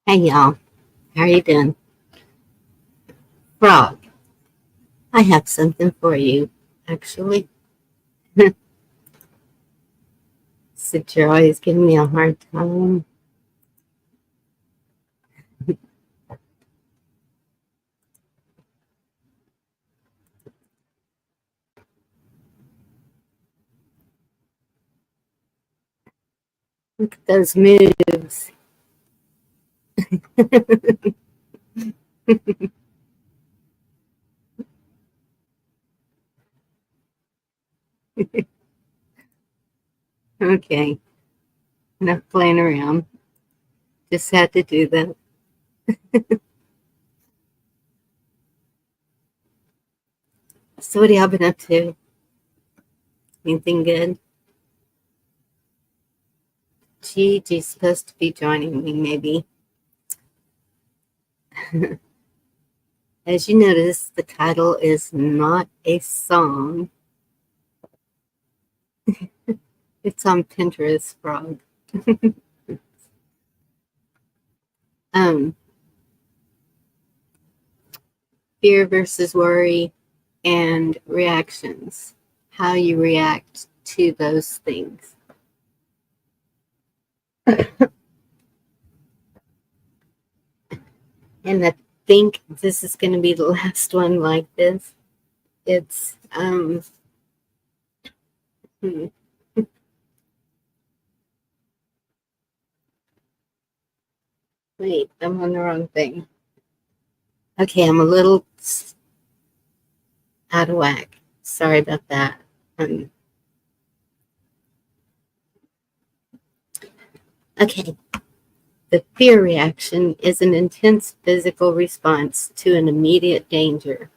Hey y'all, how are you doing? Frog, I have something for you, actually. Since you're always giving me a hard time. Look at those moves. Okay, enough playing around. Just had to do that. So what have y'all been up to? Anything good? Gigi's supposed to be joining me, maybe. As you notice, the title is not a song. It's on Pinterest, Frog. um, Fear versus worry and reactions. How you react to those things. And I think this is going to be the last one like this. It's, wait, I'm on the wrong thing. Okay, I'm a little out of whack. Sorry about that. Okay, the fear reaction is an intense physical response to an immediate danger.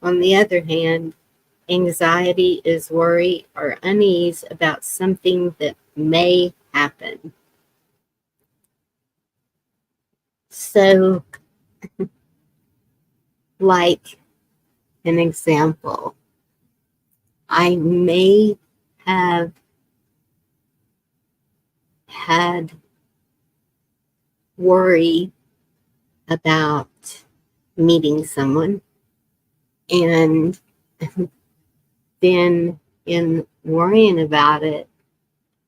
On the other hand, anxiety is worry or unease about something that may happen. So, like an example, I may have had worry about meeting someone, and then in worrying about it,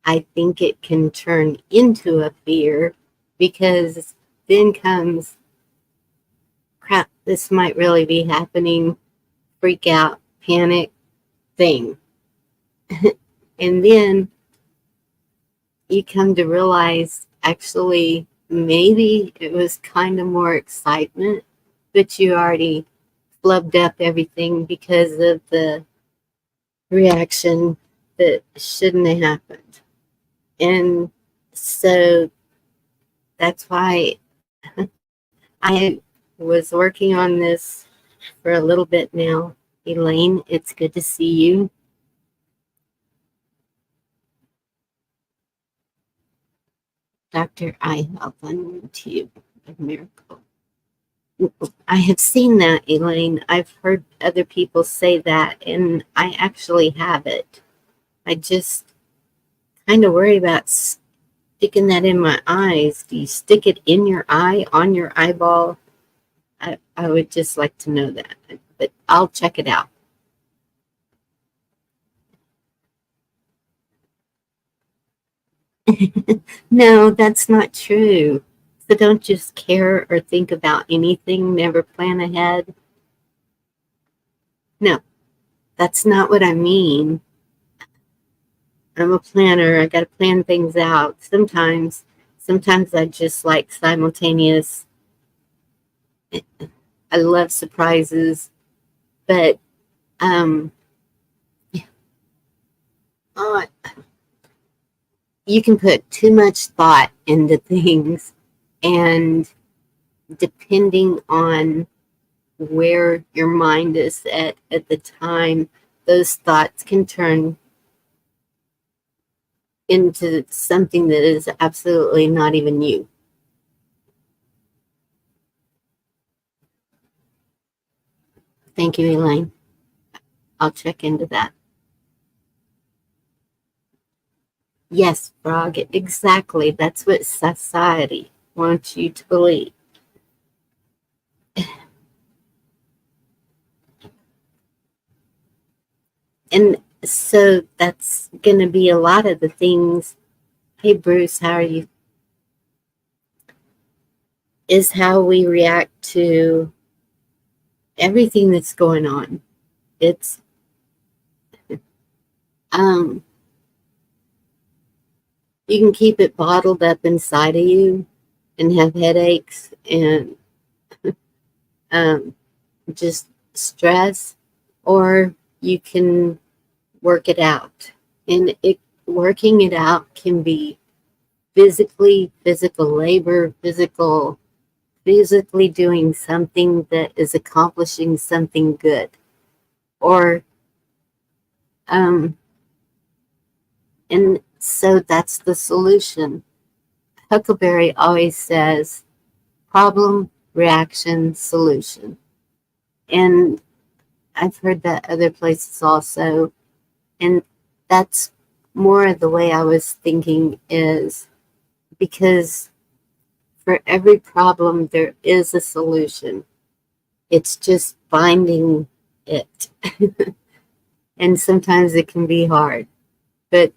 I think it can turn into a fear because then comes crap, this might really be happening, freak out, panic thing. And then you come to realize actually maybe it was kind of more excitement, but you already flubbed up everything because of the reaction that shouldn't have happened. And so that's why I was working on this for a little bit now. Elaine, it's good to see you. Dr. I Health on YouTube, a miracle. I have seen that, Elaine. I've heard other people say that, and I actually have it. I just kind of worry about sticking that in my eyes. Do you stick it in your eye, on your eyeball? I would just like to know that, but I'll check it out. No, that's not true. So don't just care or think about anything, never plan ahead. No, that's not what I mean. I'm a planner. I got to plan things out. Sometimes I just like simultaneous. I love surprises, but um, uh, you can put too much thought into things, and depending on where your mind is at the time, those thoughts can turn into something that is absolutely not even you. Thank you, Elaine. I'll check into that. Yes, Frog, exactly. That's what society want you to believe. And so that's going to be a lot of the things. Hey, Bruce, how are you? Is how we react to everything that's going on. It's, you can keep it bottled up inside of you and have headaches and just stress, or you can work it out. And working it out can be physical labor, physically doing something that is accomplishing something good. Or, and so that's the solution. Huckleberry always says problem, reaction, solution. And I've heard that other places also. And that's more of the way I was thinking, is because for every problem, there is a solution. It's just finding it. And sometimes it can be hard. But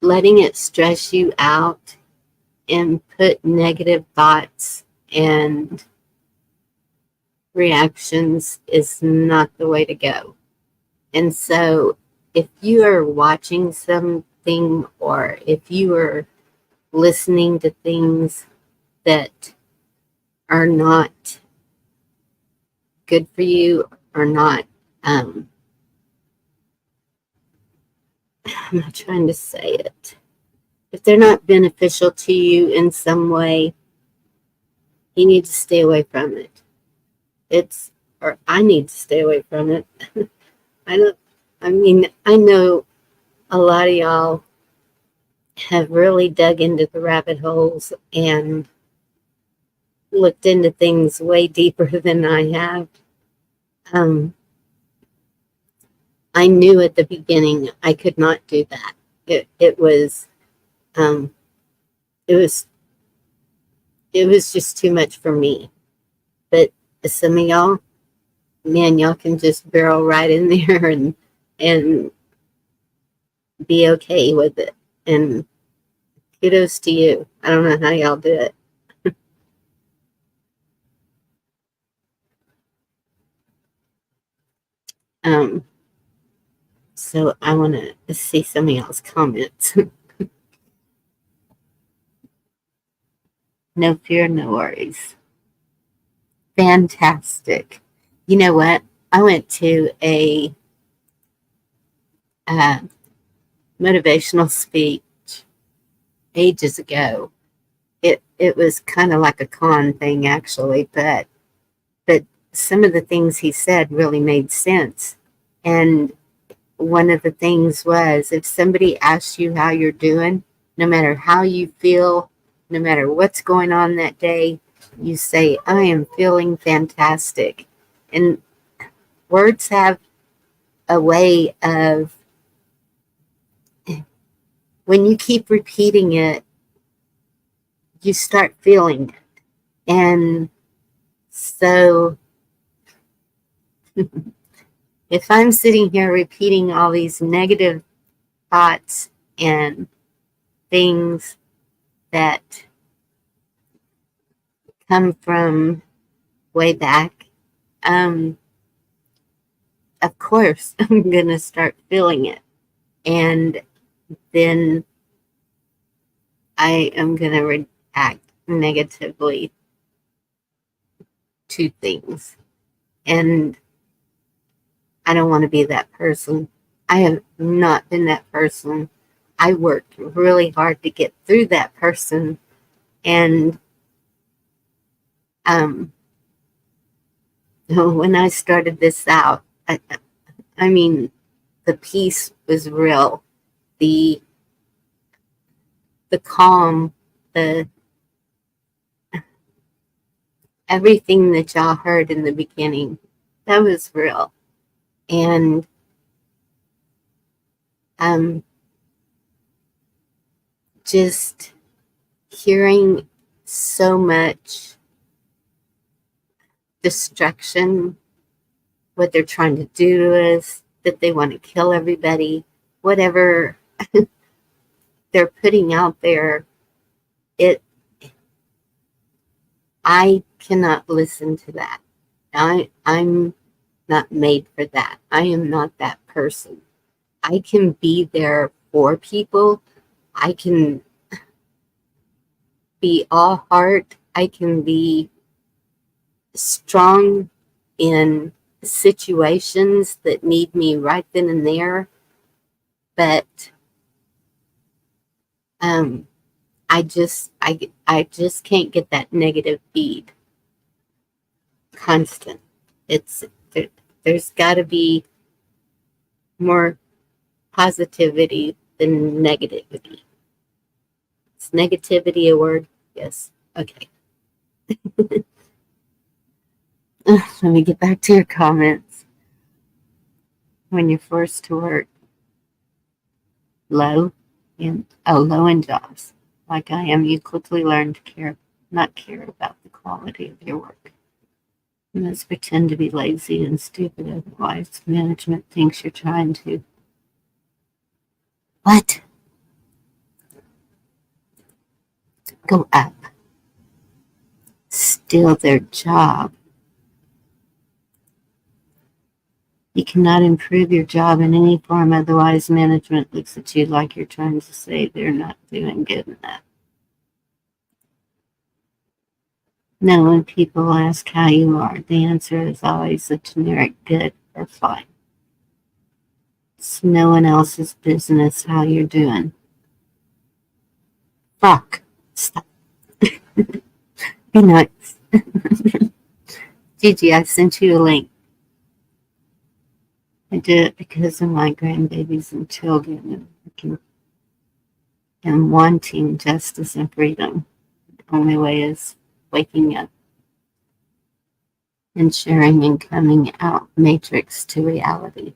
letting it stress you out and put negative thoughts and reactions is not the way to go. And so if you are watching something, or if you are listening to things that are not good for you, or not, I'm not trying to say it. If they're not beneficial to you in some way, you need to stay away from it. Or I need to stay away from it. I know a lot of y'all have really dug into the rabbit holes and looked into things way deeper than I have. I knew at the beginning I could not do that. It was just too much for me. But some of y'all, man, y'all can just barrel right in there and be okay with it. And kudos to you. I don't know how y'all do it. So I want to see some of y'all's comments. No fear, no worries. Fantastic. You know what? I went to a motivational speech ages ago. It was kind of like a con thing, actually, but some of the things he said really made sense. And one of the things was, if somebody asks you how you're doing, no matter how you feel, no matter what's going on that day, you say, I am feeling fantastic. And words have a way of, when you keep repeating it, you start feeling it. And so if I'm sitting here repeating all these negative thoughts and things that come from way back, of course, I'm going to start feeling it. And then I am going to react negatively to things. And I don't want to be that person. I have not been that person. I worked really hard to get through that person. And when I started this out, I mean, the peace was real. The calm, everything that y'all heard in the beginning, that was real. And just hearing so much destruction, what they're trying to do to us, that they want to kill everybody, whatever they're putting out there, I cannot listen to that. I'm not made for that. I am not that person. I can be there for people. I can be all heart. I can be strong in situations that need me right then and there. But I just can't get that negative feed constant. There's got to be more positivity than negativity. Is negativity a word? Yes. Okay. Let me get back to your comments. When you're forced to work low in jobs, like I am, you quickly learn to not care about the quality of your work. You must pretend to be lazy and stupid, otherwise management thinks you're trying to. What? Go up. Steal their job. You cannot improve your job in any form, otherwise management looks at you like you're trying to say they're not doing good enough. No, when people ask how you are, the answer is always a generic good or fine. It's no one else's business how you're doing. Fuck. Stop. Be nice. Gigi, I sent you a link. I did it because of my grandbabies and children and wanting justice and freedom. The only way is waking up and sharing and coming out matrix to reality.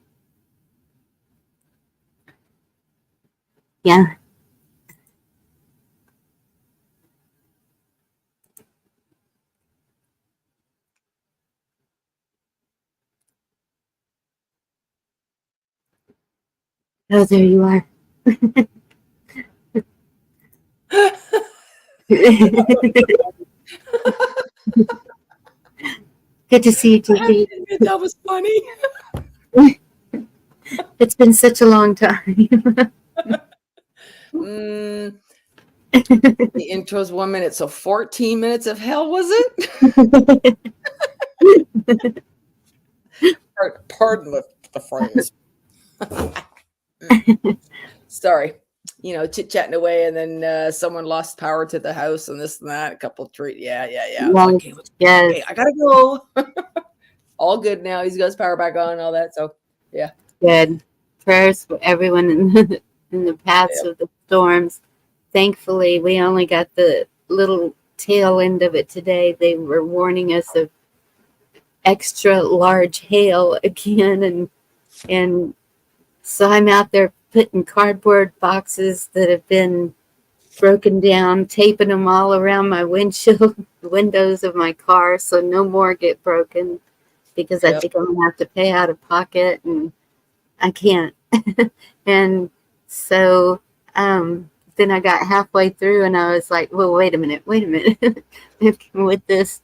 Yeah. Oh, there you are. Good to see you, Gigi. That was funny. It's been such a long time. The intro's 1 minute, so 14 minutes of hell, was it? Pardon the phrase. Sorry. Chit-chatting away, and then someone lost power to the house and this and that. A couple of treat. Yeah. Yes, okay, okay, I gotta go. All good now. He's got his power back on and all that. So, yeah. Good. Prayers for everyone in the paths of the storms. Thankfully, we only got the little tail end of it today. They were warning us of extra large hail again, and so I'm out there putting cardboard boxes that have been broken down, taping them all around my windshield, windows of my car, so no more get broken, because I think I'm gonna have to pay out of pocket, and I can't. And so then I got halfway through and I was like, well, wait a minute. With this,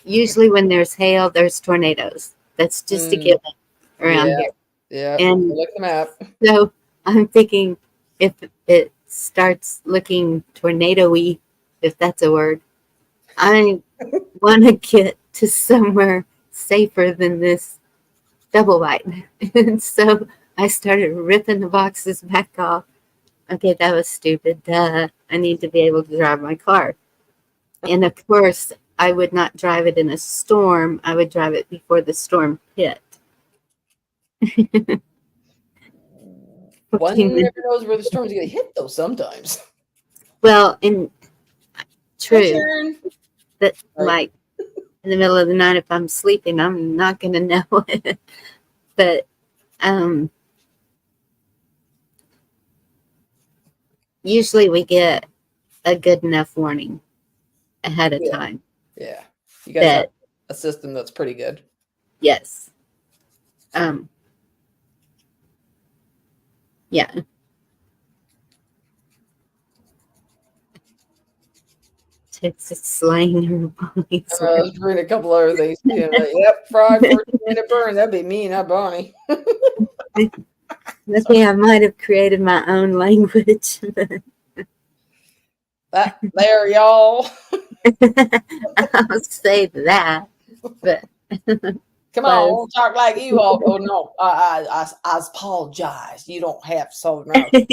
usually when there's hail, there's tornadoes. That's just a given around here. Yeah, and look at the map. So I'm thinking, if it starts looking tornado-y, if that's a word, I want to get to somewhere safer than this double wide. And so I started ripping the boxes back off. Okay, that was stupid. Duh. I need to be able to drive my car. And of course, I would not drive it in a storm. I would drive it before the storm hit. One never knows where the storm's going to hit, though, sometimes. Well, true. That, like, in the middle of the night, if I'm sleeping, I'm not going to know it. But usually we get a good enough warning ahead of Yeah. time. Yeah. You guys have a system that's pretty good. Yes. Yeah. Texas slang her Bonnie's I was reading a couple other things. You know, yep, fried 14-minute burn. That'd be me, not Bonnie. I think I might have created my own language. There, y'all. I'll say that, but Come on, we'll talk like you all. Oh no, I apologize. You don't have to solve like that.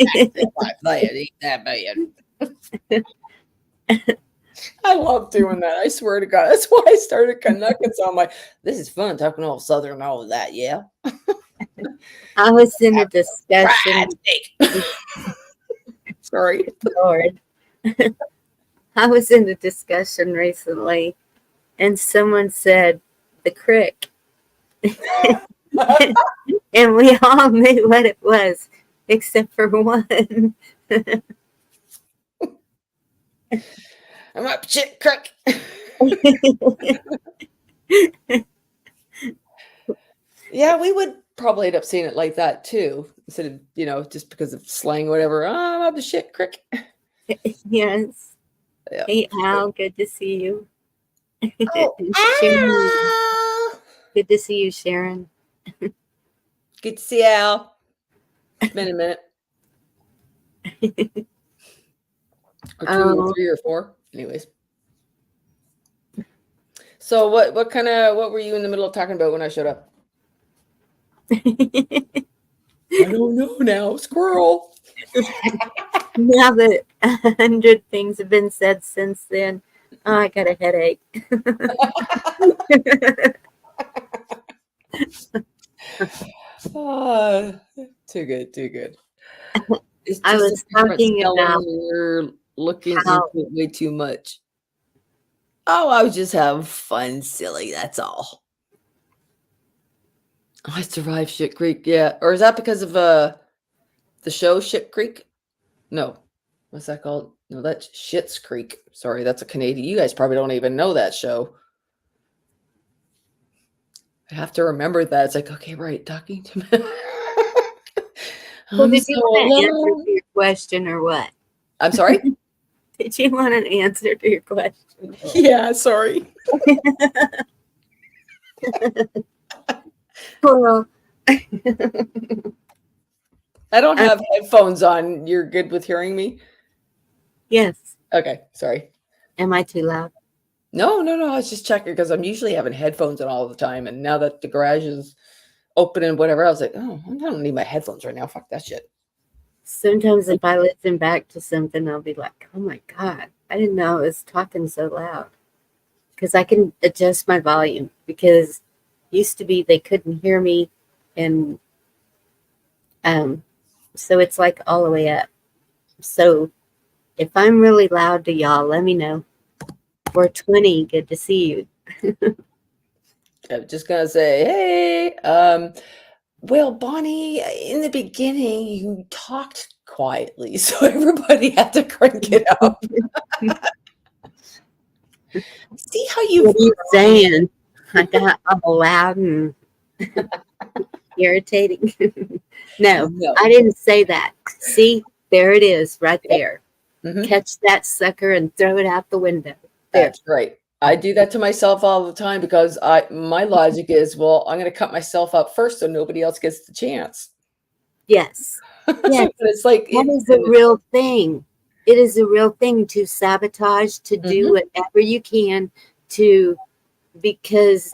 Ain't that bad. I love doing that. I swear to God, that's why I started connecting. So I'm like, this is fun talking all Southern and all of that. Yeah. I was in a discussion. Sorry, Lord. I was in a discussion recently, and someone said the crick. And we all knew what it was, except for one. I'm up shit crick. Yeah, we would probably end up seeing it like that too, instead of, you know, just because of slang or whatever. Oh, I'm up the shit crick. Yes. Yeah. Hey, Al, good to see you. Oh, Good to see you, Sharon. good to see Al. It's been a minute. Or two or three or four. Anyways. So what were you in the middle of talking about when I showed up? I don't know now. Squirrel. Now that 100 things have been said since then, I got a headache. Too good, too good. I was talking about you're looking into it way too much. Oh, I was just having fun, silly. That's all. I survived Shit Creek, yeah. Or is that because of the show Shit Creek? No, what's that called? No, that's Schitt's Creek. Sorry, that's a Canadian. You guys probably don't even know that show. I have to remember that. It's like, okay, right, talking to me. Well, did you want an answer to your question or what? I'm sorry? Did you want an answer to your question? Yeah, sorry. Well, I don't have headphones on. You're good with hearing me? Yes. Okay, sorry. Am I too loud? No. I was just checking because I'm usually having headphones on all the time. And now that the garage is open and whatever, I was like, oh, I don't need my headphones right now. Fuck that shit. Sometimes if I listen back to something, I'll be like, oh my God, I didn't know I was talking so loud. Because I can adjust my volume. Because used to be they couldn't hear me. And so it's like all the way up. So if I'm really loud to y'all, let me know. 420, good to see you. I'm just gonna say, hey, well, Bonnie, in the beginning you talked quietly, so everybody had to crank it up. See how you? What are you saying? I got all loud and irritating. No, I didn't say that. See, there it is, right there. Mm-hmm. Catch that sucker and throw it out the window. There. That's right. I do that to myself all the time because my logic is, well, I'm going to cut myself up first so nobody else gets the chance. Yes. Yes. But it's like that is a real thing. It is a real thing to sabotage, to do whatever you can because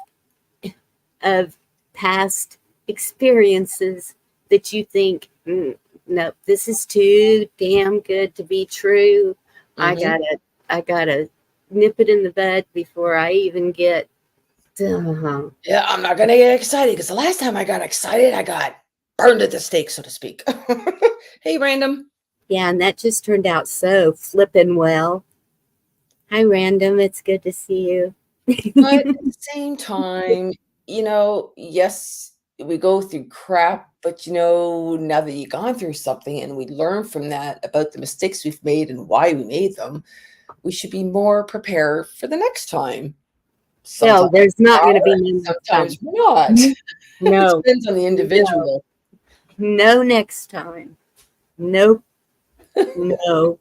of past experiences that you think, no, this is too damn good to be true. I gotta nip it in the bud before I even get. Yeah, I'm not gonna get excited because the last time I got excited, I got burned at the stake, so to speak. Hey, random. Yeah, and that just turned out so flippin' well. Hi, random. It's good to see you. But at the same time, you know, yes, we go through crap, but now that you've gone through something and we learn from that about the mistakes we've made and why we made them, we should be more prepared for the next time. So there's not going to be sometimes we're not. No. It depends on the individual. No next time. Nope. No.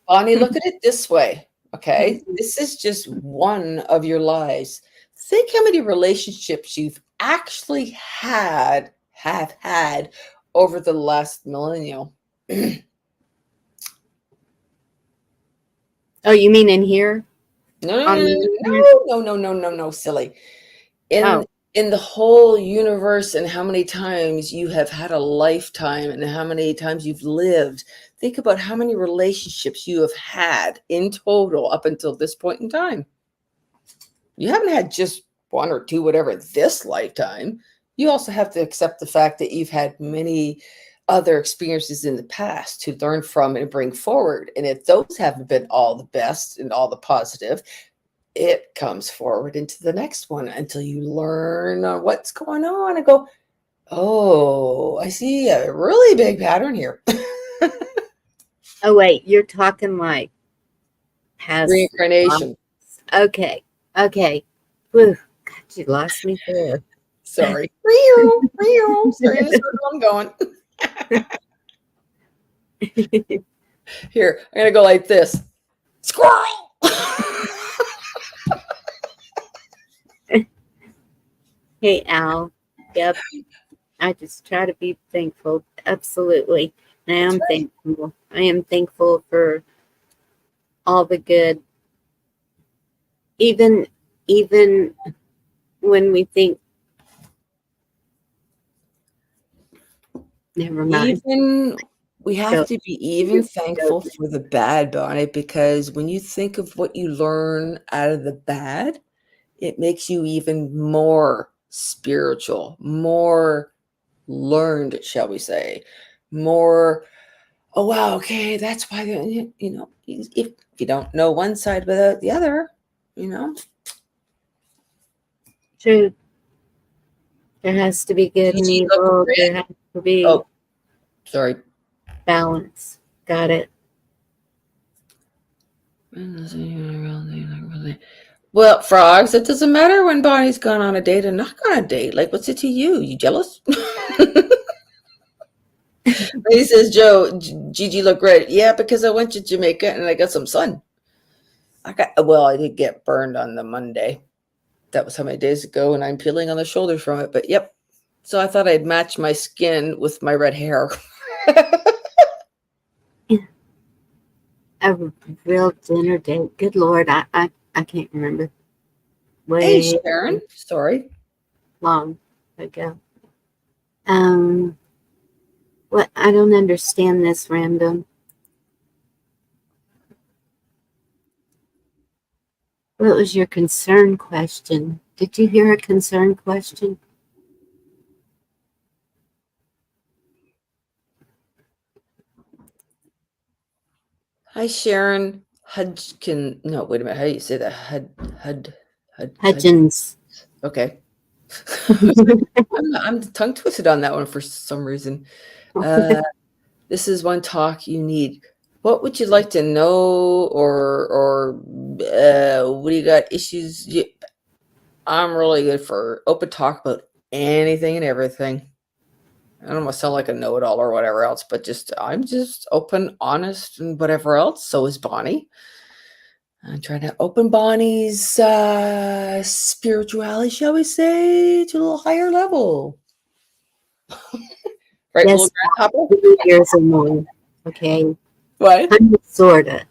Bonnie, look at it this way. Okay. This is just one of your lives. Think how many relationships you've actually have had over the last millennial. Oh, you mean in here? No, silly. In the whole universe, and how many times you have had a lifetime and how many times you've lived. Think about how many relationships you have had in total up until this point in time. You haven't had just one or two, whatever, this lifetime. You also have to accept the fact that you've had many other experiences in the past to learn from and bring forward. And if those haven't been all the best and all the positive, it comes forward into the next one until you learn what's going on and go, oh, I see a really big pattern here. Oh, wait, you're talking like past reincarnation. Okay. Whew, God, you lost me there. Sorry. Sorry, this is where I'm going. Here, I'm going to go like this. Squirrel! Hey, Al. Yep. I just try to be thankful. Absolutely. And I am thankful. I am thankful for all the good. Even when we think, never mind. We have to be even thankful for the bad, Bonnie, because when you think of what you learn out of the bad, it makes you even more spiritual, more learned, shall we say, more, oh, wow, okay, that's why, if you don't know one side without the other, True. There has to be good and evil. There has to be balance. Got it. Well, frogs, it doesn't matter when Bonnie's gone on a date and not gone on a date. Like, what's it to you? You jealous? He says, Joe, Gigi look great. Yeah, because I went to Jamaica and I got some sun. I did get burned on the Monday. That was how many days ago, and I'm peeling on the shoulders from it. But yep. So I thought I'd match my skin with my red hair. A real dinner date. Good Lord, I can't remember. Hey, Sharon. Sorry. Long ago. What? I don't understand this, Random. What was your concern question? Did you hear a concern question? Hi, Sharon. Hudkin. No, wait a minute. How do you say that? Hudgens. Okay. I'm tongue twisted on that one for some reason. This is one talk you need. What would you like to know, or what do you got issues? I'm really good for open talk about anything and everything. I don't want to sound like a know-it-all or whatever else, but I'm just open, honest, and whatever else. So is Bonnie. I'm trying to open Bonnie's spirituality, shall we say, to a little higher level. Right, yes, little grasshopper? 2 years or more. Okay. What? Sorta.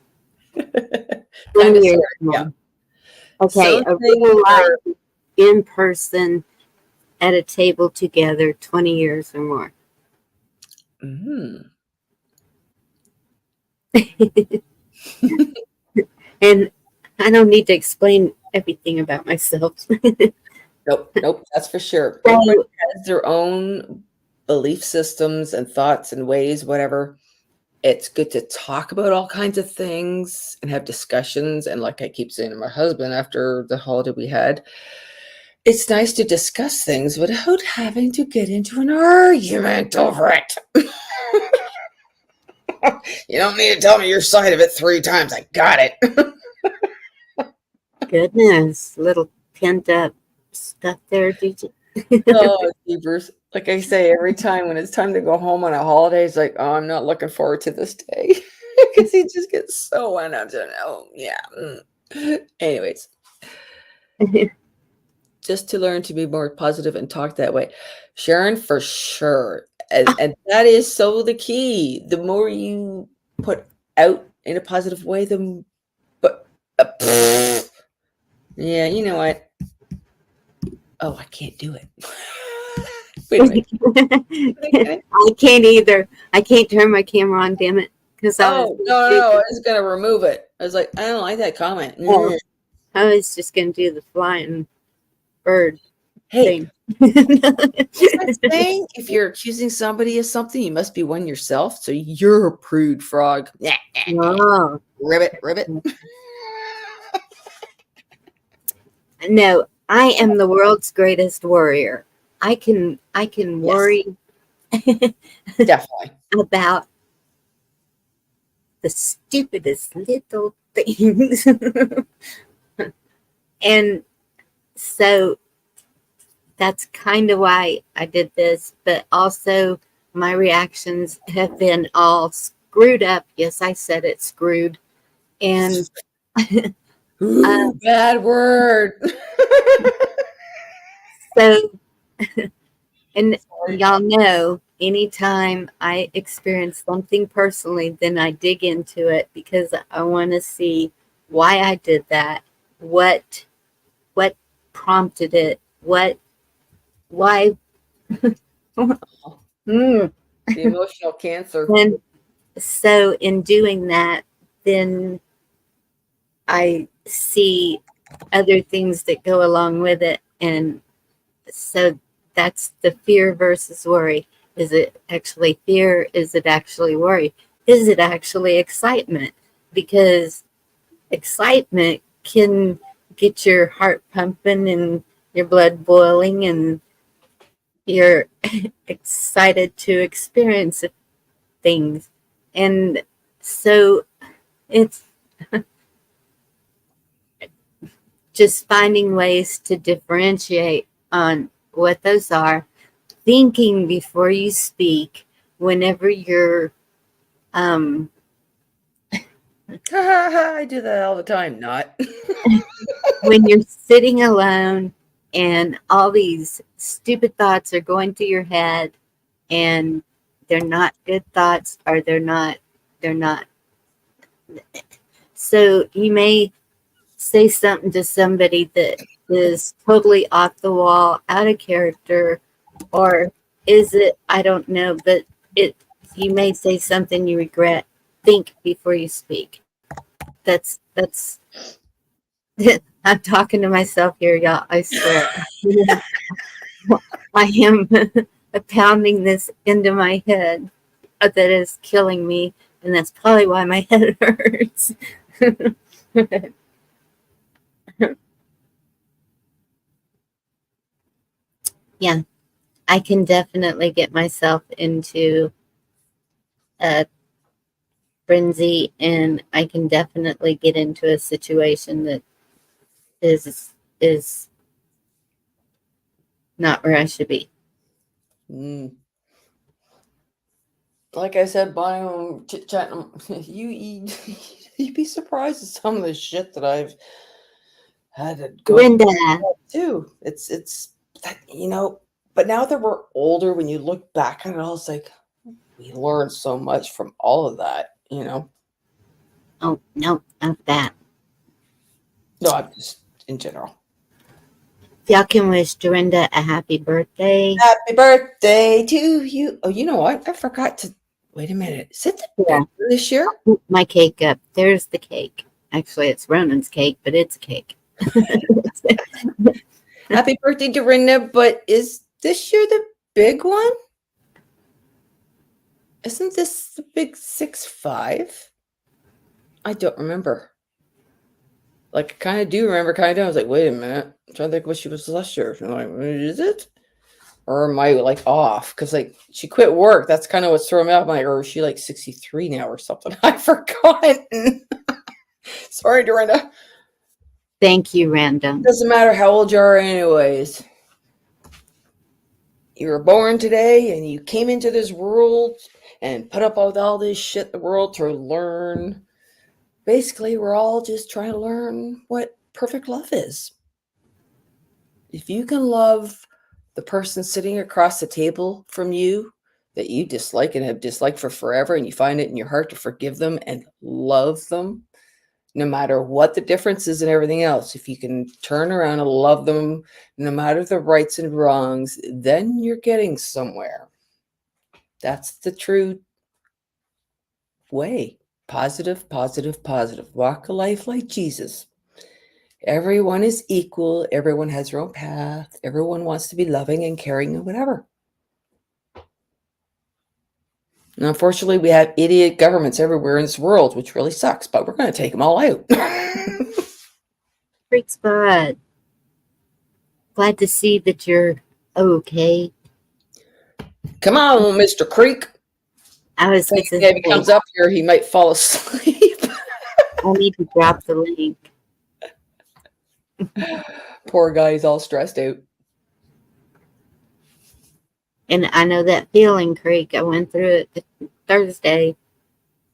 20 years or more. Yeah. Okay, a real life in person at a table together, 20 years or more. Mm-hmm. And I don't need to explain everything about myself. Nope, that's for sure. Everybody has their own belief systems and thoughts and ways, whatever. It's good to talk about all kinds of things and have discussions. And like I keep saying to my husband after the holiday we had, it's nice to discuss things without having to get into an argument over it. You don't need to tell me your side of it 3 times. I got it. Goodness, little pent up stuff there, DJ. Oh, jeepers. Like I say, every time when it's time to go home on a holiday, it's like, oh, I'm not looking forward to this day. Because he just gets so wound up to, oh, yeah. Anyways, just to learn to be more positive and talk that way. Sharon, for sure. And that is so the key. The more you put out in a positive way, yeah, you know what? Oh, I can't do it. Wait a minute. I can't either. I can't turn my camera on, damn it. No, I was gonna remove it. I was like, I don't like that comment. Oh, I was just gonna do the flying bird Hey, thing. saying if you're accusing somebody of something, you must be one yourself. So you're a prude, frog. Wow. Ribbit. No, I am the world's greatest warrior. I can worry Definitely about the stupidest little things. And so that's kind of why I did this, but also my reactions have been all screwed up. Yes, I said it, screwed. And ooh, bad word. So, and y'all know, anytime I experience something personally, then I dig into it because I want to see why I did that, what prompted it, why. The emotional cancer. And so in doing that, then I see other things that go along with it. And so that's the fear versus worry. Is it actually fear? Is it actually worry? Is it actually excitement? Because excitement can get your heart pumping and your blood boiling and you're excited to experience things. And so it's just finding ways to differentiate on what those are, thinking before you speak, whenever you're I do that all the time. Not when you're sitting alone and all these stupid thoughts are going through your head and they're not good thoughts or they're not. So you may say something to somebody that is totally off the wall, out of character, or is it, I don't know, but you may say something you regret. Think before you speak. That's I'm talking to myself here, y'all. I swear. I am pounding this into my head that is killing me, and that's probably why my head hurts. Yeah, I can definitely get myself into a frenzy, and I can definitely get into a situation that is not where I should be. Like I said, Bonnie, chit-chatting, you'd be surprised at some of the shit that I've had to go Linda, too. It's that, but now that we're older, when you look back on it all, it's like we learned so much from all of that, Oh, no, not that. No, I'm just in general. Y'all can wish Dorinda a happy birthday. Happy birthday to you. Oh, you know what? I forgot to wait a minute. Is it the Yeah. this year? I'll put my cake up. There's the cake. Actually, it's Ronan's cake, but it's a cake. Happy birthday, Dorinda. But is this year the big one? Isn't this the big 6'5"? I don't remember. Like, I kind of do remember kind of, I was like, wait a minute. I'm trying to think what she was last year. I'm like, is it? Or am I like off? Because like she quit work. That's kind of what's throwing me off. I'm like, or is she like 63 now or something? I've forgotten. Sorry, Dorinda. Thank you, Random. Doesn't matter how old you are, anyways. You were born today and you came into this world and put up with all this shit in the world to learn. Basically, we're all just trying to learn what perfect love is. If you can love the person sitting across the table from you that you dislike and have disliked for forever, and you find it in your heart to forgive them and love them, no matter what the difference is and everything else, if you can turn around and love them, no matter the rights and wrongs, then you're getting somewhere. That's the true way. Positive, positive, positive. Walk a life like Jesus. Everyone is equal. Everyone has their own path. Everyone wants to be loving and caring and whatever. And unfortunately, we have idiot governments everywhere in this world, which really sucks, but we're going to take them all out. Great spot. Glad to see that you're okay. Come on, Mr. Creek. I was If he comes up here, he might fall asleep. I need to drop the link. Poor guy, he's all stressed out. And I know that feeling, Creek. I went through it Thursday.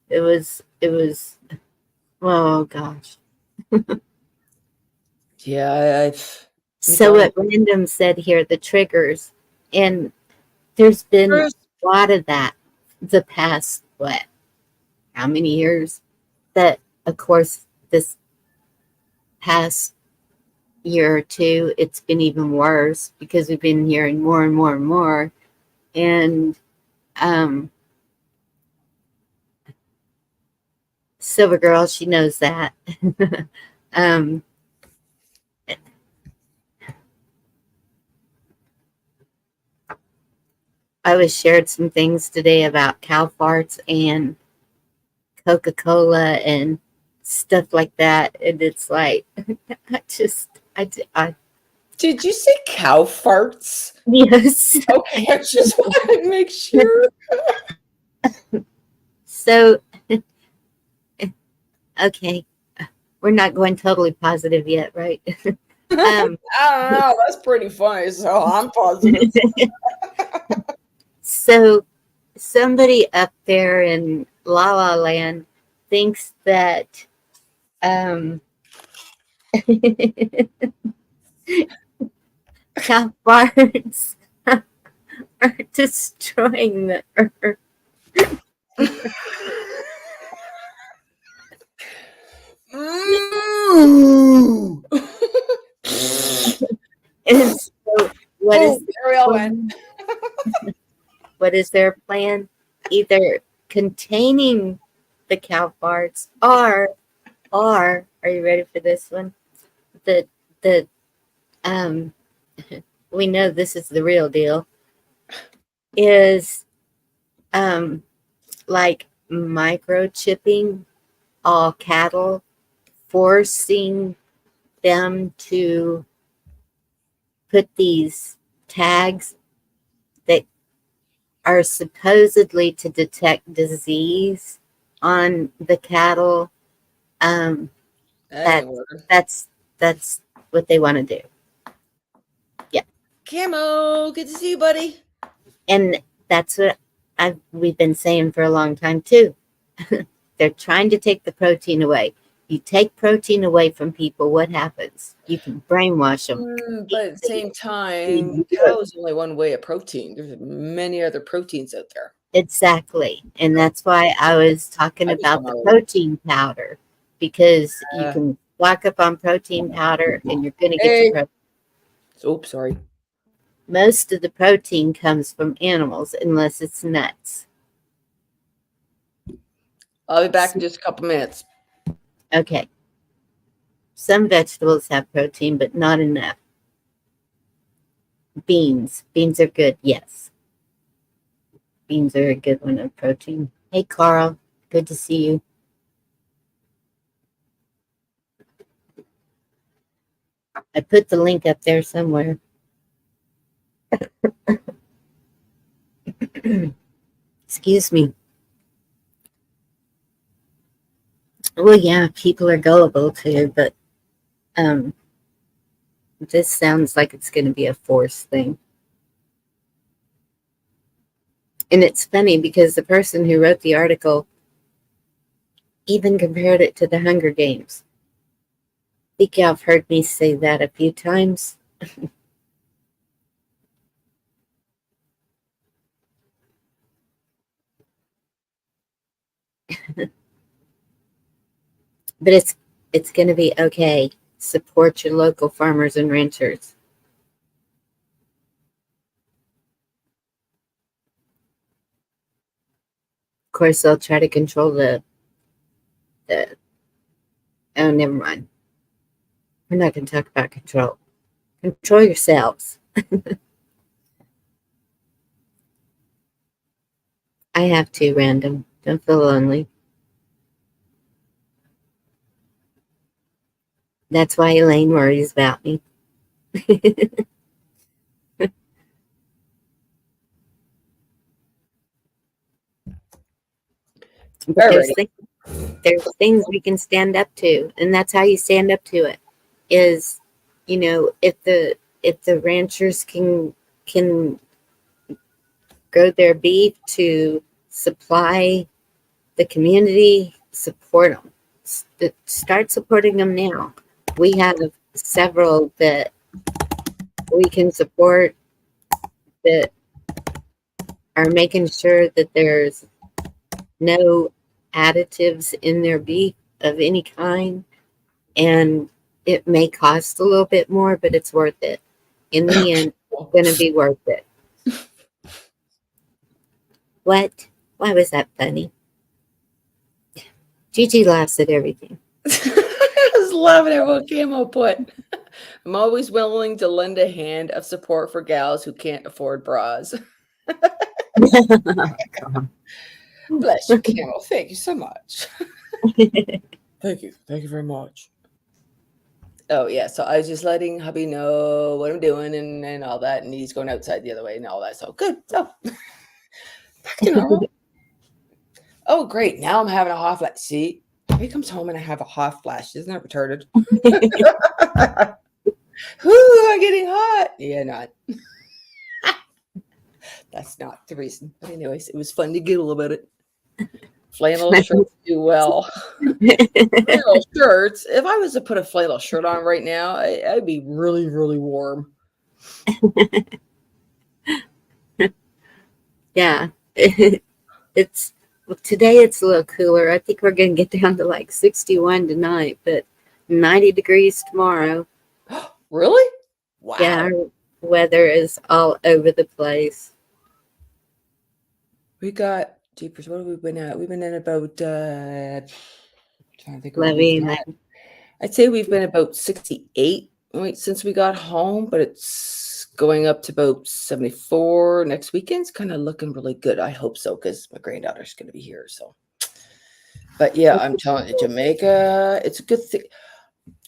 It was, oh gosh. Yeah, so what Random said here, the triggers, and there's been a lot of that the past, how many years? That, of course, this past year or two, it's been even worse because we've been hearing more and more and more. And Silver Girl, she knows that. I was shared some things today about cow farts and Coca-Cola and stuff like that. And it's like, I did you say cow farts? Yes. Okay, I just want to make sure. So, okay, we're not going totally positive yet, right? I don't know. That's pretty funny. So I'm positive. So somebody up there in La La Land thinks that cow farts are destroying the earth. And so what is their plan? Either containing the cow farts or are you ready for this one? We know this is the real deal, is like microchipping all cattle, forcing them to put these tags that are supposedly to detect disease on the cattle. That's what they want to do. Yeah. Camo, good to see you, buddy. And that's what we've been saying for a long time too. They're trying to take the protein away. You take protein away from people, what happens? You can brainwash them. But at the same time, cow is only one way of protein. There's many other proteins out there. Exactly. And that's why I was talking about the protein powder, because you can lock up on protein powder and you're going to get your protein. Oops, sorry. Most of the protein comes from animals unless it's nuts. I'll be back in just a couple minutes. Okay. Some vegetables have protein, but not enough. Beans. Beans are good, yes. Beans are a good one of protein. Hey, Carl. Good to see you. I put the link up there somewhere. Excuse me. Well, yeah, people are gullible too, but this sounds like it's going to be a force thing. And it's funny because the person who wrote the article even compared it to the Hunger Games. I think y'all have heard me say that a few times. But it's going to be okay. Support your local farmers and ranchers. Of course, they'll try to control the oh, never mind. We're not going to talk about control. Control yourselves. I have to, random. Don't feel lonely. That's why Elaine worries about me. But there's things we can stand up to, and that's how you stand up to it. Is, you know, if the ranchers can grow their beef to supply the community, support them. Start supporting them now. We have several that we can support that are making sure that there's no additives in their beef of any kind, and it may cost a little bit more, but it's worth it. In the end, it's going to be worth it. What? Why was that funny? Gigi laughs at everything. I was loving it what Camo put. I'm always willing to lend a hand of support for gals who can't afford bras. Bless you, Camo. Thank you so much. Thank you. Thank you very much. Oh, yeah. So I was just letting hubby know what I'm doing and all that. And he's going outside the other way and all that. So good. So back to normal. Oh, great. Now I'm having a hot flash. See, he comes home and I have a hot flash. Isn't that retarded? Ooh, I'm getting hot. Yeah, not. That's not the reason. But anyways, it was fun to giggle about it. Flannel shirts do well. Flannel shirts. If I was to put a flannel shirt on right now, I'd be really, really warm. Yeah. Today it's a little cooler. I think we're going to get down to like 61 tonight, but 90 degrees tomorrow. Really? Wow. Yeah, our weather is all over the place. We got, jeepers, what have we been at? We've been at about, trying to think I'd say we've been about 68 since we got home, but it's going up to about 74 next weekend's kind of looking really good. I hope so, because my granddaughter's going to be here. So, but yeah, I'm telling you, Jamaica, it's a good thing.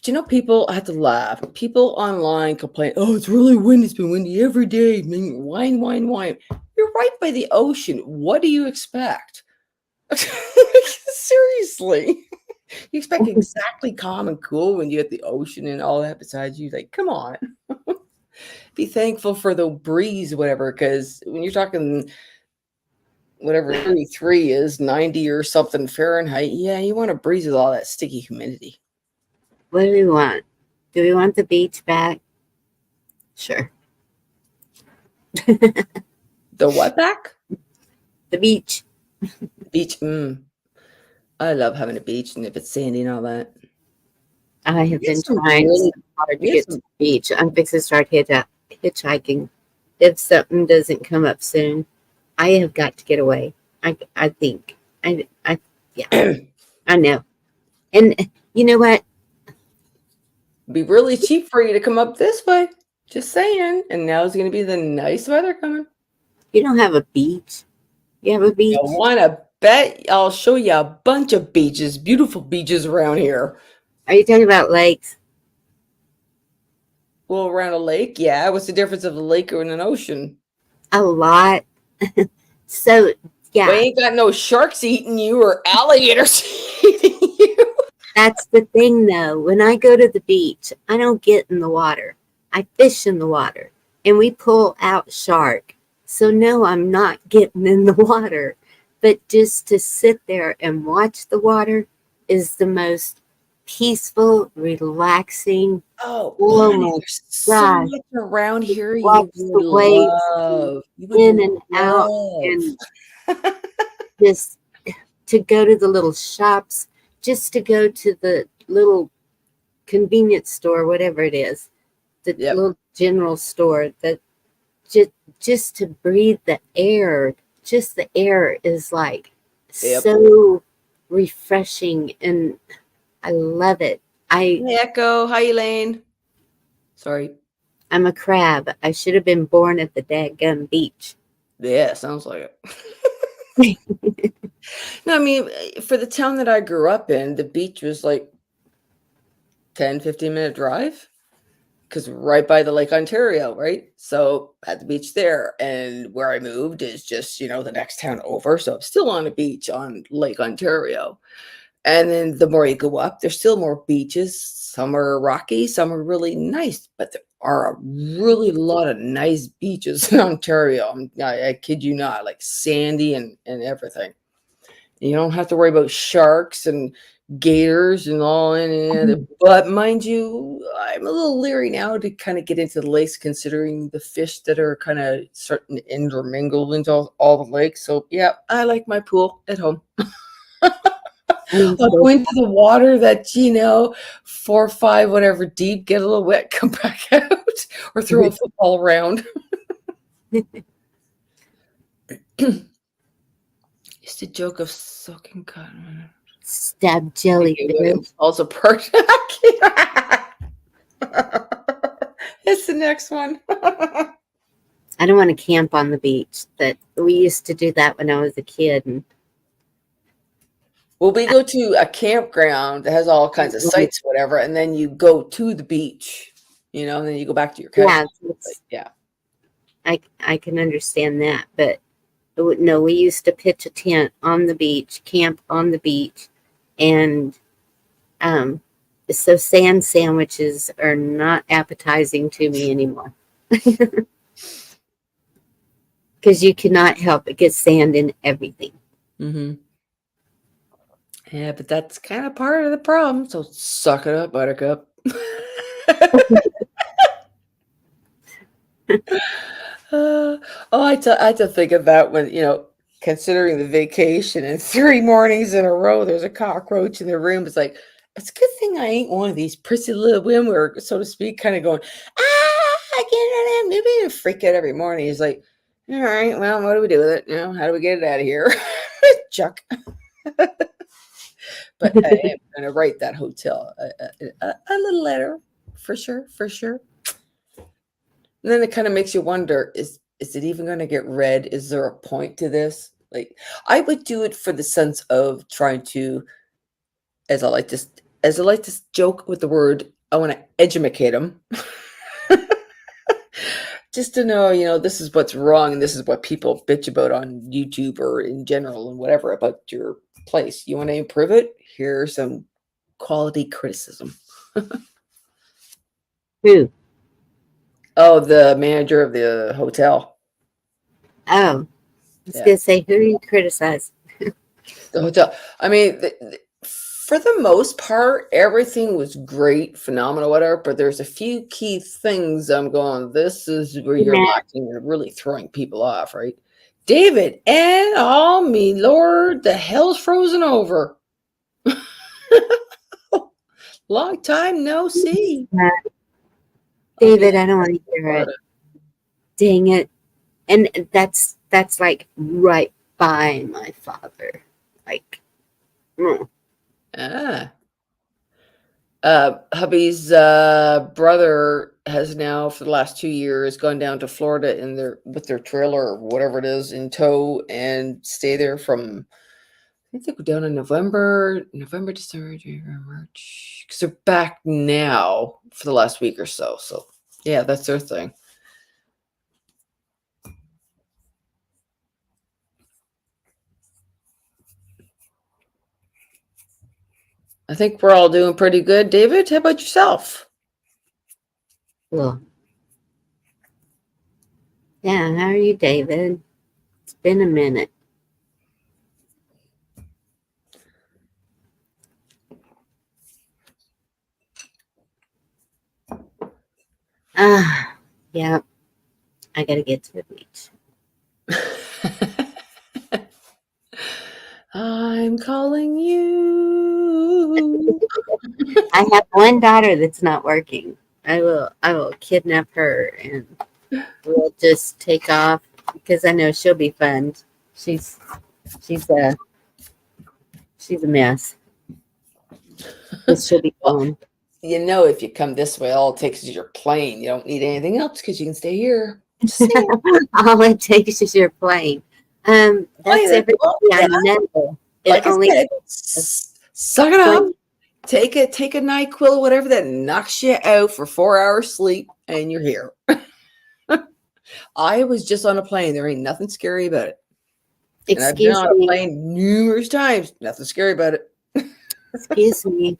Do you know, people, I have to laugh. People online complain, oh, it's really windy. It's been windy every day. Whine, whine, whine. You're right by the ocean. What do you expect? Seriously. You expect exactly calm and cool when you get the ocean and all that besides you. Like, come on. Be thankful for the breeze, whatever, because when you're talking whatever 33 is, 90 or something Fahrenheit, yeah, you want a breeze with all that sticky humidity. What do we want? Do we want the beach back? Sure. The what back? The beach. Beach. I love having a beach, and if it's sandy and all that. I have been trying so hard to get to the beach. I'm fixing to start hitchhiking. If something doesn't come up soon, I have got to get away. I think. Yeah. I know. And you know what? It'd be really cheap for you to come up this way. Just saying. And now it's going to be the nice weather coming. You don't have a beach. You have a beach? I want to bet I'll show you a bunch of beaches, beautiful beaches around here. Are you talking about lakes? Well, around a lake, yeah. What's the difference of a lake or in an ocean? A lot. So, We yeah, ain't got no sharks eating you or alligators eating you. that's the thing though. When I go to the beach, I don't get in the water. I fish in the water and we pull out shark. So, no, I'm not getting in the water. But just to sit there and watch the water is the most peaceful, relaxing. Oh, Oh Bonnie, my there's so gosh. much around Just here watch you would the waves love. You in would and out love. and just to go to the little shops, just to go to the little convenience store, whatever it is, the Yep. little general store, that just to breathe the air, just the air is like Yep. so refreshing and I love it. Hey, Echo. Hi, Elaine. Sorry. I'm a crab. I should have been born at the dadgum beach. Yeah, sounds like it. No, I mean, for the town that I grew up in, the beach was like 10, 15-minute drive because right by the Lake Ontario, right? So at the beach there, and where I moved is just, the next town over. So I'm still on a beach on Lake Ontario. And then the more you go up, there's still more beaches. Some are rocky, some are really nice, but there are a really lot of nice beaches in Ontario. I kid you not, like sandy and everything. You don't have to worry about sharks and gators and all any other. But mind you, I'm a little leery now to kind of get into the lakes, considering the fish that are kind of starting to intermingle into all the lakes. So yeah, I like my pool at home. I'll go into the water that 4 or 5 whatever deep, get a little wet, come back out, or throw a football around. It's the joke of soaking cotton. Stab jellyfish. Falls apart. It's the next one. I don't want to camp on the beach. That we used to do that when I was a kid. And well, we go to a campground that has all kinds of sites, whatever, and then you go to the beach, and then you go back to your cabin. Yeah, I can understand that, but no, we used to pitch a tent on the beach, camp on the beach, and so sand sandwiches are not appetizing to me anymore. Because you cannot help but get sand in everything. Mm-hmm. Yeah, but that's kind of part of the problem. So suck it up, buttercup. I had to think of that when, considering the vacation and 3 mornings in a row, there's a cockroach in the room. It's like, it's a good thing I ain't one of these prissy little women, or so to speak, kind of going, I can't, maybe freak out every morning. He's like, all right, well, what do we do with it? How do we get it out of here? Chuck. But I am going to write that hotel a little letter, for sure. And then it kind of makes you wonder, is it even going to get read? Is there a point to this? Like, I would do it for the sense of trying to, as I like to joke with the word, I want to educate them. Just to know, this is what's wrong and this is what people bitch about on YouTube or in general and whatever about your place. You want to improve it? Here's some quality criticism. Who? Oh, the manager of the hotel. Oh, I was going to say, who do you criticize? The hotel. I mean, for the most part, everything was great, phenomenal, whatever. But there's a few key things I'm going, this is where you're lacking and really throwing people off, right? David, and oh me Lord, the hell's frozen over. Long time no see. David, I don't want to hear it. Dang it. And that's like right by my father. Like, hubby's brother has now for the last 2 years gone down to Florida with their trailer or whatever it is in tow and stay there from, I think they go down in November, December, January, March, because they're back now for the last week or so. So Yeah, that's their thing. I think we're all doing pretty good. David, how about yourself? Cool. Yeah, how are you, David? It's been a minute. Yeah, I gotta get to the beach. I'm calling you. I have one daughter that's not working. I will kidnap her and we'll just take off because I know she'll be fun. She's a mess. But she'll be fun. You know, if you come this way, all it takes is your plane. You don't need anything else because you can stay here. Just saying. All it takes is your plane. That's everything I know. Like I said, suck it up. Take a NyQuil, whatever that knocks you out for 4 hours sleep, and you're here. I was just on a plane. There ain't nothing scary about it. And I've been on a plane numerous times. Nothing scary about it. Excuse me.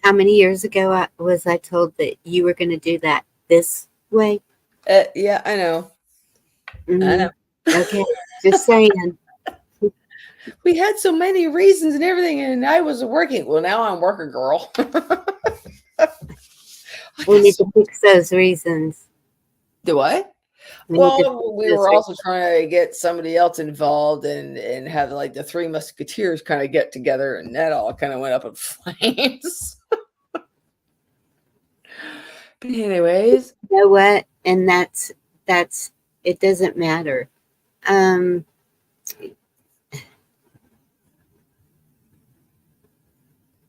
How many years ago was I told that you were going to do that this way? Yeah, I know. I know. Okay, just saying. We had so many reasons and everything, and I wasn't working. Well, now I'm working, girl. We need to fix those reasons. Do what? Well, we were also trying to get somebody else involved and have like the Three Musketeers kind of get together, and that all kind of went up in flames. But anyways, you know what? And that's it doesn't matter.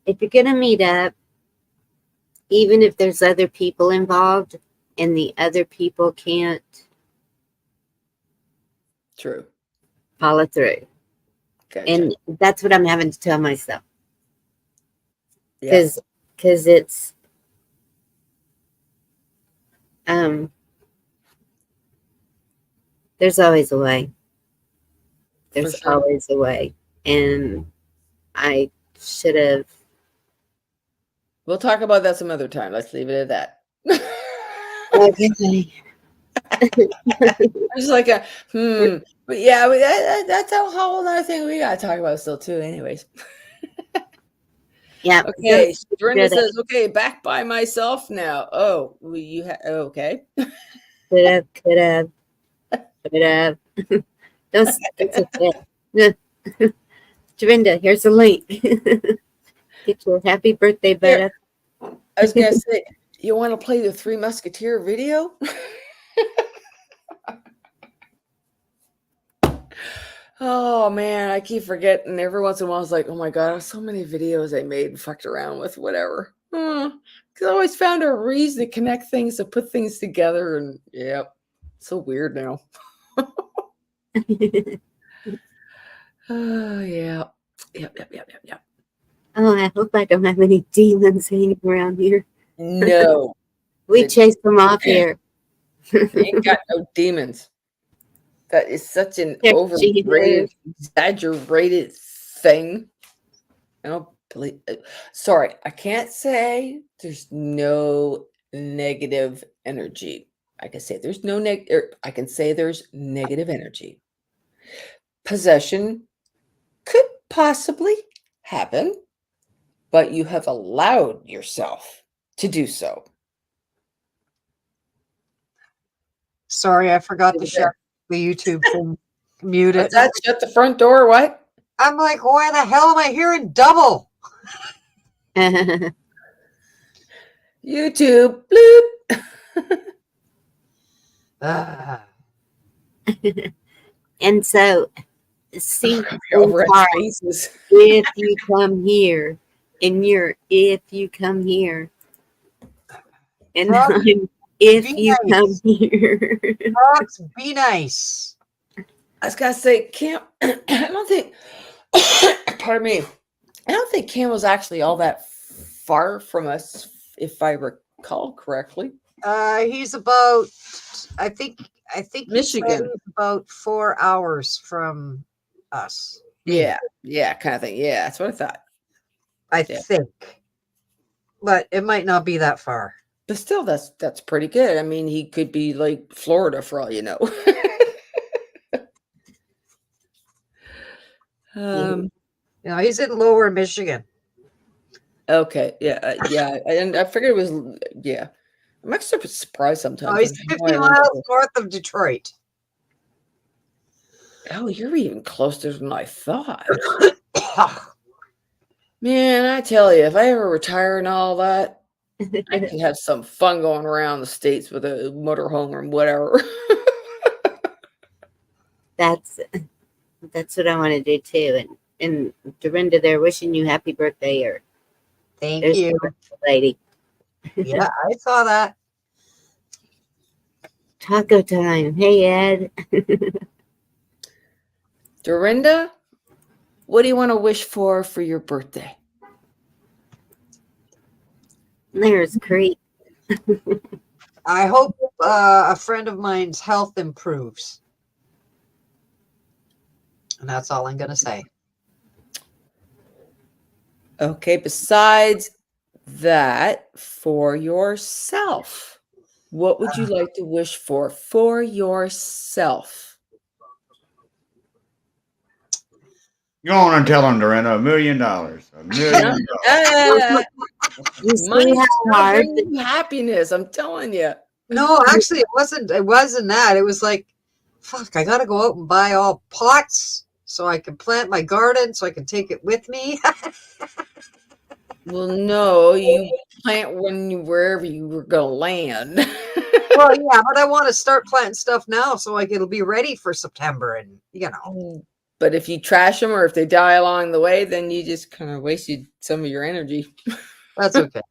If you're gonna meet up, even if there's other people involved and the other people can't follow through. Gotcha. And that's what I'm having to tell myself. Because it's there's always a way. There's always a way. And I should have. We'll talk about that some other time. Let's leave it at that. Okay. It's like but yeah, that's a whole other thing we gotta talk about still too. Anyways. Yeah. Okay. Brenda says, "Okay, back by myself now." Oh, you okay? Could have. That's okay. Dorinda, here's a link. Get your happy birthday bed up. I was gonna say, you want to play the Three Musketeer video? Oh man, I keep forgetting. Every once in a while, I was like, "Oh my god, so many videos I made and fucked around with, whatever." Because I always found a reason to connect things, to put things together, and so weird now. Oh yeah, yep. Oh, I hope I don't have any demons hanging around here. No, we chased them off here. Ain't got no demons. That is such an overrated, exaggerated thing. I don't believe. Sorry, I can't say there's no negative energy. I can say there's no I can say there's negative energy. Possession could possibly happen, but you have allowed yourself to do so. Sorry, I forgot to shut the YouTube thing. Mute it. That shut the front door. What? I'm like, why the hell am I hearing double? YouTube. Bloop. And so, see, if you come here, and if you come here, and if you come here, Fox, be nice. I was gonna say, Cam. I don't think. Pardon me. I don't think Cam was actually all that far from us, if I recall correctly. He's about, I think he said Michigan. he's about 4 hours from us. Yeah, kind of thing. Yeah, that's what I thought. I think. But it might not be that far. But still, that's pretty good. I mean, he could be like Florida for all you know. He's in Lower Michigan. Okay, yeah, and I figured it was, yeah. I'm actually surprised sometimes. Oh, he's 50 miles north of Detroit. Oh, you're even closer than I thought. Man, I tell you, if I ever retire and all that, I can have some fun going around the States with a motorhome or whatever. That's what I want to do too. And Dorinda, they're wishing you happy birthday. Or thank you, lady. Yeah, I saw that. Taco time. Hey, Ed. Dorinda, what do you want to wish for your birthday? There's Crete. I hope a friend of mine's health improves. And that's all I'm going to say. Okay, besides that, for yourself, what would you like to wish for yourself? Go on and tell him, Dorinda, $1 million. $1 million. You see Money how hard brings happiness, I'm telling you. No, actually, it wasn't that. It was like, fuck, I got to go out and buy all pots so I can plant my garden so I can take it with me. Well, no, you plant wherever you were going to land. Well, yeah, but I want to start planting stuff now so like it'll be ready for September, and But if you trash them or if they die along the way, then you just kind of wasted some of your energy. That's okay.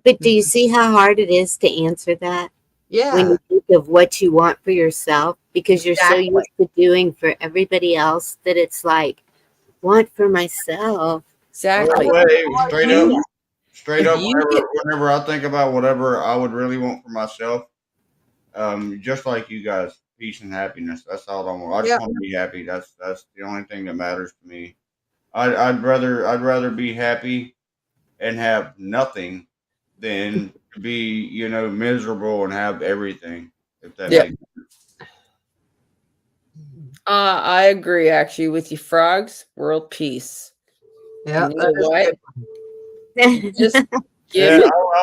But do you see how hard it is to answer that? Yeah. When you think of what you want for yourself, because you're so used to doing for everybody else that it's like, want for myself. Exactly. Straight up, whenever I think about whatever I would really want for myself, just like you guys, peace and happiness. That's all I want. I just want to be happy. That's the only thing that matters to me. I'd rather be happy and have nothing than to be, miserable and have everything. If that makes sense. I agree actually with you, frogs. World peace. Yeah. You know what? Just I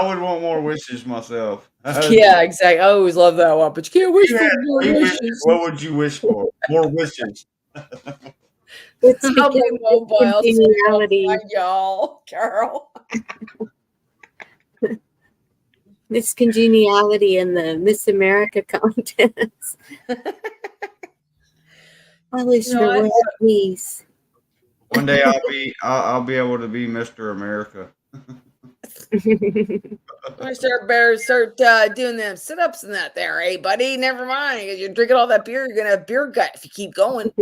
would want more wishes myself. Yeah, exactly. I always love that one, but you can't wish for more wishes. What would you wish for? More wishes. It's I'll be mobile, congeniality. y'all, Carol. This congeniality in the Miss America contest. I wish for world peace. One day I'll be able to be Mr. America. I start doing them sit-ups and that there, hey buddy. Never mind, because you're drinking all that beer, you're gonna have beer gut if you keep going.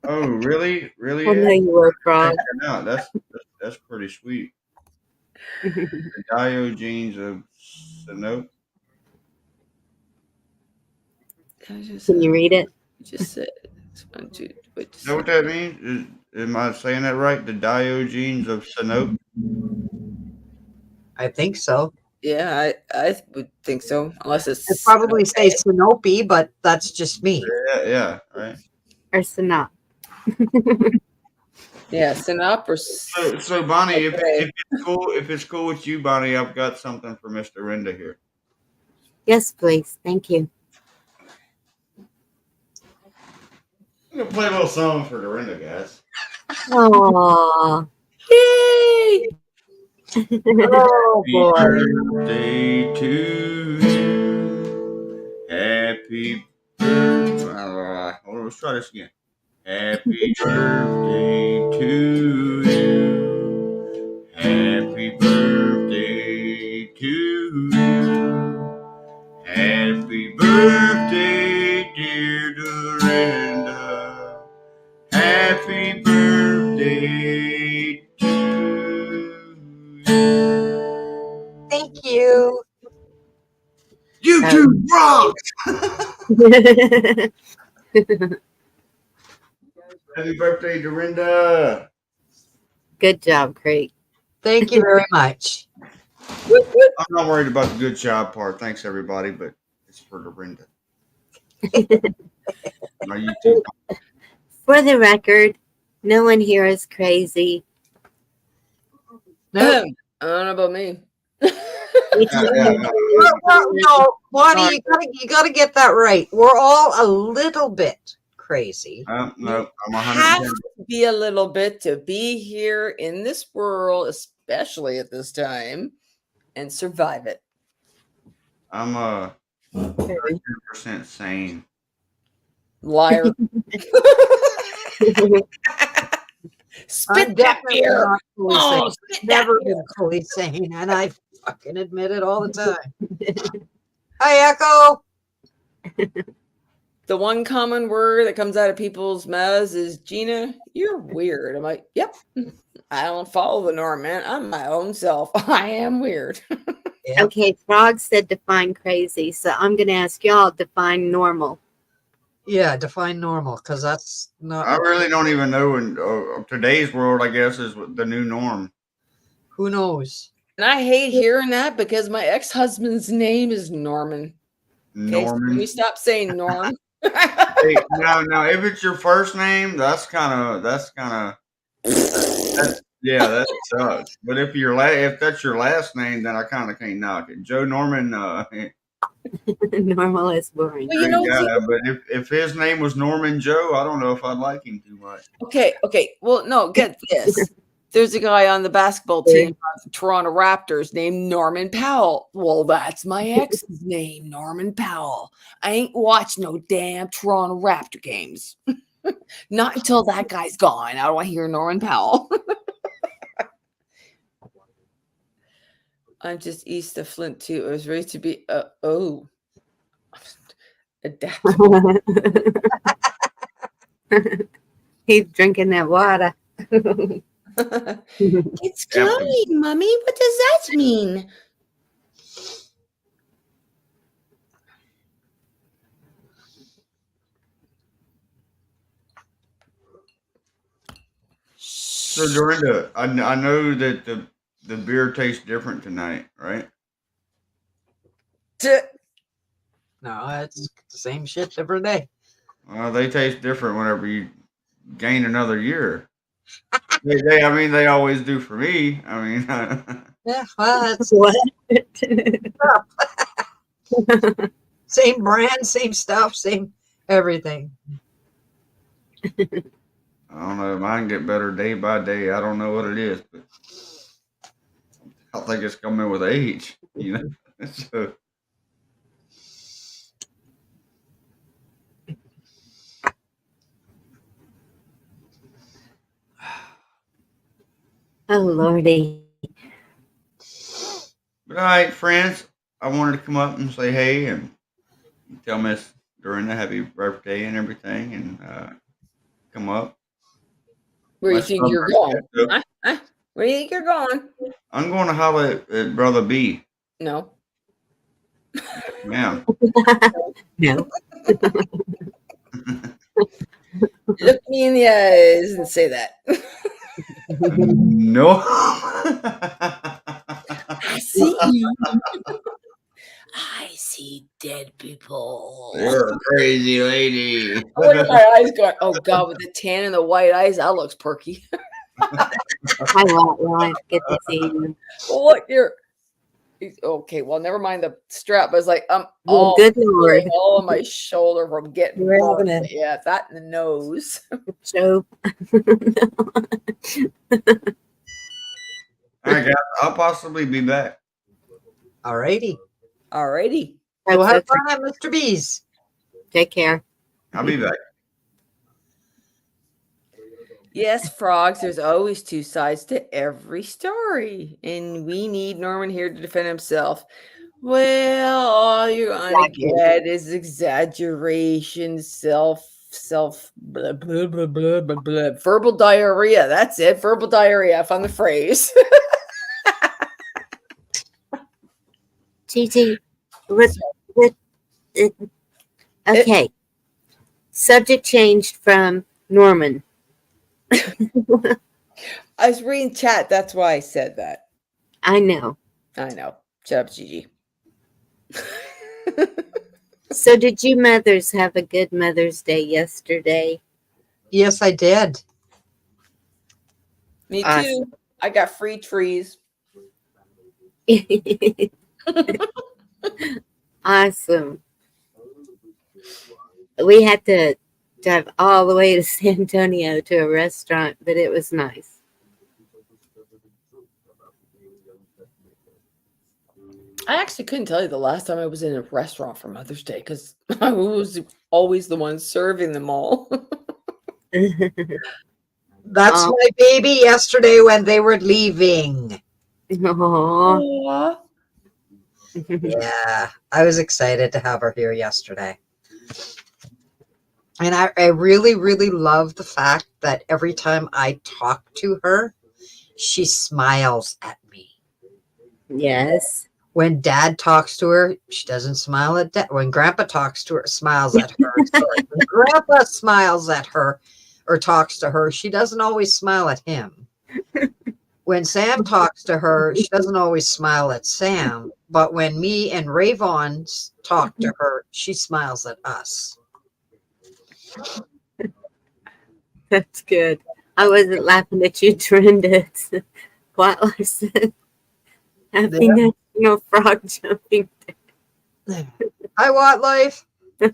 Oh, really? Really? I know you were, Frog. No, that's pretty sweet. The Diogenes of Sinope. Can you read it? Just said. Is that what that means? Am I saying that right? The Diogenes of Sinope? I think so. Yeah, I would think so. Unless it's... I'd probably say Sinope, but that's just me. Yeah, right. Or Sinop. Yeah, Sinop or... So Bonnie, if it's cool with you, Bonnie, I've got something for Mr. Rinda here. Yes, please. Thank you. I'm gonna play a little song for Dorinda, guys. Aww. Yay! Oh boy. Birthday to you. Happy birthday. Let's try this again. Happy birthday to you. Happy birthday to you. Happy birthday, dear Dorinda. Happy birthday to you. Thank you. Rocks! Happy birthday, Dorinda. Good job, Craig. Thank you very much. I'm not worried about the good job part. Thanks, everybody, but it's for Dorinda. My YouTube. For the record, no one here is crazy. No, I don't know about me. no, Bonnie, you gotta get that right. We're all a little bit crazy. No, I'm Have 100%. to be a little bit to be here in this world, especially at this time, and survive it. I'm 100% sane. Liar. Spit that beer. Not fully Oh, sane. spit that Never beer. been fully sane, and I fucking admit it all the time. Hi, Echo. The one common word that comes out of people's mouths is, Gina, you're weird. I'm like, yep. I don't follow the norm, man. I'm my own self. I am weird. Yeah. Okay, Frog said define crazy, so I'm going to ask y'all define normal. Yeah, define normal, because that's not. I really don't even know. In today's world, I guess, is the new norm. Who knows? And I hate hearing that because my ex-husband's name is Norman. Okay, so Norman. can we stop saying Norm? Hey, now, if it's your first name, that's kind of yeah, that sucks. But if if that's your last name, then I kind of can't knock it. Joe Norman. Normal is boring. Well, you know, but if his name was Norman Joe, I don't know if I'd like him too much. okay. Well, no, get this. There's a guy on the basketball team, the Toronto Raptors, named Norman Powell. Well, that's my ex's name, Norman Powell. I ain't watched no damn Toronto Raptor games. Not until that guy's gone. I don't want to hear Norman Powell. I'm just east of Flint, too. I was raised to be, adaptable. He's drinking that water. It's glowing, Mommy. What does that mean? So Dorinda, I know that the beer tastes different tonight, right? No, it's the same shit every day. Well, they taste different whenever you gain another year. they always do for me. I mean, Yeah, well, that's What? same brand, same stuff, same everything. I don't know. Mine get better day by day. I don't know what it is, but I think it's coming with age. You know. So, Oh, Lordy. but all right, friends, I wanted to come up and say hey and tell Miss Dorinda happy birthday and everything, and come up. Where do you My think you're Sunburns going? catch up. Where do you think you're going? I'm going to holler at Brother B. No. Yeah. No. Look me in the eyes and say that. No. I see you. I see dead people. You're a crazy lady. I look at my eyes going, oh God, with the tan and the white eyes, that looks perky. Hi, Lot. Good to see you. Well, look, you're okay. Well, never mind the strap. I was like, Well, good Lord. all on my shoulder from getting We're burned. having a- Yeah, that in the nose. So, All right, guys. I'll possibly be back. Alrighty. Alrighty. We'll have okay. fun at Mr. B's. Take care. I'll be back. Yes, frogs, there's always two sides to every story. And we need Norman here to defend himself. Well, all you're gonna get is exaggeration, blah, blah, blah, blah, blah, blah. Verbal diarrhea. That's it. Verbal diarrhea. I found the phrase. TT, Okay. Subject changed from Norman. I was reading chat. That's why I said that. I know. I know. Shut up, Gigi. So did you mothers have a good Mother's Day yesterday? Yes, I did. Me too. Awesome. I got free trees. Awesome. We had to drive all the way to San Antonio to a restaurant, but it was nice. I actually couldn't tell you the last time I was in a restaurant for Mother's Day because I was always the one serving them all. That's my baby yesterday when they were leaving. Aww. Yeah, I was excited to have her here yesterday. And I really, really love the fact that every time I talk to her, she smiles at me. Yes. When Dad talks to her, she doesn't smile at Dad. When Grandpa talks to her, smiles at her. Sorry. When Grandpa smiles at her or talks to her, she doesn't always smile at him. When Sam talks to her, she doesn't always smile at Sam. But when me and Rayvon talk to her, she smiles at us. That's good. I wasn't laughing at you, Trenda. It's what I said. Happy National Frog Jumping Day. Hi, Watt Life. Been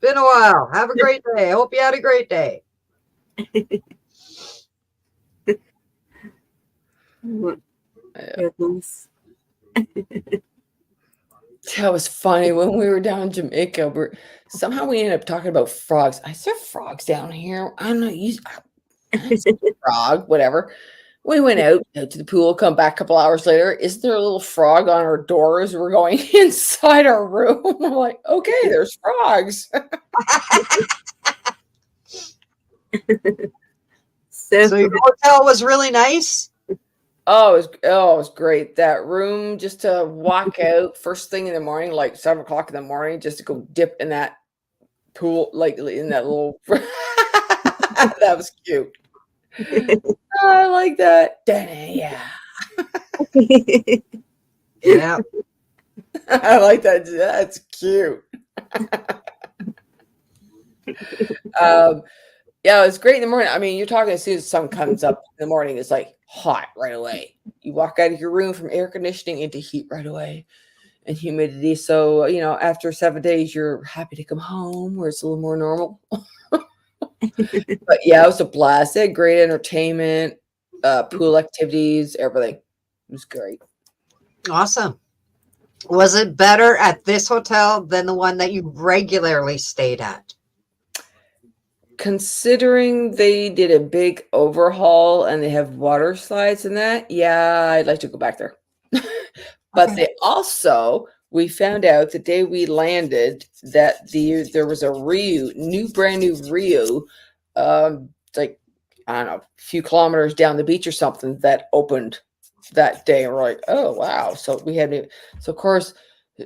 a while. Have a great day. I hope you had a great day. Goodness. That was funny when we were down in Jamaica. Somehow we ended up talking about frogs. I said frogs down here. I don't know. Frog, whatever. We went out to the pool, come back a couple hours later. Isn't there a little frog on our door as we're going inside our room? I'm like, okay, there's frogs. So your hotel was really nice? Oh, it was great. That room, just to walk out first thing in the morning, like 7 o'clock in the morning, just to go dip in that pool, like in that little. That was cute. I like that. Yeah. Yeah. I like that. That's cute. Yeah, it's great in the morning. I mean, you're talking as soon as the sun comes up in the morning, it's like hot right away. You walk out of your room from air conditioning into heat right away and humidity. So, after 7 days, you're happy to come home where it's a little more normal. But yeah, it was a blast. They had great entertainment, pool activities, everything. It was great. Awesome. Was it better at this hotel than the one that you regularly stayed at? Considering they did a big overhaul and they have water slides and that, yeah, I'd like to go back there. But they also, we found out the day we landed that there was a brand new Rio, like, I don't know, a few kilometers down the beach or something that opened that day. And we're like, oh, wow. So of course,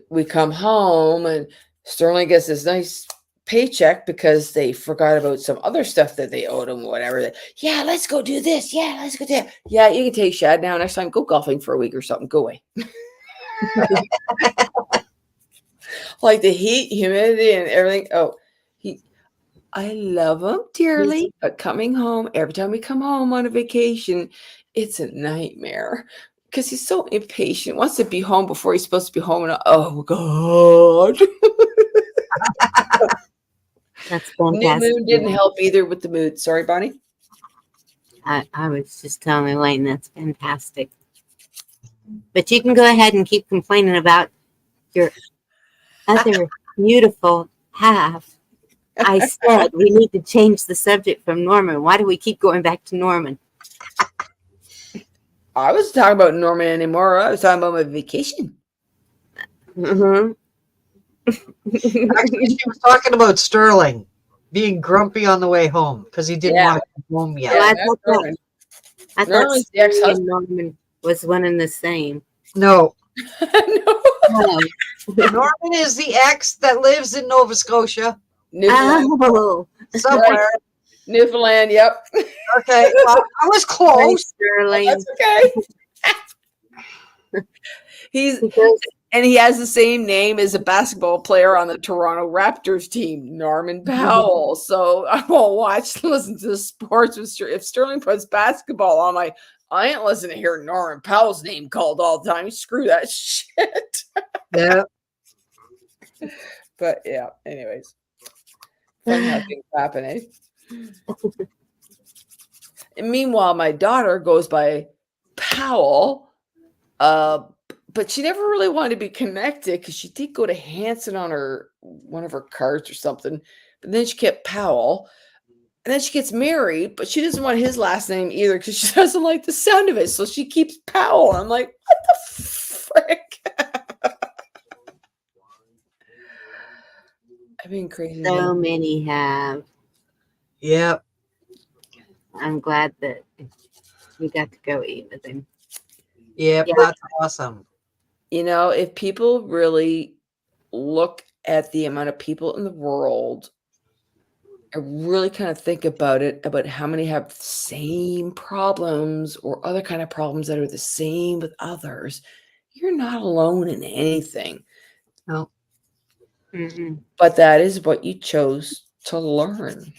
we come home and Sterling gets this nice paycheck because they forgot about some other stuff that they owed him or whatever. Yeah, let's go do this. Yeah, let's go do that. Yeah, you can take Shad now. Next time, go golfing for a week or something. Go away. Like the heat, humidity, and everything. Oh, I love him dearly, but coming home, every time we come home on a vacation, it's a nightmare because he's so impatient. Wants to be home before he's supposed to be home. And oh, God. That's fantastic. New moon didn't help either with the mood. Sorry, Bonnie. I was just telling Elaine that's fantastic. But you can go ahead and keep complaining about your other beautiful half. I said we need to change the subject from Norman. Why do we keep going back to Norman? I wasn't talking about Norman anymore. I was talking about my vacation. Mm-hmm. Actually, she was talking about Sterling being grumpy on the way home because he didn't want to come home yet. Well, I thought Norman's the ex-husband. Norman was one and the same. No, No. Norman is the ex that lives in Nova Scotia. Newfoundland. Oh, Somewhere. Newfoundland, yep. Okay. Well, I was close. Sterling. That's okay. He has the same name as a basketball player on the Toronto Raptors team, Norman Powell. So I won't listen to the sports. If Sterling puts basketball on I ain't listening to hear Norman Powell's name called all the time. Screw that shit. Yeah. But yeah, anyways. Fun how things happen, eh? And meanwhile, my daughter goes by Powell. But she never really wanted to be connected because she did go to Hanson on one of her cards or something. But then she kept Powell. And then she gets married, but she doesn't want his last name either because she doesn't like the sound of it. So she keeps Powell. I'm like, what the frick? I've been crazy. So many have. Yep. I'm glad that we got to go eat with him. Yep. Yeah. That's awesome. You know, if people really look at the amount of people in the world and really kind of think about it, about how many have the same problems or other kind of problems that are the same with others, you're not alone in anything. No. Mm-mm. But that is what you chose to learn.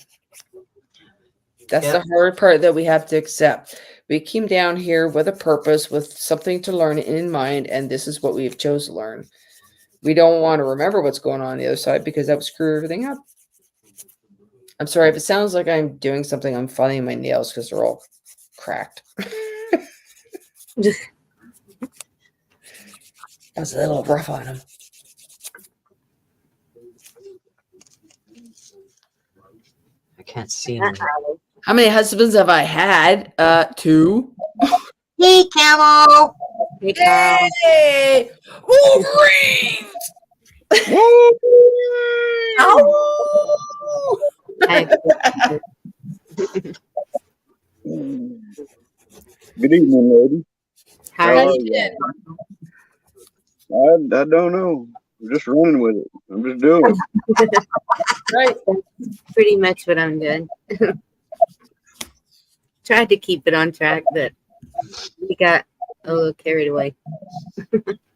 That's Yep. the hard part that we have to accept. We came down here with a purpose, with something to learn in mind, and this is what we've chose to learn. We don't want to remember what's going on the other side because that would screw everything up. I'm sorry if it sounds like I'm doing something. I'm filing my nails because they're all cracked. I was a little rough on them. I can't see him. How many husbands have I had? 2. Hey, Camo. Hey! Wolverines! Ow! Good evening, lady. How How are you you? doing? I don't know. I'm just running with it. I'm just doing it. Right. Pretty much what I'm doing. Tried to keep it on track, but we got a little carried away.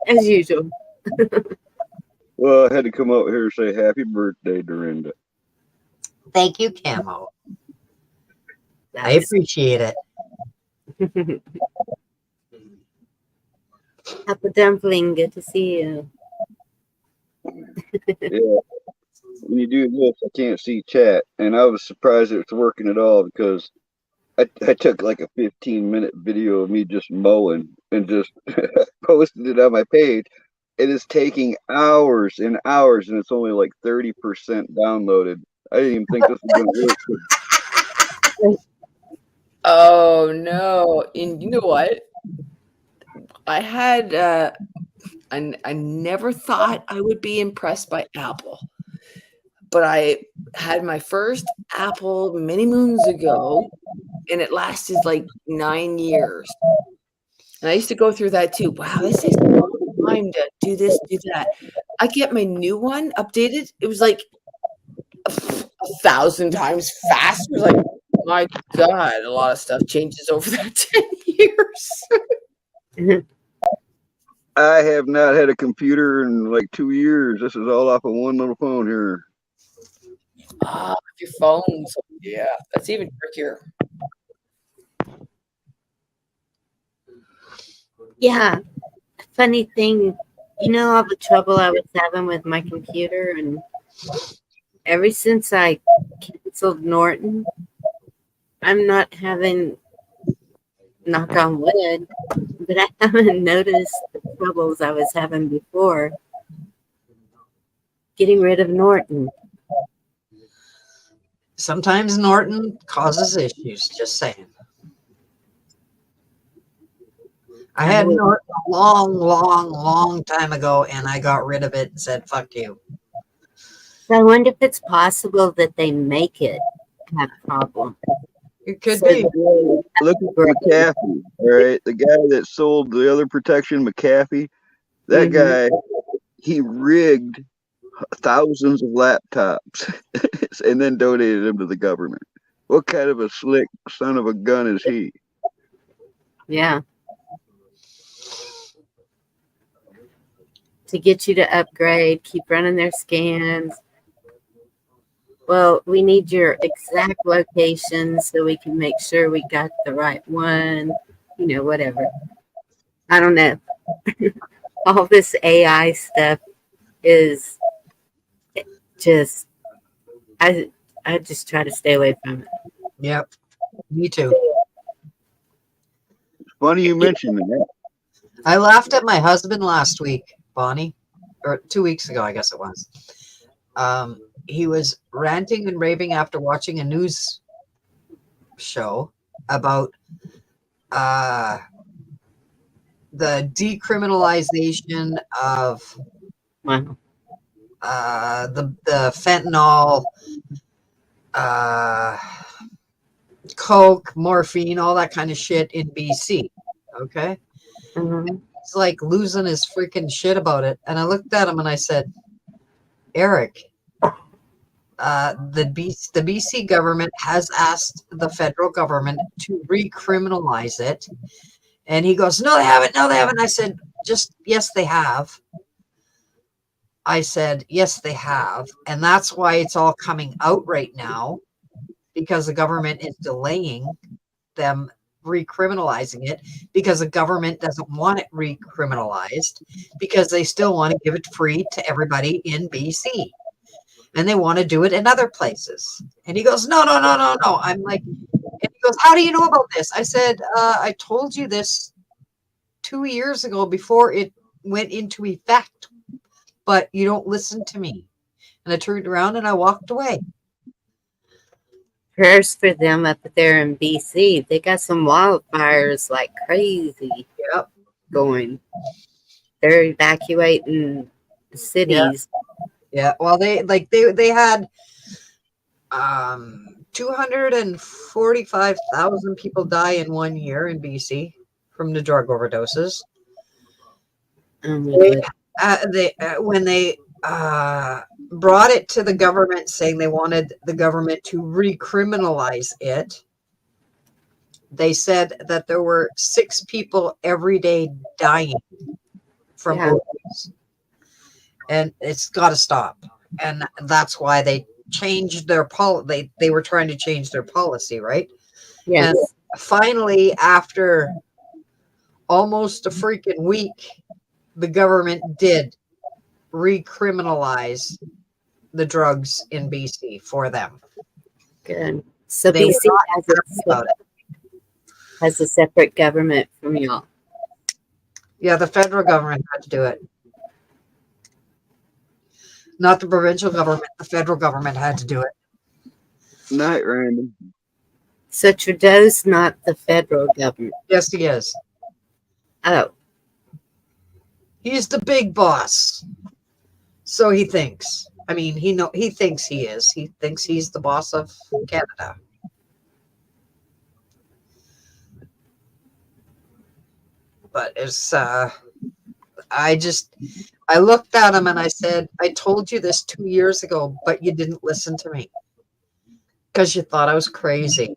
As usual. Well, I had to come out here and say happy birthday, Dorinda. Thank you, Camo. I appreciate it. Apple Dumpling, good to see you. Yeah. When you do this, I can't see chat, and I was surprised it was working at all because I took like a 15-minute video of me just mowing and just posted it on my page. It is taking hours and hours, and it's only like 30% downloaded. I didn't even think this was going to work. Oh no! And you know what? I had I never thought I would be impressed by Apple, but I had my first Apple many moons ago, and it lasted like 9 years. And I used to go through that too. Wow, this takes a long time to do this, do that. I get my new one updated. It was like 1,000 times faster. It was like, my God, a lot of stuff changes over that 10 years. I have not had a computer in like 2 years. This is all off of one little phone here. Your phones. Yeah, that's even trickier. Yeah. Funny thing, you know all the trouble I was having with my computer, and ever since I canceled Norton, I'm not having, knock on wood, but I haven't noticed the troubles I was having before getting rid of Norton. Sometimes Norton causes issues, just saying. I had Norton a long time ago, and I got rid of it and said, fuck you. So I wonder if it's possible that they make it have a problem. It could So be. Look at McAfee, all right? The guy that sold the other protection, McAfee, That guy, he rigged thousands of laptops and then donated them to the government. What kind of a slick son of a gun is he? Yeah. To get you to upgrade, keep running their scans. Well, we need your exact location so we can make sure we got the right one. You know, whatever. I don't know. All this AI stuff is just, I just try to stay away from it. Yep. Me too. Funny you mentioned that. I laughed at my husband last week, Bonnie, or 2 weeks ago, I guess it was. He was ranting and raving after watching a news show about the decriminalization of Wow. the fentanyl, coke, morphine, all that kind of shit in BC. Okay. He's like losing his freaking shit about it. And I looked at him and I said, Eric, the BC government has asked the federal government to recriminalize it. And he goes, no, they haven't. No, they haven't. I said, yes, they have. I said, yes, they have. And that's why it's all coming out right now, because the government is delaying them recriminalizing it, because the government doesn't want it recriminalized, because they still want to give it free to everybody in BC. And they want to do it in other places. And he goes, no. I'm like, and he goes, how do you know about this? I said, I told you this 2 years ago before it went into effect, but you don't listen to me. And I turned around and I walked away. Prayers for them up there in BC. They got some wildfires like crazy. Yep. Going. They're evacuating the cities. Yeah. Well, they had 245,000 people die in 1 year in BC from the drug overdoses. When they brought it to the government, saying they wanted the government to recriminalize it, they said that there were 6 people every day dying from overdose. And it's got to stop. And that's why they changed their policy. They were trying to change their policy, right? Yes. And finally, after almost a freaking week, the government did recriminalize the drugs in BC for them. Good. So BC has a separate government from y'all. Yeah, the federal government had to do it. Not the provincial government. The federal government had to do it. Night, Randy. So Trudeau's not the federal government. Yes, he is. Oh. He's the big boss. So he thinks. I mean, he thinks he is. He thinks he's the boss of Canada. But it's I looked at him and I said, I told you this 2 years ago, but you didn't listen to me because you thought I was crazy.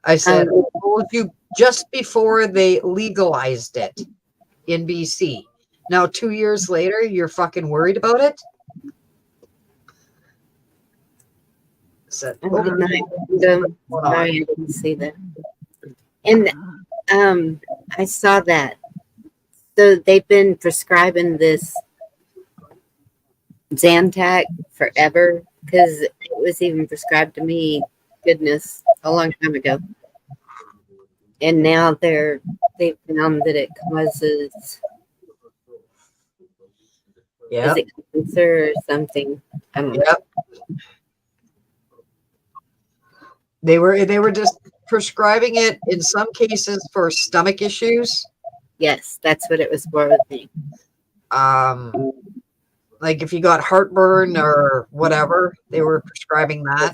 I said, I told you just before they legalized it in BC. Now, 2 years later, you're fucking worried about it? Said, I didn't see that. And I saw that. So they've been prescribing this Zantac forever, because it was even prescribed to me, goodness, a long time ago. And now they've found that it causes is it cancer or something. I don't know. Yep. They were just prescribing it in some cases for stomach issues. Yes, that's what it was for with me. Like if you got heartburn or whatever, they were prescribing that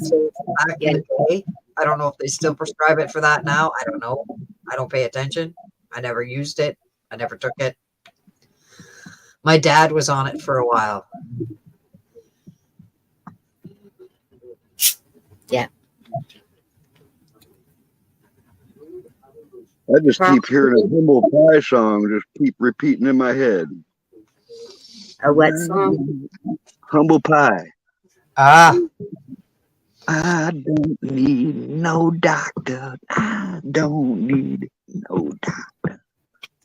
back in the day. I don't know if they still prescribe it for that now. I don't know. I don't pay attention. I never used it. I never took it. My dad was on it for a while. Yeah. I just keep hearing a Humble Pie song, just keep repeating in my head. A what song? Humble Pie. Ah. I don't need no doctor. I don't need no doctor.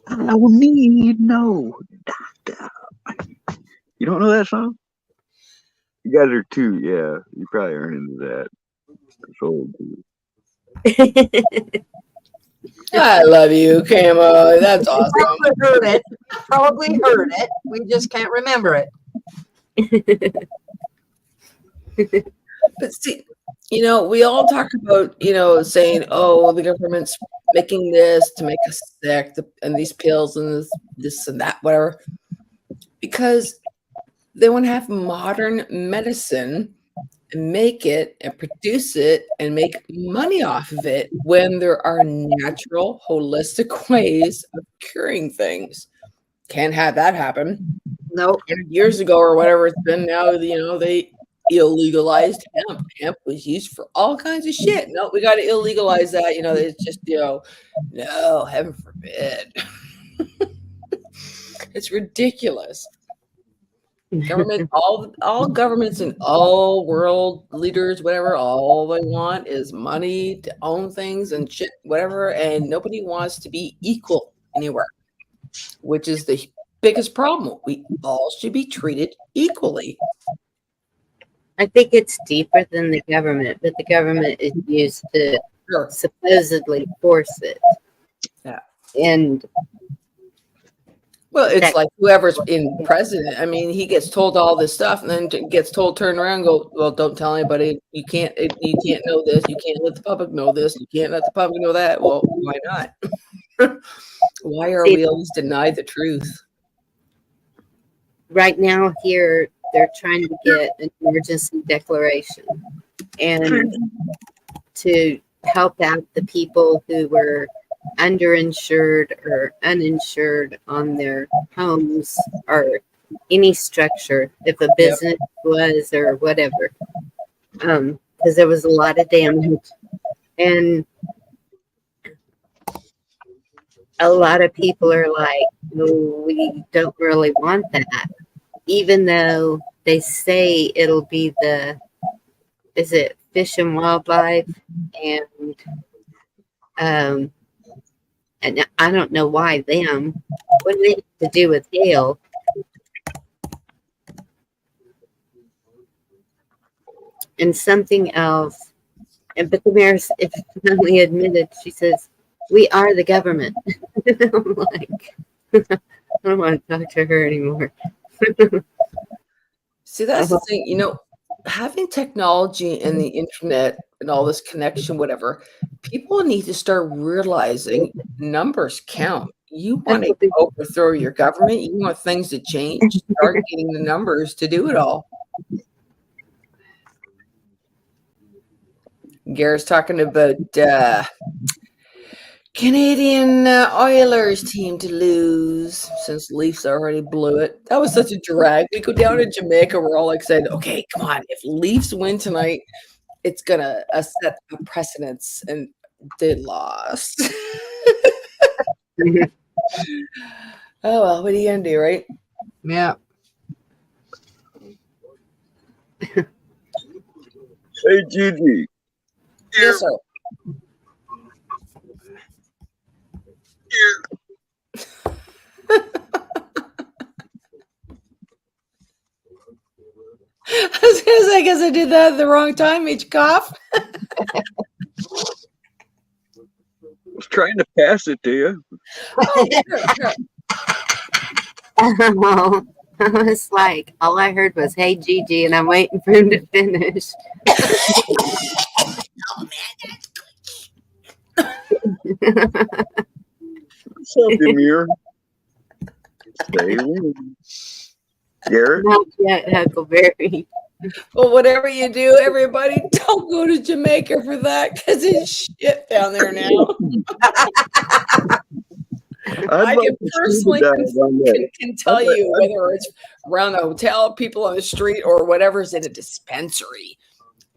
I don't need no doctor. You don't know that song? You guys are too, yeah. You probably aren't into that. It's old too. I love you, Camo. That's awesome. Probably heard it. We just can't remember it. But see, we all talk about, saying, oh, the government's making this to make us sick, and these pills and this and that, whatever, because they want to have modern medicine and make it and produce it and make money off of it when there are natural, holistic ways of curing things. Can't have that happen. Nope. Years ago or whatever it's been now, they illegalized hemp. Hemp was used for all kinds of shit. No, we got to illegalize that. It's just, no, heaven forbid. It's ridiculous. Government, all governments and all world leaders, whatever, all they want is money to own things and shit, whatever, and nobody wants to be equal anywhere, which is the biggest problem. We all should be treated equally. I think it's deeper than the government, but the government is used to supposedly force it. Yeah. And well, it's like whoever's in president. I mean, he gets told all this stuff and then gets told, turn around and go, well, don't tell anybody. You can't know this. You can't let the public know this. You can't let the public know that. Well, why not? Why are we always denied the truth? Right now here, they're trying to get an emergency declaration and to help out the people who were underinsured or uninsured on their homes or any structure, if a business was or whatever, because there was a lot of damage. And a lot of people are like, no, we don't really want that, even though they say it'll be is it Fish and Wildlife and I don't know why them. What do they have to do with hail? And something else. But the mayor finally admitted, she says, we are the government. I'm like, I don't want to talk to her anymore. See, that's the thing, having technology and the internet and all this connection, whatever, people need to start realizing numbers count. You want to overthrow your government, you want things to change, start getting the numbers to do it all. Garrett's talking about Canadian Oilers team to lose since Leafs already blew it. That was such a drag. We go down to Jamaica. We're all like saying, okay, come on. If Leafs win tonight, it's going to set a precedence. And they lost. Oh, well, what are you going to do, right? Yeah. Hey, Gigi. Yes, sir. I was gonna say, I guess I did that at the wrong time, each cough. I was trying to pass it to you. Oh, sure. I was like, all I heard was, hey, Gigi, and I'm waiting for him to finish. Oh, man, that's good. What's up, Demir? Stay with Garrett? Not yet, Huckleberry. Well, whatever you do, everybody, don't go to Jamaica for that because it's shit down there now. I can personally can tell you whether it's around the hotel, people on the street, or whatever's in a dispensary.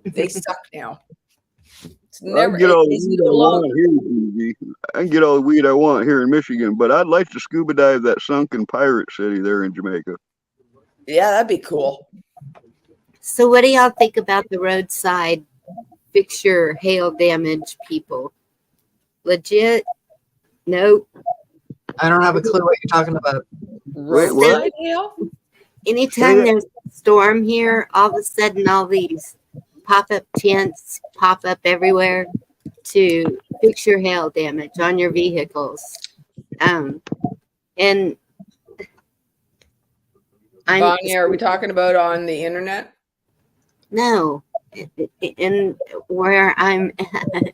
They suck now. It's never. I can get all the weed I want here, Easy. I can get all the weed I want here in Michigan, but I'd like to scuba dive that sunken pirate city there in Jamaica. Yeah, that'd be cool. So what do y'all think about the roadside fix your hail damage people? Legit? Nope. I don't have a clue what you're talking about. Wait, what? Anytime there's a storm here, all of a sudden all these pop-up tents pop up everywhere to fix your hail damage on your vehicles. And Bonnie, are we talking about on the internet? No, in where I'm at.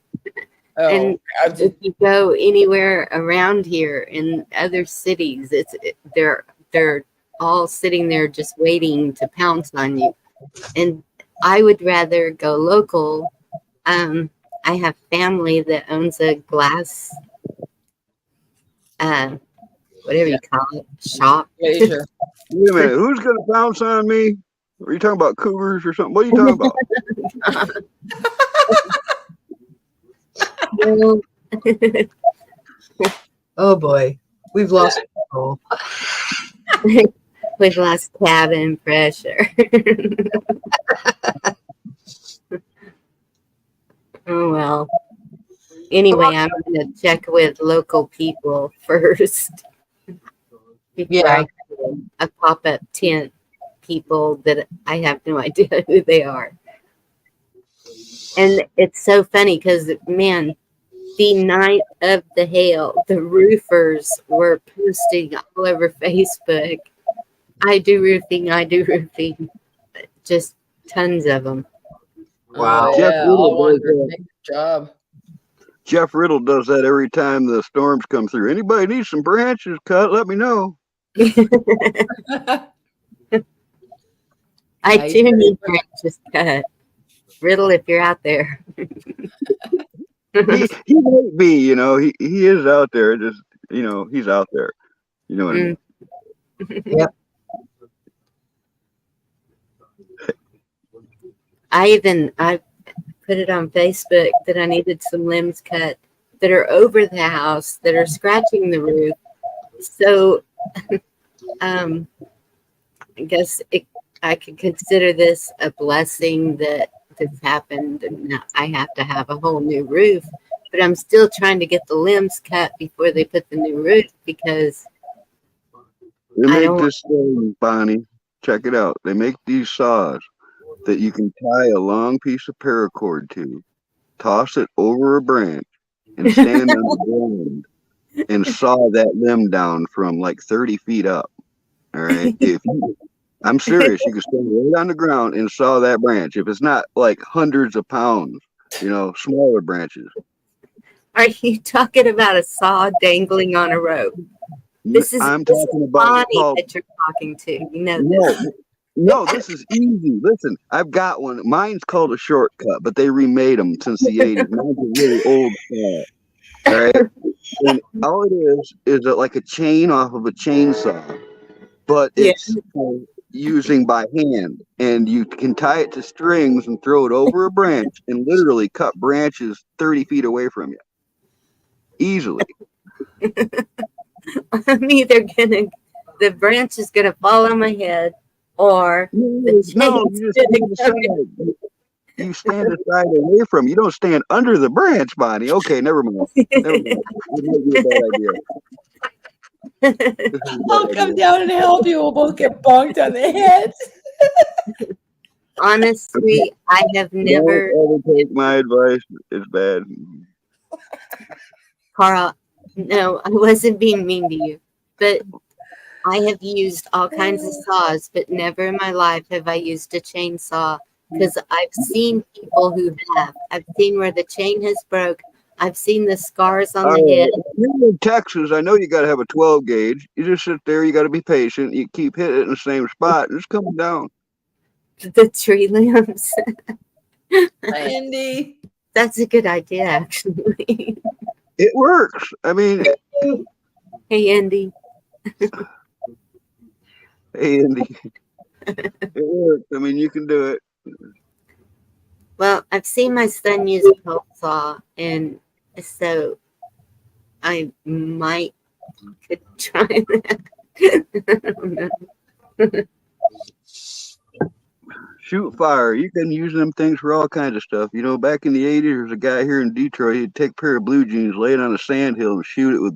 Oh, and if you go anywhere around here in other cities, they're all sitting there just waiting to pounce on you. And I would rather go local. I have family that owns a glass, whatever you call it, shop. Wait a minute, who's gonna pounce on me? Are you talking about cougars or something? What are you talking about? Oh boy, we've lost control. We've lost cabin pressure. Oh well. Anyway, I'm gonna check with local people first. Yeah, a pop-up tent people that I have no idea who they are. And it's so funny because, man, the night of the hail, the roofers were posting all over Facebook, I do roofing. Just tons of them. Wow. Jeff Riddle does that every time the storms come through. Anybody needs some branches cut, let me know. I do need branches cut. Riddle, if you're out there. he might be, he is out there. Just, he's out there. You know what I mean? Yep. I put it on Facebook that I needed some limbs cut that are over the house that are scratching the roof. So I guess I could consider this a blessing that this happened, and now I have to have a whole new roof. But I'm still trying to get the limbs cut before they put the new roof because they make this thing, Bonnie. Check it out. They make these saws that you can tie a long piece of paracord to, toss it over a branch, and stand on the ground and saw that limb down from like 30 feet up. All right. I'm serious. You can stand right on the ground and saw that branch. If it's not like hundreds of pounds, smaller branches. Are you talking about a saw dangling on a rope? This is Bonnie that you're talking to. You know this. No, this is easy. Listen, I've got one. Mine's called a shortcut, but they remade them since the 80s. Mine's a really old saw. All right. And all it is like a chain off of a chainsaw, but it's using by hand. And you can tie it to strings and throw it over a branch and literally cut branches 30 feet away from you. Easily. I'm either the branch is gonna fall on my head, or you stand aside away from. You don't stand under the branch, Bonnie. Okay, never mind. It might be a bad idea. I'll come down and help you. We'll both get bonked on the heads. Honestly, I have never. Don't ever take my advice. It's bad. Carl, no, I wasn't being mean to you, but I have used all kinds of saws, but never in my life have I used a chainsaw because I've seen people who have. I've seen where the chain has broke. I've seen the scars on the head. You're in Texas. I know you got to have a 12 gauge. You just sit there. You got to be patient. You keep hitting it in the same spot. It's coming down. The tree limbs. Andy. That's a good idea, actually. It works. I mean, Hey, Andy. Hey, Andy. It worked. I mean, you can do it. Well, I've seen my son use a pole saw, and so I might could try that. I don't know. Shoot fire. You can use them things for all kinds of stuff. You know, back in the 80s, there was a guy here in Detroit. He'd take a pair of blue jeans, lay it on a sandhill, and shoot it with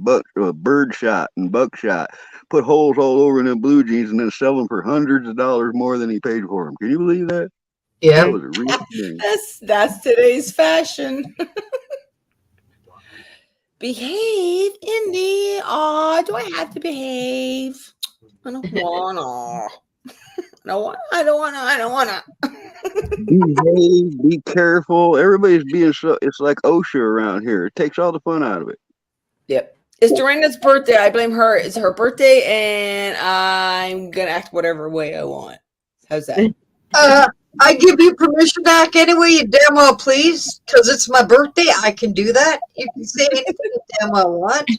bird shot and buckshot. Put holes all over in them blue jeans, and then sell them for hundreds of dollars more than he paid for them. Can you believe that? Yeah. That was a real thing. That's today's fashion. Behave, Indy. Oh, do I have to behave? I don't wanna. I don't wanna. Behave, be careful. Everybody's being so. It's like OSHA around here. It takes all the fun out of it. Yep. It's Dorinda's birthday. I blame her. It's her birthday, and I'm gonna act whatever way I want. How's that? I give you permission to act any way you damn well please, because it's my birthday. I can do that. You can say anything you damn well want.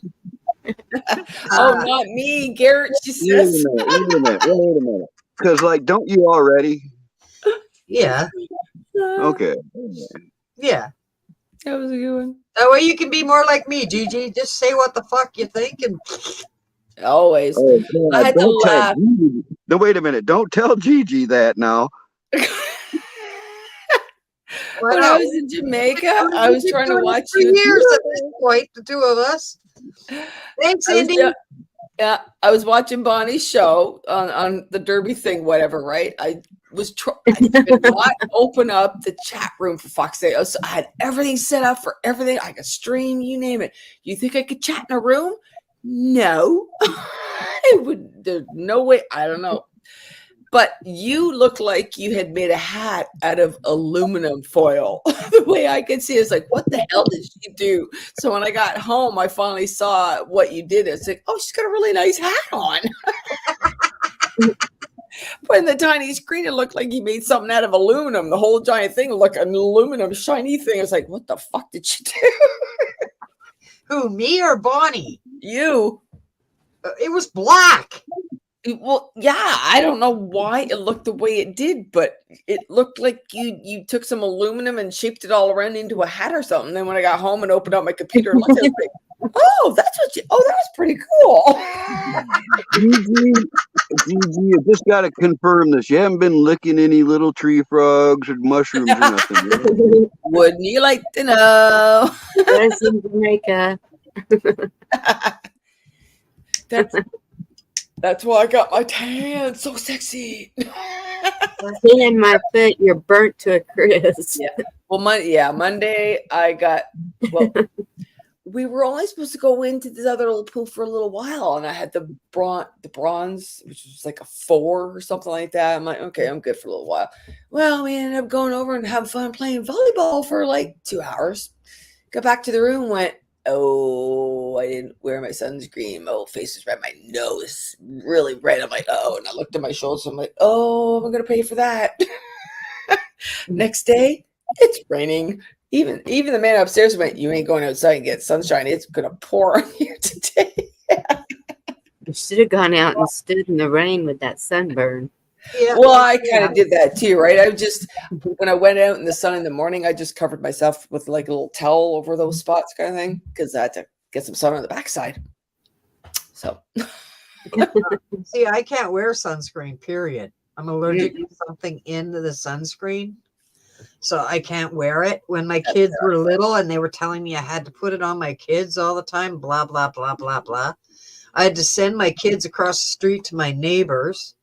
Oh, not me, Garrett. She says. Wait a minute. Because, like, don't you already? Yeah. Okay. Yeah. That was a good one. That way you can be more like me, Gigi. Just say what the fuck you think and Always. Oh, God, I had to laugh. No, wait a minute. Don't tell Gigi that now. When I was in Jamaica, I was trying to watch you. Years at this point, the two of us. Thanks, Andy. Yeah, I was watching Bonnie's show on the Derby thing, whatever, right? I did not open up the chat room for fuck's sake. I had everything set up for everything. I could stream, you name it. You think I could chat in a room? No. There's no way. I don't know. But you look like you had made a hat out of aluminum foil. The way I could see it, it's like, what the hell did she do? So when I got home, I finally saw what you did. It's like, oh, she's got a really nice hat on. But in the tiny screen, it looked like you made something out of aluminum. The whole giant thing looked like an aluminum shiny thing. I was like, what the fuck did she do? Who, me or Bonnie? You. It was black. Well, yeah, I don't know why it looked the way it did, but it looked like you took some aluminum and shaped it all around into a hat or something. Then when I got home and opened up my computer and looked at it, like, oh, that's what you. Oh, that was pretty cool. Gigi, you just got to confirm this. You haven't been licking any little tree frogs or mushrooms or nothing. Right? Wouldn't you like to know? That's in Jamaica. That's why I got my tan. So sexy. And my foot, you're burnt to a crisp. Yeah. Well, Monday I got. Well, we were only supposed to go into this other little pool for a little while, and I had the bronze, which was like a 4 or something like that. I'm like, okay, I'm good for a little while. Well, we ended up going over and having fun playing volleyball for like 2 hours. Got back to the room, went, oh, I didn't wear my sunscreen. My whole face is red. My nose really red. I'm like, oh, and I looked at my shoulders. I'm like, oh, I'm going to pay for that. Next day, it's raining. Even the man upstairs went, you ain't going outside and get sunshine. It's going to pour on you today. You should have gone out and stood in the rain with that sunburn. Yeah. Well, I kind of did that too, right? When I went out in the sun in the morning, I just covered myself with like a little towel over those spots kind of thing because I had to get some sun on the backside. So. See, I can't wear sunscreen, period. I'm allergic to something in the sunscreen, so I can't wear it. When my kids were little and they were telling me I had to put it on my kids all the time, blah, blah, blah, blah, blah. I had to send my kids across the street to my neighbors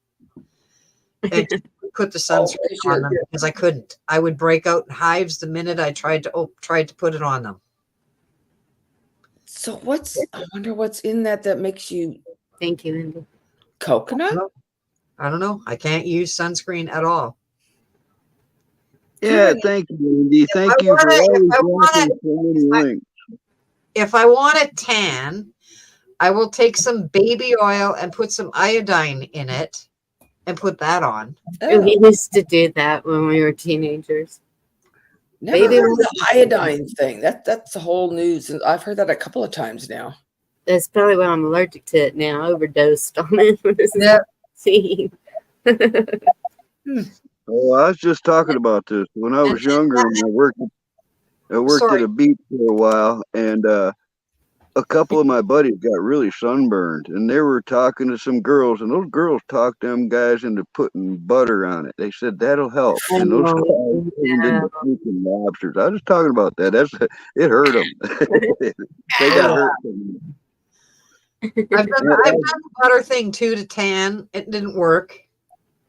and put the sunscreen on them because I couldn't. I would break out in hives the minute I tried to put it on them. So I wonder what's in that makes you. Thank you, Andy. Coconut? I don't know. I can't use sunscreen at all. Yeah, thank you, Andy. Thank you for always watching so many links. If I want a tan, I will take some baby oil and put some iodine in it and put that on. Oh. We used to do that when we were teenagers. Never heard of the iodine thing. That's the whole news. And I've heard that a couple of times now. That's probably why I'm allergic to it now. I overdosed on it. Yeah. See. Oh, I was just talking about this when I was younger, and I worked at a beach for a while, and a couple of my buddies got really sunburned, and they were talking to some girls, and those girls talked them guys into putting butter on it. They said that'll help, and those guys turned into freaking lobsters. I was just talking about that. It hurt them. They got hurt. I've done the butter thing too to tan. It didn't work.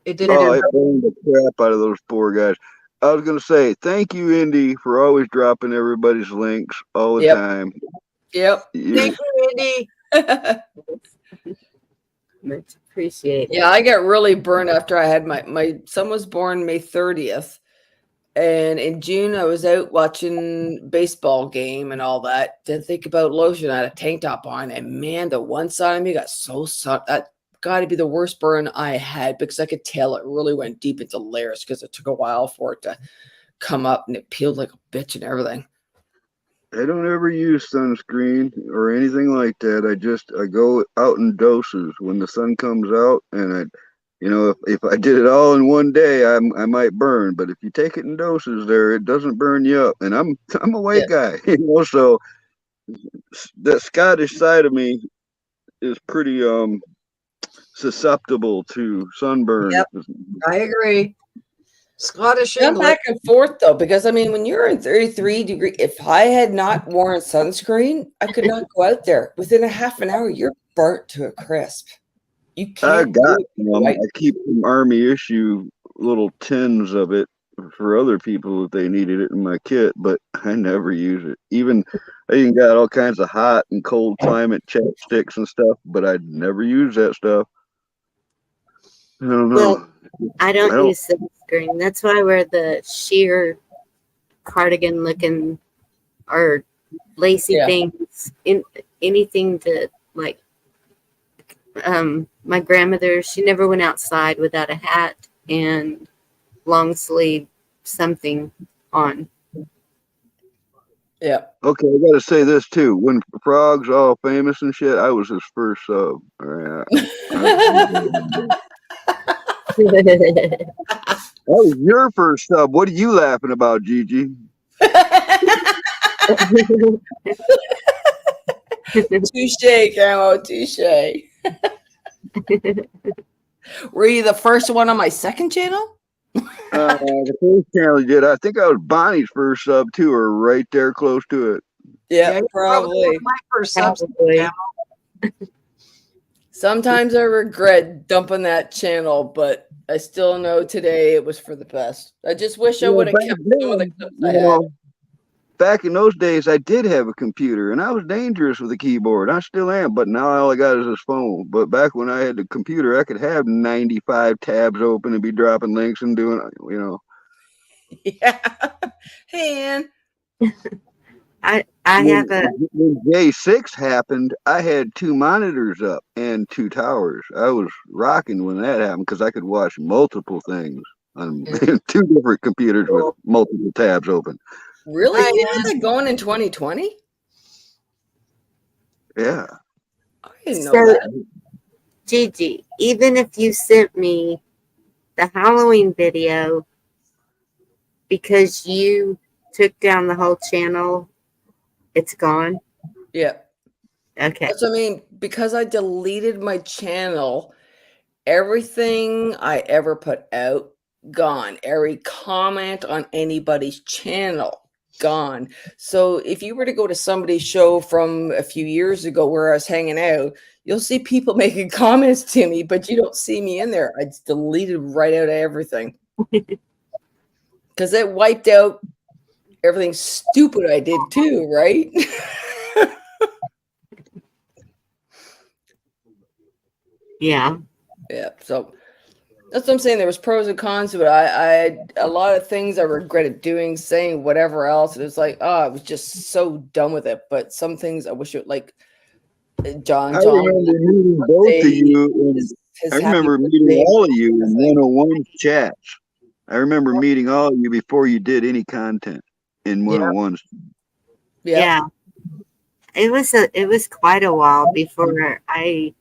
It didn't. Oh, it burned the crap out of those poor guys. I was gonna say thank you, Indy, for always dropping everybody's links all the time. Yep. Thank you, Indy. Much appreciated. Yeah, I got really burned after I had my son was born May 30th. And in June, I was out watching baseball game and all that. Didn't think about lotion. I had a tank top on, and man, the one side of me got so sun. That got to be the worst burn I had because I could tell it really went deep into layers because it took a while for it to come up, and it peeled like a bitch and everything. I don't ever use sunscreen or anything like that. I go out in doses when the sun comes out, and if I did it all in one day, I might burn. But if you take it in doses, it doesn't burn you up. And I'm a white guy, so the Scottish side of me is pretty susceptible to sunburn. Yep, I agree. Scottish I'm English. back and forth though, because I mean, when you're in 33 degree, if I had not worn sunscreen, I could not go out there. Within a half an hour, you're burnt to a crisp. You can't. I keep some Army issue little tins of it for other people if they needed it in my kit, but I never use it. I even got all kinds of hot and cold climate chapsticks and stuff, but I'd never use that stuff. I don't know. Well, I don't use sunscreen. That's why I wear the sheer cardigan looking or lacy things. Anything to like. My grandmother, she never went outside without a hat and long sleeve something on. Yeah. Okay, I got to say this too. When Frog's all famous and shit, I was his first sub. That was your first sub. What are you laughing about, Gigi? Touche, Camo, touche. Were you the first one on my second channel? The first channel you did. I think I was Bonnie's first sub too, or right there close to it. Yeah, probably. My first sub. Sometimes I regret dumping that channel, but I still know today it was for the best. I just wish I would have kept some of the clips I had. Back in those days, I did have a computer, and I was dangerous with a keyboard. I still am, but now all I got is this phone. But back when I had the computer, I could have 95 tabs open and be dropping links and doing, Yeah. Hey, Ann. I have a. When J6 happened, I had 2 monitors up and 2 towers. I was rocking when that happened because I could watch multiple things on 2 different computers with multiple tabs open. Really? You had that going in 2020? Yeah. I didn't know that. Gigi, even if you sent me the Halloween video because you took down the whole channel, it's gone? Yeah. Okay. That's what I mean. Because I deleted my channel, everything I ever put out, gone. Every comment on anybody's channel, gone. So if you were to go to somebody's show from a few years ago where I was hanging out, you'll see people making comments to me, but you don't see me in there. I just deleted right out of everything. Because it wiped out everything stupid I did too, right? Yeah. Yeah. So that's what I'm saying. There was pros and cons to it. I had a lot of things I regretted doing, saying whatever else. It was like, I was just so done with it. But some things I wish it like John. I remember meeting both of you. I remember meeting all of you in 101 chats. I remember meeting all of you before you did any content in 101s. Yeah. it was quite a while before I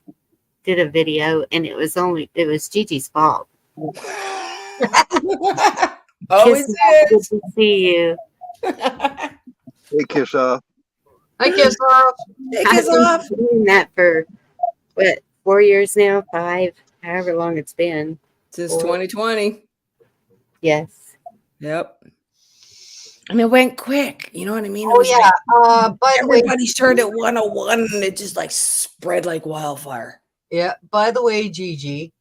did a video, and it was Gigi's fault. Always Good is. to see you. Hey, kiss off. I kiss off. I've been doing that for what, 4 years now, 5, however long it's been. Since 2020. Yes. Yep. And it went quick. You know what I mean? Oh yeah. By the way, everybody started at 101 and it just like spread like wildfire. yeah. By the way, Gigi,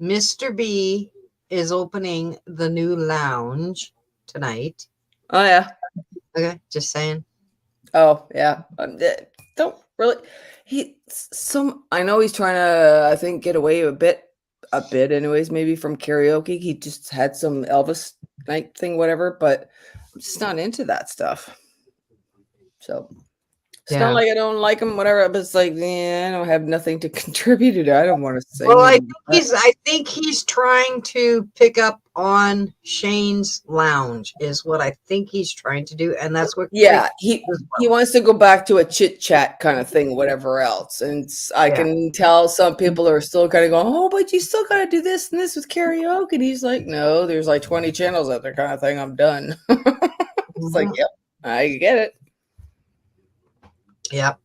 Mr. B is opening the new lounge tonight. Oh yeah. Okay, just saying. Oh yeah. Don't really. I know he's trying to, I think, get away a bit anyways, maybe from karaoke. He just had some Elvis night thing, whatever, but I'm just not into that stuff. So it's not like I don't like him, whatever, but it's like, I don't have nothing to contribute to it. I don't want to say. Well, I think he's trying to pick up on Shane's lounge is what I think he's trying to do, and that's what. Yeah, he wants to go back to a chit chat kind of thing, whatever else, and I can tell some people are still kind of going, oh, but you still got to do this and this with karaoke. And he's like, no, there's like 20 channels out there, kind of thing. I'm done. It's like, yep, I get it. Yep.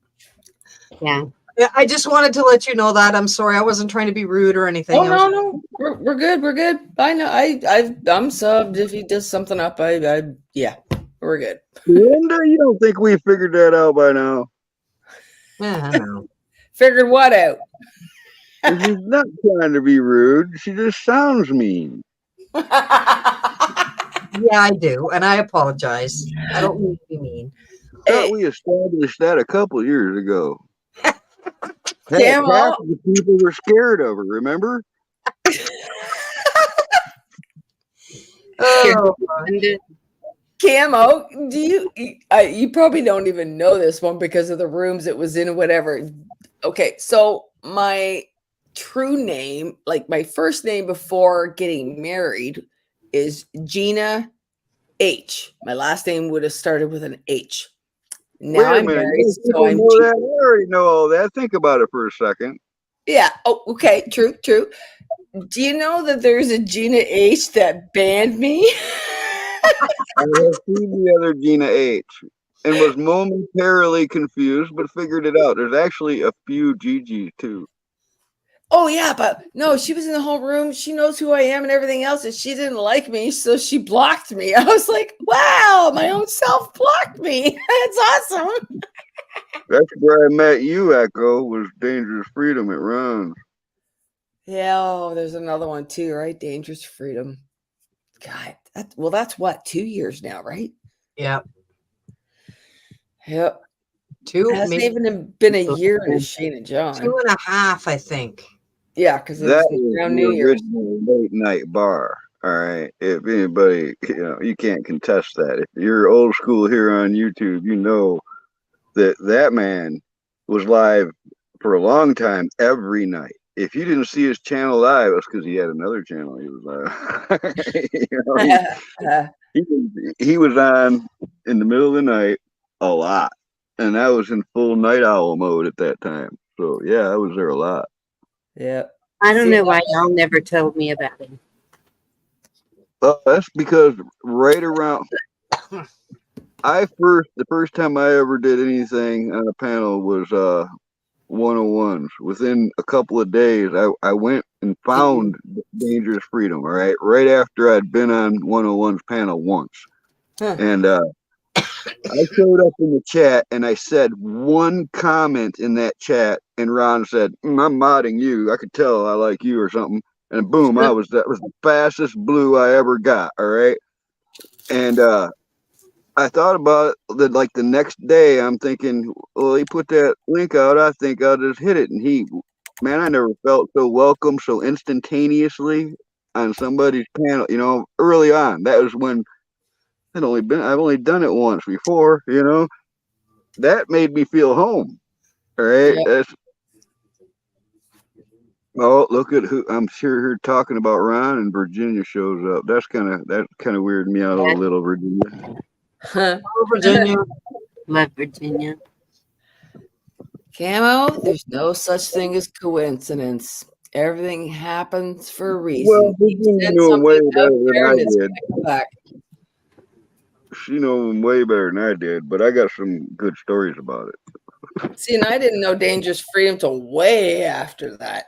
Yeah. Yeah, I just wanted to let you know that. I'm sorry, I wasn't trying to be rude or anything. Oh no, we're good. We're good. I know. I'm subbed. If he does something up, yeah, we're good. Linda, you don't think we figured that out by now? Yeah, I know. Figured what out? She's not trying to be rude. She just sounds mean. Yeah, I do, and I apologize. I don't mean to be mean. Thought we established that a couple years ago. Damn, half of the people were scared of her, remember? Oh, Camo, do you probably don't even know this one because of the rooms it was in or whatever. Okay, so my true name, like my first name before getting married, is Gina H. My last name would have started with an H. Now I'm married, so I'm I already know all that. Think about it for a second. Yeah. Oh, okay. True. Do you know that there's a Gina H that banned me? I have seen the other Gina H and was momentarily confused, but figured it out. There's actually a few Gigi too. Oh yeah, but no, she was in the whole room. She knows who I am and everything else, and she didn't like me, so she blocked me. I was like, wow, my own self blocked me. That's awesome. That's where I met you, Echo, was Dangerous Freedom at Ron's. Yeah, oh, there's another one too, right? Dangerous Freedom. God, that's what, 2 years now, right? Yep. Yep. It hasn't even been a year in Shane and John. 2.5, I think. Yeah, because that was around was New the Year's. original late night bar. All right. If anybody, you can't contest that. If you're old school here on YouTube, you know that man was live for a long time every night. If you didn't see his channel live, it's because he had another channel he was live. He was on in the middle of the night a lot. And I was in full night owl mode at that time. So yeah, I was there a lot. Yeah. I don't know why y'all never told me about him. That's because right around the first time I ever did anything on a panel was 101s. Within a couple of days, I went and found Dangerous Freedom. All right, right after I'd been on 101's panel once, and I showed up in the chat and I said one comment in that chat, and Ron said, "I'm modding you. I could tell I like you or something." And boom, that was the fastest blue I ever got. All right, and I thought about it like the next day. I'm thinking, well, he put that link out. I think I'll just hit it. And I never felt so welcome so instantaneously on somebody's panel. Early on, that was when I've only done it once before. That made me feel home. All right. Yep. Oh, look at who I'm sure here talking about Ron, and Virginia shows up. That kind of weirded me out a little, Virginia. Virginia. Love Virginia. Camo, there's no such thing as coincidence. Everything happens for a reason. Well, You you said know him way something better out than there I and it's did. going to come back. She know him way better than I did, but I got some good stories about it. See, and I didn't know Dangerous Freedom till way after that.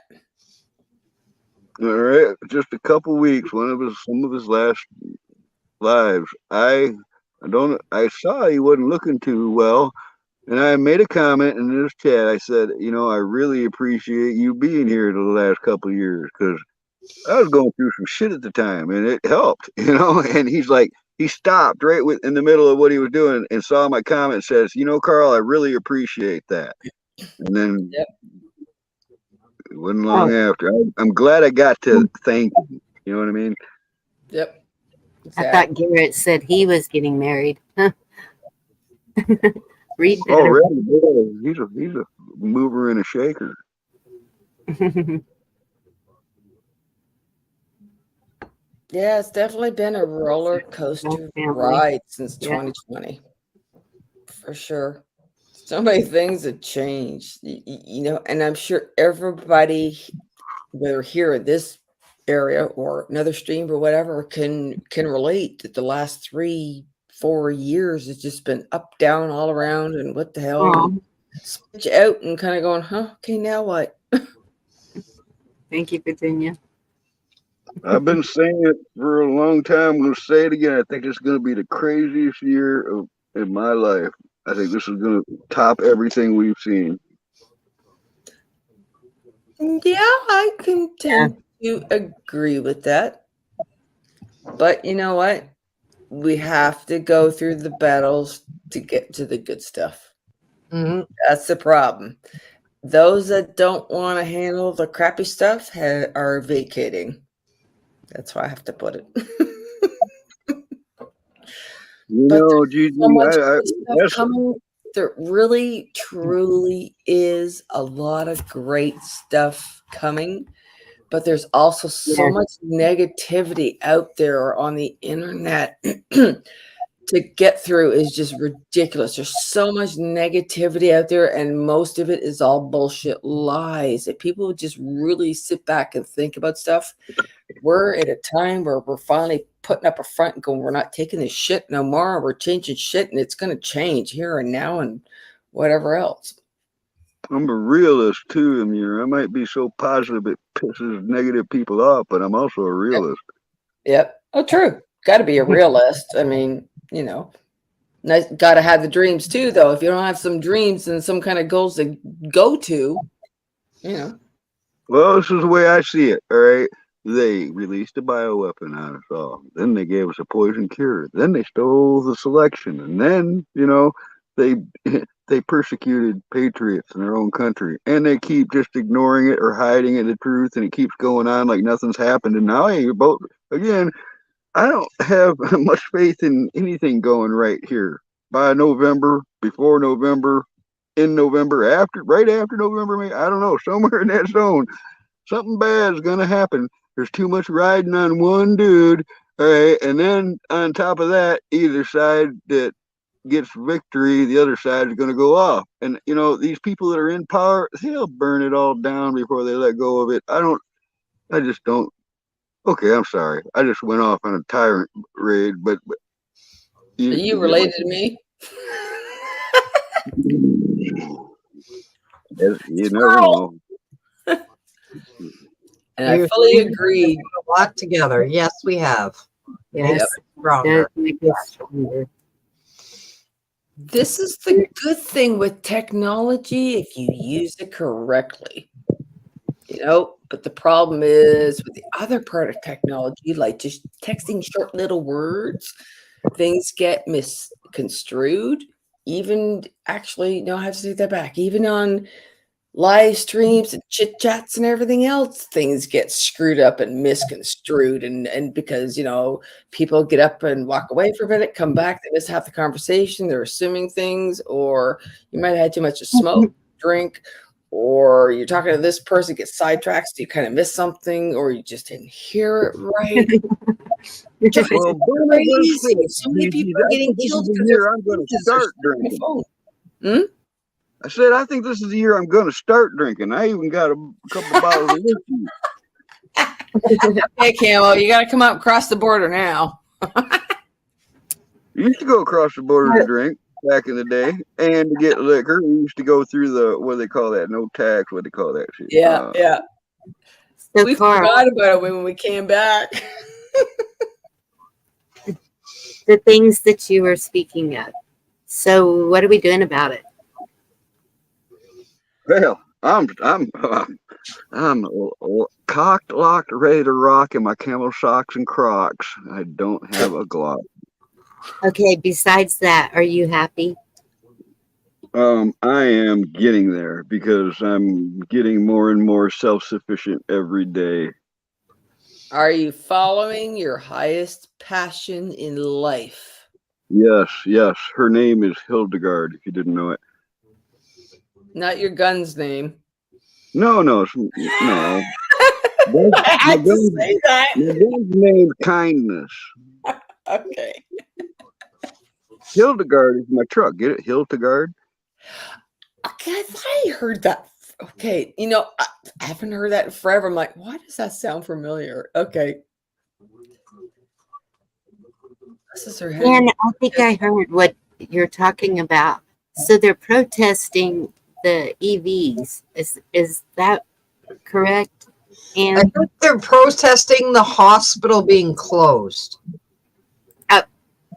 All right, just a couple weeks, some of his last lives. I saw he wasn't looking too well, and I made a comment in this chat. I said, I really appreciate you being here the last couple of years because I was going through some shit at the time, and it helped, And he's like, he stopped right in the middle of what he was doing and saw my comment and says, Carl, I really appreciate that. And then it wasn't long after. I'm glad I got to thank him. You know what I mean? Yep. I thought Garrett said he was getting married. Read Oh, better. really? He's a mover and a shaker. Yeah, it's definitely been a roller coaster ride since 2020. For sure. So many things have changed, and I'm sure everybody, whether here in this area or another stream or whatever, can relate that the last 3-4 years has just been up, down, all around, and what the hell? Switch out and kind of going, okay, now what? Thank you, Virginia. I've been saying it for a long time. I'm going to say it again. I think it's going to be the craziest year in my life. I think this is going to top everything we've seen. Yeah, I can tend to agree with that. But you know what? We have to go through the battles to get to the good stuff. Mm-hmm. That's the problem. Those that don't want to handle the crappy stuff are vacating. That's why I have to put it. Coming. There really, truly is a lot of great stuff coming, but there's also so much negativity out there on the internet to get through is just ridiculous. There's so much negativity out there, and most of it is all bullshit lies. If people would just really sit back and think about stuff, we're at a time where we're finally putting up a front and going, we're not taking this shit no more. We're changing shit, and it's going to change here and now and whatever else. I'm a realist too, Amir. I might be so positive it pisses negative people off, but I'm also a realist. Yep. Oh, true. Got to be a realist. I mean, nice. Got to have the dreams too, though. If you don't have some dreams and some kind of goals to go to, Well, this is the way I see it. All right. They released a bioweapon on us all. Then they gave us a poison cure. Then they stole the selection. And then, they persecuted patriots in their own country. And they keep just ignoring it or hiding it, the truth. And it keeps going on like nothing's happened. And now, again, I don't have much faith in anything going right here. By November, before November, in November, right after November, maybe, I don't know, somewhere in that zone, something bad is going to happen. There's too much riding on one dude, all right? And then on top of that, either side that gets victory, the other side is going to go off. And, these people that are in power, they'll burn it all down before they let go of it. I just don't. Okay, I'm sorry. I just went off on a tyrant raid, but you related to me? You never know. And I fully agree. A lot together. Yes, we have. Yes. Stronger. This is the good thing with technology if you use it correctly. But the problem is with the other part of technology, like just texting short little words, things get misconstrued. Even actually, no, I have to take that back. Even on live streams and chit chats and everything else, things get screwed up and misconstrued. And because, people get up and walk away for a minute, come back, they miss half the conversation, they're assuming things, or you might have had too much to smoke, drink, or you're talking to this person, get sidetracked, so you kind of miss something, or you just didn't hear it right. Crazy. So many people are getting killed because I'm going to start drinking. I said, I think this is the year I'm going to start drinking. I even got a couple bottles of whiskey. Hey, Camo, you got to come up across the border now. You used to go across the border to drink back in the day and to get liquor. We used to go through the, what do they call that? No tax. What do they call that shit? Yeah. So We Carl, forgot about it when we came back. the things that you were speaking of. So what are we doing about it? Well, I'm cocked, locked, ready to rock in my camel socks and Crocs. I don't have a Glock. Okay, besides that, are you happy? I am getting there because I'm getting more and more self-sufficient every day. Are you following your highest passion in life? Yes. Her name is Hildegard, if you didn't know it. Not your gun's name. No. I had to say that. My gun's name Kindness. Okay. Hildegard is my truck. Get it? Hildegard? Okay, I thought I heard that. Okay, you know, I haven't heard that in forever. I'm like, why does that sound familiar? Okay. This is her head. And I think I heard what you're talking about. So they're protesting the EVs. Is that correct? I And think they're protesting the hospital being closed.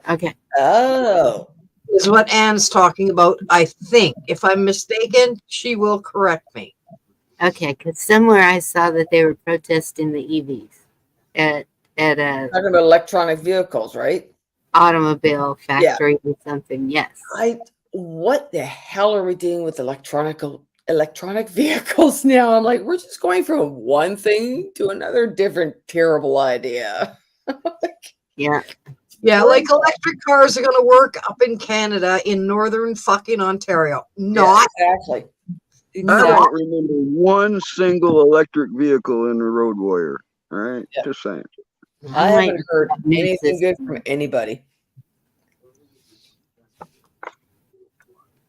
okay. Oh. Is what Anne's talking about, I think. If I'm mistaken, she will correct me. Okay, because somewhere I saw that they were protesting the EVs at a Talking about electronic vehicles, right? automobile factory or something. Yes. What the hell are we doing with electronic vehicles now? I'm like, we're just going from one thing to another different terrible idea. Yeah. Yeah, like electric cars are going to work up in Canada in northern fucking Ontario. Not. Yeah, exactly. I don't remember one single electric vehicle in the road warrior. All right, just saying. I haven't heard anything good from anybody.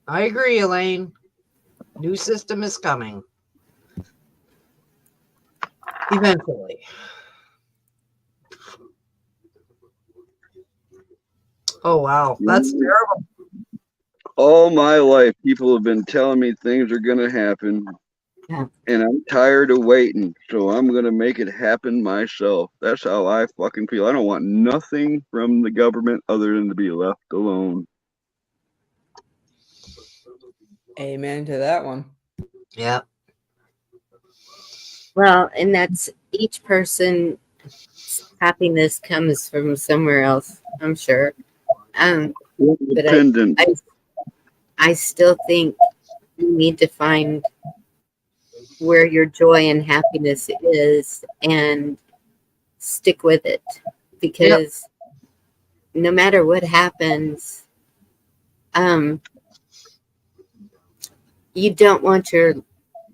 I agree, Elaine. New system is coming. Eventually. Oh, wow. That's terrible. All my life, people have been telling me things are going to happen. Yeah. And I'm tired of waiting. So I'm going to make it happen myself. That's how I fucking feel. I don't want nothing from the government other than to be left alone. Amen to that one. Yeah. Well, and that's each person's happiness comes from somewhere else, I'm sure. But I still think you need to find where your joy and happiness is and stick with it, because no matter what happens, you don't want your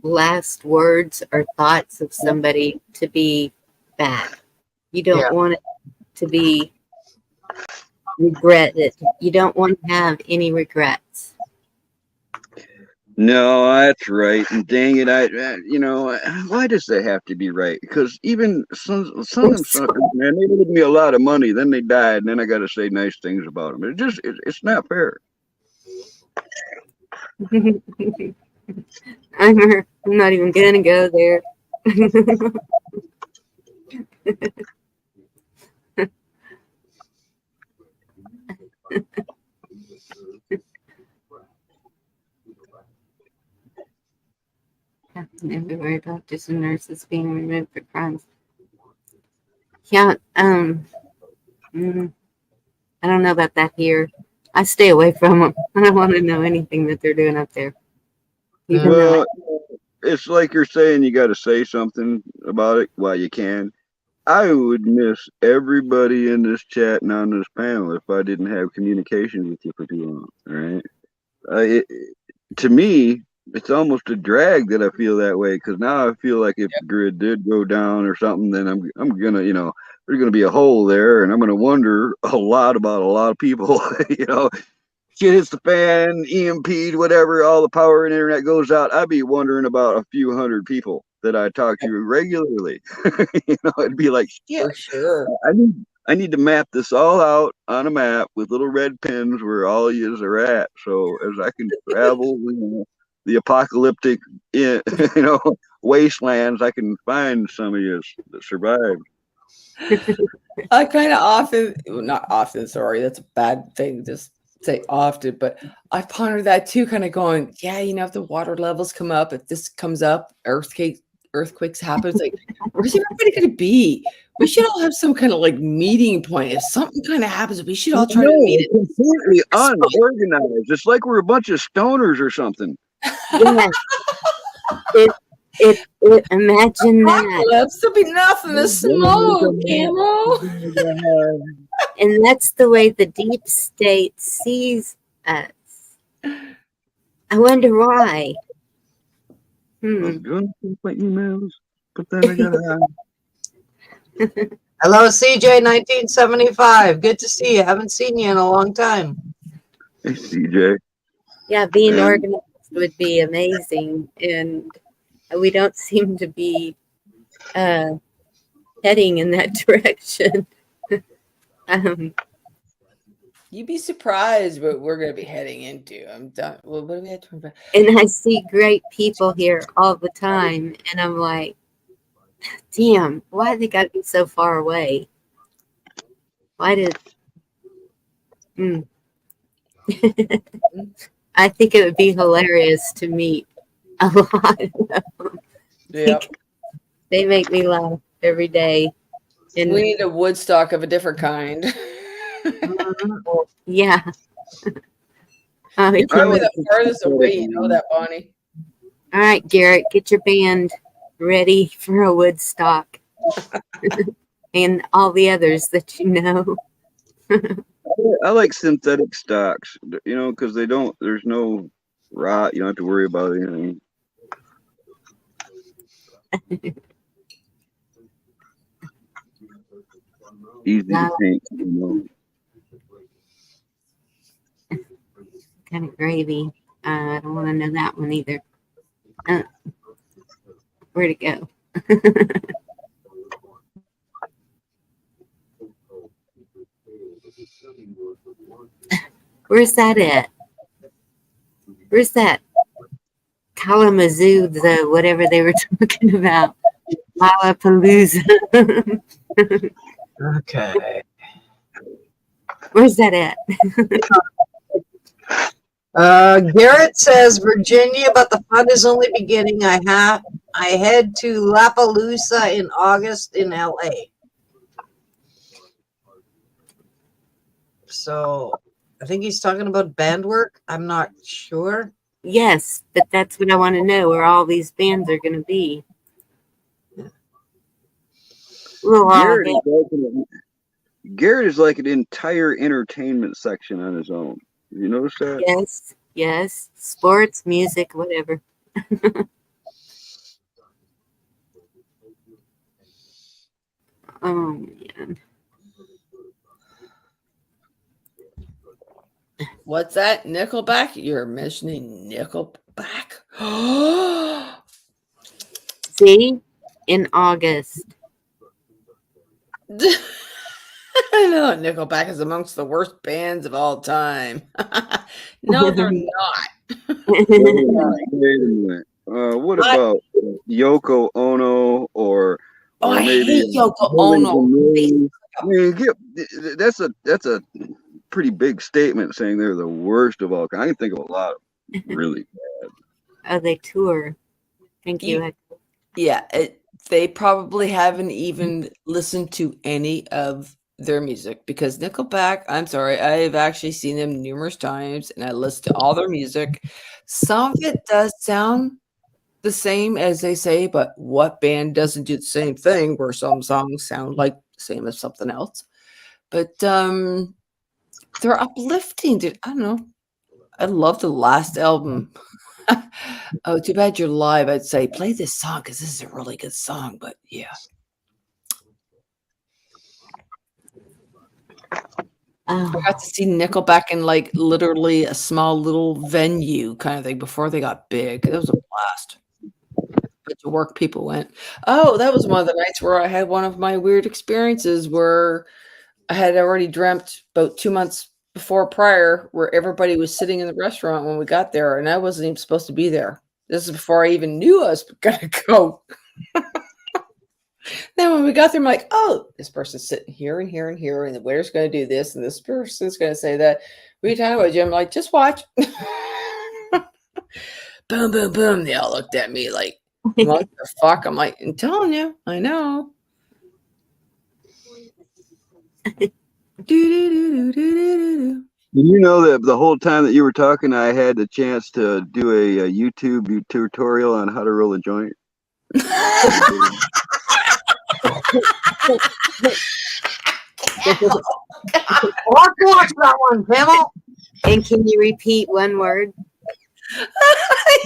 last words or thoughts of somebody to be bad. You don't want it to be regretted. You don't want to have any regrets. No, that's right. And dang it, why does that have to be right? Because even some of them suckers, man, they owed me a lot of money, then they died, and then I got to say nice things about them. It's not fair. I'm not even gonna go there. Everywhere, doctors and nurses being removed for crimes. Yeah, I don't know about that here. I stay away from them. I don't want to know anything that they're doing up there. Well, it's like you're saying you got to say something about it while you can. I would miss everybody in this chat and on this panel if I didn't have communication with you for too long. All right. To me, it's almost a drag that I feel that way, because now I feel like if the grid did go down or something, then I'm gonna, there's gonna be a hole there, and I'm gonna wonder a lot about a lot of people, shit hits the fan, EMP'd, whatever, all the power and internet goes out, I'd be wondering about a few hundred people that I talk to regularly. It'd be like, shit, For sure. I need to map this all out on a map with little red pins where all yous are at. So as I can travel, the apocalyptic, wastelands, I can find some of yous that survived. I kind of often, not often, sorry, that's a bad thing to say often, but I ponder that too, kind of going, yeah, if the water levels come up, if this comes up, earthquakes happen, it's like, where's everybody going to be? We should all have some kind of like meeting point. If something kind of happens, we should all try to meet it. Completely unorganized. It's like we're a bunch of stoners or something. Yeah. Imagine that. There'll be nothing to smoke, Camo. And that's the way the deep state sees us. I wonder why. I was going to my emails, but then I got Hello, CJ 1975. Good to see you. Haven't seen you in a long time. Hey, CJ. Yeah, being organized would be amazing. And we don't seem to be heading in that direction. You'd be surprised what we're going to be heading into. I'm done. Well, what do we have to remember? And I see great people here all the time. And I'm like, damn, why they got to be so far away? Why did... I think it would be hilarious to meet a lot of them. Yep. They make me laugh every day. And we need a Woodstock of a different kind. yeah. You're probably the farthest away, you know that, Bonnie. All right, Garrett, get your band ready for a Woodstock. And all the others that you know. I like synthetic stocks, because there's no rot. You don't have to worry about anything. Easy to paint, Kind of gravy. I don't want to know that one either. Where'd it go? Where's that at? Where's that? Kalamazoo, the whatever they were talking about. Lollapalooza. Okay. Where's that at? Garrett says Virginia, but the fun is only beginning. I head to Lollapalooza in August in LA. So I think he's talking about band work. I'm not sure. Yes, but that's what I want to know, where all these bands are going to be. Garrett is like an entire entertainment section on his own. You notice that? Yes. Sports, music, whatever. Oh, man. What's that? Nickelback? You're mentioning Nickelback? See? In August. I know Nickelback is amongst the worst bands of all time. No, they're not. Wait a minute. What about Yoko Ono or I maybe hate Yoko Ono. I mean, that's a pretty big statement saying they're the worst of all. I can think of a lot of really bad. Oh, they tour. Thank you. Yeah, they probably haven't even listened to any of their music because Nickelback, I'm sorry, I've actually seen them numerous times and I listen to all their music. Some of it does sound the same as they say, but what band doesn't do the same thing where some songs sound like the same as something else? But they're uplifting, dude. I don't know. I love the last album. Oh, too bad you're live. I'd say play this song because this is a really good song. But yeah. Oh, I got to see Nickelback in like literally a small little venue kind of thing before they got big. It was a blast. But the work people went. Oh, that was one of the nights where I had one of my weird experiences where I had already dreamt about 2 months prior where everybody was sitting in the restaurant when we got there, and I wasn't even supposed to be there. This is before I even knew I was gonna go. Then when we got there, I'm like, oh, this person's sitting here and here and here, and the waiter's going to do this, and this person's going to say that. What are you talking about, Jim? I'm like, just watch. Boom, boom, boom. They all looked at me like, what the fuck? I'm like, I'm telling you, I know. You know that the whole time that you were talking, I had the chance to do a YouTube tutorial on how to roll a joint. Watch that one, Camel. and can you repeat one word?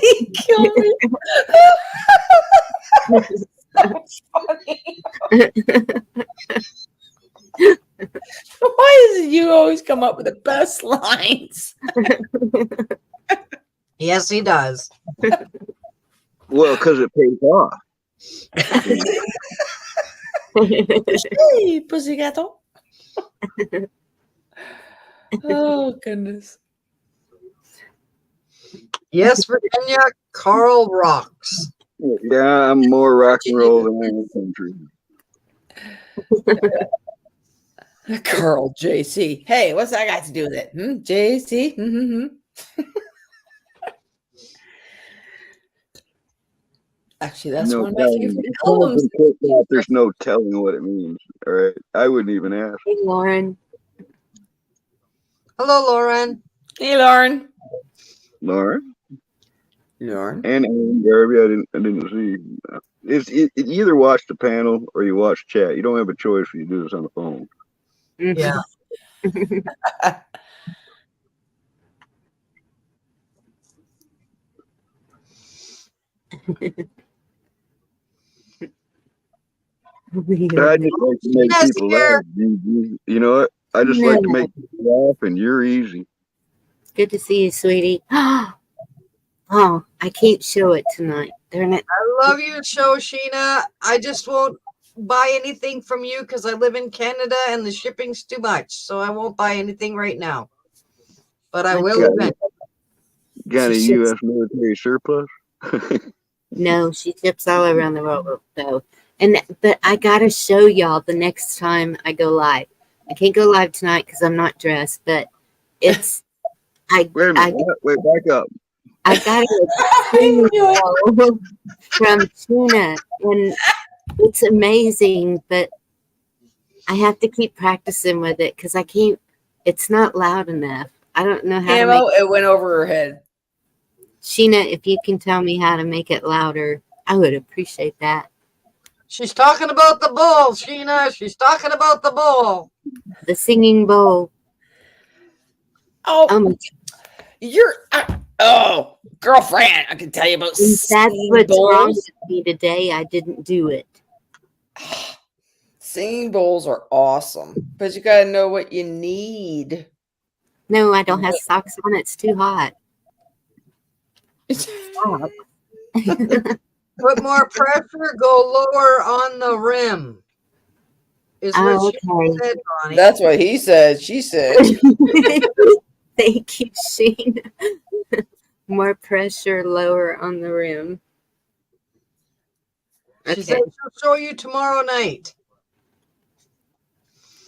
He killed me. So funny. Why is it you always come up with the best lines? Yes, he does. Well, because it pays off. Hey, pussygato. Oh, goodness. Yes, Virginia, Carl rocks. Yeah, I'm more rock and roll than I am country. Carl JC. Hey, what's that got to do with it? JC? Mm-hmm. Actually, that's one of my favorite albums. There's no telling what it means. All right. I wouldn't even ask. Hey, Lauren. Hello, Lauren. Hey, Lauren. Lauren? Lauren. And Garvey, I didn't see. You either watch the panel or you watch chat. You don't have a choice when you do this on the phone. Yeah. I just like to make people laugh. You know what? I just like to make people laugh, and you're easy. Good to see you, sweetie. Oh, I can't show it tonight. Darn it. I love you, Shoshina. I just won't buy anything from you because I live in Canada and the shipping's too much. So I won't buy anything right now. But I will eventually. Got a U.S. military surplus? No, she ships all around the world, though. But I gotta show y'all the next time I go live. I can't go live tonight because I'm not dressed, but it's Wait a minute. Wait, back up. I got it from Tuna, and it's amazing, but I have to keep practicing with it because I can't. It's not loud enough. I don't know how to make it went over her head. Sheena, if you can tell me how to make it louder, I would appreciate that. She's talking about the bull, Sheena. She's talking about the bull. The singing bowl. Oh, girlfriend, I can tell you about that's what's wrong with me today. I didn't do it. Singing bowls are awesome, but you gotta know what you need. No, I don't have socks on. It's too hot. Put more pressure, go lower on the rim. Is what she said, Bonnie. That's what he said. She said. Thank you, Shane. More pressure, lower on the rim. She said she'll show you tomorrow night.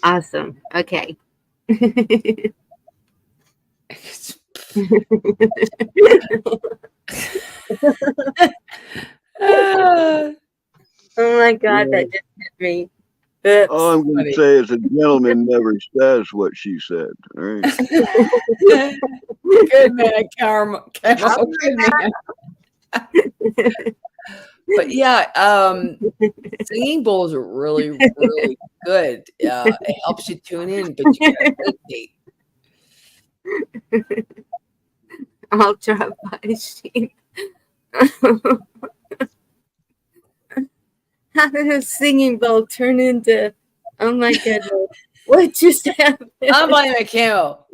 Awesome. Okay. Oh my God, that just hit me. Oops. All I'm going to say is a gentleman never says what she said. All right. Good man, Carmel. Good man. But yeah, singing bowls are really, really good. It helps you tune in, but you can't meditate. I'll drop by, Shane. How did a singing bowl turn into? Oh my goodness! What just happened? I'm blaming Kimmel.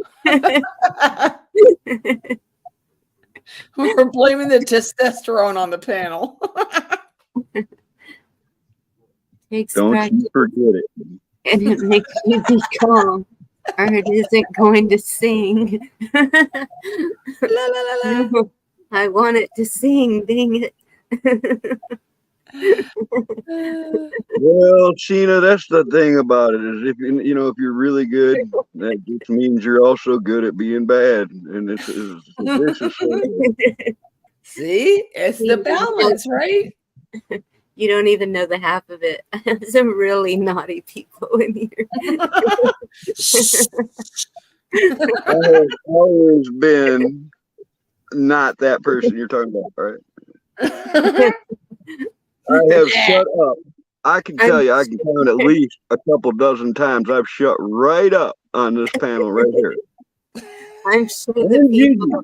We're blaming the testosterone on the panel. Don't you forget it. And it makes you be calm. Or it isn't going to sing. La, la, la, la. No, I want it to sing, dang it. Well, Sheena, that's the thing about it is if if you're really good, that just means you're also good at being bad, and it's a vicious cycle. See, it's the balance, right? You don't even know the half of it. I have some really naughty people in here. I have always been not that person you're talking about, right? I have shut up. I can tell you, I can count at least a couple dozen times I've shut right up on this panel right here. I'm sure the people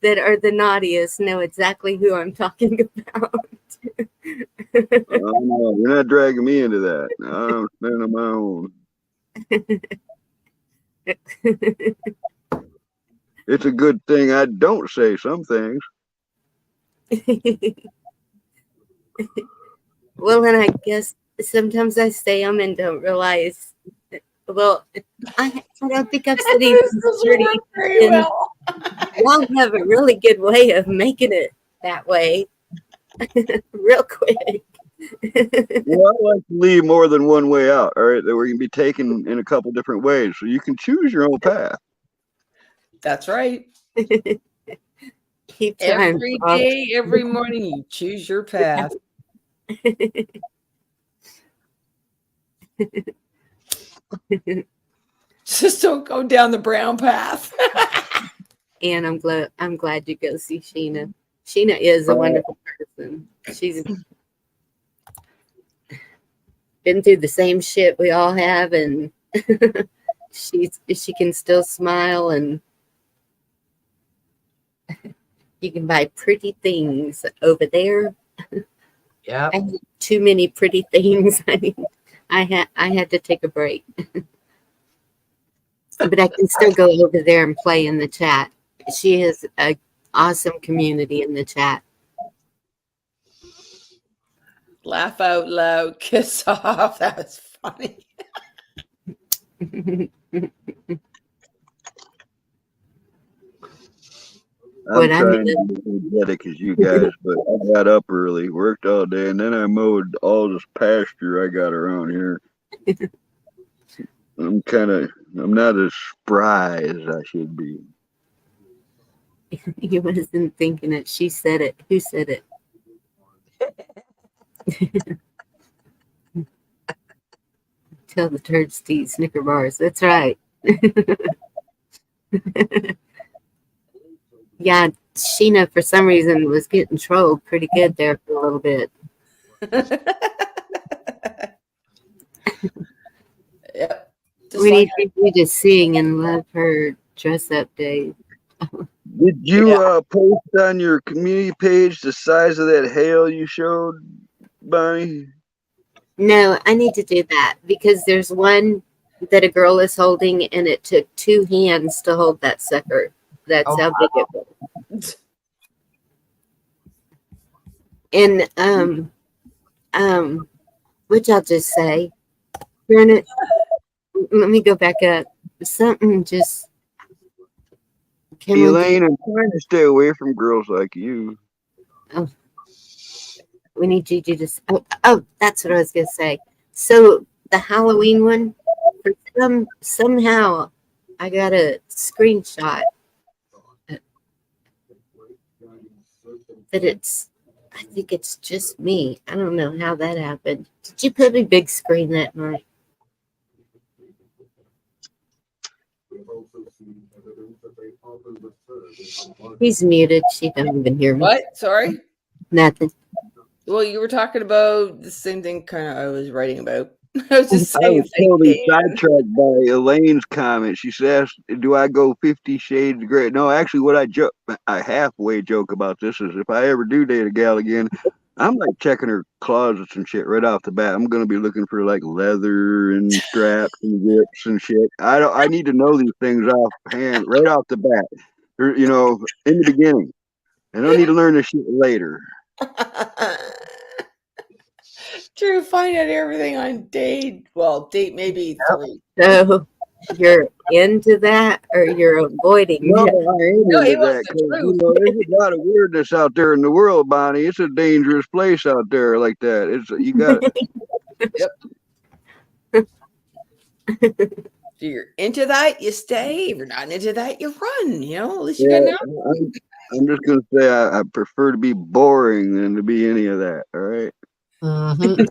that are the naughtiest know exactly who I'm talking about. No, you're not dragging me into that. I'm standing on my own. It's a good thing I don't say some things. Well, and I guess sometimes I say them and don't realize. Well, I don't think I've said anything dirty. Well. Y'all have a really good way of making it that way, real quick. Well, I like to leave more than one way out, all right, that we can be taken in a couple different ways. So you can choose your own path. That's right. Keep trying. Every day, every morning, you choose your path. Just don't go down the brown path. And I'm glad you go see Sheena. Sheena is a wonderful person. She's been through the same shit we all have, and she can still smile, and you can buy pretty things over there. Yeah. I had too many pretty things. I mean, I had to take a break. But I can still go over there and play in the chat. She has an awesome community in the chat. Laugh out loud, kiss off. That was funny. I'm trying to be as energetic as you guys, but I got up early, worked all day, and then I mowed all this pasture I got around here. I'm not as spry as I should be. He wasn't thinking it. She said it. Who said it? Tell the turds to eat Snicker bars. That's right. Yeah, Sheena, for some reason, was getting trolled pretty good there for a little bit. Yep. We need you to sing and love her dress-up day. Did you post on your community page the size of that hail you showed, Bonnie? No, I need to do that because there's one that a girl is holding, and it took 2 hands to hold that sucker. That's how big it was. And which I'll just say, Bernard, let me go back up. Something just. Elaine, I'm trying to stay away from girls like you. Oh, we need Gigi to. Oh, that's what I was gonna say. So the Halloween one, for somehow, I got a screenshot that it's. I think it's just me. I don't know how that happened. Did you put a big screen that night? He's muted. She don't even hear me. What? Sorry? Nothing. Well, you were talking about the same thing kind of I was writing about. I was just I saying. was totally sidetracked by Elaine's comment. She says, do I go 50 Shades of Grey? No, actually, what I halfway joke about this is if I ever do date a gal again, I'm like checking her closets and shit right off the bat. I'm gonna be looking for like leather and straps and zips and shit. I need to know these things offhand right off the bat. Or, you know, in the beginning. I don't need to learn this shit later. True, find out everything on date. Well, date maybe 3. So you're into that or you're avoiding No, it? I ain't No, he into wants that. the 'Cause, truth. there's a lot of weirdness out there in the world, Bonnie. It's a dangerous place out there like that. It's you got. If you're into that, you stay. If you're not into that, you run. You know, at least you got know. I'm just gonna say I prefer to be boring than to be any of that. All right. Mhm.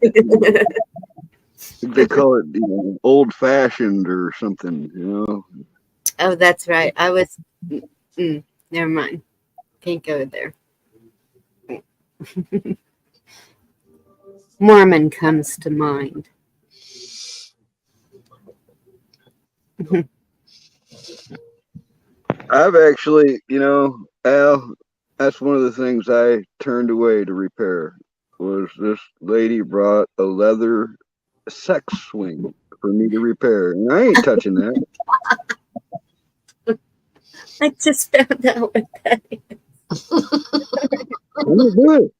They call it, old fashioned or something. Oh, that's right. I was. Never mind. Can't go there. Mormon comes to mind. I've actually, Al, that's one of the things I turned away to repair. Was this lady brought a leather sex swing for me to repair, and I ain't touching that. I just found out what that is. I'm gonna do it.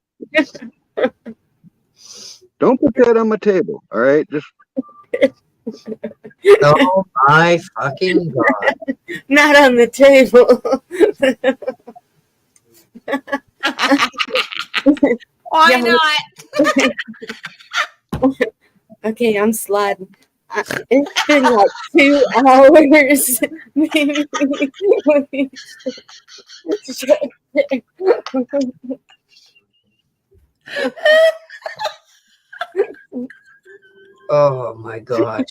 Don't put that on my table, all right? Just Oh my fucking God. Not on the table. Why not? Okay, I'm sliding. It's been like 2 hours. Maybe. Oh my gosh.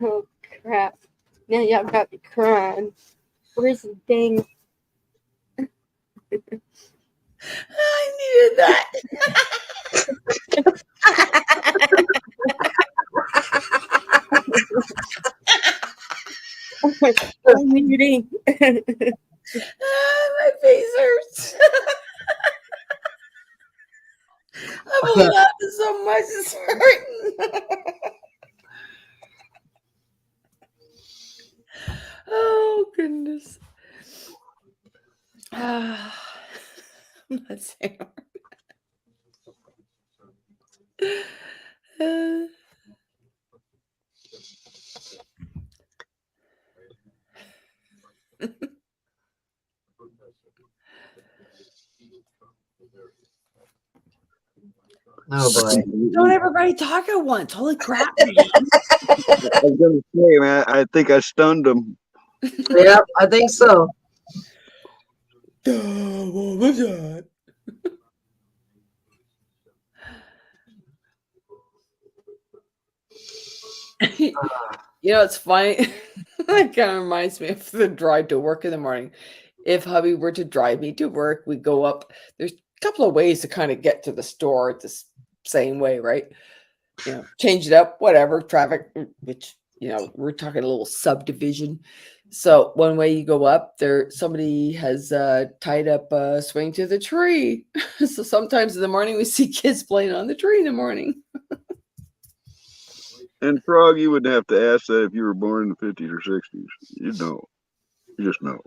Oh crap. Now y'all got me crying. Where's the dang? I needed that. I'm muting. My face hurts. I've been laughing so much, it's hurting. Oh, goodness. I'm not saying. Oh boy. Don't everybody talk at once. Holy crap, man. I was gonna say, man, I think I stunned him. Yeah, I think so. What was that? You know, it's funny. That kind of reminds me of the drive to work in the morning. If hubby were to drive me to work, we go up. There's a couple of ways to kind of get to the store the same way, right? Change it up, whatever, traffic, which, we're talking a little subdivision. So one way you go up there, somebody has tied up a swing to the tree. So sometimes in the morning we see kids playing on the tree in the morning. And Frog, you wouldn't have to ask that if you were born in the 50s or 60s. You'd know. You just know.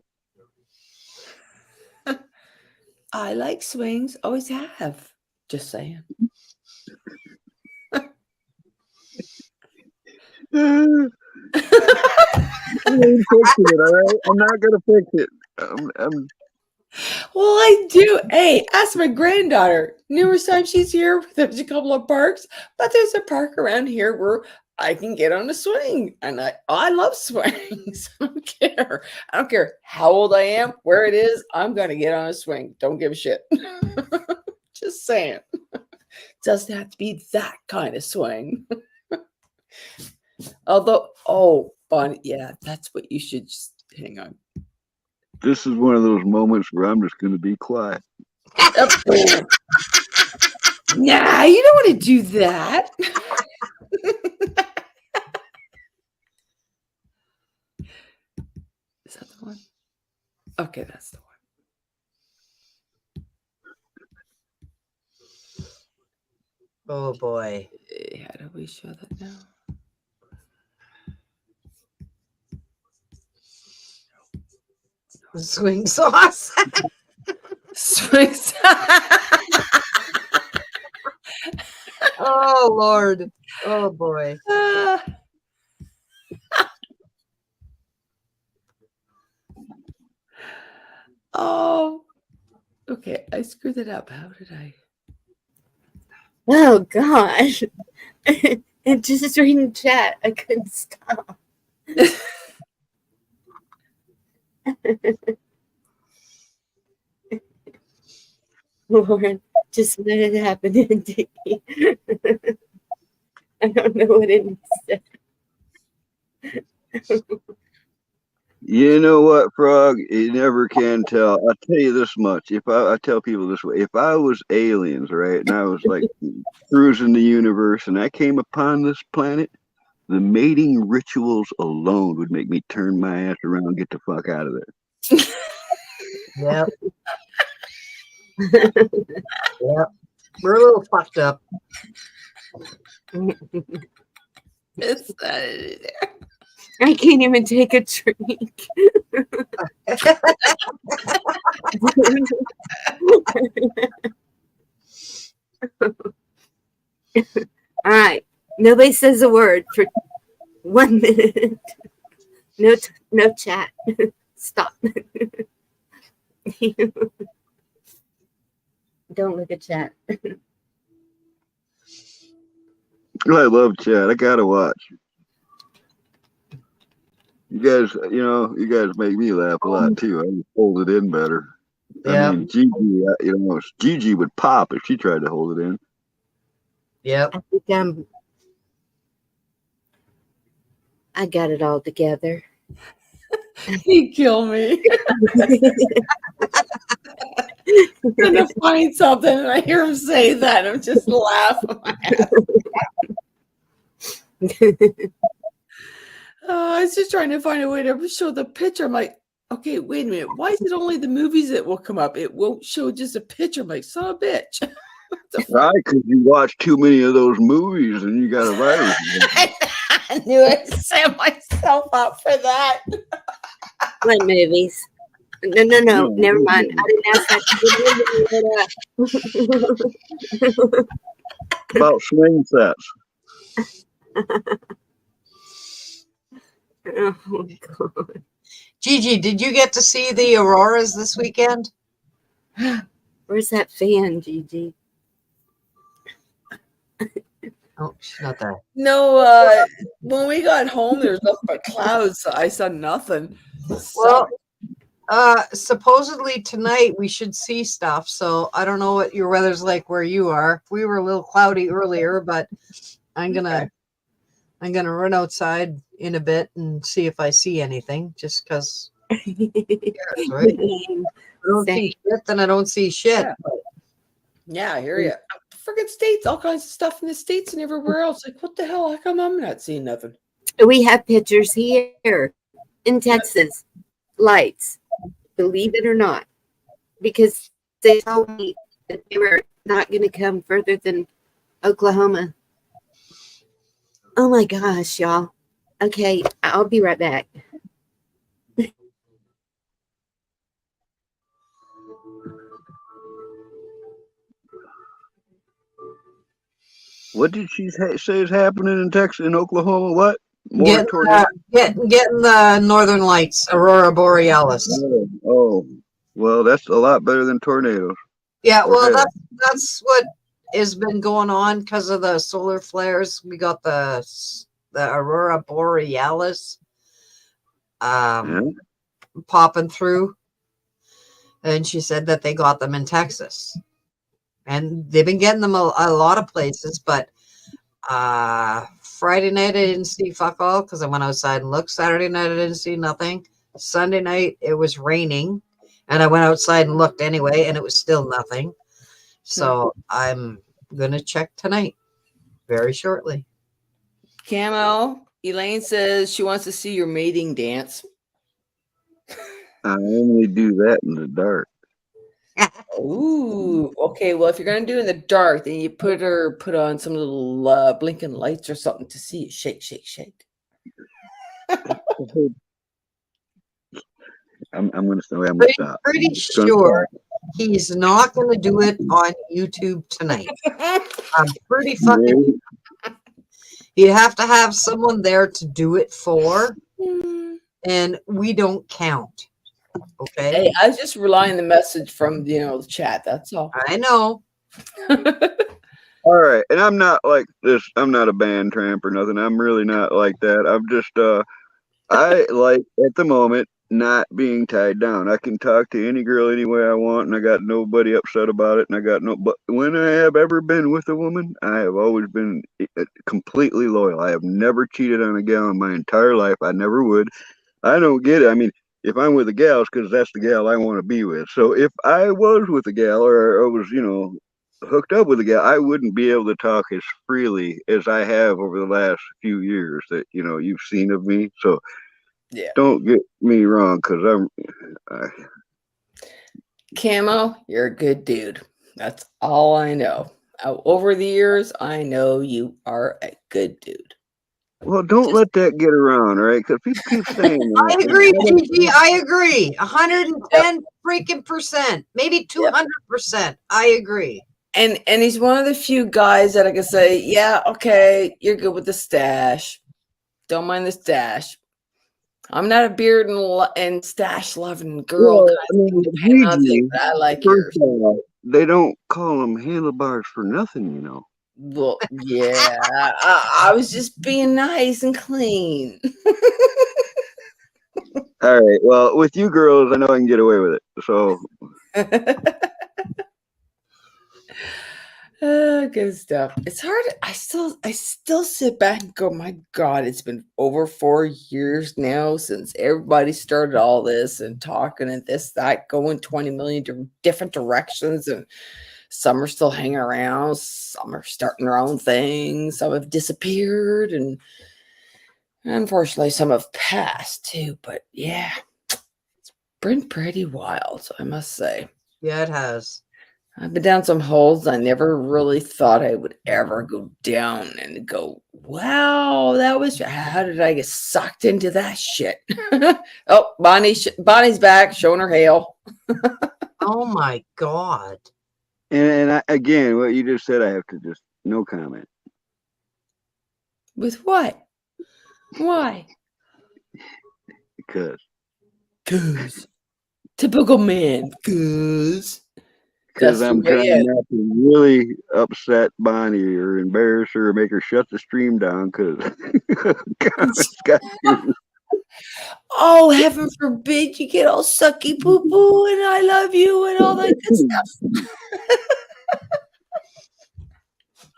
I like swings, always have. Just saying. I ain't fixing it, all right? I'm not gonna fix it. Well, I do. Hey, ask my granddaughter. Numerous times she's here. There's a couple of parks, but there's a park around here where I can get on a swing. And I love swings. I don't care. I don't care how old I am, where it is. I'm going to get on a swing. Don't give a shit. Just saying. Doesn't have to be that kind of swing. Although, Bonnie, yeah, that's what you should just hang on. This is one of those moments where I'm just going to be quiet. Nah, you don't want to do that. Okay, that's the one. Oh boy. How do we show that now? Swing sauce. Swing sauce. Oh Lord. Oh boy. Oh, okay. I screwed it up. How did I? Oh gosh. And just reading chat, I couldn't stop. Lauren, just let it happen, Dickie. I don't know what it said. You know what, Frog? You never can tell. I'll tell you this much. I tell people this way, if I was aliens, right, and I was like cruising the universe and I came upon this planet, the mating rituals alone would make me turn my ass around and get the fuck out of there. Yep. Yep. We're a little fucked up. It's I can't even take a drink. All right. Nobody says a word for 1 minute. No chat. Stop. Don't look at chat. I love chat. I gotta watch. You guys make me laugh a lot too. I just hold it in better. Yeah. I mean, Gigi, Gigi would pop if she tried to hold it in. Yep. I think I got it all together. He killed me. I'm gonna find something and I hear him say that. I'm just laughing. I was just trying to find a way to show the picture. I'm like, okay, wait a minute. Why is it only the movies that will come up? It won't show just a picture. I'm like, son of a bitch. Right, because you watch too many of those movies and you got a virus. I knew I set myself up for that. What movies? No, never mind. I didn't ask that. About swing sets. Oh, God. Gigi, did you get to see the auroras this weekend? Where's that fan, Gigi? Oh, she's not there. No, when we got home, there was nothing but clouds. So I saw nothing. Well, supposedly tonight we should see stuff. So I don't know what your weather's like where you are. We were a little cloudy earlier, but I'm gonna run outside in a bit and see if I see anything. Just because, right? I don't see shit, then I don't see shit. Yeah, I hear you. Freaking States, all kinds of stuff in the States and everywhere else. Like, what the hell? How come I'm not seeing nothing? We have pictures here in Texas. Lights, believe it or not, because they told me that they were not going to come further than Oklahoma. Oh my gosh, y'all. Okay, I'll be right back. What did she say is happening in Texas, in Oklahoma? What? Getting the northern lights, aurora borealis. Oh, well, that's a lot better than tornadoes. Yeah, well, that's what has been going on because of the solar flares. We got the aurora borealis popping through, and she said that they got them in Texas, and they've been getting them a lot of places, but Friday night I didn't see fuck all because I went outside and looked. Saturday night I didn't see nothing. Sunday night it was raining and I went outside and looked anyway and it was still nothing. So I'm gonna check tonight very shortly. Camo, Elaine says she wants to see your mating dance. I only do that in the dark. Ooh, okay. Well, if you're gonna do it in the dark, then you put on some little blinking lights or something to see it shake, shake, shake. I'm gonna stop. Pretty sure he's not going to do it on YouTube tonight. I'm pretty fucking. You have to have someone there to do it for, and we don't count. Okay. Hey, I was just relying the message from the chat. That's all. I know. All right, and I'm not like this. I'm not a band tramp or nothing. I'm really not like that. I'm just I like at the moment not being tied down. I can talk to any girl any way I want, and I got nobody upset about it. And I got no. But when I have ever been with a woman, I have always been completely loyal. I have never cheated on a gal in my entire life. I never would. I don't get it. I mean, if I'm with a gal, it's because that's the gal I want to be with. So if I was with a gal or I was, hooked up with a gal, I wouldn't be able to talk as freely as I have over the last few years that you've seen of me. So yeah, don't get me wrong, because Camo, you're a good dude. That's all I know. Over the years, I know you are a good dude. Well, don't let that get around, all right? Because people keep saying that. I agree, Gigi. I agree. 110 freaking percent, maybe 200%. I agree. And he's one of the few guys that I can say, yeah, okay, you're good with the stash. Don't mind the stash. I'm not a beard and stash loving girl. I like yours. They don't call them handlebars for nothing, Well, yeah, I was just being nice and clean. All right. Well, with you girls, I know I can get away with it. So. Good stuff. It's hard. I still sit back and go, my God, it's been over 4 years now since everybody started all this and talking and this, that, going 20 million different directions. And some are still hanging around. Some are starting their own things. Some have disappeared. And unfortunately, some have passed too. But yeah, it's been pretty wild, I must say. Yeah, it has. I've been down some holes I never really thought I would ever go down and go, wow, how did I get sucked into that shit? Oh, Bonnie's back showing her hail. Oh my God. And again, what you just said, I have to just no comment. With what? Why? Because. Typical man. Because I'm trying not to really upset Bonnie or embarrass her or make her shut the stream down. Because oh, heaven forbid you get all sucky poo poo and I love you and all that good stuff.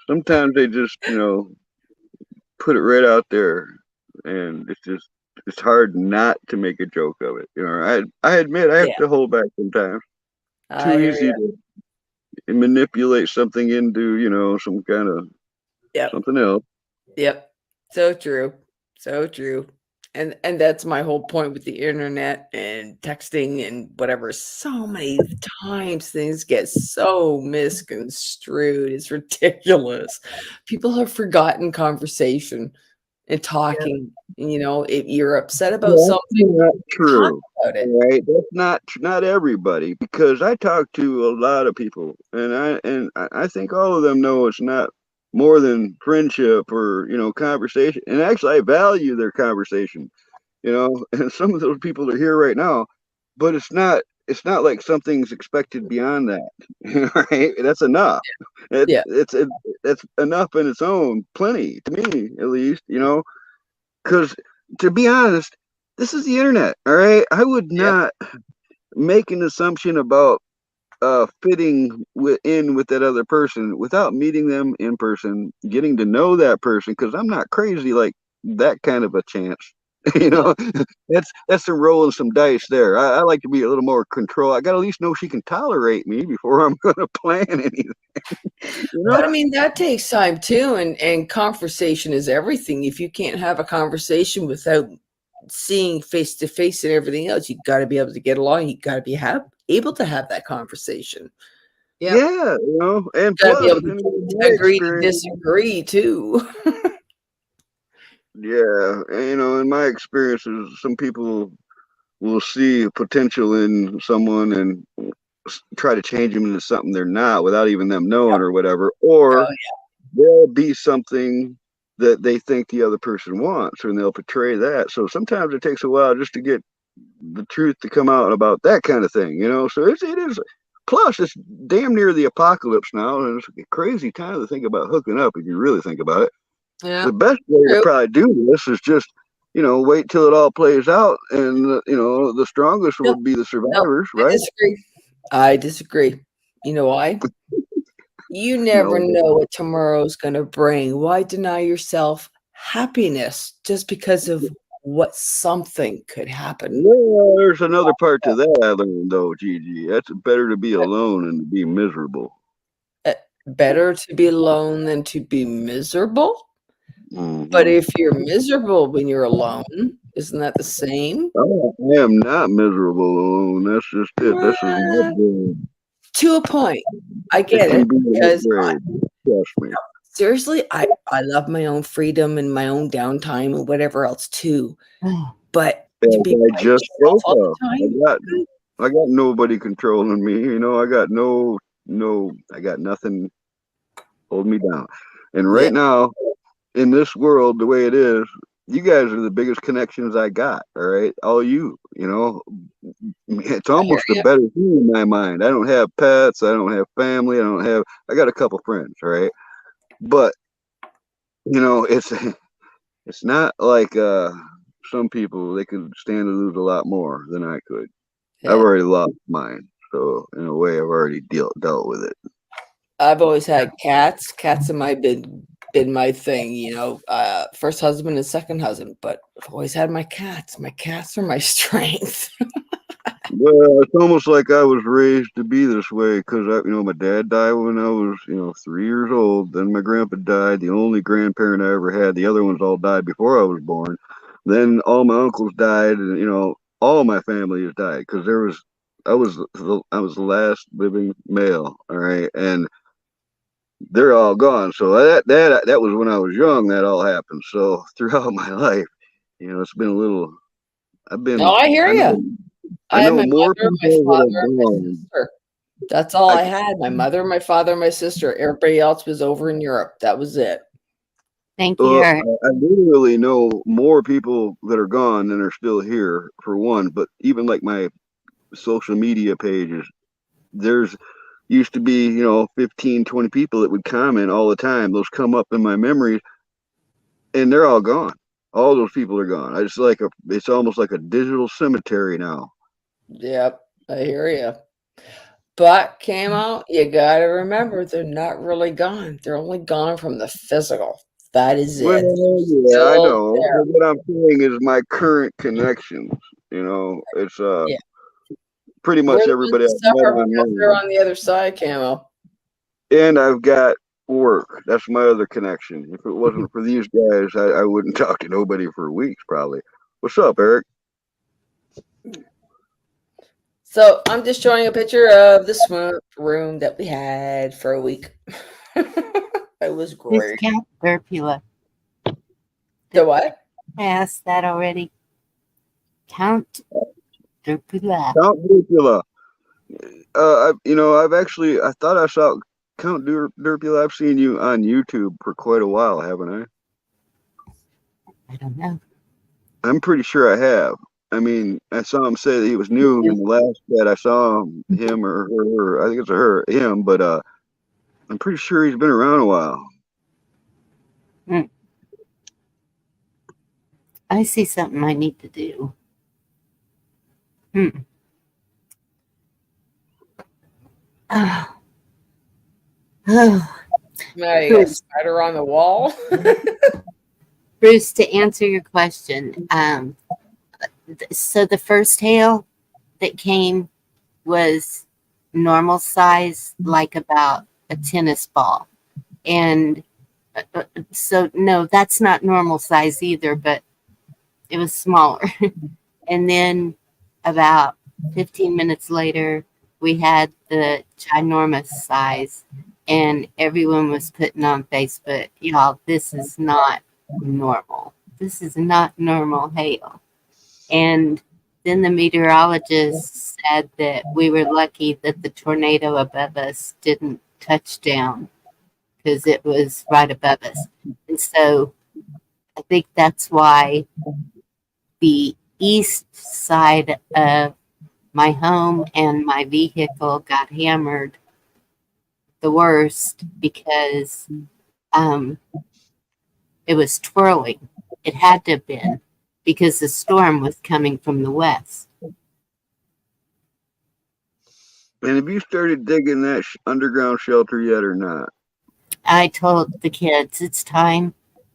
Sometimes they just, put it right out there, and it's hard not to make a joke of it. I admit I have to hold back sometimes. Too easy to manipulate something into, some kind of something else. Yep. So true. So true. And that's my whole point with the internet and texting and whatever. So many times things get so misconstrued. It's ridiculous. People have forgotten conversation and talking. If you're upset about something, not true. Talk about it. Right? That's not everybody, because I talk to a lot of people, and I think all of them know it's not more than friendship or conversation. And actually, I value their conversation. And some of those people are here right now, but it's not like something's expected beyond that. Right? That's enough. It's enough in its own, plenty to me at least. Because to be honest, this is the internet. All right, I would not make an assumption about fitting in with that other person without meeting them in person, getting to know that person, because I'm not crazy like that kind of a chance. That's some rolling some dice there. I like to be a little more control. I got to at least know she can tolerate me before I'm going to plan anything. But I mean, that takes time too, and conversation is everything. If you can't have a conversation without seeing face to face and everything else, you got to be able to get along. You got to be able to have that conversation. Yep. Yeah, and Got to be plus, able in to my agree to experience, disagree too. yeah, in my experiences, some people will see potential in someone and try to change them into something they're not without even them knowing or whatever, or Oh, they'll be something that they think the other person wants, and they'll portray that. So sometimes it takes a while just to get the truth to come out about that kind of thing, So it is. Plus, it's damn near the apocalypse now, and it's a crazy time to think about hooking up if you really think about it. Yeah. The best way to probably do this is just, wait till it all plays out, and the strongest No, would be the survivors, I right? disagree. I disagree. You know why? You never No. know what tomorrow's going to bring. Why deny yourself happiness just because of what something could happen? Well, there's another part to that I learned, though, Gigi. That's better to be alone and to be miserable. Better to be alone than to be miserable? Mm-hmm. But if you're miserable when you're alone, isn't that the same? I am not miserable alone. That's just it. This is my brain. To a point. I get It it. can be Because trust me. seriously, I love my own freedom and my own downtime and whatever else too. But to be I by just yourself spoke all the of. time, I got nobody controlling me. I got I got nothing holding me down. And yeah, right now, in this world, the way it is, you guys are the biggest connections I got. All right, all you. It's almost a better thing in my mind. I don't have pets. I don't have family. I got a couple friends. All right, but it's not like some people, they could stand to lose a lot more than I could. I've already lost mine, so in a way, I've already dealt with it. I've always had cats. Cats have been my thing, first husband and second husband, but I've always had my cats. My cats are my strength. Well, it's almost like I was raised to be this way because my dad died when I was 3 years old. Then my grandpa died, the only grandparent I ever had. The other ones all died before I was born. Then all my uncles died, and all my family has died because I was the last living male. All right, and they're all gone. So that was when I was young. That all happened. So throughout my life, it's been a little. No, I hear you. I had my more mother, my people father, that have and my gone. sister. That's all I had. My mother, my father, my sister. Everybody else was over in Europe. That was it. Thank you, Eric. I literally know more people that are gone than are still here, for one. But even like my social media pages, there's used to be 15, 20 people that would comment all the time. Those come up in my memories, and they're all gone. All those people are gone. It's almost like a digital cemetery now. Yep, I hear you. But Camo, you gotta remember, they're not really gone. They're only gone from the physical. That is it. Well, yeah, I know. But what I'm saying is my current connections. It's Yeah. pretty much We're the everybody ones I've that met suffer because online. they're on the other side, Camo. And I've got work. That's my other connection. If it wasn't for these guys, I wouldn't talk to nobody for weeks, probably. What's up, Eric? So I'm just showing a picture of the swim room that we had for a week. It was great. Count Derpula. The what? I asked that already. Count Derpula. Count Derpula. I thought I saw Count Derpula. I've seen you on YouTube for quite a while, haven't I? I don't know. I'm pretty sure I have. I mean, I saw him say that he was new in the last that I saw him or her. I think it's him, but I'm pretty sure he's been around a while. I see something I need to do. Oh. Now you got a spider on the wall. Bruce, to answer your question, so the first hail that came was normal size, like about a tennis ball. And so, no, that's not normal size either, but it was smaller. And then about 15 minutes later, we had the ginormous size, and everyone was putting on Facebook, y'all, this is not normal. This is not normal hail. And then the meteorologist said that we were lucky that the tornado above us didn't touch down because it was right above us. And so I think that's why the east side of my home and my vehicle got hammered the worst because it was twirling. It had to have been because the storm was coming from the west. And have you started digging that underground shelter yet or not? I told the kids it's time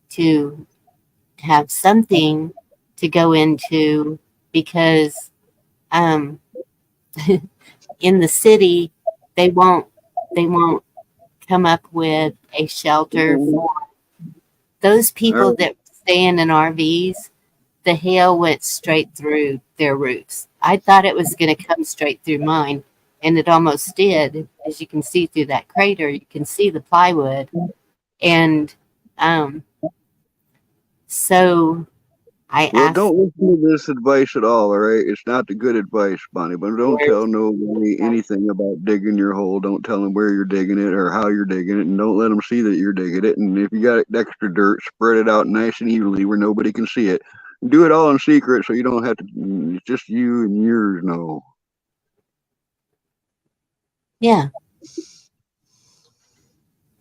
to have something to go into because in the city they won't come up with a shelter for those people that stay in RVs. The hail went straight through their roofs. I thought it was going to come straight through mine, and it almost did. As you can see through that crater, you can see the plywood. And so I asked. Don't listen to this advice at all right? It's not the good advice, Bonnie, but don't tell nobody anything about digging your hole. Don't tell them where you're digging it or how you're digging it, and don't let them see that you're digging it. And if you got extra dirt, spread it out nice and evenly where nobody can see it. Do it all in secret so you don't have to, it's just you and yours know. Yeah.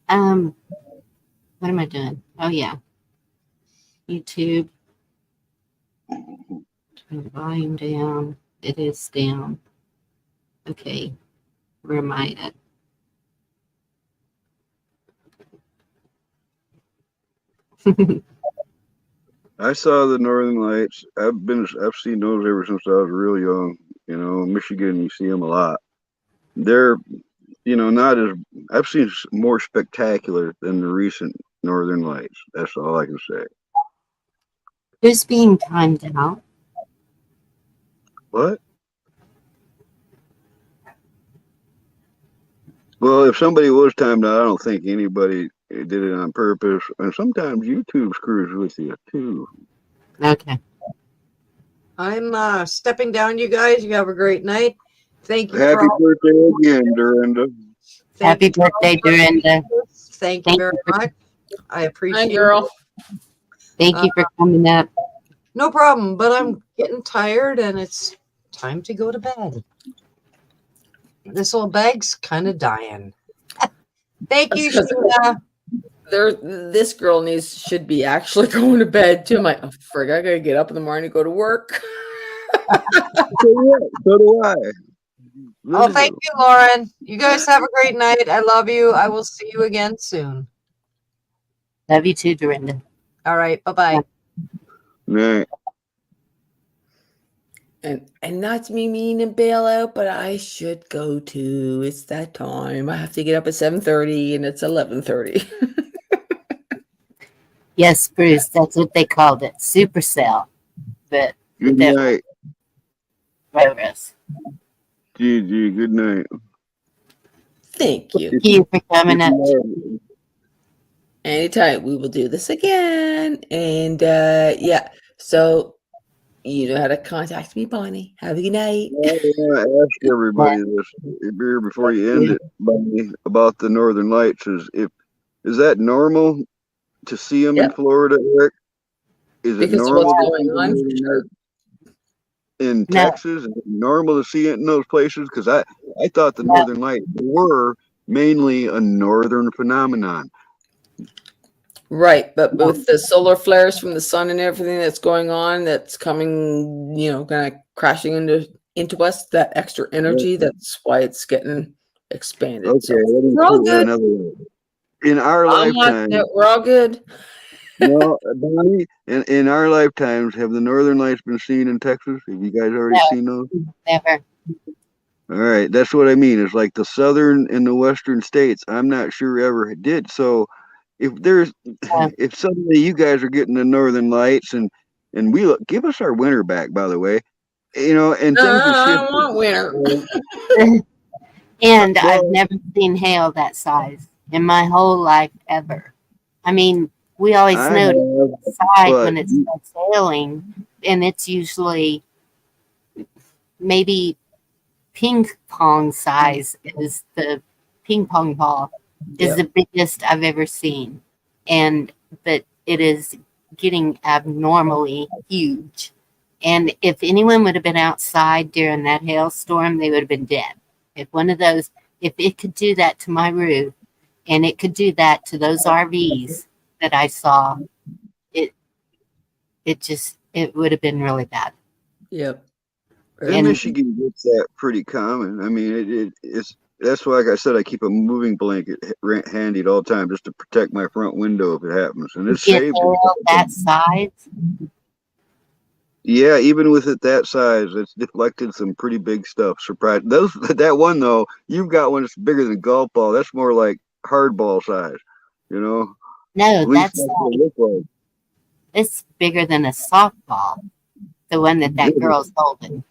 What am I doing? Oh, yeah. YouTube. Turn the volume down. It is down. Okay. Where am I at? I saw the Northern Lights. I've seen those ever since I was real young. You know, in Michigan, you see them a lot. They're, not as, I've seen more spectacular than the recent Northern Lights. That's all I can say. Who's being timed out? What? Well, if somebody was timed out, I don't think anybody did it on purpose. And sometimes YouTube screws with you too. Okay. I'm stepping down, you guys. You have a great night. Thank you. Happy birthday again, Dorinda. Happy birthday, Dorinda. Thank you very much. I appreciate it. Hi, girl. Thank you for coming up. No problem, but I'm getting tired and it's time to go to bed. This old bag's kind of dying. Thank you, Sheila. This girl should be actually going to bed too. I'm like, oh, frig, I gotta get up in the morning to go to work. So do I. Oh, thank you, Lauren. You guys have a great night. I love you. I will see you again soon. Love you too, Dorinda. All right. Bye-bye. Right. And not to be mean and bail out, but I should go too. It's that time. I have to get up at 7:30 and it's 11:30. Yes, Bruce, that's what they called it. Supercell. But Good night. Virus. Gigi, good night. Thank you. Thank you for coming up. Anytime. We will do this again. And yeah, so you know how to contact me, Bonnie. Have a good night. I want to ask everybody this here before you end it, Bonnie, about the Northern Lights. Is that normal to see them in Florida, Eric? Is it Because normal what's going on? For sure. in Texas? Is it normal to see it in those places? Because I thought the Northern Lights were mainly a northern phenomenon. Right, but with the solar flares from the sun and everything that's going on, that's coming, kind of crashing into us, that extra energy, that's why it's getting expanded. Okay, so we're all good. In our lifetime, we're all good. No, Bonnie, in our lifetimes, have the Northern Lights been seen in Texas? Have you guys already seen those? Never. All right, that's what I mean. It's like the southern and the western states. I'm not sure ever did. So, if suddenly you guys are getting the Northern Lights and and we give us our winter back, by the way. You know, and things have I shifted. don't want winter. And I've Well, never seen hail that size in my whole life ever. I mean, we always I notice have, the side but when it starts hailing, and it's usually maybe ping pong size is the ping pong ball is Yep. the biggest I've ever seen. And but it is getting abnormally huge. And if anyone would have been outside during that hailstorm, they would have been dead. If one of those, if it could do that to my roof, and it could do that to those RVs that I saw, it would have been really bad. Yep. in And Michigan, it's that pretty common. I mean, it's that's why, like I said, I keep a moving blanket handy at all time just to protect my front window if it happens, and it's get saved. hail that size, Yeah, even with it that size, it's deflected some pretty big stuff. Surprise! That one though, you've got one that's bigger than a golf ball. That's more like hardball size. You know, no, at least that's that's what it like, looks like. it's bigger than a softball. The one that girl's holding.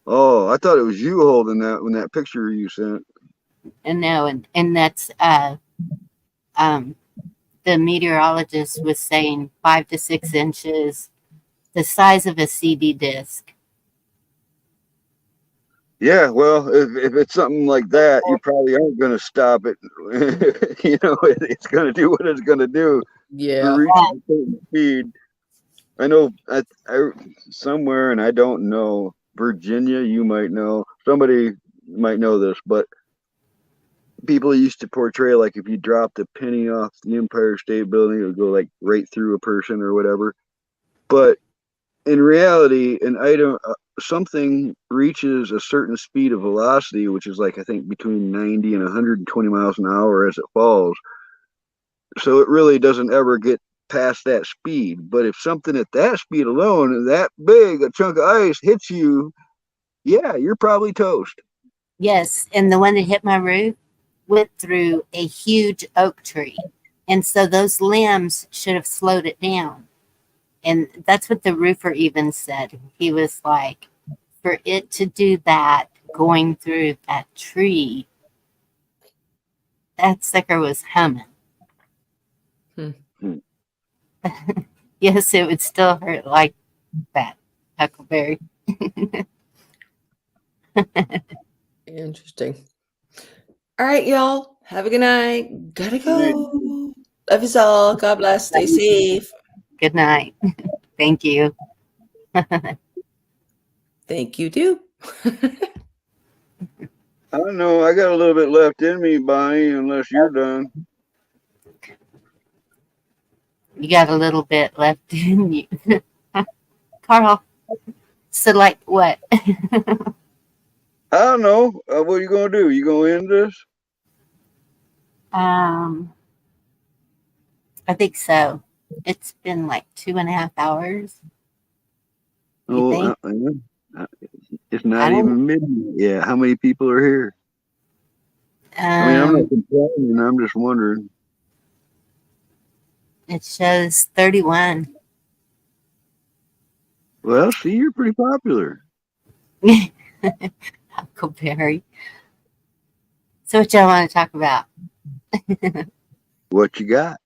Oh, I thought it was you holding that when that picture you sent. And no, and that's the meteorologist was saying 5 to 6 inches, the size of a CD disc. Yeah, well, if it's something like that, you probably aren't going to stop it. You know, it's going to do what it's going to do. Yeah. Reaching a certain speed. I know I somewhere, and I don't know, Virginia, you might know. Somebody might know this, but people used to portray like if you dropped a penny off the Empire State Building, it would go like right through a person or whatever. But in reality, an item, something reaches a certain speed of velocity, which is like I think between 90 and 120 miles an hour as it falls. So it really doesn't ever get past that speed. But if something at that speed alone, that big a chunk of ice hits you, yeah, you're probably toast. Yes, and the one that hit my roof went through a huge oak tree. And so those limbs should have slowed it down. And that's what the roofer even said. He was like, for it to do that going through that tree, that sucker was humming. Hmm. Yes, it would still hurt like that, Huckleberry. Interesting. All right, y'all. Have a good night. Gotta go. Love you all. God bless. Stay safe. Good night. Thank you. Thank you too. I don't know. I got a little bit left in me, Bonnie, unless you're done. You got a little bit left in you. Carl, so like what? I don't know. What are you going to do? You going to end this? I think so. It's been like 2.5 hours. You think? It's not even midnight yet. How many people are here? I mean, I'm not complaining. I'm just wondering. It shows 31. Well, see, you're pretty popular. Huckleberry. So what y'all want to talk about? What you got?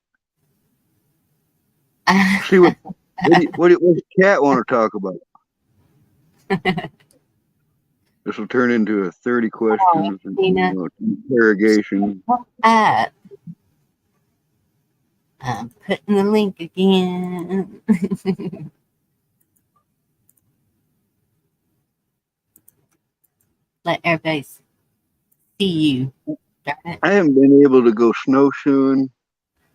See what does Cat want to talk about? This will turn into a 30 questions interrogation. I'm putting the link again. Let everybody see you. Darn it. I haven't been able to go snowshoeing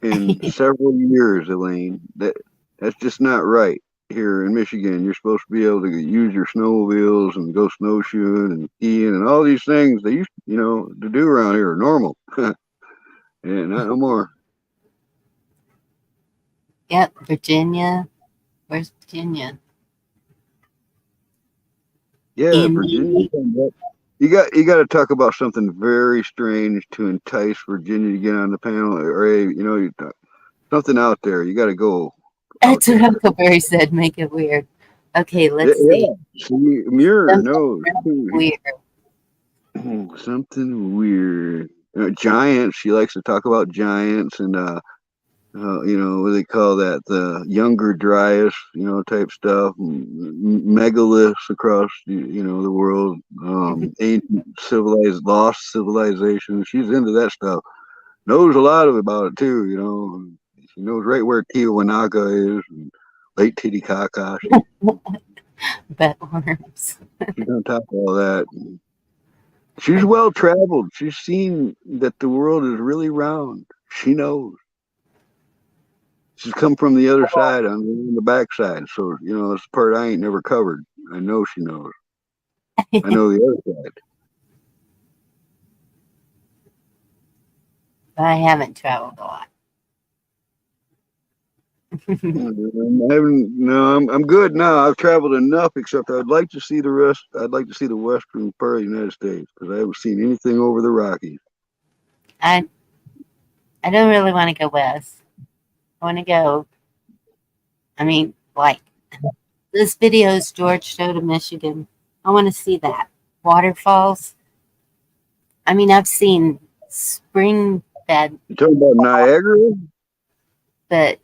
in several years, Elaine. That's just not right here in Michigan. You're supposed to be able to use your snowmobiles and go snowshoeing and skiing and all these things they used, to do around here are normal. And not no more. Yep, Virginia. Where's Virginia? Yeah, Virginia. You got to talk about something very strange to entice Virginia to get on the panel, or something out there. You got to go That's what Uncle Barry said. Make it weird. Okay, let's see. See, Muir Something knows. weird. Something weird. Giants. She likes to talk about giants and you know, what do they call that? The younger Dryas, you know, type stuff. Megaliths across, you know, the world. Ancient civilized, lost civilizations. She's into that stuff. Knows a lot about it too, you know. She knows right where Tiwanaga is and Lake Titicaca. Bedworms. She's on top of all that. She's well traveled. She's seen that the world is really round. She knows. She's come from the other side on the backside. So, you know, it's the part I ain't never covered. I know she knows. I know the other side. I haven't traveled a lot. I'm good now. I've traveled enough, except I'd like to see the rest. I'd like to see the western part of the United States because I haven't seen anything over the Rockies. I don't really want to go west. I want to go. I mean, like those videos George showed of Michigan. I want to see that waterfalls. I mean, I've seen spring bed. You talking about Niagara? But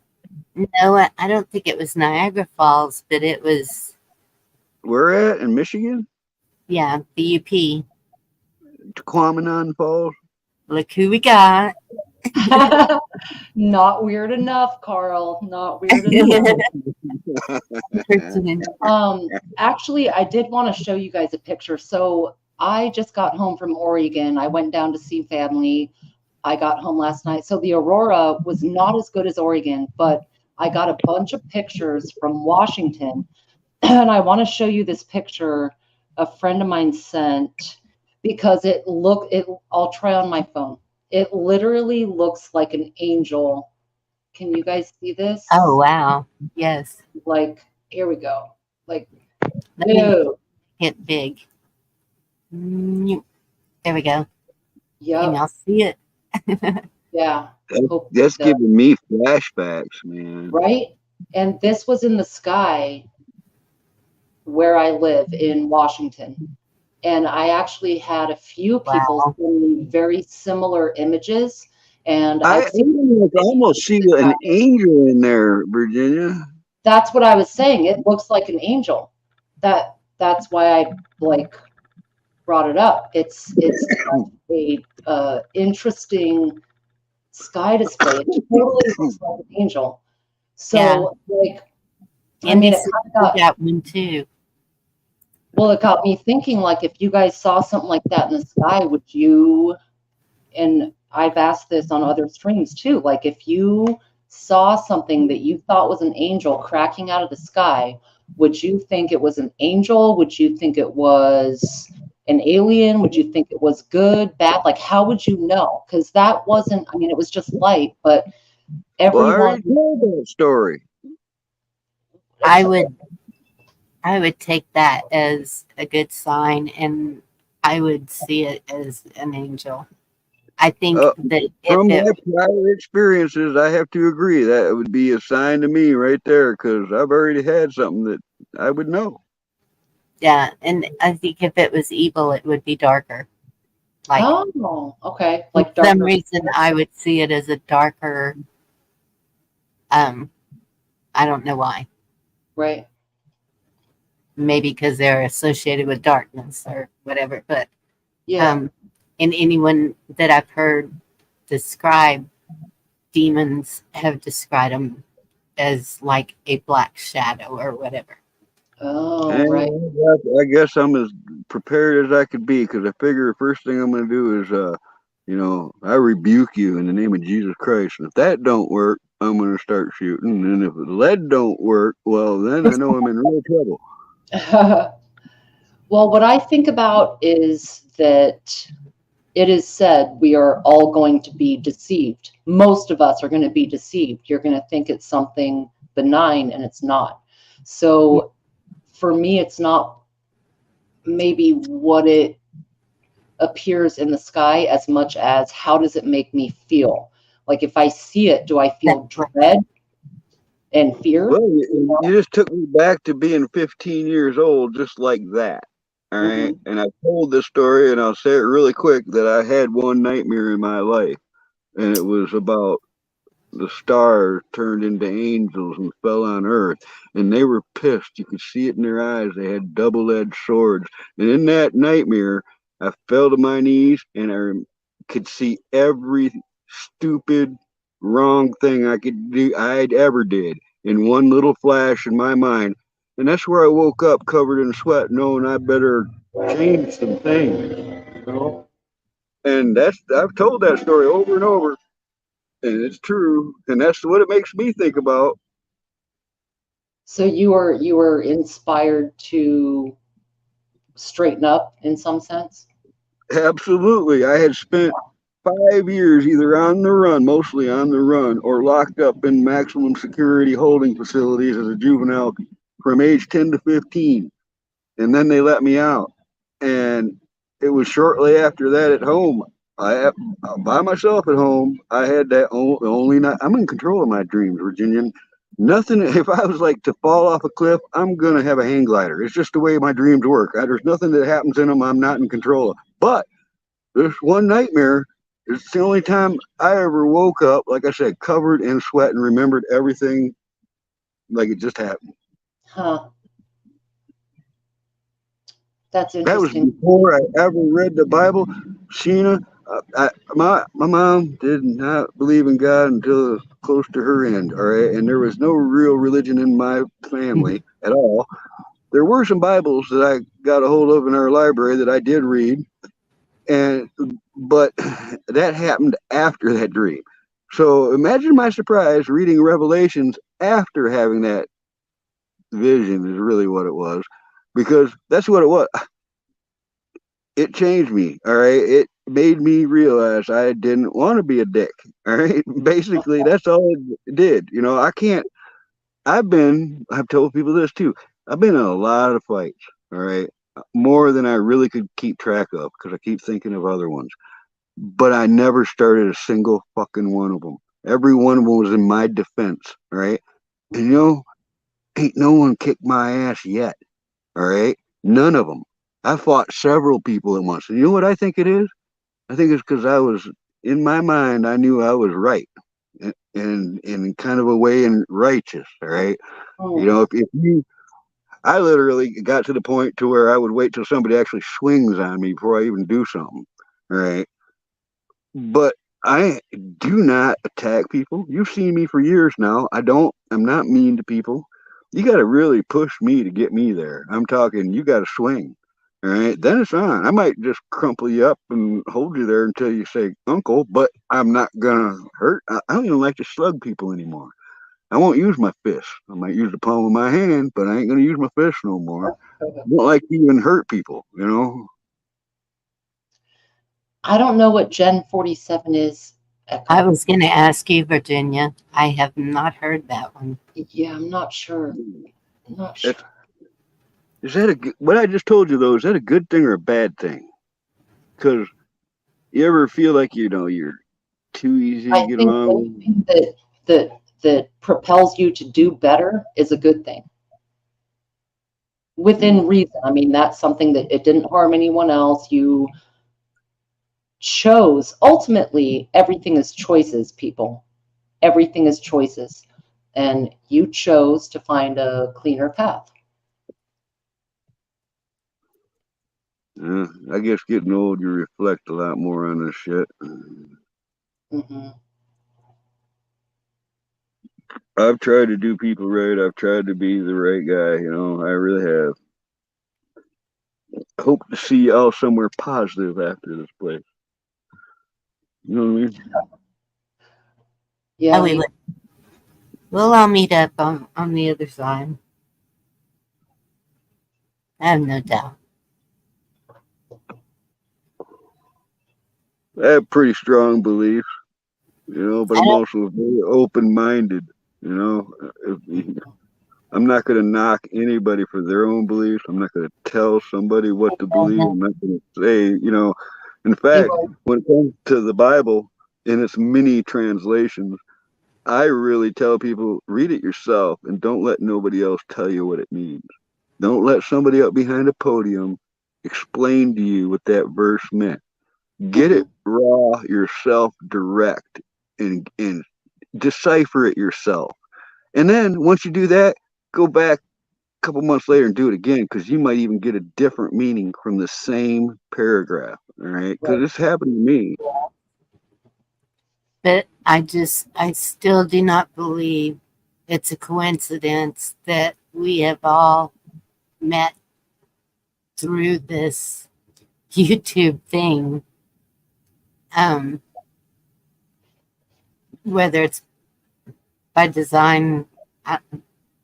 no, I don't think it was Niagara Falls, but it was. Where at? In Michigan? Yeah, the UP. Tequamanon Falls? Look who we got. Not weird enough, Carl. Not weird enough. Actually, I did want to show you guys a picture. So I just got home from Oregon. I went down to see family. I got home last night. So the aurora was not as good as Oregon, but I got a bunch of pictures from Washington. And I want to show you this picture a friend of mine sent because I'll try on my phone. It literally looks like an angel. Can you guys see this? Oh, wow. Yes. Like, here we go. Like, ew. Hit big. There we go. Yeah. And I'll see it. Yeah. That's giving me flashbacks, man. Right? And this was in the sky where I live in Washington. And I actually had a few people send me very similar images. And I almost see an angel in there, Virginia. That's what I was saying. It looks like an angel. That's why I brought it up. It's a interesting sky display. It totally looks like an angel. So I mean, it got one too. Well, it got me thinking, like, if you guys saw something like that in the sky, would you, and I've asked this on other streams too, like if you saw something that you thought was an angel cracking out of the sky, would you think it was an angel? Would you think it was an alien? Would you think it was good, bad? Like, how would you know? Because that wasn't, I mean, it was just light, but everyone. Well, I already know that story. I would take that as a good sign, and I would see it as an angel. I think that from my prior experiences, I have to agree that it would be a sign to me right there because I've already had something that I would know. Yeah, and I think if it was evil, it would be darker. Like, oh, okay. Like for some reason, I would see it as a darker. I don't know why. Right. Maybe because they're associated with darkness or whatever. But yeah, and anyone that I've heard describe demons have described them as like a black shadow or whatever. Oh, and right. I guess I'm as prepared as I could be because I figure the first thing I'm going to do is, you know, I rebuke you in the name of Jesus Christ. And if that don't work, I'm going to start shooting. And if the lead don't work, well, then I know I'm in real trouble. Well, what I think about is that it is said we are all going to be deceived. Most of us are going to be deceived. You're going to think it's something benign and it's not. So for me, it's not maybe what it appears in the sky as much as how does it make me feel? Like if I see it, do I feel dread? and fear. Well, you just took me back to being 15 years old, just like that. All right. Mhm. And I told this story, and I'll say it really quick, that I had one nightmare in my life, and it was about the stars turned into angels and fell on earth, and they were pissed. You could see it in their eyes. They had double-edged swords. And in that nightmare, I fell to my knees, and I could see every stupid, wrong thing I'd ever did in one little flash in my mind. And that's where I woke up covered in sweat, knowing I better change some things, you know. And I've told that story over and over, and it's true, and that's what it makes me think about. So you were inspired to straighten up in some sense? Absolutely. I had spent 5 years either on the run, mostly on the run, or locked up in maximum security holding facilities as a juvenile from age 10 to 15. And then they let me out. And it was shortly after that at home. I by myself at home. I had that only night. I'm in control of my dreams, Virginian. Nothing. If I was like to fall off a cliff, I'm gonna have a hang glider. It's just the way my dreams work. There's nothing that happens in them I'm not in control of. But this one nightmare, it's the only time I ever woke up, like I said, covered in sweat and remembered everything like it just happened. Huh. That's That was interesting. before I ever read the Bible. Sheena, my mom did not believe in God until close to her end, all right? And there was no real religion in my family at all. There were some Bibles that I got a hold of in our library that I did read, but that happened after that dream. So imagine my surprise reading Revelations after having that vision is really what it was, because that's what it was. It changed me. All right. It made me realize I didn't want to be a dick. All right. Basically, that's all it did. You know, I've told people this too. I've been in a lot of fights. All right. More than I really could keep track of because I keep thinking of other ones. But I never started a single fucking one of them. Every one of them was in my defense. All right. And you know, ain't no one kicked my ass yet. All right. None of them. I fought several people at once. And you know what I think it is? I think it's because I was, in my mind, I knew I was right. And in kind of a way and righteous. All right. You know, I literally got to the point to where I would wait till somebody actually swings on me before I even do something. All right. But I do not attack people. You've seen me for years now. I'm not mean to people. You got to really push me to get me there. I'm talking, you got to swing. All right. Then it's on. I might just crumple you up and hold you there until you say uncle, but I'm not going to hurt. I don't even like to slug people anymore. I won't use my fist. I might use the palm of my hand, but I ain't going to use my fist no more. I don't like to even hurt people, you know? I don't know what Gen 47 is. I was going to ask you, Virginia. I have not heard that one. Yeah, I'm not sure. I'm not sure. Is that what I just told you though? Is that a good thing or a bad thing? Because you ever feel like you're too easy to get along with? Anything that propels you to do better is a good thing. Within reason. I mean, that's something that it didn't harm anyone else. You chose. Ultimately, everything is choices, people. Everything is choices. And you chose to find a cleaner path. I guess getting old, you reflect a lot more on this shit. Mm-hmm. I've tried to do people right. I've tried to be the right guy. You know, I really have. I hope to see y'all somewhere positive after this place. You know what I mean? Yeah, We'll all meet up on the other side. I have no doubt. I have pretty strong beliefs, you know, but I'm also very open-minded. You know, I'm not going to knock anybody for their own beliefs. I'm not going to tell somebody what to believe. I'm not going to say, you know, in fact, when it comes to the Bible in its many translations, I really tell people, read it yourself and don't let nobody else tell you what it means. Don't let somebody up behind a podium explain to you what that verse meant. Get it raw yourself, direct, and decipher it yourself. And then once you do that, go back a couple months later and do it again, because you might even get a different meaning from the same paragraph. All right, because it's happened to me. But I still do not believe it's a coincidence that we have all met through this YouTube thing. Whether it's by design,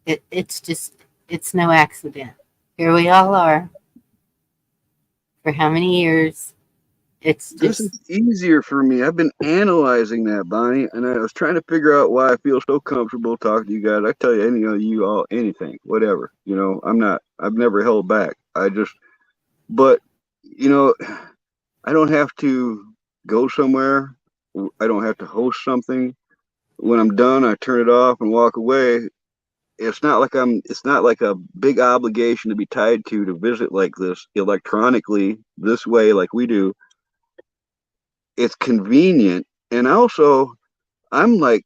it's no accident. Here we all are. For how many years? It's This just is easier for me. I've been analyzing that, Bonnie, and I was trying to figure out why I feel so comfortable talking to you guys. I tell you, any of you all, anything, whatever. I've never held back. But I don't have to go somewhere. I don't have to host something. When I'm done, I turn it off and walk away. It's not like a big obligation to be tied to visit like this electronically this way like we do. It's convenient, and also I'm like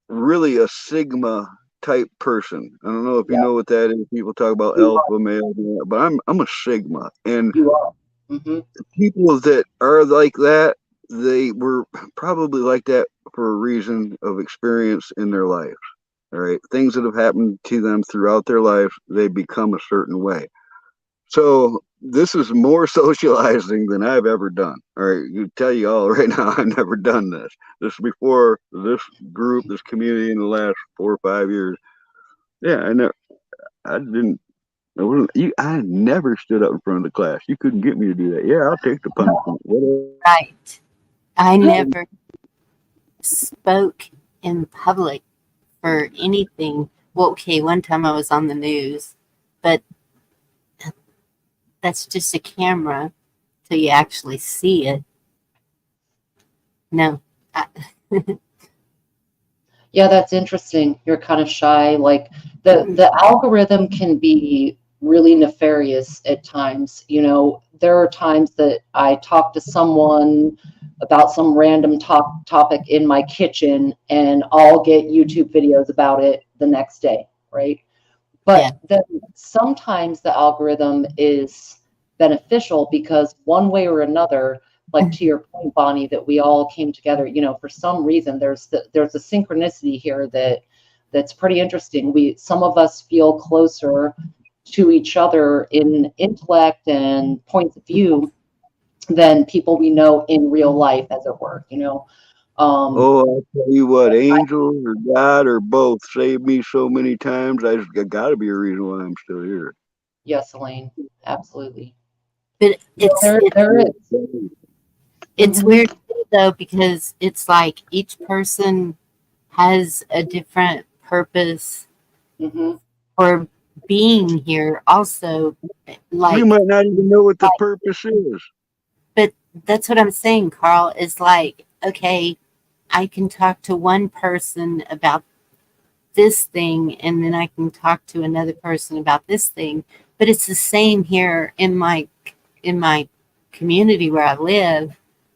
really a Sigma type person. I don't know if you know what that is. People talk about alpha male, but I'm a Sigma, and You are. Mm-hmm. people that are like that, they were probably like that for a reason of experience in their lives. All right, things that have happened to them throughout their life, they become a certain way. So this is more socializing than I've ever done. All right, you tell you all right now, I've never done this. This is before this group, this community in the last 4 or 5 years. Yeah, I didn't. I never stood up in front of the class. You couldn't get me to do that. Yeah, I'll take the punishment. Whatever. right. I never spoke in public for anything. Well, okay, one time I was on the news, but that's just a camera till you actually see it. No. Yeah, that's interesting. You're kind of shy. Like the algorithm can be really nefarious at times. There are times that I talk to someone about some random topic in my kitchen, and I'll get YouTube videos about it the next day, right? But then sometimes the algorithm is beneficial because one way or another, like to your point, Bonnie, that we all came together, for some reason, there's a synchronicity here that's pretty interesting. Some of us feel closer to each other in intellect and points of view than people we know in real life, as it were. Oh, I'll tell you what, angels or God or both saved me so many times. I got to be a reason why I'm still here. Yes, Elaine, absolutely. But there is. It's weird though, because it's like each person has a different purpose for being here. Also, like you might not even know what the purpose is. But that's what I'm saying, Carl. Is like, okay, I can talk to one person about this thing, and then I can talk to another person about this thing. But it's the same here in my community where I live.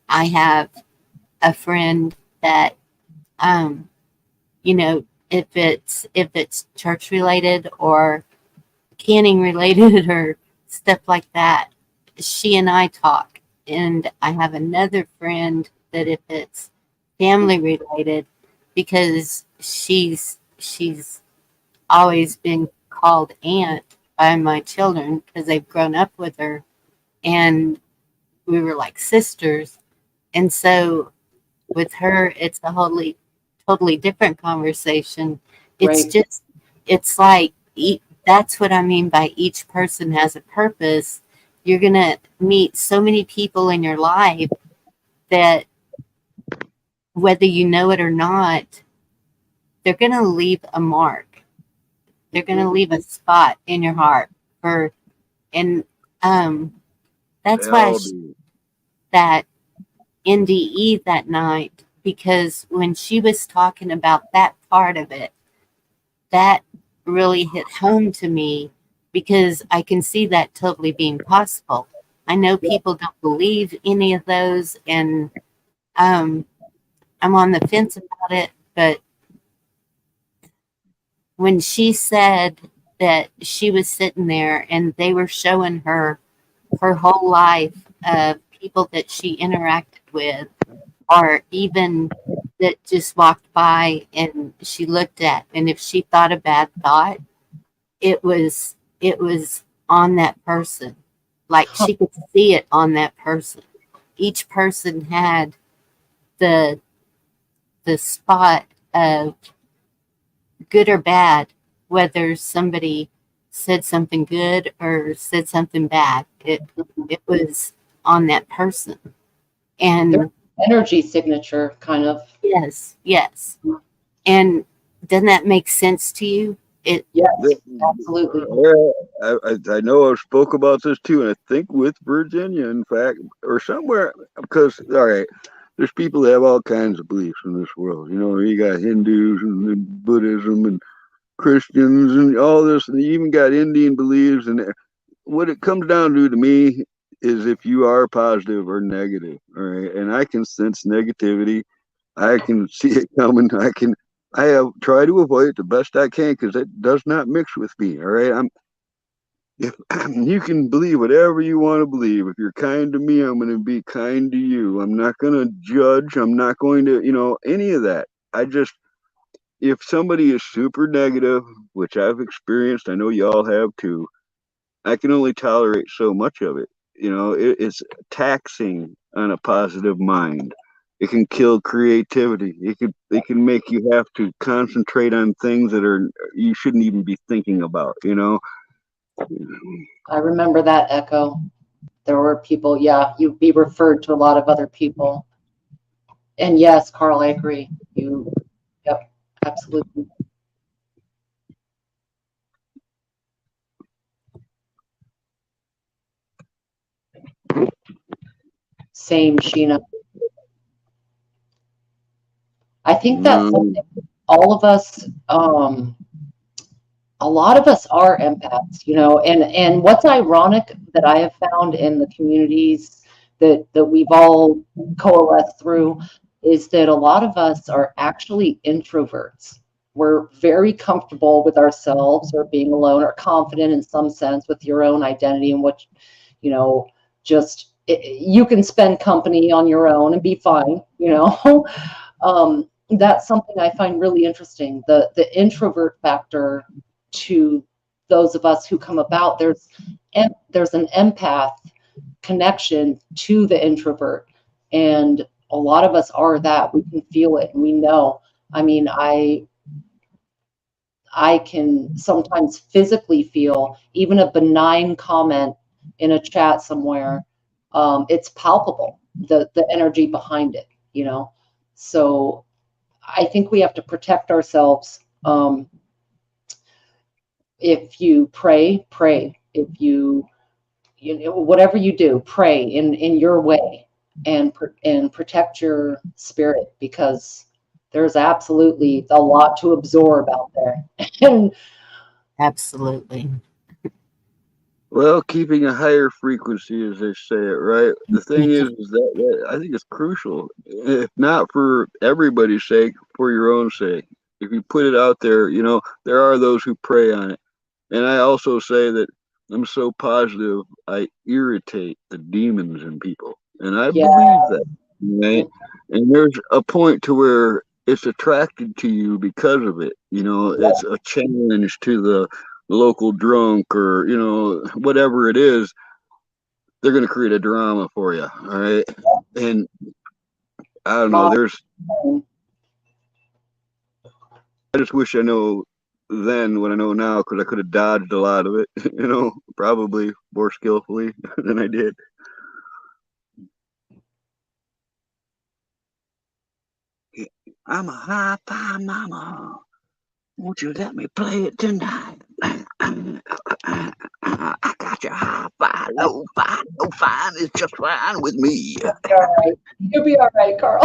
I have a friend that, if it's church related or canning related or stuff like that, she and I talk. And I have another friend that if it's family related, because she's always been called aunt by my children because they've grown up with her, and we were like sisters. And so with her, it's a totally different conversation. It's just, it's like, that's what I mean by each person has a purpose. You're going to meet so many people in your life that whether you know it or not, they're going to leave a mark. They're going to leave a spot in your heart and that's why that NDE that night because when she was talking about that part of it, that really hit home to me, because I can see that totally being possible. I know people don't believe any of those, and I'm on the fence about it, but when she said that she was sitting there and they were showing her her whole life of people that she interacted with, or even that just walked by and she looked at, and if she thought a bad thought, it was on that person. Like she could see it on that person. Each person had the spot of good or bad, whether somebody said something good or said something bad. It was on that person. And energy signature, kind of. yes. And doesn't that make sense to you? Yes, absolutely. Yeah, I know I spoke about this too, and I think with Virginia, in fact, or somewhere, because all right, there's people that have all kinds of beliefs in this world. You know, you got Hindus and Buddhism and Christians and all this, and you even got Indian beliefs. And what it comes down to me is if you are positive or negative. All right, and I can sense negativity. I can see it coming. I have tried to avoid it the best I can because it does not mix with me. All right. If you can believe whatever you want to believe, if you're kind to me, I'm going to be kind to you. I'm not going to judge. I'm not going to, any of that. If somebody is super negative, which I've experienced, I know y'all have too, I can only tolerate so much of it. It's taxing on a positive mind. It can kill creativity. It can make you have to concentrate on things that you shouldn't even be thinking about. I remember that, Echo. There were people, you'd be referred to a lot of other people. And yes, Carl, I agree. Yep, absolutely. Same, Sheena. I think that's something all of us, a lot of us are empaths, and what's ironic that I have found in the communities that we've all coalesced through is that a lot of us are actually introverts. We're very comfortable with ourselves or being alone, or confident in some sense with your own identity and what, you can spend company on your own and be fine, That's something I find really interesting. The introvert factor to those of us who come about, there's an empath connection to the introvert, and a lot of us are that. We can feel it and we know. I mean, I can sometimes physically feel even a benign comment in a chat somewhere. It's palpable, the energy behind it, so I think we have to protect ourselves. If you pray. If whatever you do, pray in your way, and protect your spirit, because there's absolutely a lot to absorb out there. And Absolutely. well, keeping a higher frequency, as they say it, right? The thing is that I think it's crucial, if not for everybody's sake, for your own sake. If you put it out there, there are those who prey on it. And I also say that I'm so positive, I irritate the demons in people. And I believe that, right? And there's a point to where it's attracted to you because of it. It's a challenge to the local drunk, or whatever it is. They're going to create a drama for you, all right? And I don't know, I just wish I know then what I know now, because I could have dodged a lot of it, probably more skillfully than I did. I'm a hi-fi mama. Won't you let me play it tonight? I got your hi-fi No, fine. No, fine. It's just fine with me. You'll be all right. You'll be all right, Carl.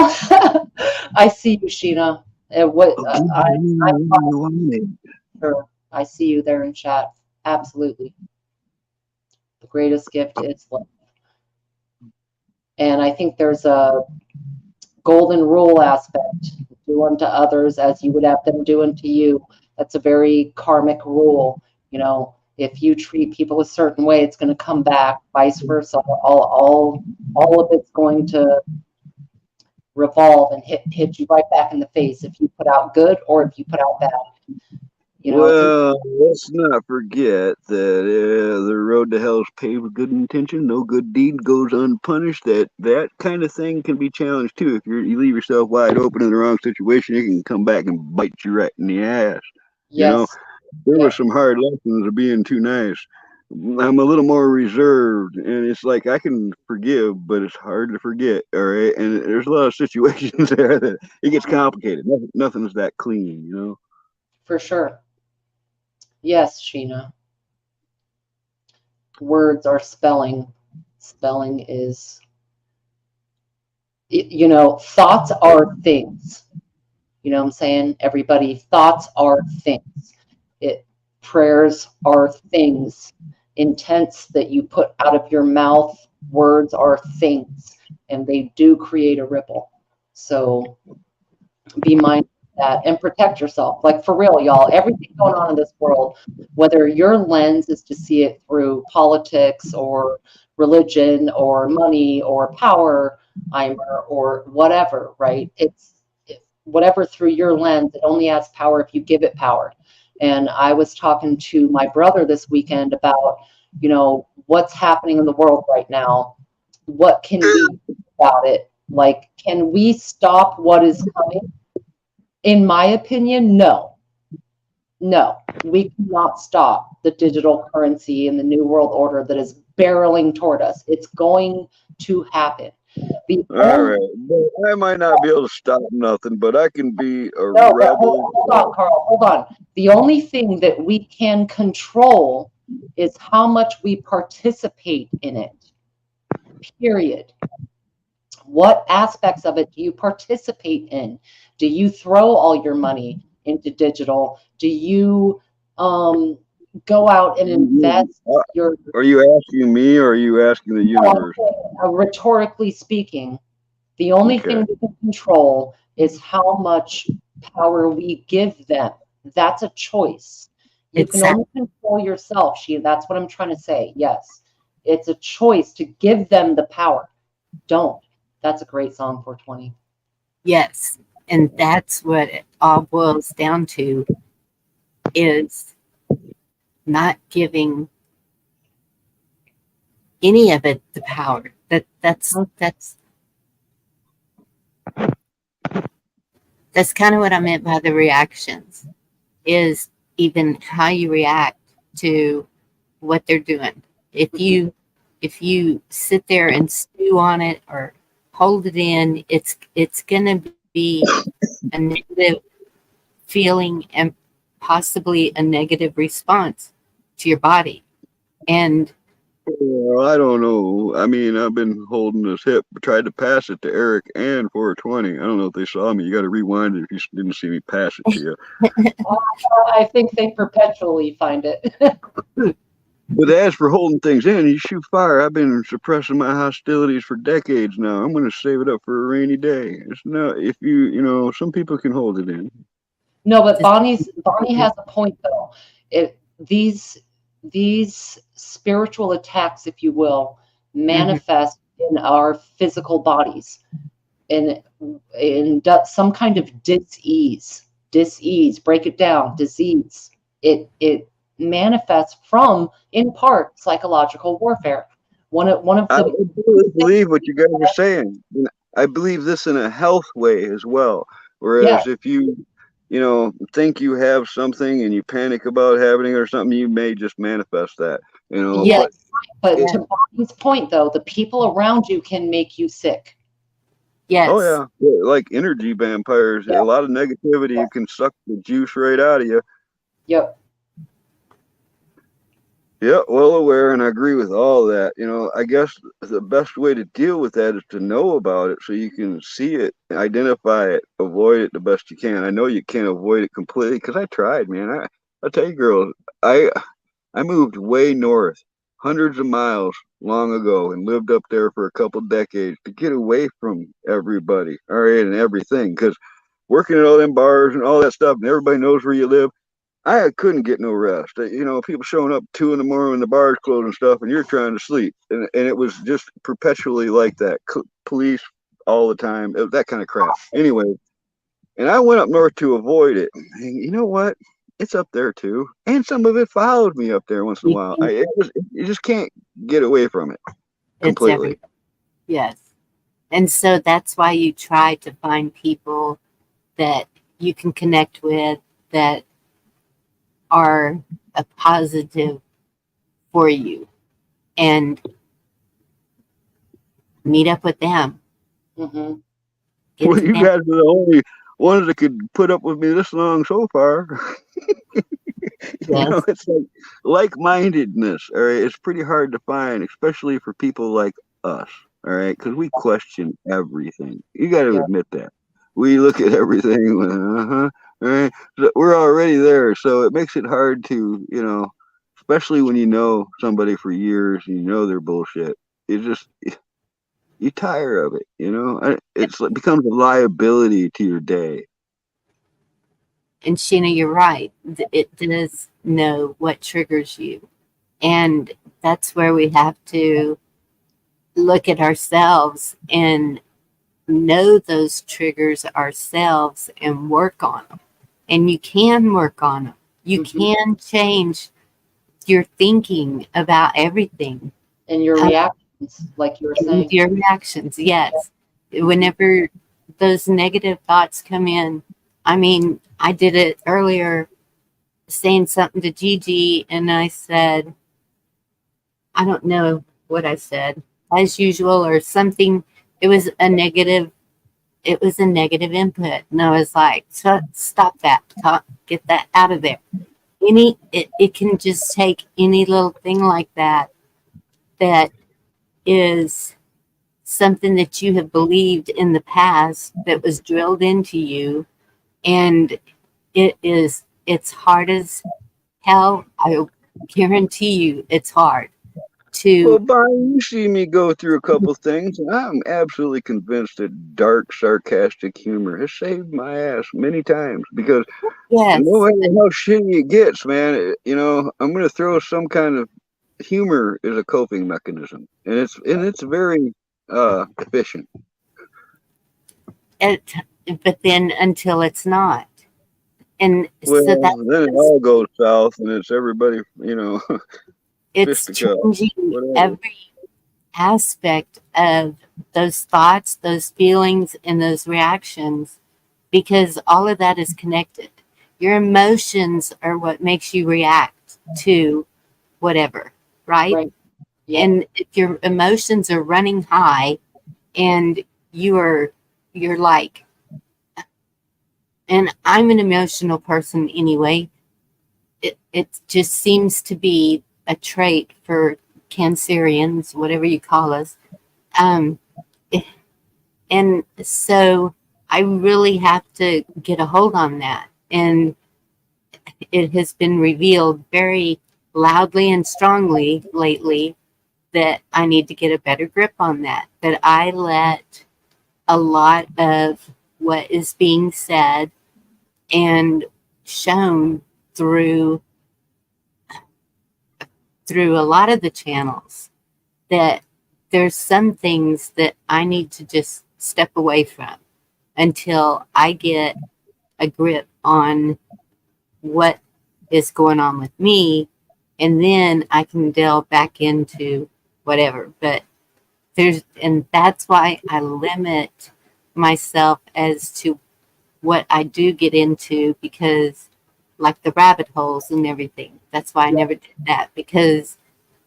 I see you, Sheena. And sure. I see you there in chat. Absolutely. The greatest gift is love. And I think there's a golden rule aspect. Do unto others as you would have them do unto you. That's a very karmic rule. You know, if you treat people a certain way, it's going to come back. Vice versa. All of it's going to revolve and hit you right back in the face if you put out good or if you put out bad. You know, well, let's not forget that the road to hell is paved with good intention. No good deed goes unpunished. That kind of thing can be challenged too. If you leave yourself wide open in the wrong situation, it can come back and bite you right in the ass. yes. You know, there were some hard lessons of being too nice. I'm a little more reserved, and it's like I can forgive, but it's hard to forget. All right, and there's a lot of situations there that it gets complicated. Nothing's that clean, you know. For sure. Yes, Sheena. Words are spelling. Spelling is, you know, thoughts are things. You know what I'm saying? Everybody, thoughts are things. Prayers are things. Intents that you put out of your mouth, words are things, and they do create a ripple. So be mindful of that and protect yourself. Like for real, y'all, everything going on in this world, whether your lens is to see it through politics or religion or money or power, or whatever, right? Whatever through your lens, it only has power if you give it power. And I was talking to my brother this weekend about, you know, what's happening in the world right now. What can we do about it? Like, can we stop what is coming? In my opinion, no. No, we cannot stop the digital currency and the new world order that is barreling toward us. It's going to happen. All right, but I might not be able to stop nothing, but I can be a rebel. Hold on, Carl. Hold on. The only thing that we can control is how much we participate in it. Period. What aspects of it do you participate in? Do you throw all your money into digital? Do you go out and invest your... Are you asking me or are you asking the universe? Rhetorically speaking, the only thing we can control is how much power we give them. That's a choice. You can only control yourself. That's what I'm trying to say. Yes. It's a choice to give them the power. Don't. That's a great song, 420. Yes. And that's what it all boils down to, is not giving any of it the power. That's kind of what I meant by the reactions, is even how you react to what they're doing. If you sit there and stew on it or hold it in, it's going to be a negative feeling and possibly a negative response to your body. And well, I don't know. I mean, I've been holding this hip, tried to pass it to Eric and 420. I don't know if they saw me. You got to rewind it if you didn't see me pass it to you. I think they perpetually find it. But as for holding things in, you shoot fire. I've been suppressing my hostilities for decades now. I'm going to save it up for a rainy day. It's not, if you know, some people can hold it in. No, but Bonnie has a point though. These spiritual attacks, if you will, manifest in our physical bodies in some kind of dis-ease. Break it down. Disease. It manifests from, in part, psychological warfare. One of the, I believe what you guys are saying. I believe this in a health way as well. Whereas if you think you have something and you panic about having it or something, you may just manifest that. Yes, but to Bonnie's point though, the people around you can make you sick. Yes. Oh yeah, like energy vampires. A lot of negativity can suck the juice right out of you. Yep. Yeah, well aware, and I agree with all that. You know, I guess the best way to deal with that is to know about it so you can see it, identify it, avoid it the best you can. I know you can't avoid it completely because I tried, man. I tell you, girls, I I moved way north, hundreds of miles long ago, and lived up there for a couple decades to get away from everybody, all right, and everything. Because working at all them bars and all that stuff, and everybody knows where you live. I couldn't get no rest. You know, people showing up 2 in the morning when the bars closed and stuff, and you're trying to sleep, and it was just perpetually like that. Police all the time, that kind of crap. Anyway, and I went up north to avoid it. And you know what? It's up there too, and some of it followed me up there once in a You while. can, You just can't get away from it it's completely. every, yes. And so that's why you try to find people that you can connect with that are a positive for you and meet up with them. Mm-hmm. Get Well, to you them. guys are the only ones that could put up with me this long so far. You know, Yes. it's like-mindedness. All right, it's pretty hard to find, especially for people like us. All right, because we question everything. You got to Yeah. admit that we look at everything. Uh-huh. All right, so we're already there, so it makes it hard to, you know, especially when you know somebody for years and you know they're bullshit. You just you tire of it. You know, it becomes a liability to your day. And Sheena, you're right. It does know what triggers you. And that's where we have to look at ourselves and know those triggers ourselves and work on them. And you can work on them. You Mm-hmm. can change your thinking about everything. And your reactions, like you were And saying. your reactions, yes. Whenever those negative thoughts come in, I mean, I did it earlier saying something to Gigi and I said, I don't know what I said, as usual or something. It was a negative, it was a negative input. And I was like, stop that, get that out of there. It can just take any little thing like that that is something that you have believed in the past that was drilled into you, and it's hard as hell. I guarantee you it's hard Well, to. Bonnie, you see me go through a couple things, and I'm absolutely convinced that dark, sarcastic humor has saved my ass many times because no Yes, matter how shitty it gets, man, you know, I'm gonna throw some kind of humor as a coping mechanism, and it's very efficient. it, but then until it's not, and so Well, then it that's all goes south, and it's everybody, you know, it's fisticuffs, changing whatever. every aspect of those thoughts, those feelings, and those reactions because all of that is connected. Your emotions are what makes you react to whatever, right? Right. Yeah. And if your emotions are running high and you're like, and I'm an emotional person anyway, it just seems to be a trait for Cancerians, whatever you call us. Um, and so I really have to get a hold on that. And it has been revealed very loudly and strongly lately that I need to get a better grip on that. That I let a lot of what is being said and shown through a lot of the channels, that there's some things that I need to just step away from until I get a grip on what is going on with me, and then I can delve back into whatever. But and that's why I limit myself as to what I do get into, because like the rabbit holes and everything, that's why I never did that, because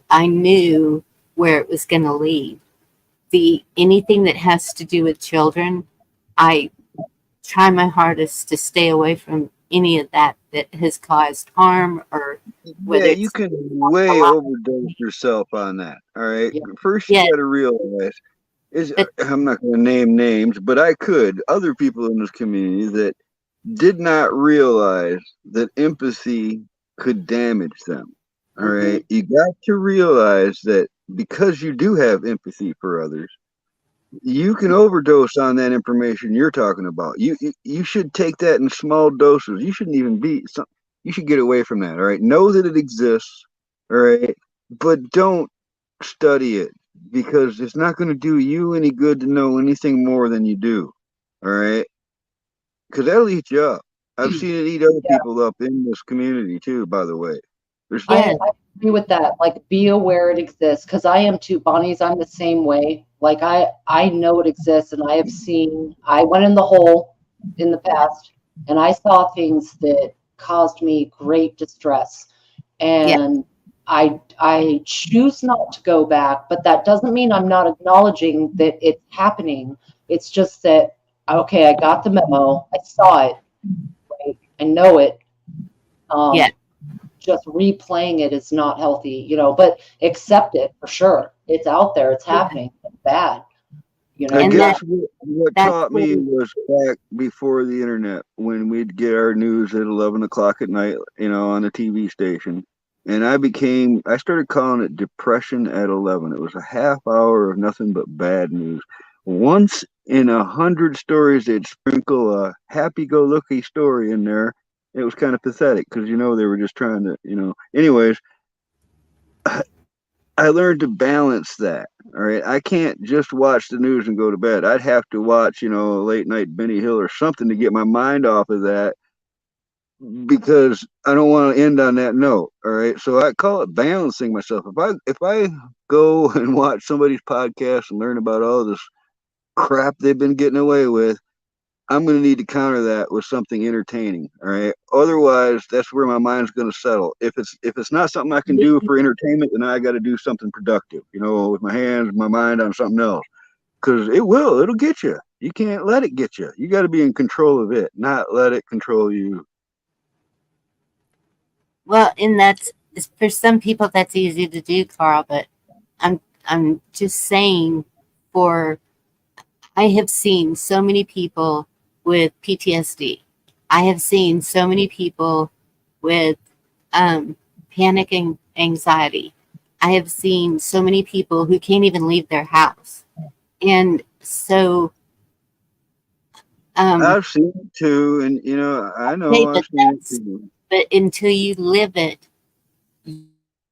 I knew where it was going to lead. The anything that has to do with children, I try my hardest to stay away from any of that has caused harm, or whether Yeah, it's you can way overdose yourself on that. All right. Yeah. First, you Yeah. got to realize is But- I'm not going to name names, but I could. Other people in this community that did not realize that empathy could damage them. All right. You got to realize that because you do have empathy for others, you can overdose on that information you're talking about. You should take that in small doses. You shouldn't even be. You should get away from that. All right. Know that it exists. All right. But don't study it because it's not going to do you any good to know anything more than you do. All right. Because that'll eat you up. I've seen it eat other people up in this community too, by the way. There's Yeah. I agree with that. Like, be aware it exists, because I am too. Bonnie's, I'm the same way. Like, I know it exists, and I went in the hole in the past, and I saw things that caused me great distress. And I choose not to go back, but that doesn't mean I'm not acknowledging that it's happening. It's just that, okay, I got the memo, I saw it, right? I know it. Yeah. Just replaying it is not healthy, but accept it for sure. It's out there, it's happening, it's bad. I And guess what that's taught me when- was back before the internet when we'd get our news at 11 o'clock at night, on the TV station. And I started calling it Depression at 11. It was a half hour of nothing but bad news. Once in 100 stories, they'd sprinkle a happy-go-lucky story in there. It was kind of pathetic because, they were just trying to, anyways, I learned to balance that. All right. I can't just watch the news and go to bed. I'd have to watch, late night Benny Hill or something to get my mind off of that because I don't want to end on that note. All right. So I call it balancing myself. If I go and watch somebody's podcast and learn about all this crap they've been getting away with, I'm going to need to counter that with something entertaining. All right. Otherwise, that's where my mind's going to settle. If it's not something I can do for entertainment, then I got to do something productive, with my hands, my mind on something else. Because it'll get you. You can't let it get you. You got to be in control of it, not let it control you. Well, and that's for some people that's easy to do, Carl. But I'm just saying, I have seen so many people with PTSD. I have seen so many people with panic and anxiety. I have seen so many people who can't even leave their house. And so I've seen it too, and I know I've seen it too. But until you live it,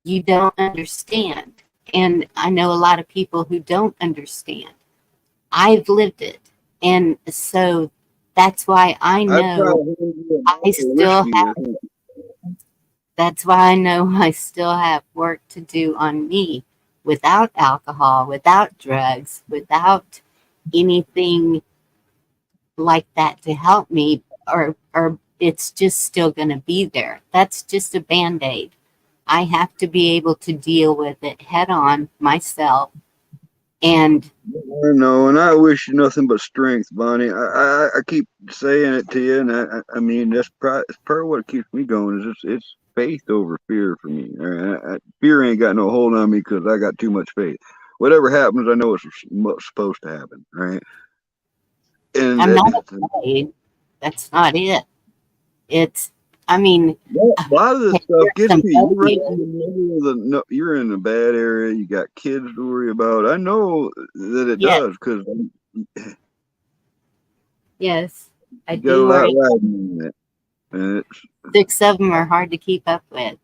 you don't understand. And I know a lot of people who don't understand. I've lived it. And so that's why I know that's why I know I still have work to do on me without alcohol, without drugs, without anything like that to help me, or it's just still going to be there. That's just a Band-Aid. I have to be able to deal with it head on myself. And I know, and I wish you nothing but strength, Bonnie. I keep saying it to you, and I mean that's part of what keeps me going. Is it's faith over fear for me. Fear ain't got no hold on me because I got too much faith. Whatever happens, I know it's supposed to happen, right? And I'm not afraid. That's not it. It's, I mean, a lot of this stuff gets to you. You're right somebody- in the middle of you're in a bad area. You got kids to worry about. I know that it Yeah. does because yes, I you got a do lot worry. riding on it. And it's 6 of them are hard to keep up with.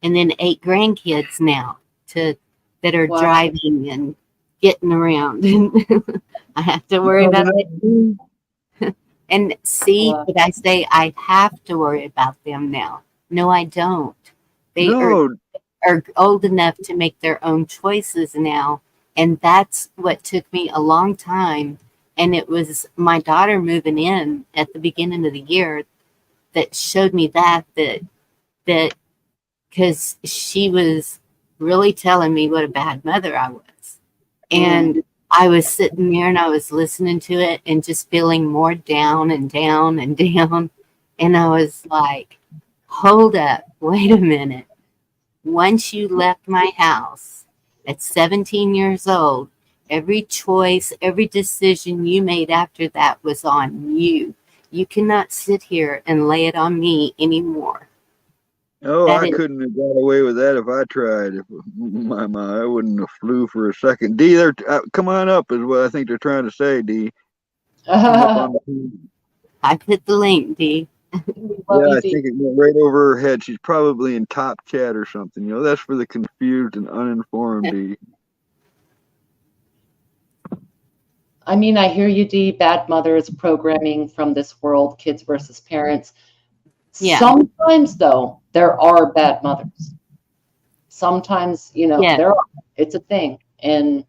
And then 8 grandkids now that are Wow. driving and getting around. I have to worry about it. And see, Wow. but I say I have to worry about them now. No, I don't. They no, are old enough to make their own choices now. And that's what took me a long time. And it was my daughter moving in at the beginning of the year that showed me that because she was really telling me what a bad mother I was. And I was sitting there and I was listening to it and just feeling more down and down and down. And I was like, hold up, wait a minute. Once you left my house at 17 years old, every choice, every decision you made after that was on you. You cannot sit here and lay it on me anymore. Oh, That I is, couldn't have got away with that if I tried. If I wouldn't have flew for a second. D, they're come on up is what I think they're trying to say. D, come up on the team. I put the link, D. Love Yeah, you, I Dee. think it went right over her head. She's probably in top chat or something. You know, that's for the confused and uninformed. D. I mean, I hear you, Dee. Bad mothers programming from this world, kids versus parents. Yeah. Sometimes, though, there are bad mothers. Sometimes, you know, Yeah. there are. It's a thing. And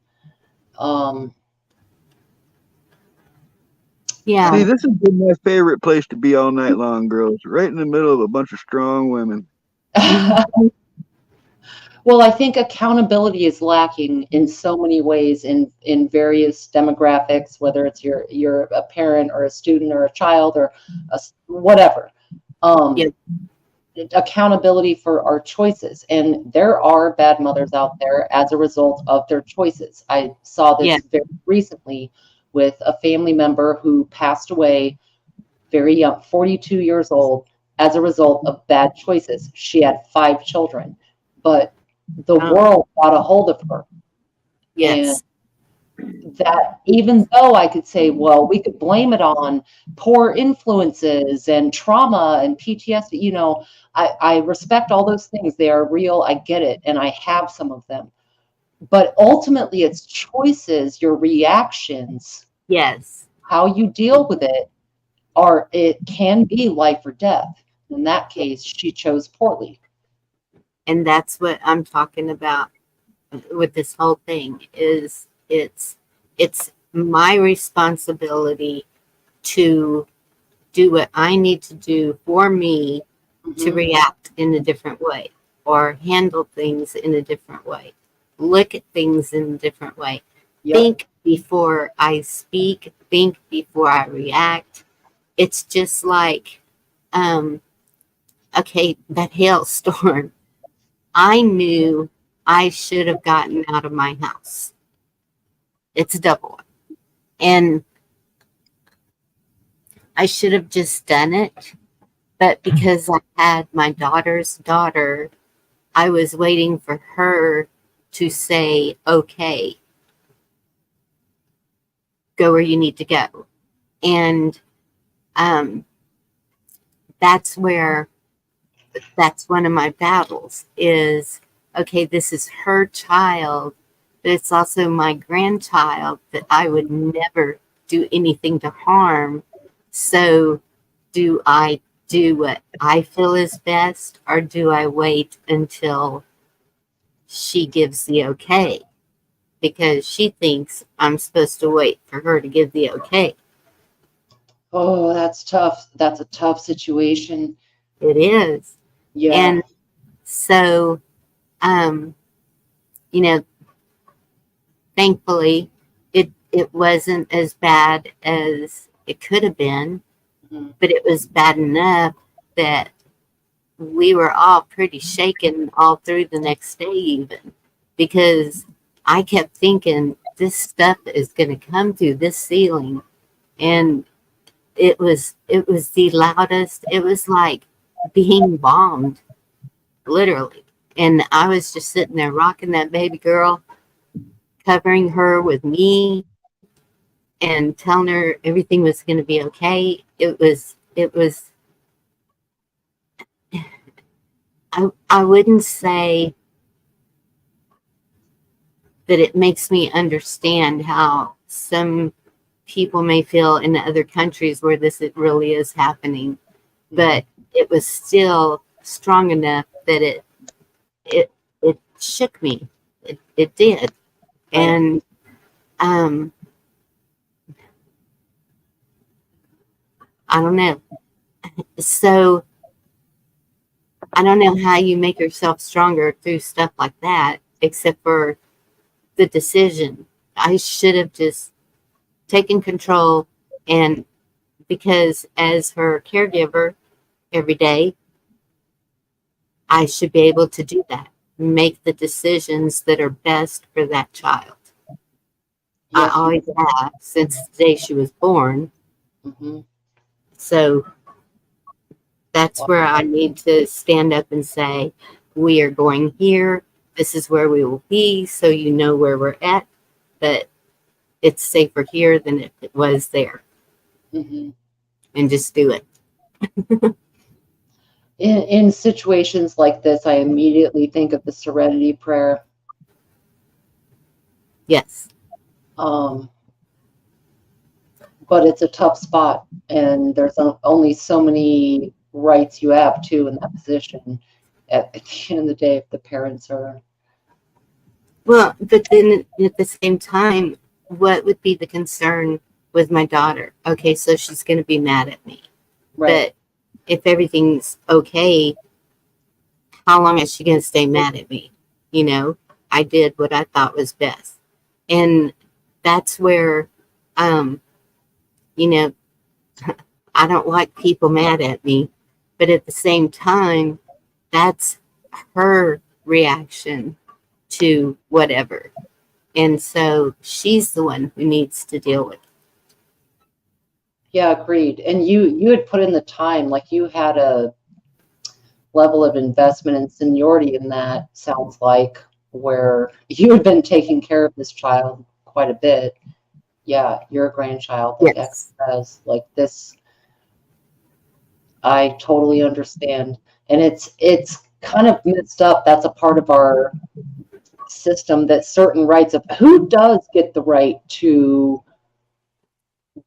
Yeah. See, this has been my favorite place to be all night long, girls. Right in the middle of a bunch of strong women. well, I think accountability is lacking in so many ways in various demographics, whether it's you're a parent or a student or a child or whatever. Yeah. Accountability for our choices, and there are bad mothers out there as a result of their choices. I saw this Yeah. very recently with a family member who passed away very young, 42 years old, as a result of bad choices. She had 5 children, but the world got a hold of her. Yes. And that, even though I could say, well, we could blame it on poor influences and trauma and PTSD, you know, I respect all those things. They are real. I get it. And I have some of them. But ultimately, it's choices, your reactions, Yes. how you deal with it, it can be life or death. In that case, she chose poorly. And that's what I'm talking about with this whole thing is it's my responsibility to do what I need to do for me to react in a different way or handle things in a different way, look at things in a different way, think before I speak, think before I react. It's just like, okay, that hailstorm. I knew I should have gotten out of my house. It's a double. And I should have just done it. But because I had my daughter's daughter, I was waiting for her to say, okay, go where you need to go. And that's one of my battles is, okay, this is her child, but it's also my grandchild that I would never do anything to harm. So do I do what I feel is best, or do I wait until she gives the okay? Because she thinks I'm supposed to wait for her to give the okay. Oh, that's tough. That's a tough situation. It is. Yeah. And so, you know, thankfully, it wasn't as bad as it could have been, but it was bad enough that we were all pretty shaken all through the next day, even because I kept thinking this stuff is going to come through this ceiling, and it was the loudest. It was like being bombed, literally. And I was just sitting there rocking that baby girl, covering her with me and telling her everything was going to be okay. It was I wouldn't say that it makes me understand how some people may feel in other countries where it really is happening, but it was still strong enough that it shook me. It did. And I don't know. So I don't know how you make yourself stronger through stuff like that, except for the decision. I should have just taken control, and because as her caregiver, every day, I should be able to do that. Make the decisions that are best for that child. I Yes. always have since the day she was born. Mhm. So that's where I need to stand up and say, we are going here. This is where we will be. So you know where we're at. But it's safer here than if it was there. Mhm. And just do it. In situations like this, I immediately think of the Serenity Prayer. Yes. But it's a tough spot, and there's only so many rights you have too in that position. At the end of the day, if the parents are Well, but then at the same time, what would be the concern with my daughter? Okay, so she's going to be mad at me. right, But if everything's okay, how long is she going to stay mad at me? You know, I did what I thought was best. And that's where, you know, I don't like people mad at me. But at the same time, that's her reaction to whatever. And so she's the one who needs to deal with it. yeah, agreed. And you had put in the time, like you had a level of investment and seniority in that, sounds like, where you had been taking care of this child quite a bit. Yeah, you're a grandchild, like Yes. X says, like this. I totally understand. And it's kind of messed up. That's a part of our system, that certain rights of who does get the right to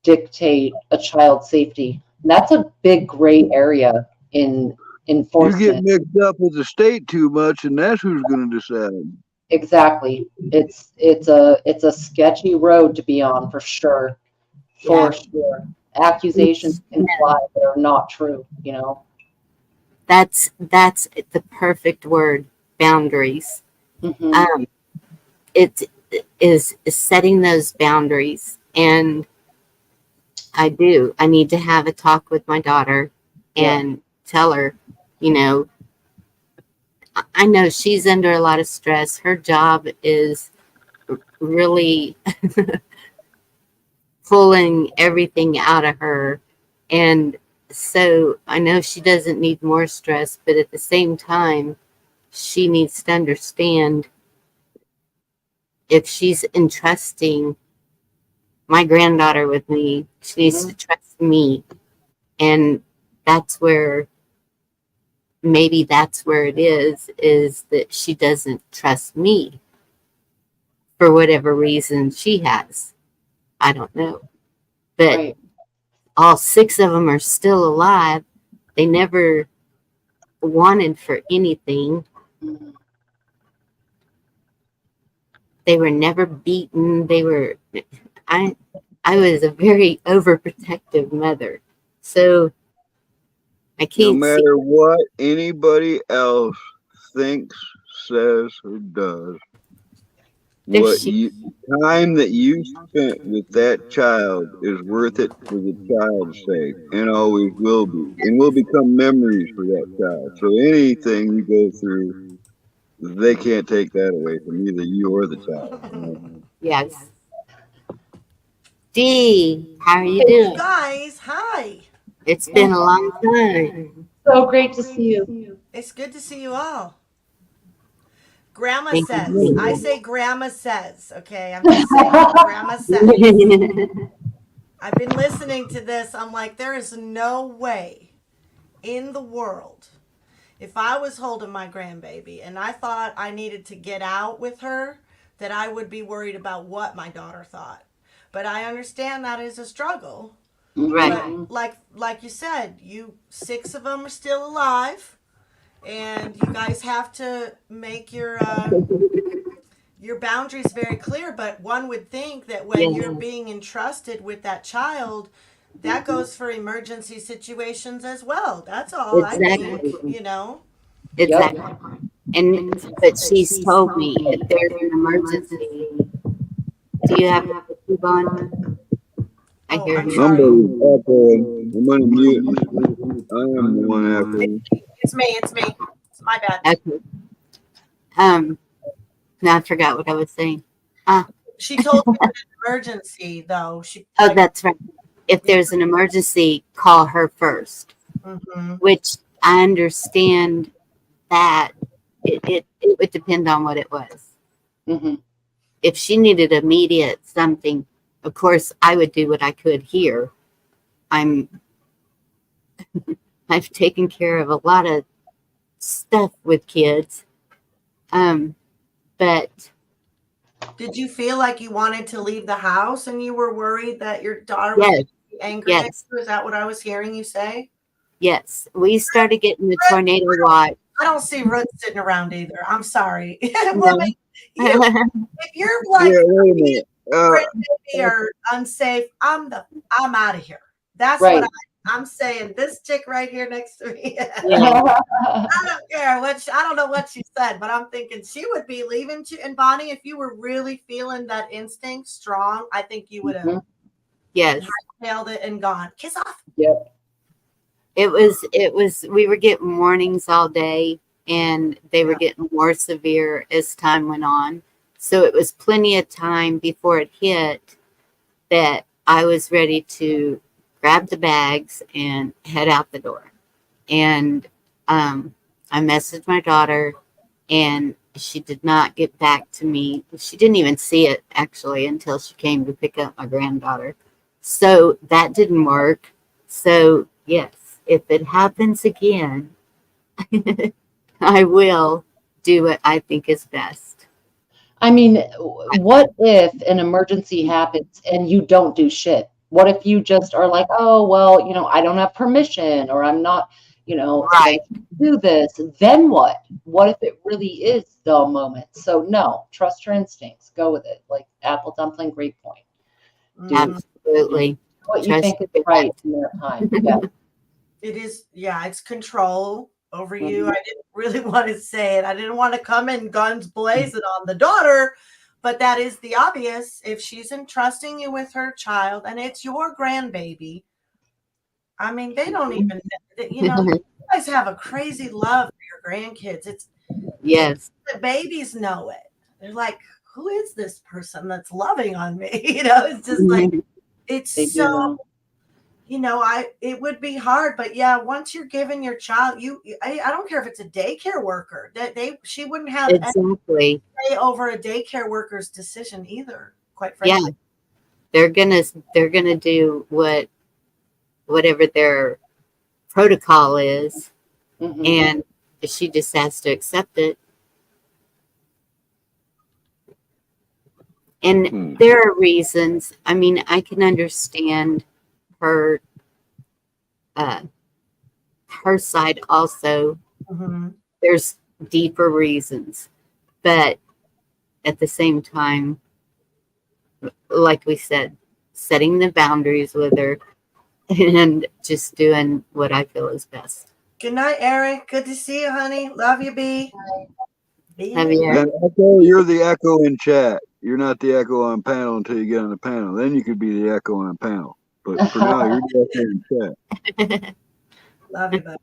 dictate a child's safety. And that's a big gray area in You enforcement. get mixed up with the state too much, and that's who's going to decide. Exactly. It's a sketchy road to be on for sure. For sure. Accusations can fly that are not true, you know. That's the perfect word, boundaries. Mm-hmm. It is setting those boundaries. And I need to have a talk with my daughter and tell her, you know, I know she's under a lot of stress. Her job is really pulling everything out of her. And so I know she doesn't need more stress, but at the same time, she needs to understand if she's entrusting my granddaughter with me, she needs to trust me. And that's where, maybe that's where it is that she doesn't trust me for whatever reason she has. I don't know. But Right. all 6 of them are still alive. They never wanted for anything. Mhm. They were never beaten. I was a very overprotective mother. So I No can't see. matter what anybody else thinks, says, or does, the time that you spent with that child is worth it for the child's sake, and always will be, and will become memories for that child. So anything you go through, they can't take that away from either you or the child. You know? Yes. Dee, how are you You doing? guys, hi. It's been a long time. So great to see you. It's good to see you all. Grandma Thank says. you. I say grandma says, okay? I'm just saying. Grandma says. I've been listening to this. I'm like, there is no way in the world, if I was holding my grandbaby and I thought I needed to get out with her, that I would be worried about what my daughter thought. But I understand that is a struggle. Right. But like you said, 6 of them are still alive, and you guys have to make your boundaries very clear. But one would think that when you're being entrusted with that child, that goes for emergency situations as well. That's all I think, you know. Exactly. But she's told me if there's an emergency, do you have a tube on? I hear I'm you. sorry. Somebody's echoing. I'm gonna mute. am one echo. It's me. It's my bad. Okay. Now I forgot what I was saying. She told me an emergency, though. Oh, that's right. If there's an emergency, call her first. Mm-hmm. Which I understand that it would depend on what it was. Mm-hmm. If she needed immediate something, of course, I would do what I could here. I've taken care of a lot of stuff with kids. But did you feel like you wanted to leave the house and you were worried that your daughter yes, was angry at you? Is that what I was hearing you say? Yes, we started getting the tornado watch. I don't see Ruth sitting around either. I'm sorry. No. If you're like Wait a minute. or unsafe, I'm out of here. That's Right. what I'm saying. This chick right here next to me. Yeah. I don't care I don't know what she said, but I'm thinking she would be leaving you. And Bonnie, if you were really feeling that instinct strong, I think you would have Yes. nailed it and gone. Kiss off. Yep. It was we were getting warnings all day, and they were getting more severe as time went on. So it was plenty of time before it hit that I was ready to grab the bags and head out the door. And I messaged my daughter, and she did not get back to me. She didn't even see it, actually, until she came to pick up my granddaughter. So that didn't work. So, yes, if it happens again, I will do what I think is best. I mean, what if an emergency happens and you don't do shit? What if you just are like, oh, well, I don't have permission, or I'm not, Right. do this? Then what? What if it really is the moment? So no, trust your instincts. Go with it. Like apple dumpling, great point. Do Absolutely. what you think is right in that time. Yeah. It is, it's control over you. I didn't really want to say it. I didn't want to come in guns blazing on the daughter, but that is the obvious. If she's entrusting you with her child and it's your grandbaby, I mean, they don't even, you guys have a crazy love for your grandkids. Yes. The babies know it. They're like, who is this person that's loving on me? It's just like, it's They so, it would be hard, but once you're giving your child, I don't care if it's a daycare worker, that she wouldn't have exactly any say over a daycare worker's decision either, quite frankly. Yeah. They're gonna do whatever their protocol is, and she just has to accept it. And there are reasons. I mean, I can understand her side also. There's deeper reasons, but at the same time, like we said, setting the boundaries with her and just doing what I feel is best. Good night, Eric. Good to see you, honey. Love you, B. Love you, Eric. And Echo, you're the echo in chat. You're not the echo on panel until you get on the panel. Then you could be the echo on panel. But for now, you're the echo in chat. Love you, buddy.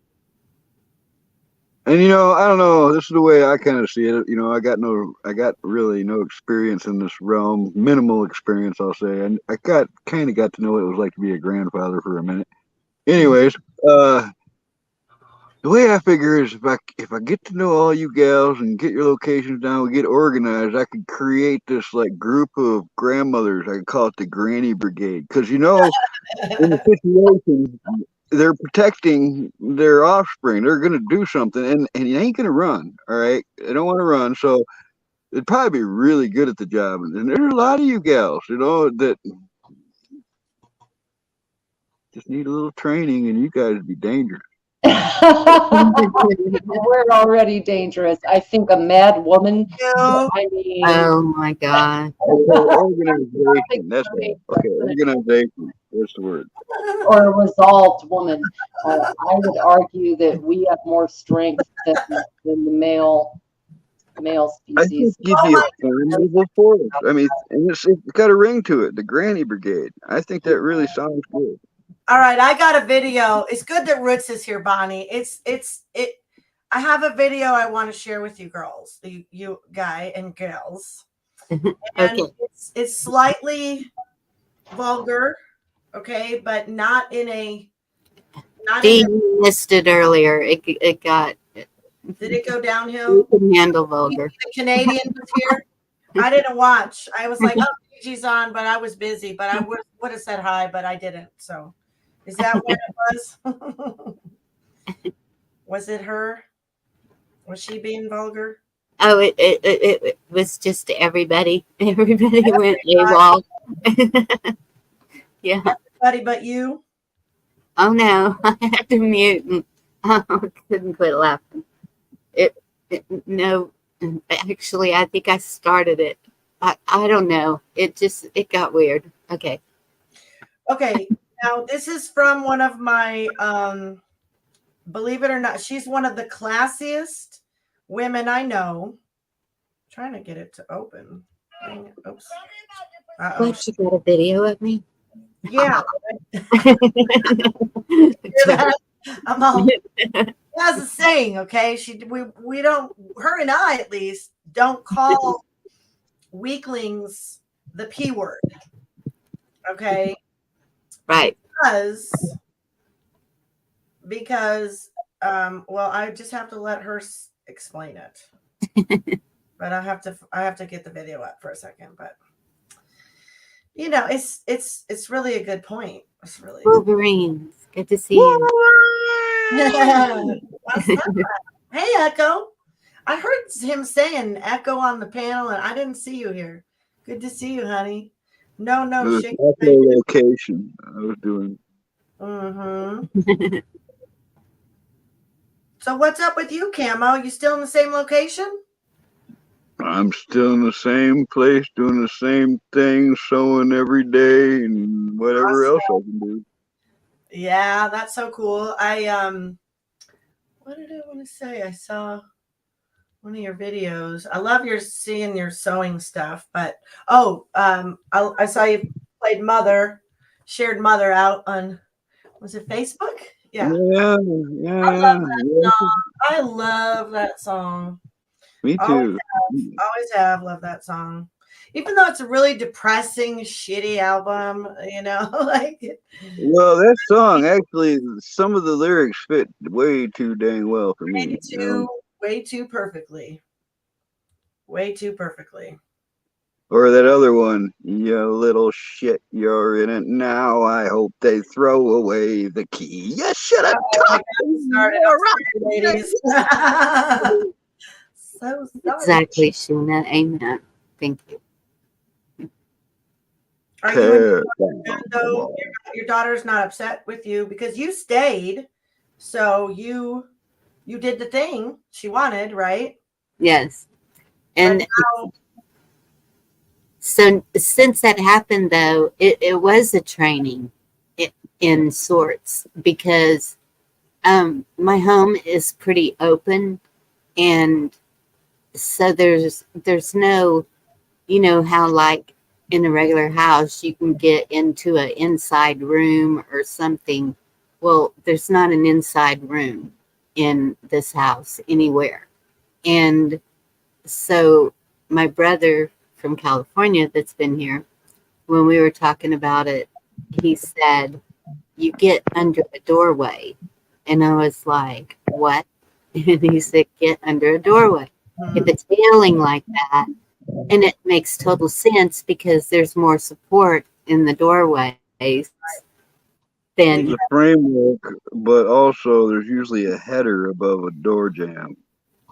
And I don't know. This is the way I kind of see it. I got really no experience in this realm. Minimal experience, I'll say. And I kind of got to know what it was like to be a grandfather for a minute. Anyways, the way I figure is if I get to know all you gals and get your locations down, we get organized, I could create this like group of grandmothers. I could call it the Granny Brigade, because in the situation, they're protecting their offspring. They're going to do something, and you ain't going to run. All right, they don't want to run, so they'd probably be really good at the job. And there's a lot of you gals, that just need a little training, and you guys would be dangerous. We're already dangerous. I think a mad woman. I mean, oh my God. Organization. That's it. Okay, organization. That's the word. Or a resolved woman. I would argue that we have more strength than the male species. I think you'd be a formidable force. I mean, and it's got a ring to it. The Granny Brigade. I think that really sounds good. All right, I got a video. It's good that Roots is here, Bonnie. I have a video I want to share with you girls, you guy and girls. And Okay. it's slightly vulgar, okay, but not in a Dee missed it earlier. It got. Did it go You downhill? can handle vulgar. The Canadian was here. I didn't watch. I was like, oh, Gigi's on, but I was busy. But I would have said hi, but I didn't. So is that what it was? Was it her? Was she being vulgar? Oh, it was just everybody. Everybody went AWOL. Yeah. Everybody but you? Oh no, I had to mute and I couldn't quit laughing. No, actually, I think I started it. I don't know. It got weird. Okay. Okay. Now this is from one of my believe it or not, she's one of the classiest women I know. I'm trying to get it to open. Oops. What, you got a video of me? Yeah. I'm all, as a saying, okay? We don't, her and I at least, don't call weaklings the P word. Okay? Right. Because well, I just have to let her explain it. But I have to get the video up for a second, but you know, it's really a good point. It's really Wolverines. Good to see you. Hey, Echo. I heard him saying Echo on the panel, and I didn't see you here. Good to see you, honey. No, shake location I was doing. Mm-hmm. So what's up with you, Camo? You still in the same location? I'm still in the same place, doing the same thing, sewing every day, and whatever else I can do. Yeah, that's so cool. What did I want to say? I saw one of your videos. I love seeing your sewing stuff, but I saw you played Mother, shared Mother out on, was it Facebook? Yeah. I love that song. Me too. Always have loved that song. Even though it's a really depressing, shitty album, you know, like. Well, that song actually, some of the lyrics fit way too dang well for me. Way too perfectly. Way too perfectly. Or that other one, you little shit, you're in it now. I hope they throw away the key. You should have talked ladies. So sorry. Exactly, Sheena. Amen. Thank you. Are you though? Your daughter's not upset with you because you stayed, so you did the thing she wanted, right? Yes. And so since that happened, though, it was a training in sorts, because my home is pretty open, and so there's no, you know how like in a regular house you can get into an inside room or something. Well, there's not an inside room in this house anywhere. And so my brother from California that's been here, when we were talking about it, he said, you get under a doorway. And I was like, what? And he said, get under a doorway. If it's ailing like that, and it makes total sense because there's more support in the doorways than the framework, but also there's usually a header above a door jamb,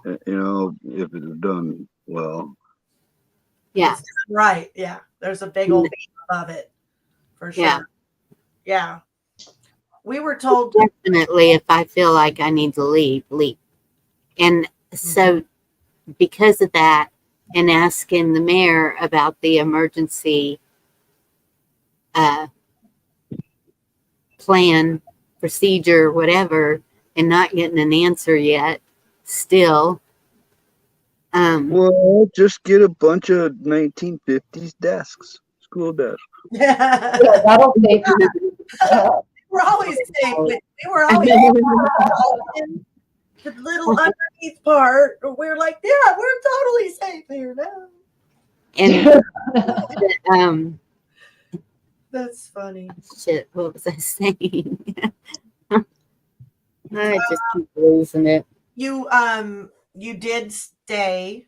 you know, if it's done well. Yeah. Right. Yeah. There's a big old beam above it. For sure. Yeah. Yeah. We were told definitely if I feel like I need to leave. And so because of that, and asking the mayor about the emergency plan, procedure, whatever, and not getting an answer yet, still. Well, just get a bunch of 1950s desks, school desks. Yeah, that'll take We're always safe. We were always in the little underneath part. We're like, yeah, we're totally safe here now. And That's funny. shit, what was I saying? I just keep losing it. You did stay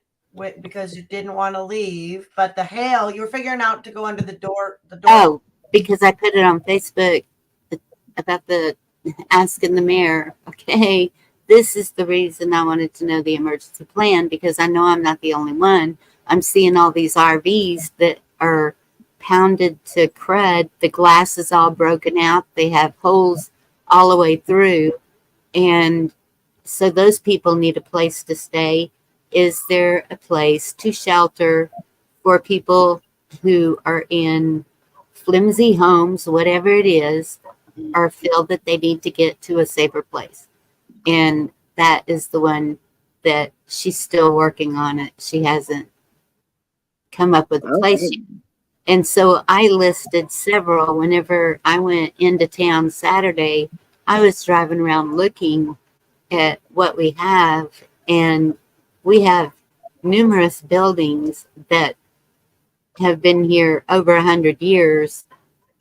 because you didn't want to leave, but the hail, you were figuring out to go under the door. Oh, because I put it on Facebook about the asking the mayor, okay, this is the reason I wanted to know the emergency plan, because I know I'm not the only one. I'm seeing all these RVs that are pounded to crud. The glass is all broken out. They have holes all the way through. And so those people need a place to stay. Is there a place to shelter for people who are in flimsy homes, whatever it is, or feel that they need to get to a safer place? And that is the one that she's still working on it. She hasn't come up with a place yet. And so I listed several. Whenever I went into town Saturday, I was driving around looking at what we have, and we have numerous buildings that have been here over 100 years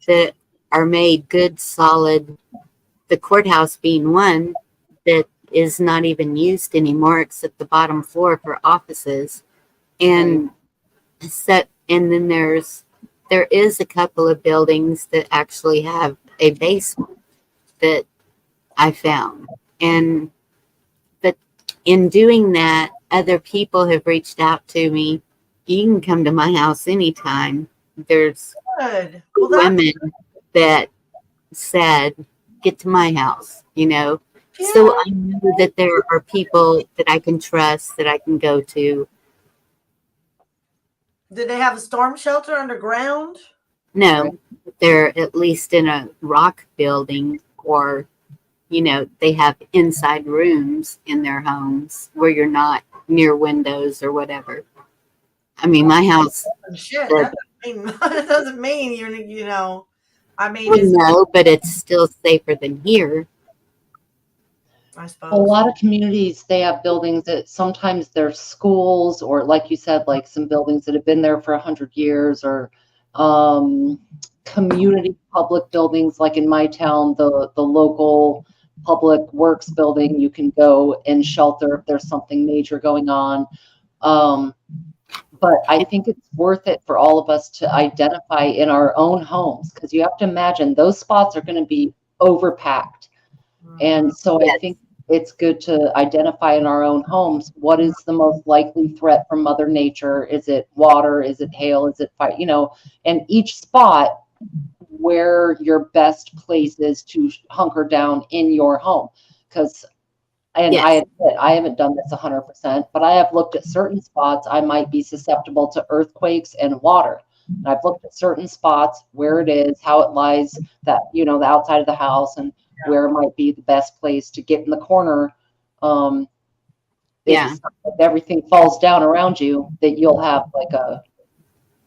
that are made good, solid. The courthouse being one that is not even used anymore except the bottom floor for offices. And and then there is a couple of buildings that actually have a basement that I found. And but in doing that, other people have reached out to me. You can come to my house anytime. There's Good. women that said, get to my house, Yeah. So I know that there are people that I can trust, that I can go to. Did they have a storm shelter underground? No, they're at least in a rock building, or, they have inside rooms in their that where you're not near windows or whatever. I mean, my house. Shit, that doesn't mean you're. I mean, no, but it's still safer than here. I suppose. A lot of communities, they have buildings that sometimes they're schools, or like you said, like some buildings that have been there for 100 years, or community public buildings. Like in my town, the local public works building, you can go and shelter if there's something major going on. But I think it's worth it for all of us to identify in our own homes, because you have to imagine those spots are going to be overpacked. And so I think it's good to identify in our own homes, what is the most likely threat from Mother Nature? Is it water? Is it hail? Is it fire? And each spot where your best place is to hunker down in your home. Because I admit, I haven't done this 100%, but I have looked at certain spots I might be susceptible to earthquakes and water. And I've looked at certain spots, where it is, how it lies, that, the outside of the house, and where it might be the best place to get in the corner. If everything falls down around you, that you'll have like a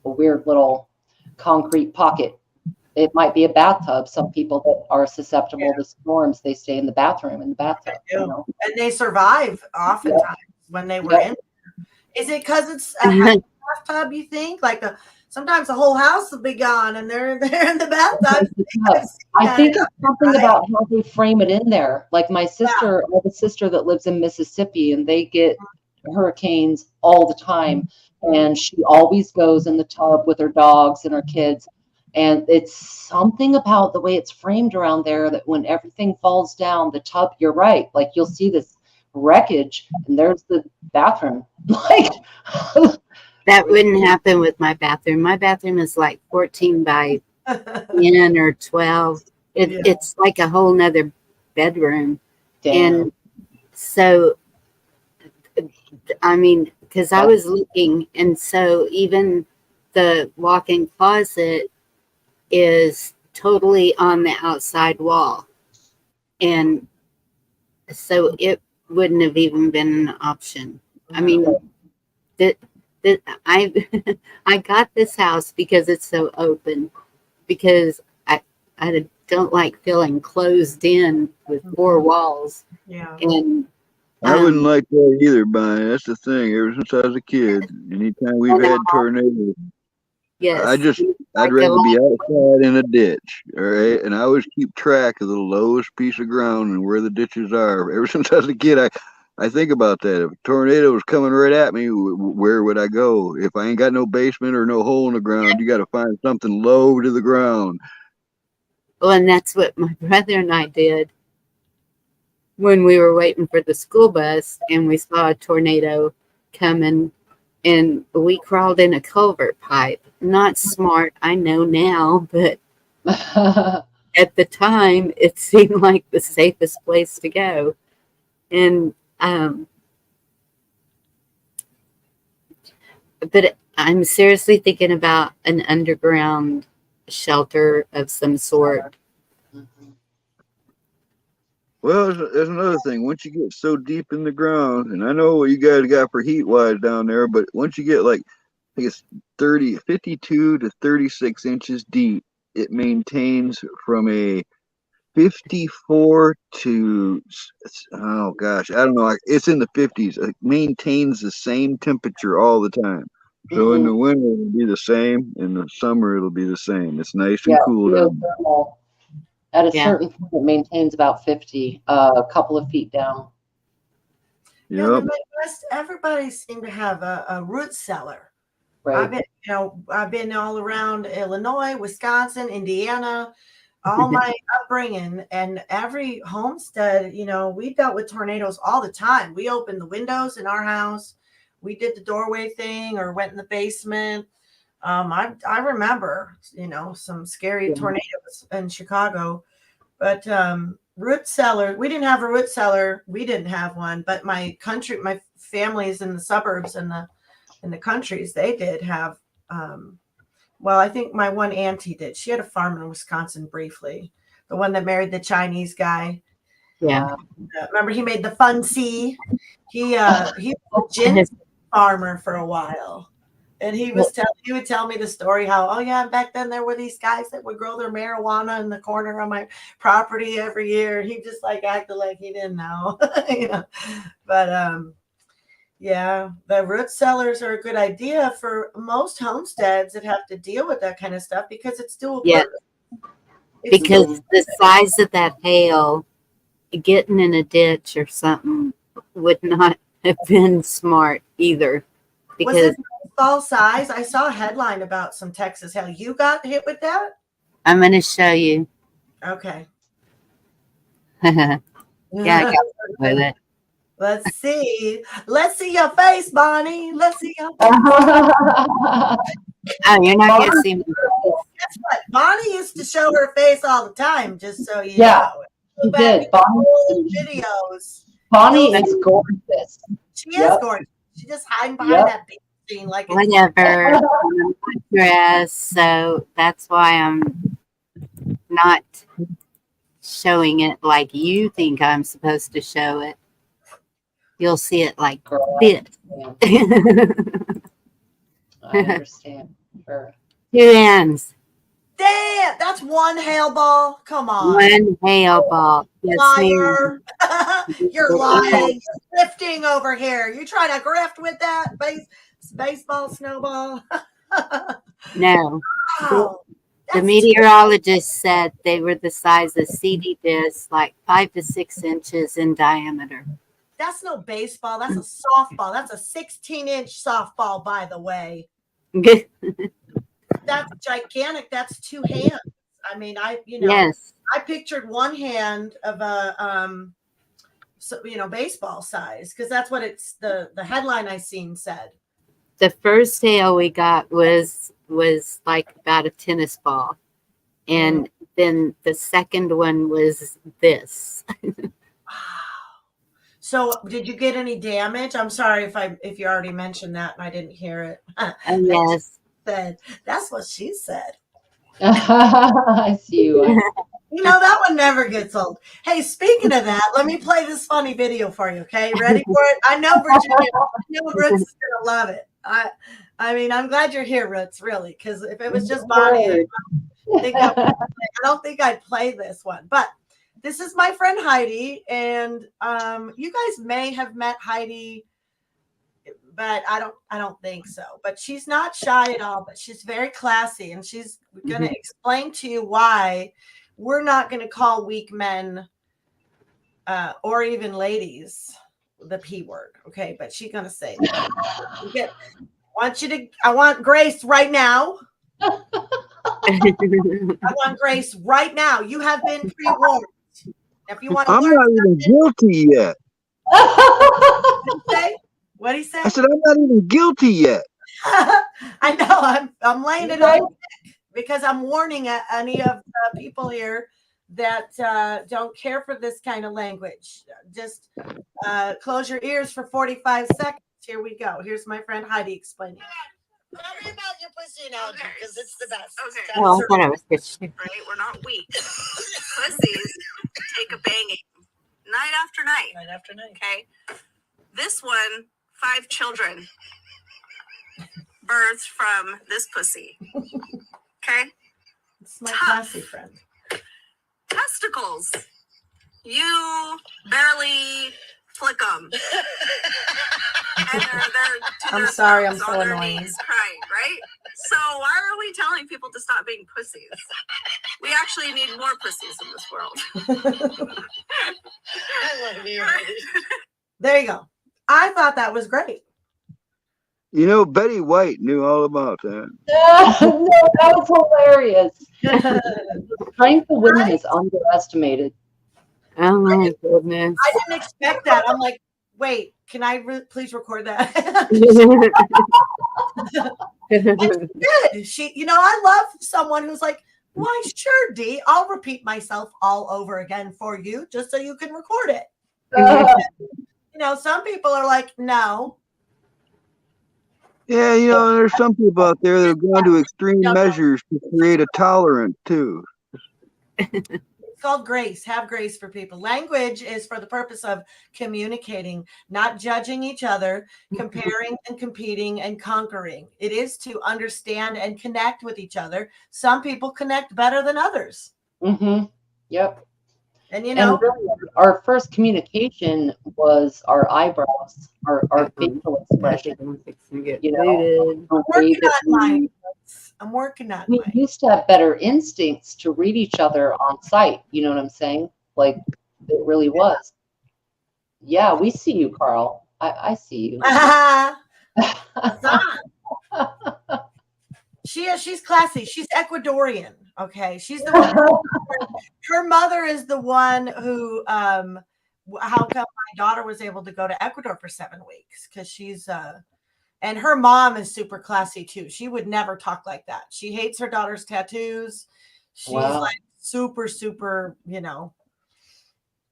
weird little concrete pocket. It might be a bathtub. Some people that are susceptible to storms, they stay in the bathroom, in the bathtub. And they survive oftentimes when they were in. Is it because it's a bathtub, you think? Like sometimes the whole house will be gone and they're in the bathtub. I think it's something about how they frame it in there. Like my sister, I have a sister that lives in Mississippi, and they get hurricanes all the time. And she always goes in the tub with her dogs and her kids. And it's something about the way it's framed around there that when everything falls down, the tub, you're right. Like you'll see this wreckage and there's the bathroom. Like that wouldn't happen with my bathroom. My bathroom is like 14 by 10 or 12. It's like a whole nother bedroom. Damn. And so, I mean, because I was looking, and so even the walk-in closet is totally on the outside wall. And so it wouldn't have even been an option. I mean, I got this house because it's so open, because I had don't like feeling closed in with four walls. Yeah. And I wouldn't like that either, Bonnie. That's the thing. Ever since I was a kid, anytime we've had tornadoes, yes, I'd rather be outside in a ditch, all right? And I always keep track of the lowest piece of ground and where the ditches are. Ever since I was a kid, I think about that. If a tornado was coming right at me, where would I go? If I ain't got no basement or no hole in the ground, you got to find something low to the ground. Well, and that's what my brother and I did when we were waiting for the school bus, and we saw a tornado coming, and we crawled in a culvert pipe. Not smart, I know now, but at the time, it seemed like the safest place to go. And but I'm seriously thinking about an underground shelter of some sort. Well, there's another thing. Once you get so deep in the ground, and I know what you guys got for heat wise down there, but once you get like, I think it's 52 to 36 inches deep, it maintains from a 54 to, oh gosh, I don't know. It's in the 50s. It maintains the same temperature all the time. So in the winter, it'll be the same. In the summer, it'll be the same. It's nice and cool down there. At a certain point, it maintains about 50, a couple of feet down. Yeah, the Midwest, everybody seemed to have a root cellar. Right. I've been all around Illinois, Wisconsin, Indiana, all my upbringing, and every homestead, we dealt with tornadoes all the time. We opened the windows in our house. We did the doorway thing or went in the basement. I remember, some scary tornadoes in Chicago, but root cellar, we didn't have a root cellar. We didn't have one, but my family's in the suburbs and in the countries, they did have, well, I think my one auntie did. She had a farm in Wisconsin briefly, the one that married the Chinese guy. Yeah. Remember, he made the Fun Sea. He was a ginseng farmer for a while. And he would tell me the story how, oh yeah, back then there were these guys that would grow their marijuana in the corner of my property every year. He just acted like he didn't know, But yeah, the root cellars are a good idea for most homesteads that have to deal with that kind of stuff because it's dual purpose. Because the size of that hail, getting in a ditch or something would not have been smart either. Because was it baseball size? I saw a headline about some Texas hail. You got hit with that? I'm going to show you. Okay. Yeah, I got with it. Let's see. Let's see your face, Bonnie. Let's see your face. Oh, you're not going to see me. Guess what? Bonnie used to show her face all the time, just so you know. She did. Videos. Bonnie is gorgeous. She is gorgeous. She just hiding behind that big scene like whatever. Dress, so that's why I'm not showing it like you think I'm supposed to show it. You'll see it like this. I understand. Sure. 2 ends. Damn, that's one hail ball. Come on. One hail ball. Yes, liar. You're lying. You're grifting over here. You trying to grift with that baseball snowball? No. Wow. The meteorologist said they were the size of CD discs, like 5 to 6 inches in diameter. That's no baseball. That's a softball. That's a 16-inch softball, by the way. That's gigantic. That's 2 hands. I mean, yes. I pictured one hand of a baseball size because that's what it's the headline I seen said. The first hail we got was like about a tennis ball, and then the second one was this. Wow. So, did you get any damage? I'm sorry if you already mentioned that and I didn't hear it. Yes. That's what she said. I see you. That one never gets old. Hey, speaking of that, let me play this funny video for you. Okay, ready for it? I know Virginia. Roots is gonna love it. I mean, I'm glad you're here, Roots. Really, because if it was just Bonnie, I don't think I'd play this one, but this is my friend Heidi, and you guys may have met Heidi, but I don't think so. But she's not shy at all, but she's very classy, and she's going to explain to you why we're not going to call weak men or even ladies the P word. Okay, but she's going to say that. I want Grace right now. I want Grace right now. You have been pre-warned. If you want to I'm not even guilty yet. What'd he say? I said I'm not even guilty yet. I know. I'm laying it on thick because I'm warning any of the people here that don't care for this kind of language. Just close your ears for 45 seconds. Here we go. Here's my friend Heidi explaining. Tell me about your pussy analogy because it's the best. Okay. Oh, I thought I was Christian. Right? We're not weak. Pussies take a banging night after night. Night after night. Okay. This one, 5 children birthed from this pussy. Okay. It's my classy friend. Testicles. You barely flick them. And I'm sorry, I'm so on their annoying. knees crying, right? So why are we telling people to stop being pussies? We actually need more pussies in this world. I love you. There you go. I thought that was great. You know, Betty White knew all about that. No, that was hilarious. The strength of women is underestimated. Oh my goodness. I didn't expect that. I'm like, wait, can I please record that? Good. I love someone who's like, why, sure, Dee, I'll repeat myself all over again for you just so you can record it. Some people are like, no. Yeah, there's some people out there that have gone to extreme measures to create a tolerance too. It's called grace. Have grace for people. Language is for the purpose of communicating, not judging each other, comparing and competing and conquering. It is to understand and connect with each other. Some people connect better than others. Mm-hmm. Yep. And really, our first communication was our eyebrows, our facial expression. I'm working on we used to have better instincts to read each other on sight. You know what I'm saying? Like it really was. Yeah, we see you, Carl. I see you. She's classy. She's Ecuadorian. Okay, she's the one. Her mother is the one who. How come my daughter was able to go to Ecuador for 7 weeks? Because she's and her mom is super classy too. She would never talk like that. She hates her daughter's tattoos. She's like super, super.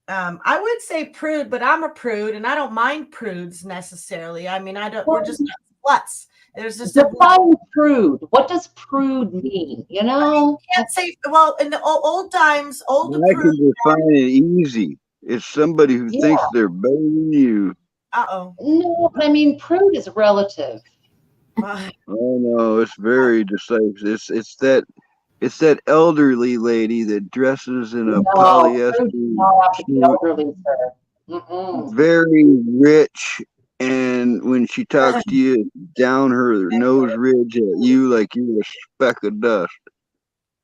I would say prude, but I'm a prude, and I don't mind prudes necessarily. I mean, I don't. We're just not sluts. There's just define prude. What does prude mean? You can't say. Well, in the old times, older. I can define it easy. It's somebody who thinks they're better than you. No, but I mean, prude is relative. Oh no, it's very decisive. It's that elderly lady that dresses in a polyester. Elderly, sir. Very rich. And when she talks to you, down her nose ridge at you like you're a speck of dust.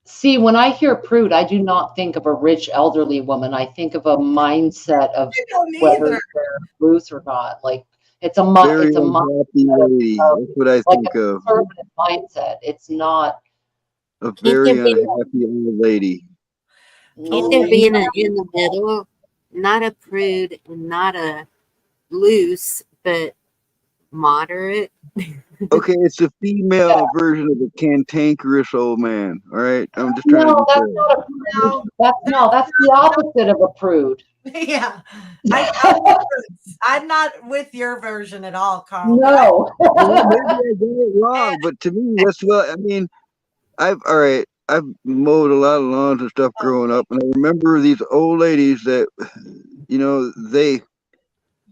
See, when I hear prude, I do not think of a rich elderly woman. I think of a mindset of whether they're loose or not. Like it's a lady. That's what I think of. Conservative mindset. It's not a very unhappy old lady. Can't there be in the middle? Not a prude, not a loose, but moderate. Okay, it's a female version of a cantankerous old man. All right, I'm just trying to. That's not a prude. That's the opposite of a prude. Yeah, I'm not with your version at all, Carl. No, well, maybe I got it wrong, but to me, that's I mean, I've mowed a lot of lawns and stuff growing up, and I remember these old ladies that, they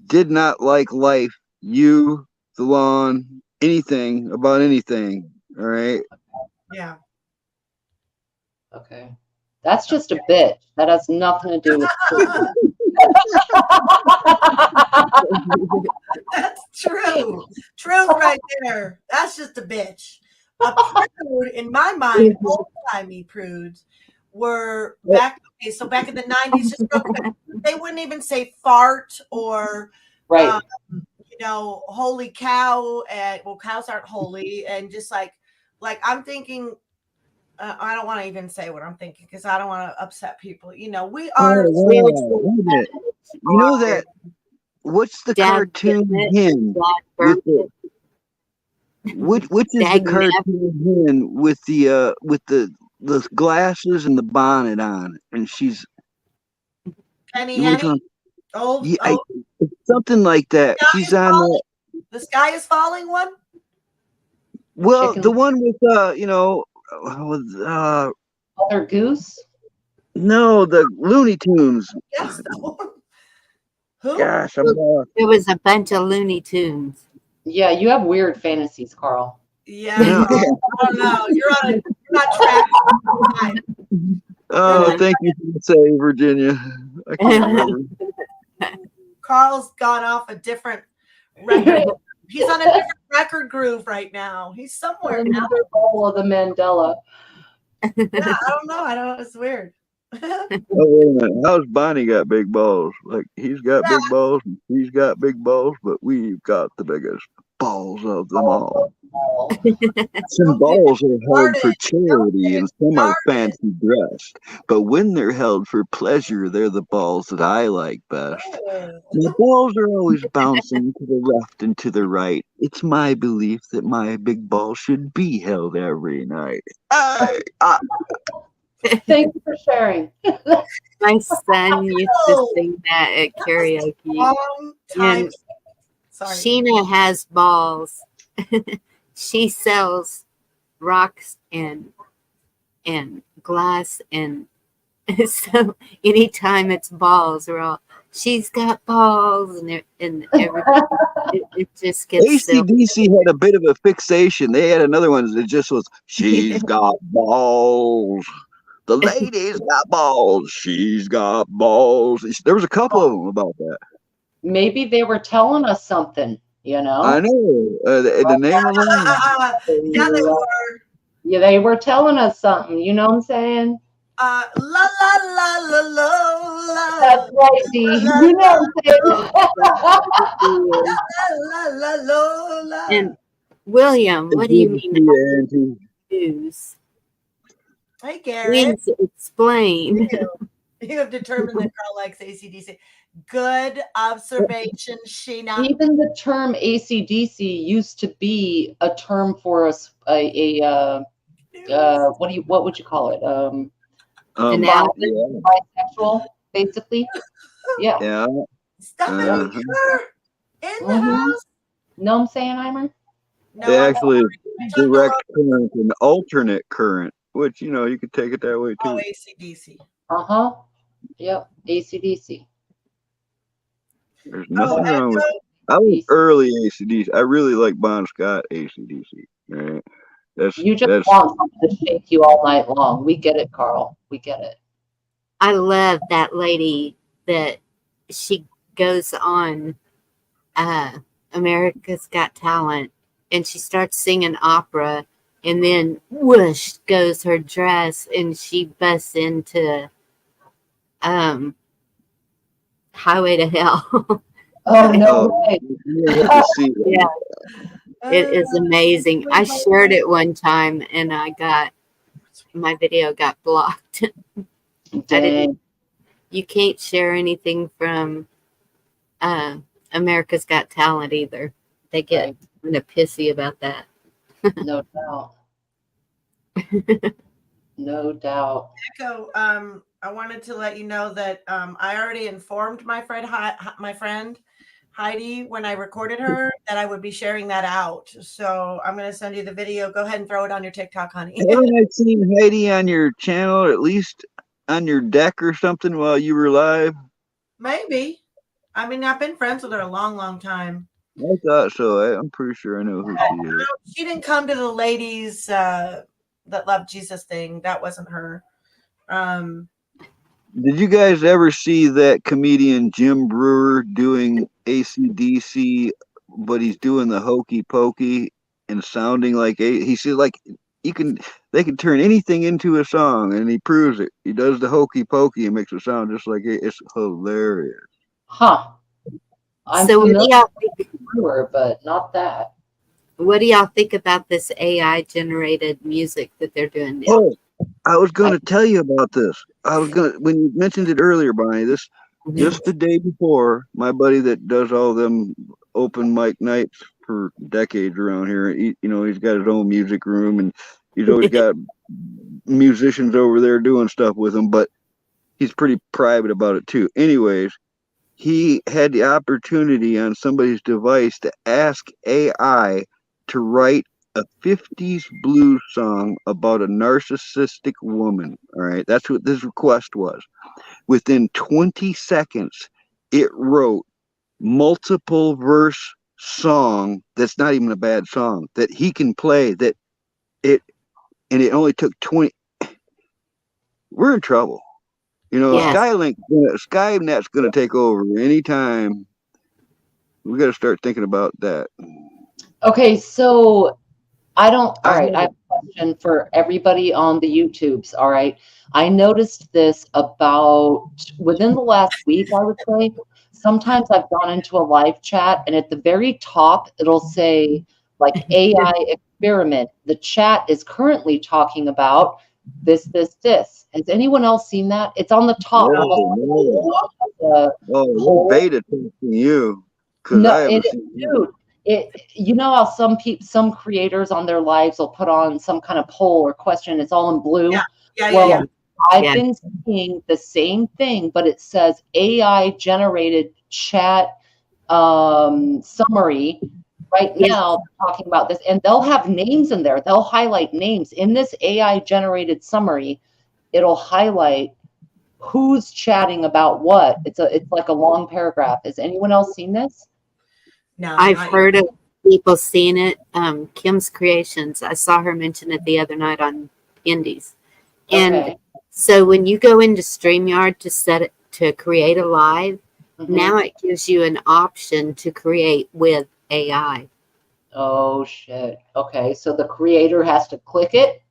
did not like life, the lawn, anything about anything. All right. Yeah. Okay. That's just a bitch. That has nothing to do with That's true. Truth right there. That's just a bitch. A prude, in my mind, old-timey prudes were back. Okay, so back in the 90s, just real quick, they wouldn't even say fart or, right. you know, holy cow. And well, cows aren't holy. And just like I'm thinking, I don't want to even say what I'm thinking because I don't want to upset people. You know, we are. Wait a minute. You know that? What's the cartoon hen with the? Which is the cartoon hen with the glasses and the bonnet on, and she's Penny Henny? It's something like that. She's on the Sky is Falling one. Well, the one with Mother Goose. No, the Looney Tunes. Yes, who? Gosh, there was a bunch of Looney Tunes. Yeah, you have weird fantasies, Carl. Yeah, I don't know. You're not track. Oh, thank you for the save, Virginia. I can't remember. Carl's gone off a different record. He's on a different record groove right now. He's somewhere now. Another bubble of the Mandela. Yeah, I don't know. It's weird. Oh, wait a minute. How's Bonnie got big balls? Like, he's got big balls and she's got big balls, but we've got the biggest balls of them all. Some balls are held for charity and some are fancy dressed, but when they're held for pleasure, they're the balls that I like best. My balls are always bouncing to the left and to the right. It's my belief that my big balls should be held every night. Thank you for sharing. My son used to sing that at karaoke. And Sheena has balls. She sells rocks and glass, and so anytime it's balls, we're all, she's got balls, and everything. It just gets AC/DC had a bit of a fixation. They had another one that just was, she's got balls. The lady's got balls. She's got balls. There was a couple of them about that. Maybe they were telling us something, you know? I know. The name of them. Yeah, they were. Yeah, they were telling us something. You know what I'm saying? La la la la la la. That's right, Dee. You know what I'm saying? La la la la. And William, what do you mean? News. Hey, Garrett. Please explain. You have determined that Carl likes AC/DC. Good observation, Sheena. Even the term AC/DC used to be a term for what would you call it? Bisexual, basically. Yeah. Yeah. Stop it, in the house. Know what I'm saying, Eimer? No, actually, direct current and alternate current, which, you know, you could take it that way too. Oh, AC/DC. Yep, AC/DC. There's nothing wrong with it. I was early AC/DC. I really like Bon Scott AC/DC. Right? You just want something to shake you all night long. We get it, Carl. We get it. I love that lady that she goes on America's Got Talent, and she starts singing opera, and then whoosh goes her dress, and she busts into Highway to Hell. Oh, no way. Yeah. It is amazing. I shared it one time, and my video got blocked. You can't share anything from America's Got Talent either. They get kind of pissy about that. No doubt. No doubt. Echo, I wanted to let you know that I already informed my friend Heidi when I recorded her that I would be sharing that out. So I'm going to send you the video. Go ahead and throw it on your TikTok, honey. Haven't I seen Heidi on your channel, or at least on your deck or something while you were live? Maybe. I mean, I've been friends with her a long, long time. I thought so. I'm pretty sure I know who she is. She didn't come to the ladies that love Jesus thing. That wasn't her. Did you guys ever see that comedian Jim Brewer doing AC/DC, but he's doing the hokey pokey and sounding like he said like they can turn anything into a song, and he proves it. He does the hokey pokey and makes it sound just like it's hilarious. Huh. I'm So what do familiar y'all with Brewer, but not that. What do y'all think about this AI generated music that they're doing now? Oh, I was going to tell you about this. When you mentioned it earlier, Bonnie, this just the day before, my buddy that does all them open mic nights for decades around here, he's got his own music room, and he's always got musicians over there doing stuff with him, but he's pretty private about it too. Anyways, he had the opportunity on somebody's device to ask AI to write a 50s blues song about a narcissistic woman. All right. That's what this request was. Within 20 seconds, it wrote multiple verse song that's not even a bad song that he can play and it only took 20. We're in trouble. Yes. Skynet's going to take over anytime. We got to start thinking about that. Okay, so all right, I have a question for everybody on the YouTubes, all right? I noticed this about within the last week, I would say. Sometimes I've gone into a live chat, and at the very top, it'll say, like, AI experiment. The chat is currently talking about this. Has anyone else seen that? It's on the top. We're beta testing you. No, dude, how some creators on their lives will put on some kind of poll or question. It's all in blue. Yeah. I've been seeing the same thing, but it says AI generated chat summary. Right now, they're talking about this, and they'll have names in there. They'll highlight names in this AI generated summary. It'll highlight who's chatting about what. It's like a long paragraph. Has anyone else seen this? No, I've heard of people seeing it. Kim's Creations. I saw her mention it the other night on Indies. And so when you go into StreamYard to create a live, now it gives you an option to create with AI. Oh shit. Okay, so the creator has to click it?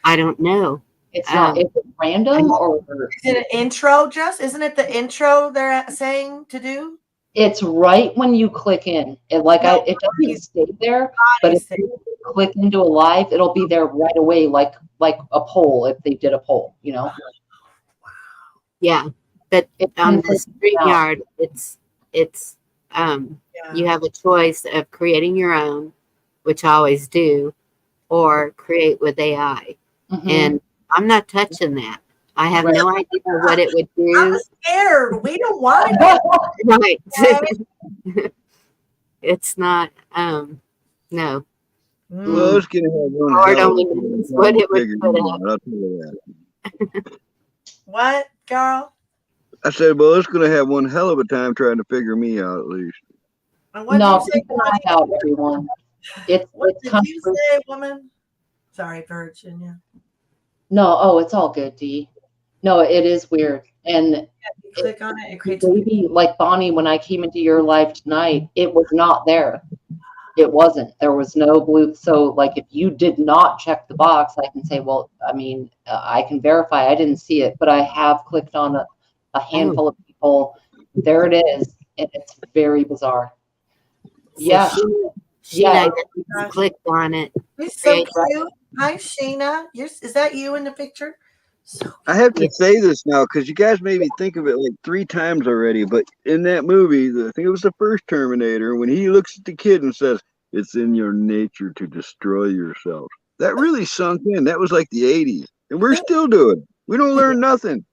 I don't know. It's not is it random or is it an intro, isn't it the intro they're saying to do? It's right when you click in. It doesn't stay there, but if you click into a live, it'll be there right away, like a poll if they did a poll, Yeah, but on the StreamYard, it's you have a choice of creating your own, which I always do, or create with AI. And I'm not touching that. I have no idea what it would do. I'm scared. We don't want it. Right. It's not, no. Well, it's going to have one. Lord only knows what it would put out. I'll tell you that. What, girl? I said, well, it's going to have one hell of a time trying to figure me out, at least. No, keep an eye out, everyone. What did you say, woman? Sorry, Virginia. No, it's all good, Dee. No, it is weird. And you click on it, it creates maybe like Bonnie, when I came into your live tonight, it was not there. It wasn't. There was no blue. So, like, if you did not check the box, I can say, well, I mean, I can verify I didn't see it, but I have clicked on a handful of people. There it is. And it's very bizarre. So Sheena clicked on it. It's so cute. Hi, Sheena. Is that you in the picture? So I have to say this now because you guys made me think of it like 3 times already. But in that movie, I think it was the first Terminator, when he looks at the kid and says, "It's in your nature to destroy yourself." That really sunk in. That was like the 80s. And we're still doing it. We don't learn nothing.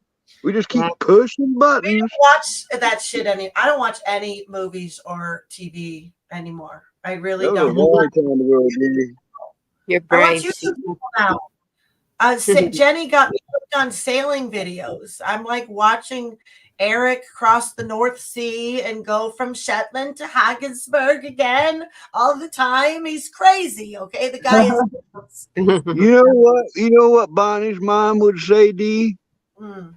We just keep pushing buttons. We don't watch that shit I don't watch any movies or TV anymore. I really don't. You're brave. I watch YouTube now. Jenny got me hooked hooked on sailing videos. I'm like watching Eric cross the North Sea and go from Shetland to Haggensburg again all the time. He's crazy. Okay, the guy is. You know what? You know what Bonnie's mom would say, Dee? Mm.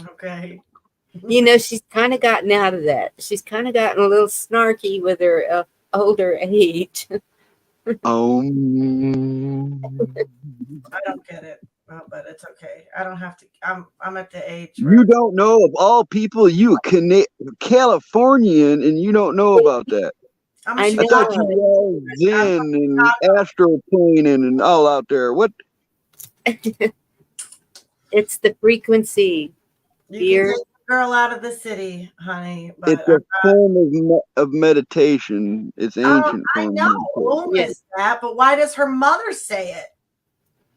Okay. You know, she's kind of gotten out of that. She's kind of gotten a little snarky with her older age. Oh. I don't get it, but it's okay. I don't have to. I'm at the age. You don't know, of all people, you Californian, and you don't know about that. I thought you were all zen and astroplaning and all out there. What? It's the frequency. You can take the girl out of the city, honey. But it's a form of meditation. It's ancient. I know. Is that, but why does her mother say it?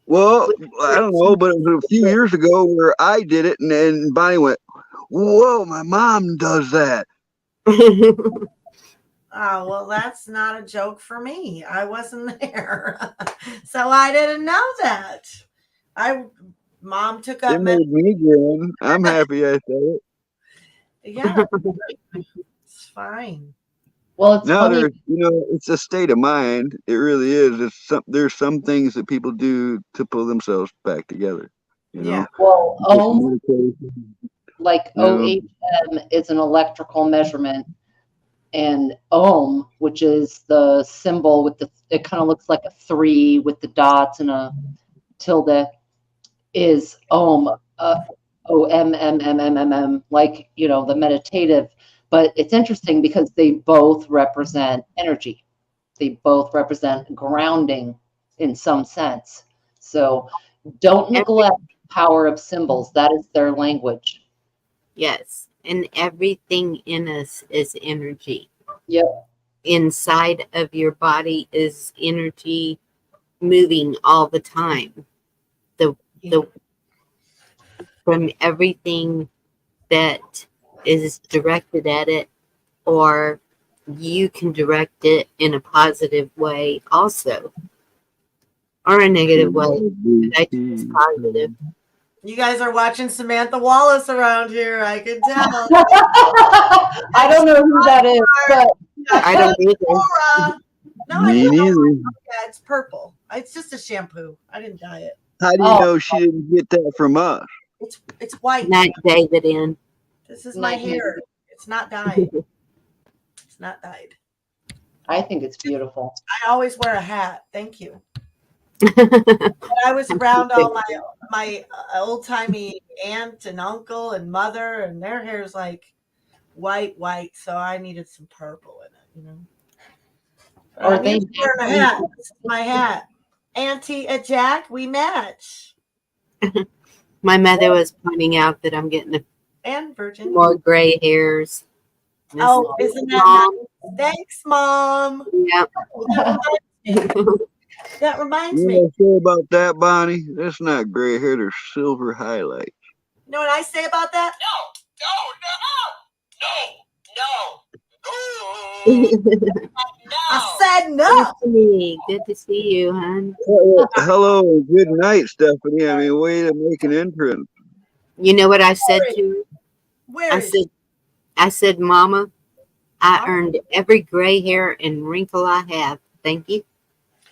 Well, I don't know, but it was a few years ago where I did it, and then Bonnie went, "Whoa, my mom does that." Oh, well, that's not a joke for me. I wasn't there. So I didn't know that. Mom took up. It made me grin. I'm happy I said it. Yeah, it's fine. Well, it's funny. It's a state of mind. It really is. There's some things that people do to pull themselves back together. You know? Well, like OHM is an electrical measurement, and ohm, which is the symbol with it kind of looks like a 3 with the dots and a tilde, is ohm, OMMMMMM, like, the meditative. But it's interesting because they both represent energy. They both represent grounding in some sense. So don't neglect the power of symbols. That is their language. Yes. And everything in us is energy. Yep. Inside of your body is energy moving all the time. From everything that is directed at it, or you can direct it in a positive way also, or a negative way. I think it's positive. You guys are watching Samantha Wallace around here. I can tell. I don't know who that is, but I don't either. No, me neither. Yeah, it's purple. It's just a shampoo. I didn't dye it. How do you know she didn't get that from us? It's white. Not David in. This is my hair. It's not dyed. It's not dyed. I think it's beautiful. I always wear a hat. Thank you. I was around all my old timey aunt and uncle and mother, and their hair's like white, so I needed some purple in it, Or I'm wearing a hat. This is my hat. Auntie Jack, we match. My mother was pointing out that I'm getting and virgin more gray hairs. Oh, isn't that nice? Thanks, Mom. Yeah. That reminds me. You know what I say about that, Bonnie? That's not gray hair. There's silver highlights. You know what I say about that? No. I said no. Good to see you, hon. Hello and good night, Stephanie. I mean, way to make an entrance. You know what I said to her? I said, Mama, I earned every gray hair and wrinkle I have. Thank you.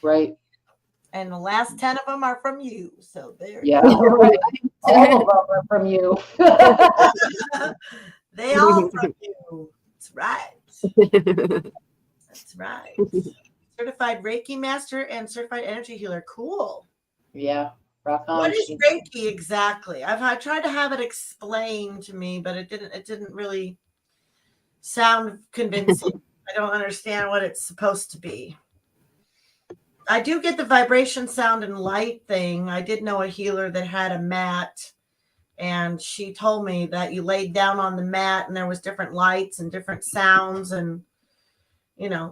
Right. And the last 10 of them are from you. So there you go. Right. All of them are from you. They all from you. That's right. That's right. Certified Reiki Master and Certified Energy Healer. Cool. Yeah. Rock on. What is Reiki exactly? I tried to have it explained to me, but it didn't really sound convincing. I don't understand what it's supposed to be. I do get the vibration, sound, and light thing. I did know a healer that had a mat, and she told me that you laid down on the mat and there was different lights and different sounds, and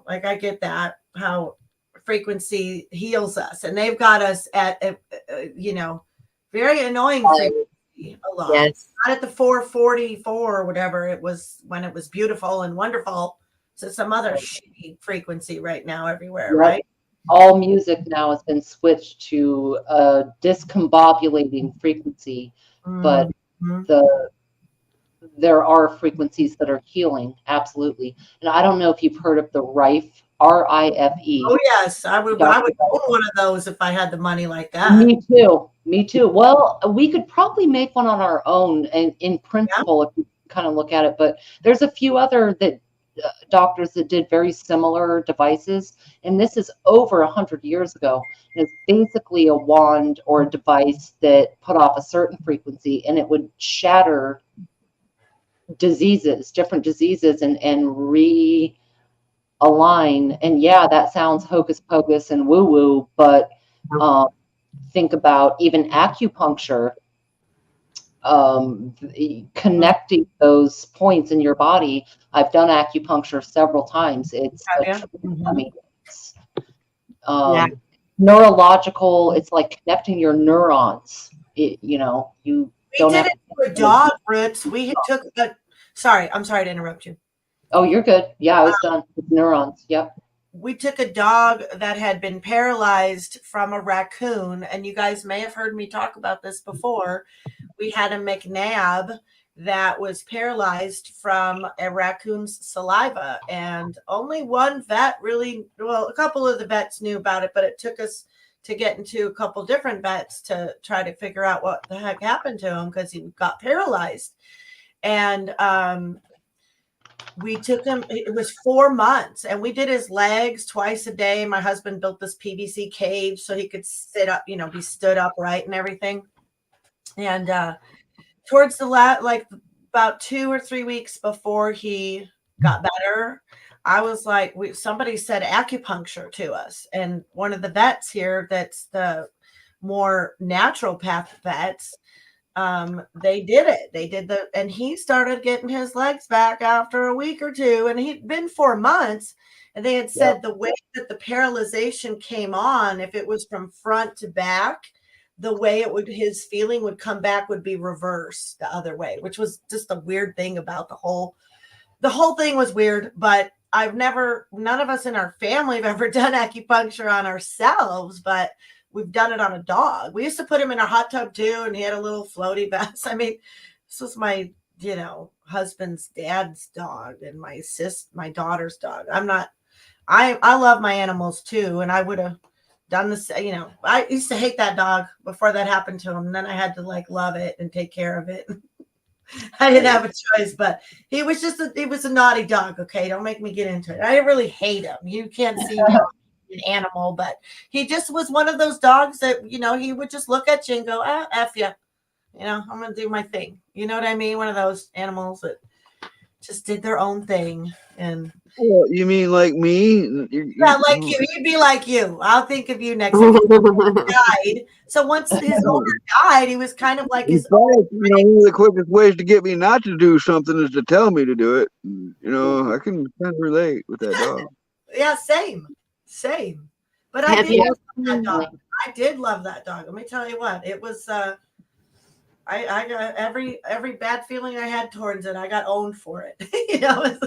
like I get that, how frequency heals us, and they've got us at very annoying frequency a lot. Yes. Not at the 444 or whatever it was when it was beautiful and wonderful to some other shitty frequency right now everywhere, Yep. right? All music now has been switched to a discombobulating frequency, but there are frequencies that are healing, absolutely. And I don't know if you've heard of the Rife, R-I-F-E. Oh yes, I would own one of those if I had the money like that. Me too. Me too. Well, we could probably make one on our own, and in principle, if you kind of look at it. But there's a few other doctors that did very similar devices, and this is over 100 years ago. And it's basically a wand or a device that put off a certain frequency, and it would shatter diseases, different diseases, and realign. And yeah, that sounds hocus pocus and woo woo, but think about even acupuncture, connecting those points in your body. I've done acupuncture several times. It's I mean, it's neurological. It's like connecting your neurons. You we did it to a dog, Roots. We took sorry, I'm sorry to interrupt you. Oh, you're good. Yeah, I was done with neurons. Yep. We took a dog that had been paralyzed from a raccoon, and you guys may have heard me talk about this before. We had a McNab that was paralyzed from a raccoon's saliva, and only one vet really, well, a couple of the vets knew about it, but it took us to get into a couple different vets to try to figure out what the heck happened to him because he got paralyzed. And we took him, it was 4 months, and we did his legs twice a day. My husband built this PVC cage so he could sit up, be stood upright and everything. And towards the like about 2 or 3 weeks before he got better, I was like, somebody said acupuncture to us. And one of the vets here, that's the more naturopath vets, they did it. They did and he started getting his legs back after a week or two, and he'd been 4 months, and they had said the way that the paralyzation came on, if it was from front to back, the way his feeling would come back would be reversed the other way, which was just a weird thing about the whole thing was weird. But none of us in our family have ever done acupuncture on ourselves, but we've done it on a dog. We used to put him in a hot tub too, and he had a little floaty vest. I mean, this was my, husband's dad's dog and my daughter's dog. I love my animals too, and I would have done this. I used to hate that dog before that happened to him. And then I had to love it and take care of it. I didn't have a choice, but he was a naughty dog. Okay, don't make me get into it. I didn't really hate him. You can't see him. An animal, but he just was one of those dogs that he would just look at you and go, F you, I'm gonna do my thing. You know what I mean? One of those animals that just did their own thing. And you mean like me? Yeah, like you. You'd be like you. I'll think of you next time. He died. So once his owner died, he was kind of like his one of the quickest ways to get me not to do something is to tell me to do it. I can kind of relate with that dog. Yeah, same. But I did love that dog. I did love that dog. Let me tell you what, it was I got every bad feeling I had towards it, I got owned for it. Every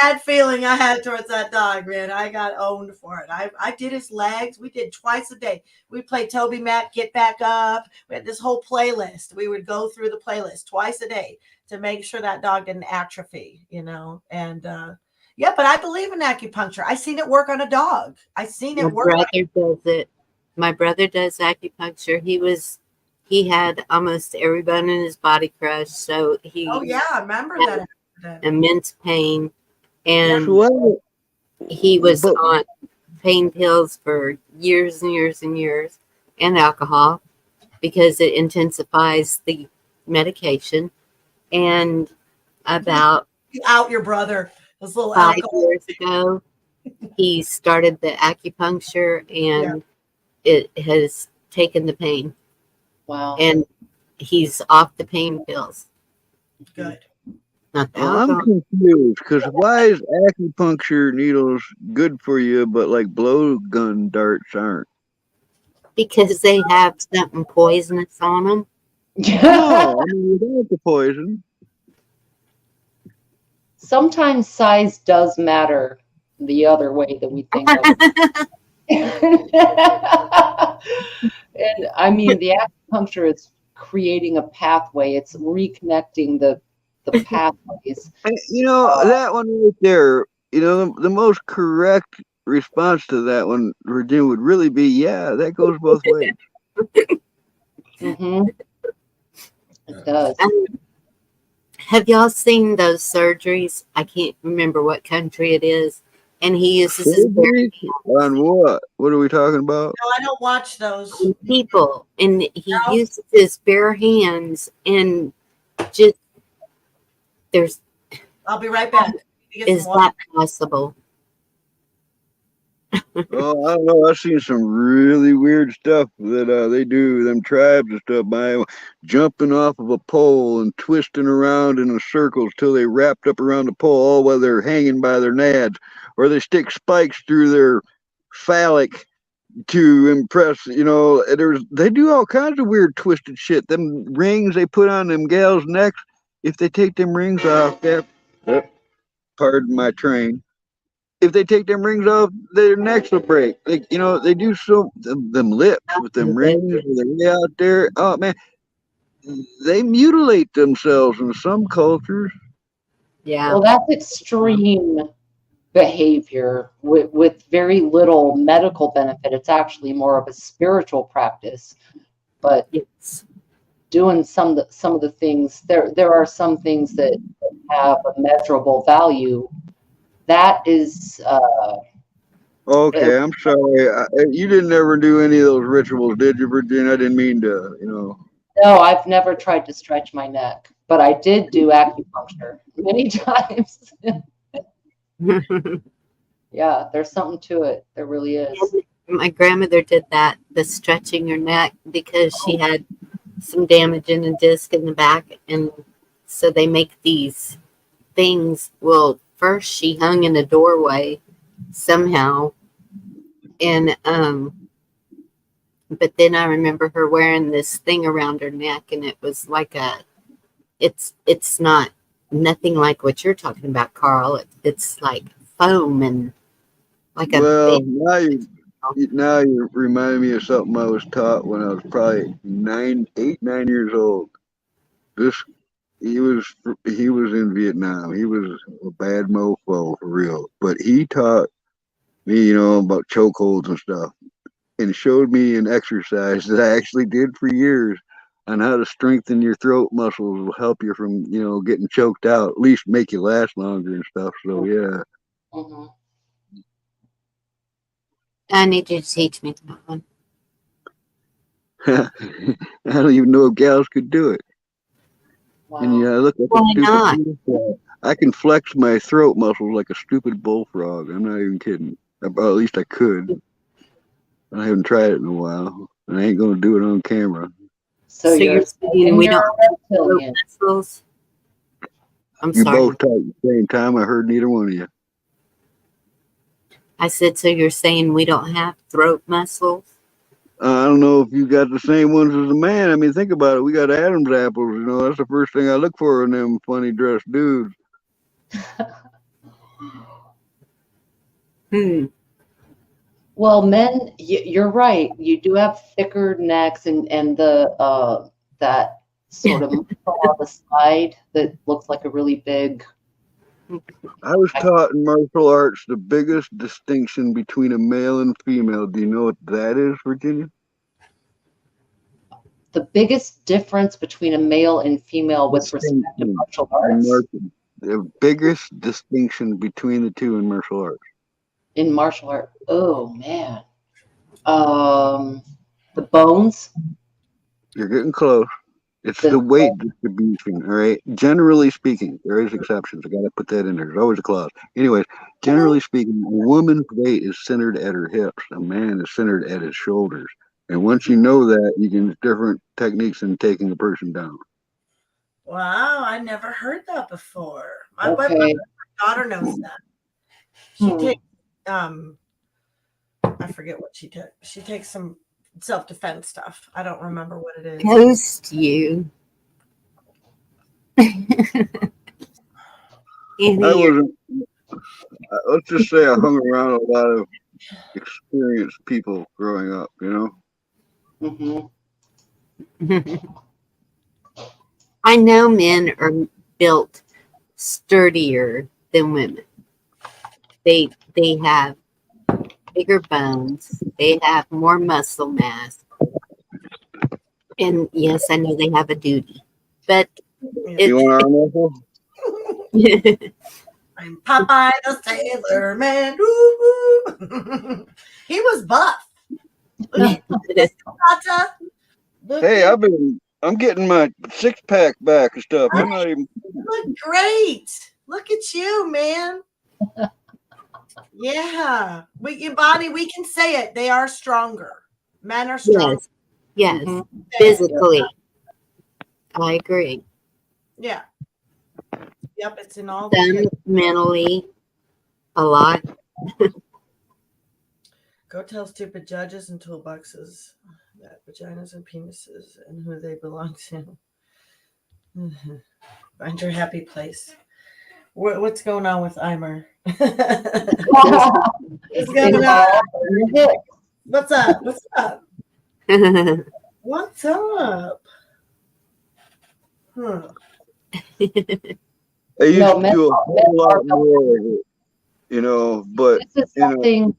bad feeling I had towards that dog, man, I got owned for it. I did his legs. We did twice a day. We played Toby Mac, Get Back Up. We had this whole playlist. We would go through the playlist twice a day to make sure that dog didn't atrophy, and yeah, but I believe in acupuncture. I seen it work on a dog. I seen it work. My brother does it. My brother does acupuncture. He had almost every bone in his body crushed, so he. Oh yeah, I remember that. Immense pain, and he was on pain pills for years and years and years, and alcohol, because it intensifies the medication. And about out your brother. 5 years ago, he started the acupuncture, and it has taken the pain. Wow. And he's off the pain pills. Good. Not that. I'm confused because why is acupuncture needles good for you, but like blowgun darts aren't? Because they have something poisonous on them. No, without the poison. sometimes size does matter the other way that we think of it. And I mean, the acupuncture is creating a pathway. It's reconnecting the pathways. That one right there, the most correct response to that one, Virginia, would really be, yeah, that goes both ways. Mm-hmm. It does. Have y'all seen those surgeries? I can't remember what country it is. And he uses his bare hands on what? What are we talking about? No, I don't watch those. on people. And he uses his bare hands and just, there's, I'll be right back. is that possible? Oh, I don't know. I've seen some really weird stuff that they do, them tribes and stuff, by jumping off of a pole and twisting around in circles till they wrapped up around the pole, all while they're hanging by their nads, or they stick spikes through their phallic to impress. They do all kinds of weird twisted shit. Them rings they put on them gals' necks, if they take them rings off, pardon my train. If they take them rings off, their necks will break. They do them lips with them rings. They're way out there. Oh man, they mutilate themselves in some cultures. Yeah. Well, that's extreme behavior with very little medical benefit. It's actually more of a spiritual practice. But doing some of the things, there are some things that have a measurable value. That is okay. I'm sorry. You didn't ever do any of those rituals, did you, Virginia? I didn't mean to. No, I've never tried to stretch my neck, but I did do acupuncture many times. Yeah, there's something to it. There really is. My grandmother did that, the stretching her neck, because she had some damage in a disc in the back, and so they make these things. Well, first she hung in a doorway somehow, and but then I remember her wearing this thing around her neck, and it was like it's not nothing like what you're talking about, Carl. It's like foam and like a. Well, now you remind me of something I was taught when I was probably 9 years old. He was in Vietnam. He was a bad mofo for real. But he taught me, about chokeholds and stuff, and showed me an exercise that I actually did for years on how to strengthen your throat muscles, will help you from, getting choked out, at least make you last longer and stuff. So yeah. Mm-hmm. I need you to teach me that one. I don't even know if gals could do it. Wow. And look at Why not? I can flex my throat muscles like a stupid bullfrog. I'm not even kidding. Or at least I could. I haven't tried it in a while, and I ain't gonna do it on camera. So you're saying we don't have muscles? I'm you sorry. both talked at the same time. I heard neither one of you. I said, so you're saying we don't have throat muscles? I don't know if you got the same ones as a man. I mean, think about it. We got Adam's apples. That's the first thing I look for in them funny dressed dudes. Well, men, you're right. You do have thicker necks and the that sort of muscle on the side that looks like a really big. I was taught in martial arts the biggest distinction between a male and female. Do you know what that is, Virginia? The biggest difference between a male and female with respect to martial arts? The biggest distinction between the two in martial arts. In martial art, oh man. The bones? You're getting close. It's the weight distribution, all right? Generally speaking, there is exceptions. I got to put that in there. There's always a clause. Anyways, generally speaking, a woman's weight is centered at her hips. A man is centered at his shoulders. And once you know that, you can use different techniques in taking a person down. Wow, I never heard that before. My daughter knows that. She takes, I forget what she took. She takes some self-defense stuff. I don't remember what it is. Ghost you. I wasn't. Let's just say I hung around a lot of experienced people growing up. I know men are built sturdier than women. They have bigger bones. They have more muscle mass. And yes, I know they have a duty, but You want arm wrestle? I'm Popeye the Sailor Man. Woo-hoo. He was buff. Look at Tata. Hey, I'm getting my 6-pack back and stuff. I'm not even. Look great. Look at you, man. Yeah. Bonnie, we can say it. They are stronger. Men are stronger. Yes. Physically. I agree. Yeah. Yep, it's in all Some mentally a lot. Go tell stupid judges and toolboxes that vaginas and penises and who they belong to. Find your happy place. What's going on with Eimer? What's going on? What's up? What's up? What's up? I used to do a whole lot more of it, but this is something.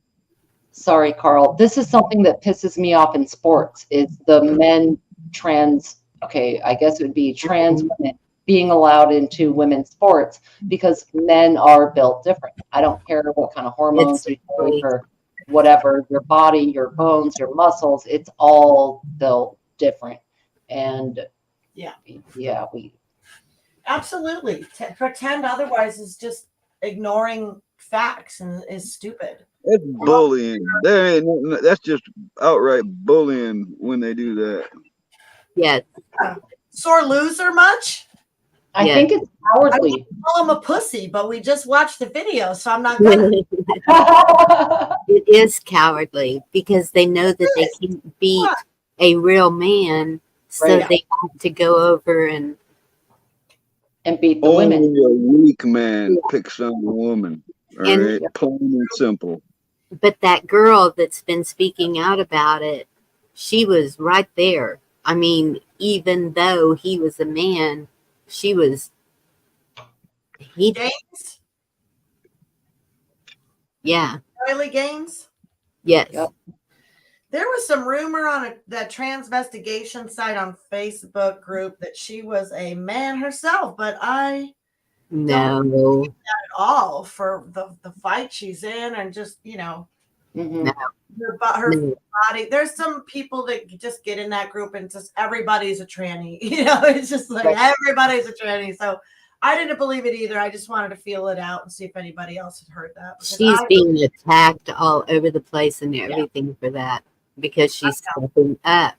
Sorry, Carl. This is something that pisses me off in sports. Is the men trans? Okay, I guess it would be trans women being allowed into women's sports because men are built different. I don't care what kind of hormones you take or whatever. Your body, your bones, your muscles. It's all built different, and we. Absolutely. Pretend otherwise is just ignoring facts and is stupid. It's bullying. That's just outright bullying when they do that. Yes. Sore loser much? I think it's cowardly. I wouldn't call him a pussy, but we just watched the video, so I'm not gonna. It is cowardly because they know that they can't beat a real man, so they have to go over and beat the Only women. a weak man picks on a woman. All right, plain and simple. But that girl that's been speaking out about it, she was right there. I mean, even though he was a man, she was. Games? Yeah. Early games? Yes. Yep. There was some rumor on that transvestigation site on Facebook group that she was a man herself, but I don't believe that at all for the fight she's in and just, her body. There's some people that just get in that group and just everybody's a tranny. It's just like everybody's a tranny. So I didn't believe it either. I just wanted to feel it out and see if anybody else had heard that. She's being attacked all over the place and everything for that because she's stepping up.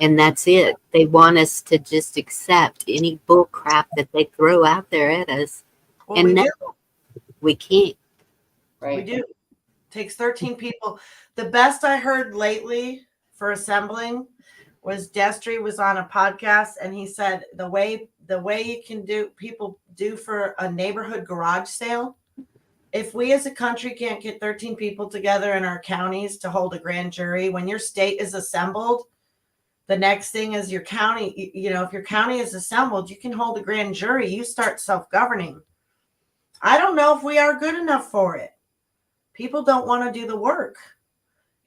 And that's it. They want us to just accept any bull crap that they throw out there at us. Well, and no, we can't. Right. We do. It takes 13 people. The best I heard lately for assembling was Destry was on a podcast and he said the way you can people do for a neighborhood garage sale. If we as a country can't get 13 people together in our counties to hold a grand jury, when your state is assembled, the next thing is your county, if your county is assembled, you can hold a grand jury. You start self-governing. I don't know if we are good enough for it. People don't want to do the work.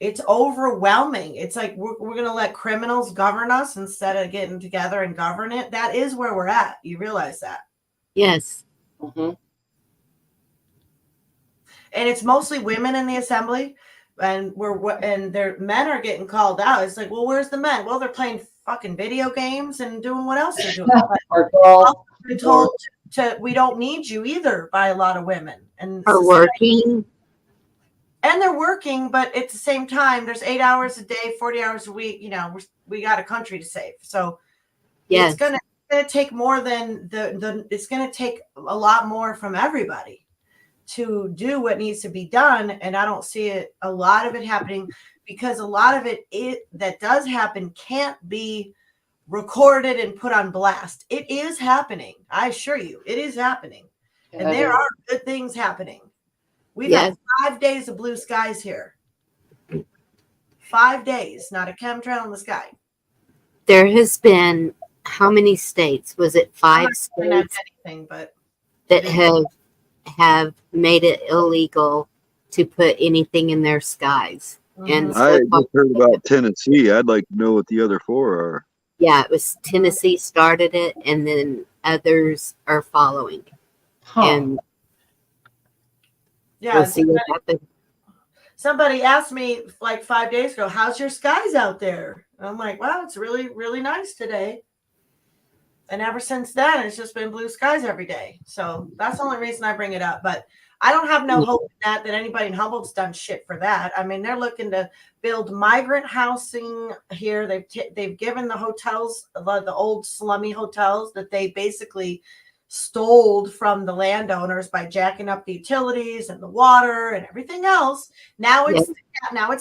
It's overwhelming. It's like we're going to let criminals govern us instead of getting together and govern it. That is where we're at. You realize that? Yes. Mm-hmm. And it's mostly women in the assembly, and their men are getting called out. It's like, well, where's the men? Well, they're playing fucking video games and doing what else they're doing. We're told we don't need you either by a lot of women and are working. And they're working, but at the same time, there's 8 hours a day, 40 hours a week. We got a country to save. So it's gonna take more than it's gonna take a lot more from everybody to do what needs to be done. And I don't see a lot of it happening because a lot of it that does happen can't be recorded and put on blast. It is happening. I assure you, it is happening. And there are good things happening. We've Yes. had 5 days of blue skies here. 5 days, not a chemtrail in the sky. There has been, how many states? Was it 5 states anything, but that have made it illegal to put anything in their skies? And I so just heard about Tennessee. I'd like to know what the other 4 are. yeah, it was Tennessee started it, and then others are following. And yeah, we'll see what happens. Somebody asked me like 5 days ago, how's your skies out there? And I'm like, wow, it's really, really nice today. And ever since then, it's just been blue skies every day. So that's the only reason I bring it up. But I don't have no hope in that anybody in Humboldt's done shit for that. I mean, they're looking to build migrant housing here. They've given the hotels, the old slummy hotels that they basically stole from the landowners by jacking up the utilities and the water and everything else. Now it's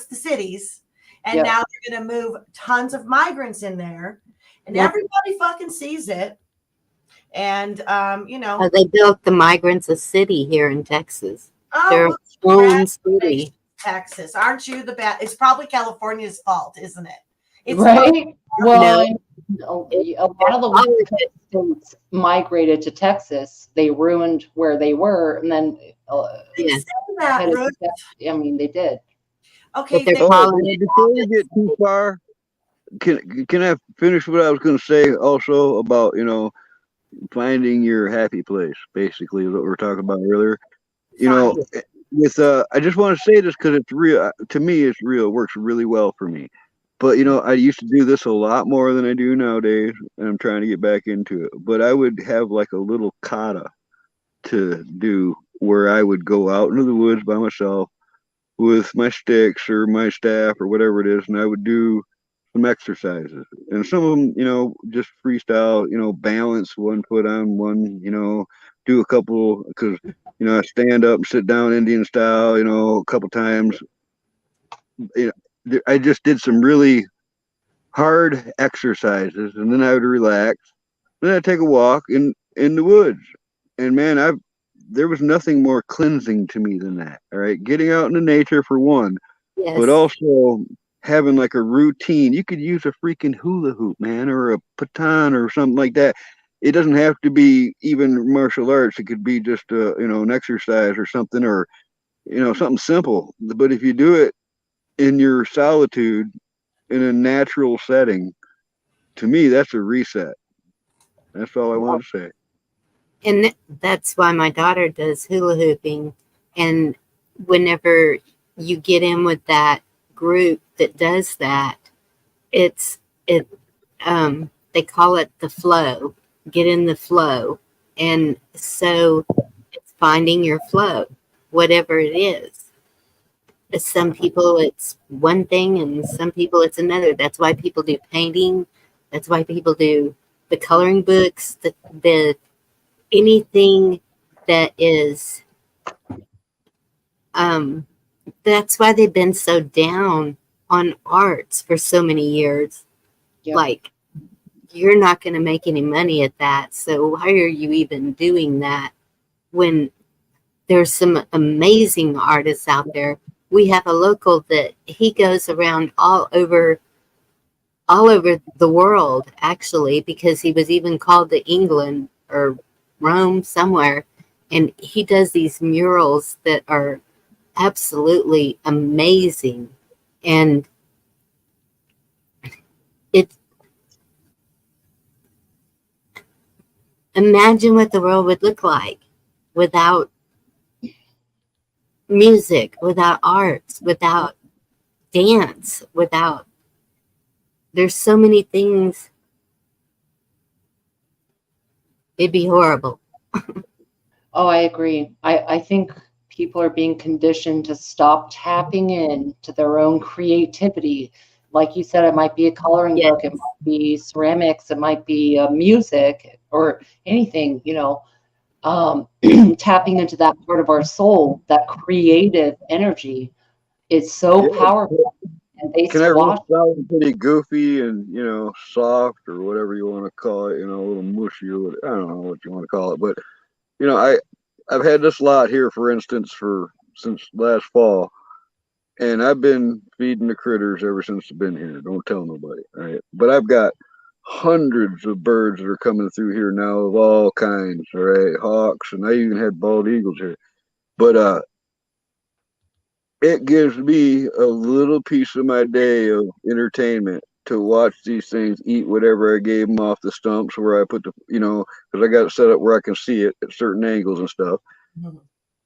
the cities, and now they're going to move tons of migrants in there, and everybody fucking sees it. And you know, they built the migrants a city here in Texas. Oh, their own city. Texas, aren't you the bad? It's probably California's fault, isn't it? It's right. Well, a lot of the states migrated to Texas. They ruined where they were, and then I mean, they did. Okay. Before we get too far, can I finish what I was going to say also about, you know, finding your happy place, basically, is what we were talking about earlier. You know, with I just want to say this because it's real. To me, it's real. It works really well for me. But, you know, I used to do this a lot more than I do nowadays, and I'm trying to get back into it. But I would have like a little kata to do where I would go out into the woods by myself with my sticks or my staff or whatever it is, and I would do some exercises. And some of them, you know, just freestyle, you know, balance one foot on one, you know, do a couple, because, you know, I stand up and sit down Indian style, you know, a couple times. You know, I just did some really hard exercises, and then I would relax. Then I'd take a walk in the woods, and man, there was nothing more cleansing to me than that. All right, getting out into nature for one, but also having like a routine. You could use a freaking hula hoop, man, or a baton or something like that. It doesn't have to be even martial arts. It could be just you know, an exercise or something, or, you know, something simple. But if you do it in your solitude, in a natural setting, to me, that's a reset. That's all I want to say. And that's why my daughter does hula hooping. And whenever you get in with that group that does that, they call it the flow. Get in the flow. And so it's finding your flow, whatever it is. Some people it's one thing, and some people it's another. That's why people do painting. That's why people do the coloring books, the anything that is that's why they've been so down on arts for so many years. Like, you're not going to make any money at that, so why are you even doing that when there's some amazing artists out there? We have a local that he goes around all over the world, actually, because he was even called to England or Rome somewhere, and he does these murals that are absolutely amazing. And imagine what the world would look like without music, without arts, without dance, without, there's so many things. It'd be horrible. Oh, I agree. I think people are being conditioned to stop tapping in to their own creativity. Like you said, it might be a coloring book, it might be ceramics, it might be music or anything, you know, tapping into that part of our soul, that creative energy is so powerful. And they Can I sound pretty goofy and, you know, soft or whatever you want to call it, you know, a little mushy or I don't know what you want to call it, but, you know, I've had this lot here, for instance, since last fall, and I've been feeding the critters ever since I've been here. Don't tell nobody, all right? But I've got hundreds of birds that are coming through here now of all kinds, all right? Hawks, and I even had bald eagles here. But it gives me a little piece of my day of entertainment to watch these things eat whatever I gave them off the stumps where I put the, because I got it set up where I can see it at certain angles and stuff. Mhm.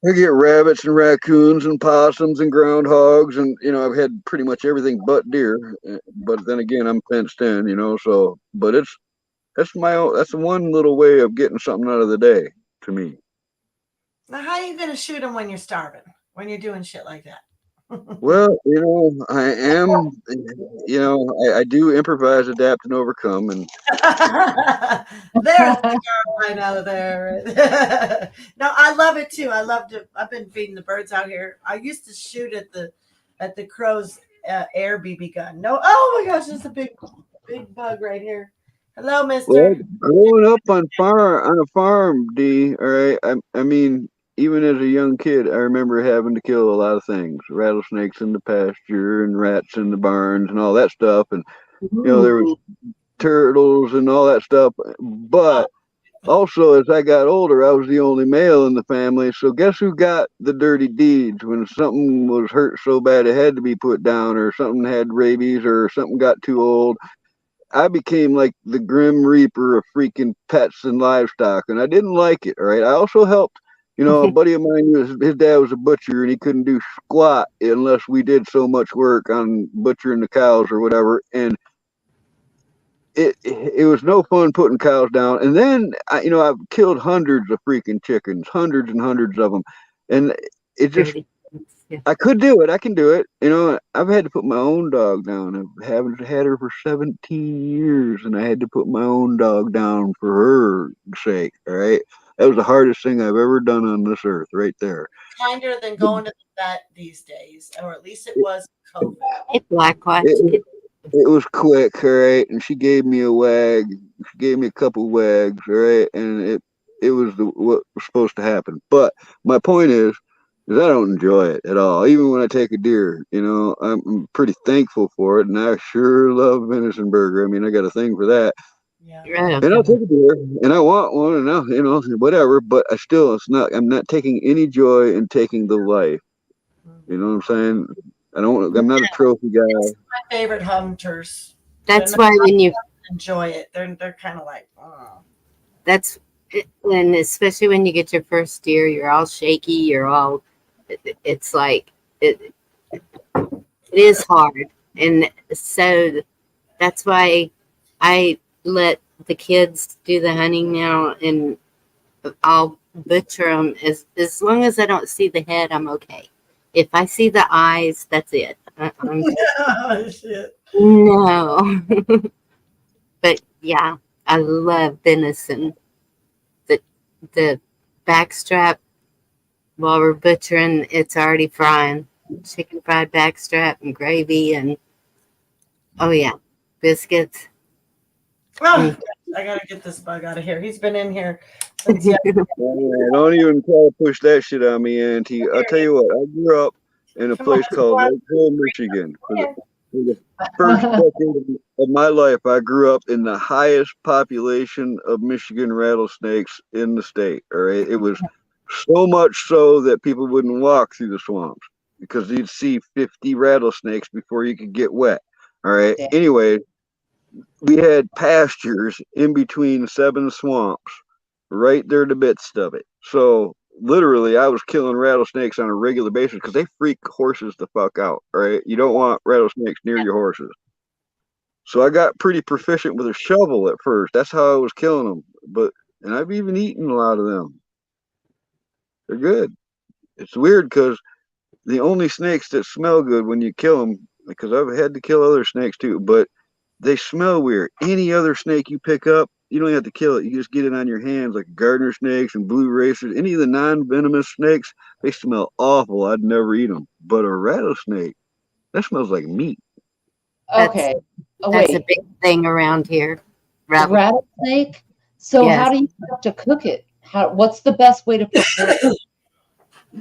I get rabbits and raccoons and possums and groundhogs, and I've had pretty much everything but deer. But then again, I'm fenced in, so but that's one little way of getting something out of the day to me. Now, how are you going to shoot them when you're starving? When you're doing shit like that? Well, I am, I do improvise, adapt, and overcome, and There's the girl right out of there. No, I love it too. I loved it. I've been feeding the birds out here. I used to shoot at the crow's air BB gun. No, oh my gosh, there's a big bug right here. Hello, Mister. Well, growing up on a farm, D. All right, I mean, even as a young kid, I remember having to kill a lot of things: rattlesnakes in the pasture, and rats in the barns, and all that stuff. And there was turtles and all that stuff. But also, as I got older, I was the only male in the family. So guess who got the dirty deeds when something was hurt so bad it had to be put down, or something had rabies, or something got too old? I became like the grim reaper of freaking pets and livestock, and I didn't like it. All right. I also helped, a buddy of mine, his dad was a butcher, and he couldn't do squat unless we did so much work on butchering the cows or whatever. And it was no fun putting cows down. And then I've killed hundreds of freaking chickens, hundreds and hundreds of them, and it just. I could do it. I can do it. I've had to put my own dog down. I haven't had her for 17 years, and I had to put my own dog down for her sake. All right. That was the hardest thing I've ever done on this earth, right there. Kinder than going to the vet these days, or at least it was COVID. It was quick, all right. And she gave me a wag. She gave me a couple wags, all right. And it was what was supposed to happen. But my point is I don't enjoy it at all. Even when I take a deer, I'm pretty thankful for it, and I sure love venison burger. I mean, I got a thing for that. Yeah. And I'll take a deer, and I want one, and I'll, whatever. But I'm not taking any joy in taking the life. You know what I'm saying? I'm not a trophy guy. It's my favorite hunters. That's why when you enjoy it, they're kind of like, oh. That's when, especially when you get your first deer, you're all shaky. You're all. It's like it is hard, and so that's why I let the kids do the hunting now, and I'll butcher them as long as I don't see the head. I'm okay. If I see the eyes, that's it. Oh, shit. No, but yeah, I love venison. The backstrap. While we're butchering, it's already frying. Chicken fried backstrap and gravy, and oh yeah, biscuits. Oh, I gotta get this bug out of here. He's been in here since yesterday. Don't even try to push that shit on me, Auntie. I'll tell you what, I grew up in a place called Lake Hill, Michigan. For the first decade of my life, I grew up in the highest population of Michigan rattlesnakes in the state. All right. It was so much so that people wouldn't walk through the swamps because you'd see 50 rattlesnakes before you could get wet. All right. Yeah. Anyway, we had pastures in between 7 swamps right there in the midst of it. So literally, I was killing rattlesnakes on a regular basis because they freak horses the fuck out. All right. You don't want rattlesnakes near your horses. So I got pretty proficient with a shovel at first. That's how I was killing them. And I've even eaten a lot of them. They're good. It's weird because the only snakes that smell good when you kill them, because I've had to kill other snakes too, but they smell weird. Any other snake you pick up, you don't have to kill it. You just get it on your hands, like gardener snakes and blue racers. Any of the non-venomous snakes, they smell awful. I'd never eat them. But a rattlesnake, that smells like meat. Okay. That's a big thing around here. Rattlesnake? So how do you have to cook it? What's the best way to prepare it?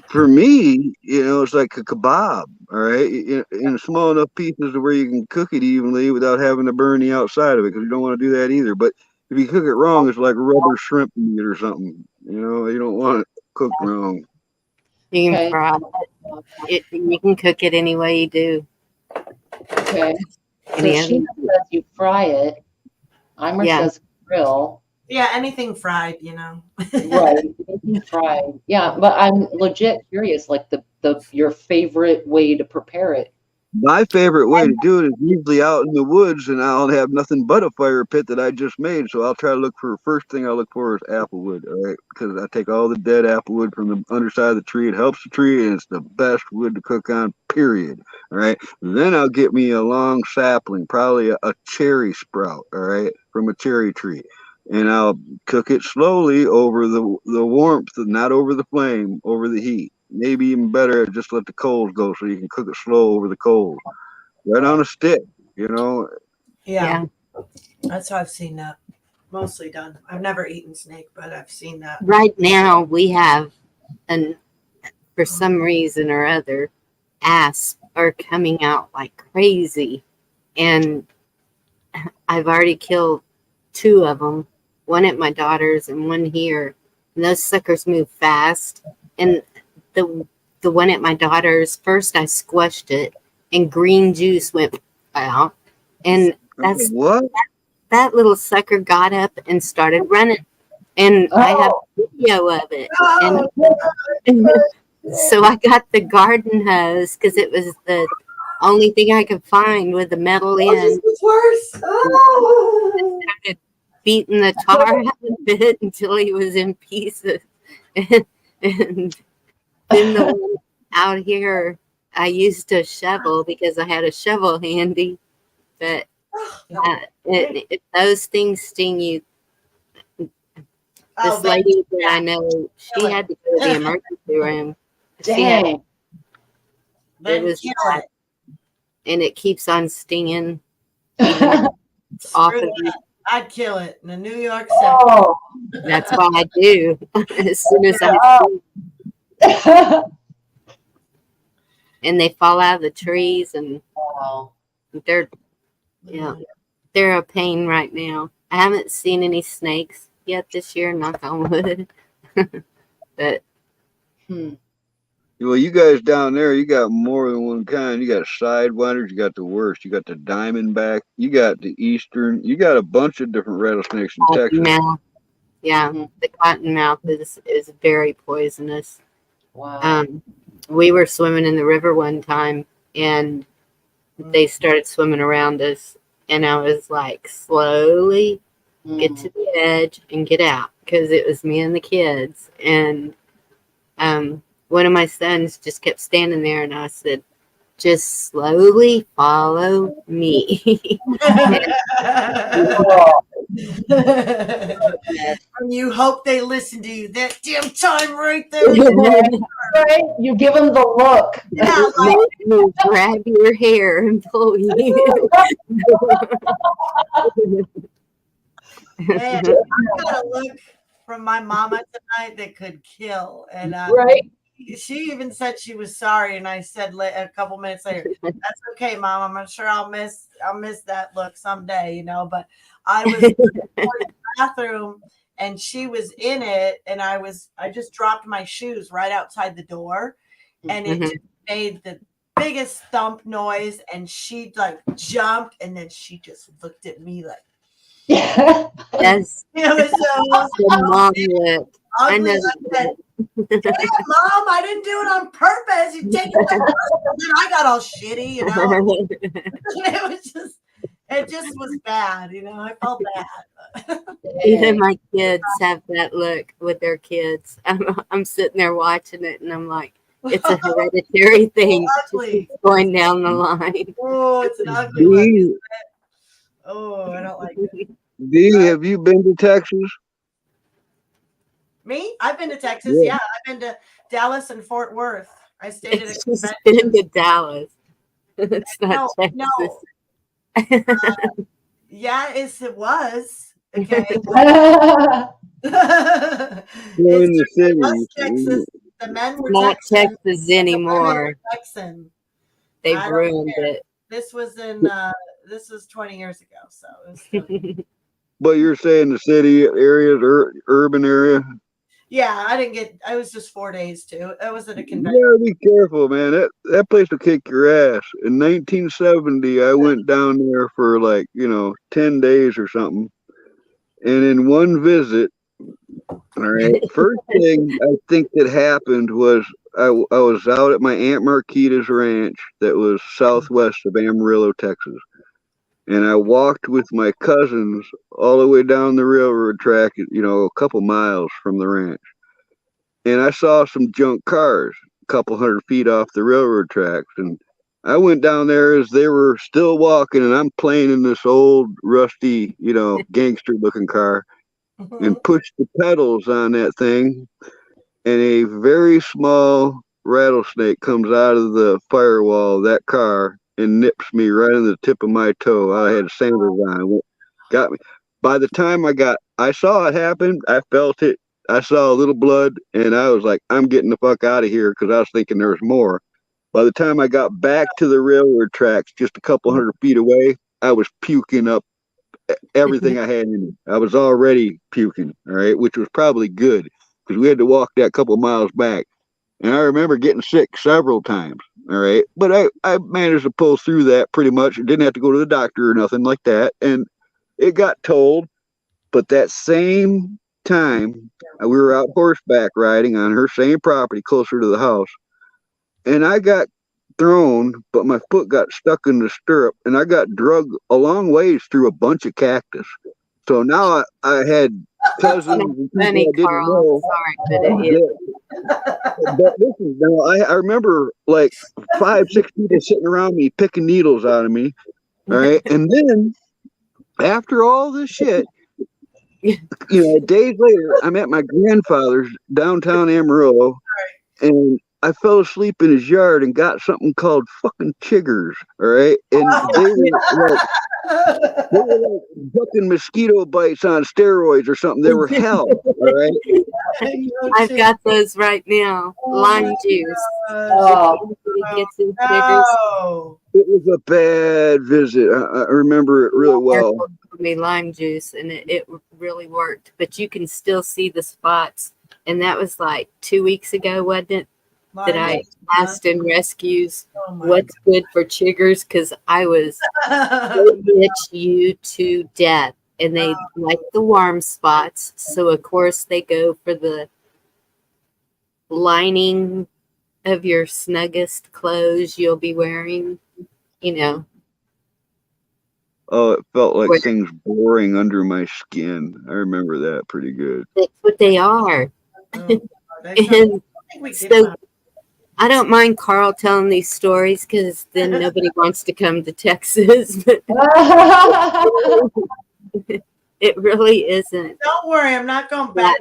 For me, it's like a kebab. All right, in small enough pieces to where you can cook it evenly without having to burn the outside of it, because you don't want to do that either. But if you cook it wrong, it's like rubber shrimp meat or something. You don't want it cooked wrong. You can Okay. fry it. You can cook it any way you do. Okay. So Any Sheena other- says you fry it. Eimer Yeah. says grill. Yeah, anything fried, you know. Right. Anything fried. Yeah, but I'm legit curious, like your favorite way to prepare it. My favorite way to do it is usually out in the woods, and I'll have nothing but a fire pit that I just made. So I'll try to look for, first thing I'll look for is applewood, all right? Because I take all the dead applewood from the underside of the tree. It helps the tree, and it's the best wood to cook on, period. All right. Then I'll get me a long sapling, probably a cherry sprout, all right, from a cherry tree. And I'll cook it slowly over the warmth, not over the flame, over the heat. Maybe even better, just let the coals go so you can cook it slow over the coals. Right on a stick, Yeah. Yeah. That's how I've seen that mostly done. I've never eaten snake, but I've seen that. Right now we have, for some reason or other, asps are coming out like crazy, and I've already killed 2 of them. One at my daughter's and one here. And those suckers move fast. And the one at my daughter's, first I squashed it, and green juice went out, and that's what? that little sucker got up and started running, and I have a video of it. And so I got the garden hose because it was the only thing I could find with the metal end. It's worse. Oh. Started beating the tar out of it until he was in pieces. And then the one out here, I used a shovel because I had a shovel handy. But if those things sting you, this lady that I know, she had to go to the emergency room. Dang. It was bad. And it keeps on stinging. It's off of you. I'd kill it in a New York City. Oh. That's what I do as soon as I see. And they fall out of the trees, and they're a pain right now. I haven't seen any snakes yet this year, knock on wood. But well, you guys down there, you got more than one kind. You got sidewinders, you got the worst, you got the diamondback, you got the eastern, you got a bunch of different rattlesnakes in Texas. Cottonmouth. Yeah, the cottonmouth is very poisonous. Wow. We were swimming in the river one time, and they started swimming around us, and I was like, slowly get to the edge and get out, because it was me and the kids. And one of my sons just kept standing there, and I said, just slowly follow me. And you hope they listen to you that damn time right there. Right? You give them the look. Yeah, like, You grab your hair and pull you. man, I got a look from my mama tonight that could kill. And Right. she even said she was sorry, and I said a couple minutes later, "That's okay, Mom. I'm sure I'll miss that look someday, you know." But I was in the bathroom, and she was in it, and I just dropped my shoes right outside the door, and it just made the biggest thump noise, and she like jumped, and then she just looked at me like, Yes, it was the mom look. I know. said, "Damn, Mom, I didn't do it on purpose. You take it on purpose." And then I got all shitty, you know. It just was bad, you know. I felt bad. Even my kids have that look with their kids. I'm sitting there watching it, and I'm like, it's a hereditary thing. Ugly. Going down the line. Oh, it's an ugly look, isn't it? Oh, I don't like it. Dee, have you been to Texas? Me? I've been to Texas. Yeah, I've been to Dallas and Fort Worth. I stayed at a She's convention. been to Dallas. It's not Texas. Yeah, it was. Okay. We're in the city. West Texas. The men were Not Texan. Texas The women anymore. were Texan. They've I don't ruined care. it. This was in this was 20 years ago, so it was still But you're saying the city areas or urban area? yeah, I was just 4 days too. I was at a You convention. gotta be careful, man. That place will kick your ass. In 1970, I went down there for 10 days or something. And in one visit, all right, first thing I think that happened was I was out at my Aunt Marquita's ranch that was southwest of Amarillo, Texas. And I walked with my cousins all the way down the railroad track, a couple miles from the ranch. And I saw some junk cars a couple 100 feet off the railroad tracks. And I went down there as they were still walking, and I'm playing in this old, rusty, gangster looking car and pushed the pedals on that thing. And a very small rattlesnake comes out of the firewall of that car and nips me right on the tip of my toe. I had sandals on. Got me. By the time I saw it happen, I felt it. I saw a little blood, and I was like, I'm getting the fuck out of here because I was thinking there was more. By the time I got back to the railroad tracks, just a couple 100 feet away, I was puking up everything I had in me. I was already puking, all right, which was probably good because we had to walk that couple miles back. And I remember getting sick several times, all right, but I managed to pull through that pretty much. Didn't have to go to the doctor or nothing like that. And it got told. But that same time, we were out horseback riding on her same property closer to the house. And I got thrown, but my foot got stuck in the stirrup, and I got drugged a long ways through a bunch of cactus. So now I had cousins and people Funny, I didn't Carl. know. Sorry, but it is. But listen, now I remember like 5, 6 people sitting around me picking needles out of me. All right. And then after all this shit, days later, I'm at my grandfather's downtown Amarillo, and I fell asleep in his yard and got something called fucking chiggers. All right. And they were like fucking mosquito bites on steroids or something. They were hell. All right. I've got those right now. Lime juice. Gets in No. It was a bad visit. I remember it really well. Me lime juice, and it really worked. But you can still see the spots. And that was like 2 weeks ago, wasn't it? That I asked in rescues what's good for chiggers, because I was itch you to death, and they like the warm spots, so of course they go for the lining of your snuggest clothes you'll be wearing, Oh, it felt like things boring under my skin. I remember that pretty good. That's what they are. And so I don't mind Carl telling these stories, because then nobody wants to come to Texas. But it really isn't. Don't worry, I'm not going back.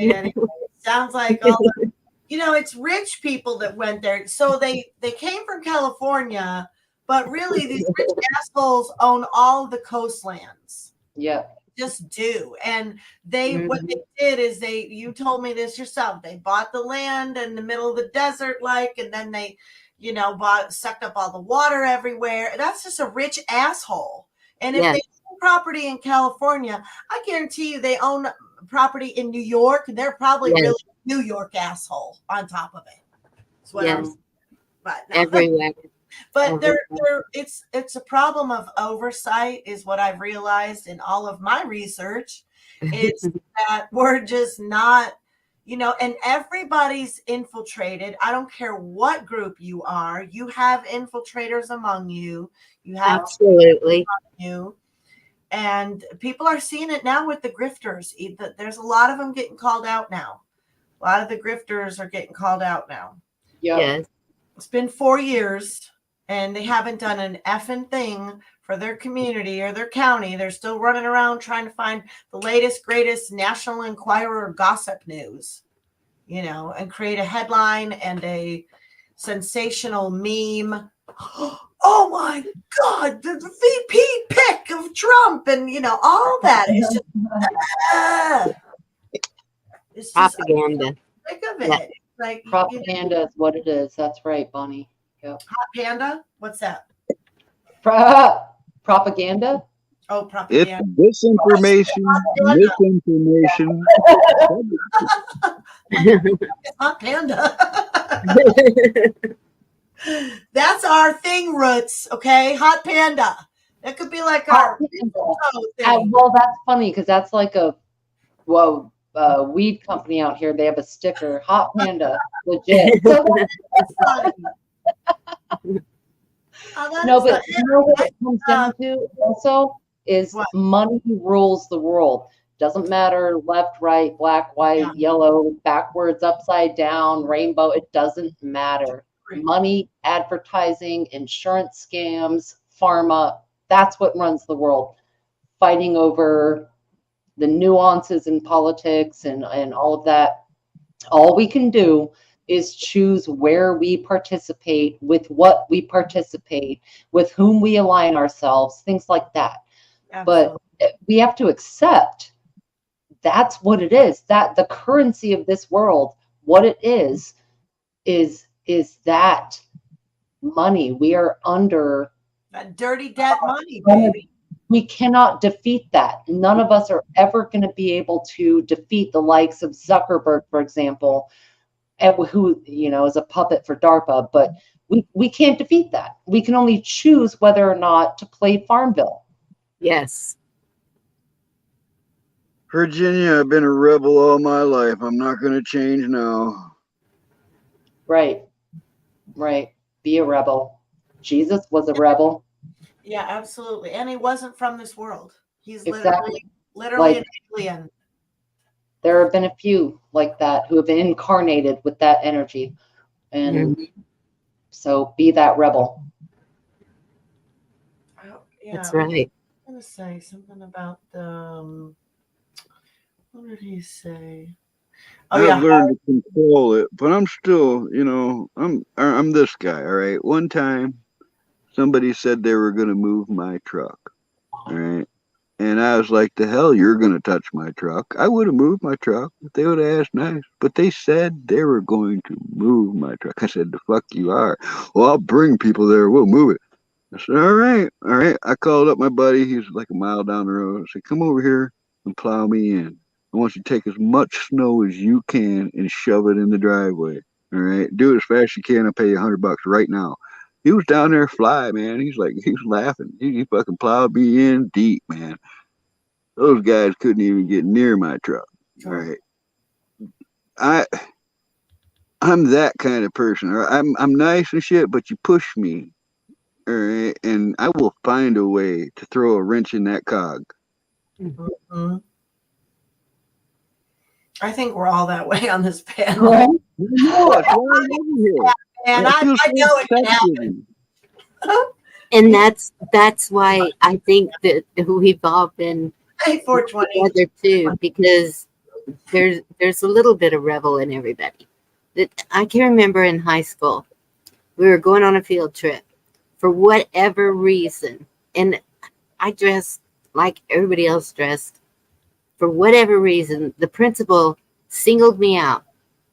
Anyway, sounds like all the, it's rich people that went there. So they came from California, but really these rich assholes own all the coastlands. Yeah. Just do. And what they did is you told me this yourself, they bought the land in the middle of the desert, and then they sucked up all the water everywhere. That's just a rich asshole. And if they own property in California, I guarantee you they own property in New York, and they're probably really New York asshole on top of it. That's what I'm saying. But no. Everywhere. But it's a problem of oversight, is what I've realized in all of my research. It's that we're just not, and everybody's infiltrated. I don't care what group you are. You have infiltrators among you. You have absolutely you. And people are seeing it now with the grifters. There's a lot of them getting called out now. A lot of the grifters are getting called out now. Yes. It's been 4 years. And they haven't done an effing thing for their community or their county. They're still running around trying to find the latest, greatest National Enquirer gossip news, and create a headline and a sensational meme. oh my God, the VP pick of Trump, and all that. It's just Propaganda. Think of it. Yeah. Like Propaganda is what it is. That's right, Bonnie. Yep. Hot panda? What's that? Propaganda? Oh, propaganda. It's disinformation, misinformation. Hot panda. That's our thing, Roots. Okay, hot panda. That could be like our thing. Well, that's funny because that's like a weed company out here. They have a sticker, hot panda, legit. No, but you know what it comes down to also is money rules the world. Doesn't matter left, right, black, white, yellow, backwards, upside down, rainbow. It doesn't matter. Money, advertising, insurance scams, pharma. That's what runs the world. Fighting over the nuances in politics and all of that. All we can do is choose where we participate, with what we participate, with whom we align ourselves, things like that. Absolutely. But we have to accept that's what it is. That the currency of this world, what it is that money. We are under that dirty debt money, baby. We cannot defeat that. None of us are ever going to be able to defeat the likes of Zuckerberg, for example, who is a puppet for DARPA, but we can't defeat that. We can only choose whether or not to play Farmville. Yes. Virginia, I've been a rebel all my life. I'm not going to change now. Right. Be a rebel. Jesus was a rebel. Yeah, absolutely. And he wasn't from this world. He's exactly. literally an alien. There have been a few like that who have been incarnated with that energy. And so be that rebel. Oh, yeah. That's right. I'm going to say something about the... What did he say? I've learned to control it, but I'm still, I'm this guy, all right? One time, somebody said they were going to move my truck, all right? And I was like, the hell, you're going to touch my truck. I would have moved my truck if they would have asked nice. But they said they were going to move my truck. I said, the fuck you are. Well, I'll bring people there. We'll move it. I said, all right. I called up my buddy. He's like a mile down the road. I said, come over here and plow me in. I want you to take as much snow as you can and shove it in the driveway. All right. Do it as fast as you can. I'll pay you $100 right now. He was down there fly, man. He was laughing. He fucking plowed me in deep, man. Those guys couldn't even get near my truck. All right. I'm that kind of person. I'm nice and shit, but you push me. All right. And I will find a way to throw a wrench in that cog. Mm-hmm. I think we're all that way on this panel. Right? And I know it can happen. And that's why I think that we've all been together too, because there's a little bit of rebel in everybody. That I can remember in high school, we were going on a field trip for whatever reason, and I dressed like everybody else dressed. For whatever reason, the principal singled me out.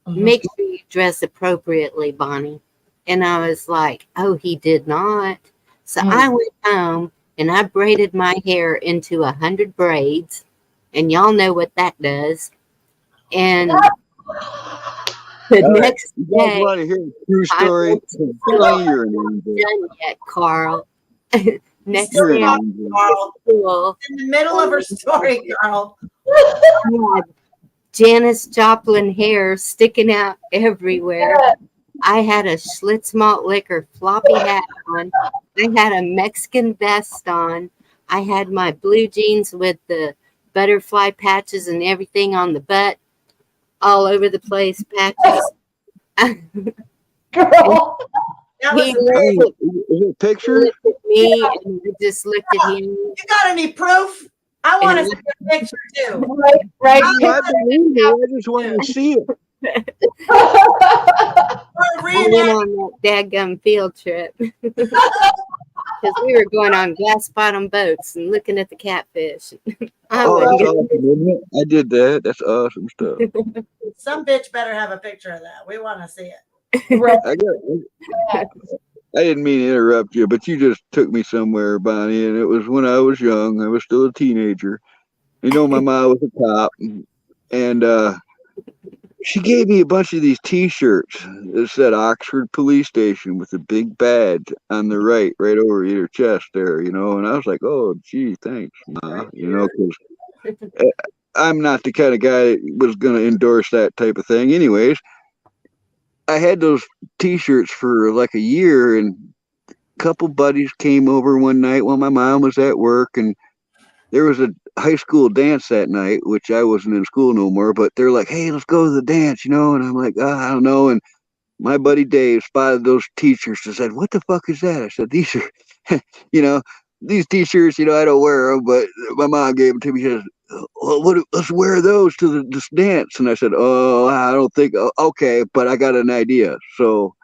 Mm-hmm. Make sure you dress appropriately, Bonnie. And I was like, oh, he did not. So I went home and I braided my hair into 100 braids. And y'all know what that does. And the next day, want to hear a true story? I'm not done yet, Carl. Next day, Carl. In the middle of her story, Carl. I had Janis Joplin hair sticking out everywhere. I had a Schlitz malt liquor floppy hat on. I had a Mexican vest on. I had my blue jeans with the butterfly patches and everything on the butt, all over the place, patches. Girl. He looked at picture? At me and I just looked at him. You got any proof? I want to see a picture too. Right. I just want to see it. I went on that dadgum field trip. because we were going on glass bottom boats and looking at the catfish. I Oh, wouldn't that's go. awesome, isn't it? I did that. That's awesome stuff. Some bitch better have a picture of that. We want to see it. Right. I didn't mean to interrupt you, but you just took me somewhere, Bonnie, and it was when I was young. I was still a teenager. You know, my mom was a cop, and she gave me a bunch of these T-shirts that said Oxford Police Station with a big badge on the right over your chest there, you know. And I was like, oh, gee, thanks, Ma, you know, because I'm not the kind of guy that was going to endorse that type of thing. Anyways, I had those T-shirts for like a year, and a couple buddies came over one night while my mom was at work, and there was a high school dance that night, which I wasn't in school no more, but they're like, hey, let's go to the dance, you know? And I'm like, I don't know. And my buddy Dave spotted those T-shirts and said, what the fuck is that? I said, these are, you know, these T-shirts, you know, I don't wear them, but my mom gave them to me. She says, well, let's wear those to this dance. And I said, oh, I don't think, okay, but I got an idea. So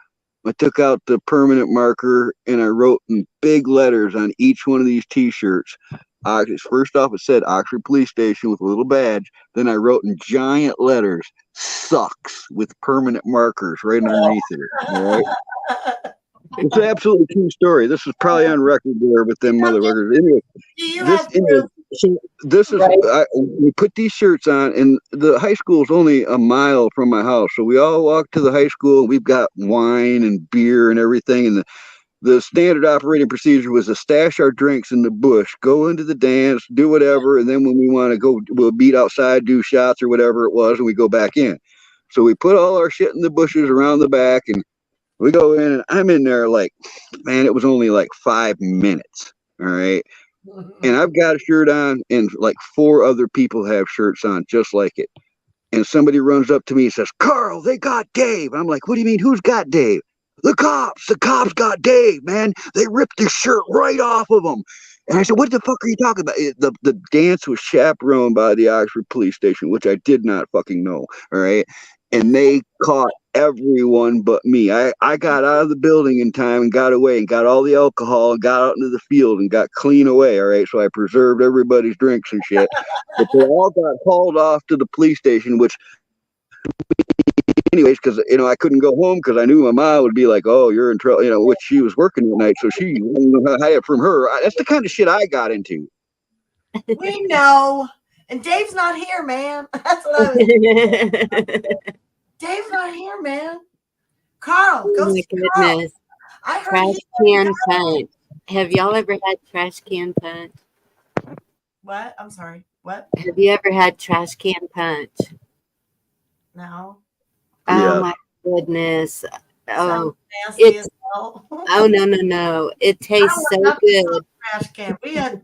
I took out the permanent marker and I wrote in big letters on each one of these T-shirts. First off, it said Oxford Police Station with a little badge. Then I wrote in giant letters, sucks, with permanent markers right underneath it. All right? It's an absolutely true story. This is probably on record there with them motherfuckers. Anyway, this is Right. we put these shirts on, and the high school is only a mile from my house, so we all walk to the high school. We've got wine and beer and everything, and the standard operating procedure was to stash our drinks in the bush, go into the dance, do whatever, and then when we want to go, we'll meet outside, do shots or whatever it was, and we go back in. So we put all our shit in the bushes around the back, and we go in, and I'm in there like, man, it was only like 5 minutes. All right. And I've got a shirt on, and like 4 other people have shirts on just like it. And somebody runs up to me and says, Carl, they got Dave. I'm like, what do you mean? Who's got Dave? The cops got Dave, man. They ripped his shirt right off of him. And I said, what the fuck are you talking about? The dance was chaperoned by the Oxford Police Station, which I did not fucking know. All right. And they caught everyone but me. I got out of the building in time and got away and got all the alcohol and got out into the field and got clean away. All right. So I preserved everybody's drinks and shit. But they all got hauled off to the police station, which anyways, because you know I couldn't go home because I knew my mom would be like, "Oh, you're in trouble," you know, which she was working at night, so she hide it from her. That's the kind of shit I got into. We know, and Dave's not here, man. That's what I was. Dave's not here, man. Carl, go Oh my see Carl. goodness. I heard Trash can punch. Have y'all ever had trash can punch? What? I'm sorry. What? Have you ever had trash can punch? No. Oh Yeah. my goodness. Oh, Nasty it's as hell. oh no. It tastes so good. Trash can. We had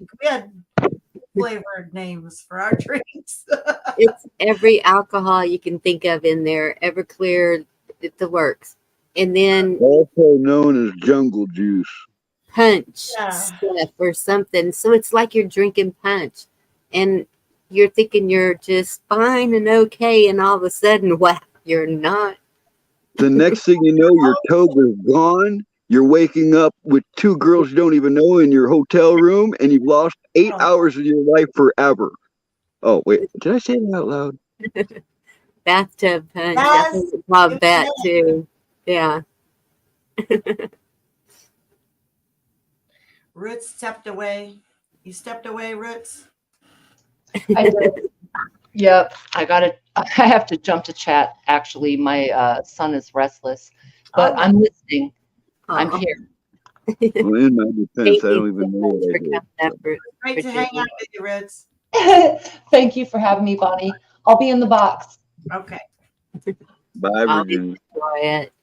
flavored names for our drinks. It's every alcohol you can think of in there, Everclear, the works. And then Also known as jungle juice. punch Yeah. stuff or something. So it's like you're drinking punch. And you're thinking you're just fine and okay, and all of a sudden, wow, you're not. The next thing you know, your toga's gone. You're waking up with 2 girls you don't even know in your hotel room, and you've lost 8 hours of your life forever. Oh, wait. Did I say that out loud? Bathtub punch. Yes. I think it's called that too. Yeah. Roots stepped away. You stepped away, Roots? I did. Yep. I have to jump to chat. Actually, my son is restless, but Oh. I'm listening. I'm Aw. here. Well, in my defense, Thank I you don't even so know much what for I did. coming up, Ruth. Great to hang out with you, Roots. Thank you for having me, Bonnie. I'll be in the box. Okay. Bye, I'll Virginia. enjoy it.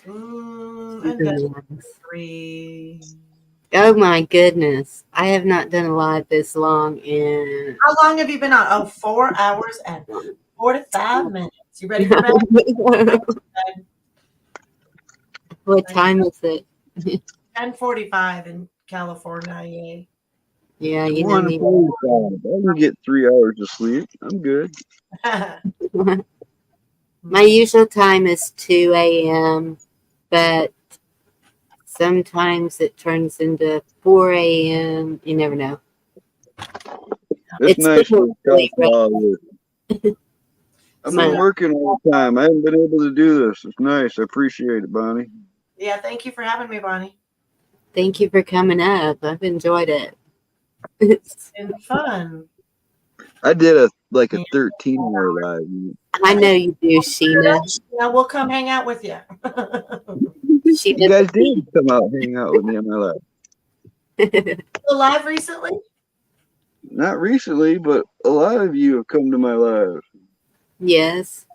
And then 3. Oh my goodness. I have not done a live this long in How long have you been on? Oh, 4 hours and 45 minutes. You ready for bed? What time is it? 10:45 in California. Yay. Yeah, you know me. 1:45. I can get 3 hours of sleep. I'm good. My usual time is 2 a.m., but Sometimes it turns into 4 a.m. You never know. It's nice still to late talk about this. I've been working all the time. I haven't been able to do this. It's nice. I appreciate it, Bonnie. Yeah, thank you for having me, Bonnie. Thank you for coming up. I've enjoyed it. It's been fun. I did a 13-hour live. I know you do, Sheena. Now we'll come hang out with you. You guys did come out and hang out with me on my live. Live recently? Not recently, but a lot of you have come to my live. Yes.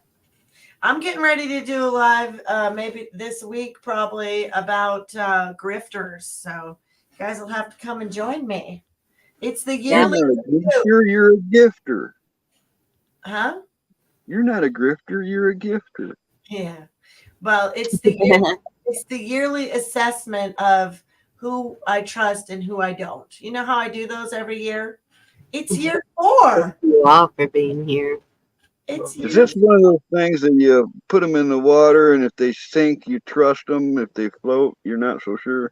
I'm getting ready to do a live maybe this week, probably about grifters. So you guys will have to come and join me. It's the yearly. You're a gifter. Huh? You're not a grifter. You're a gifter. Yeah. Well, it's the yearly assessment of who I trust and who I don't. You know how I do those every year? It's year 4. Thank you all for being here. Is this one of those things that you put them in the water, and if they sink, you trust them? If they float, you're not so sure?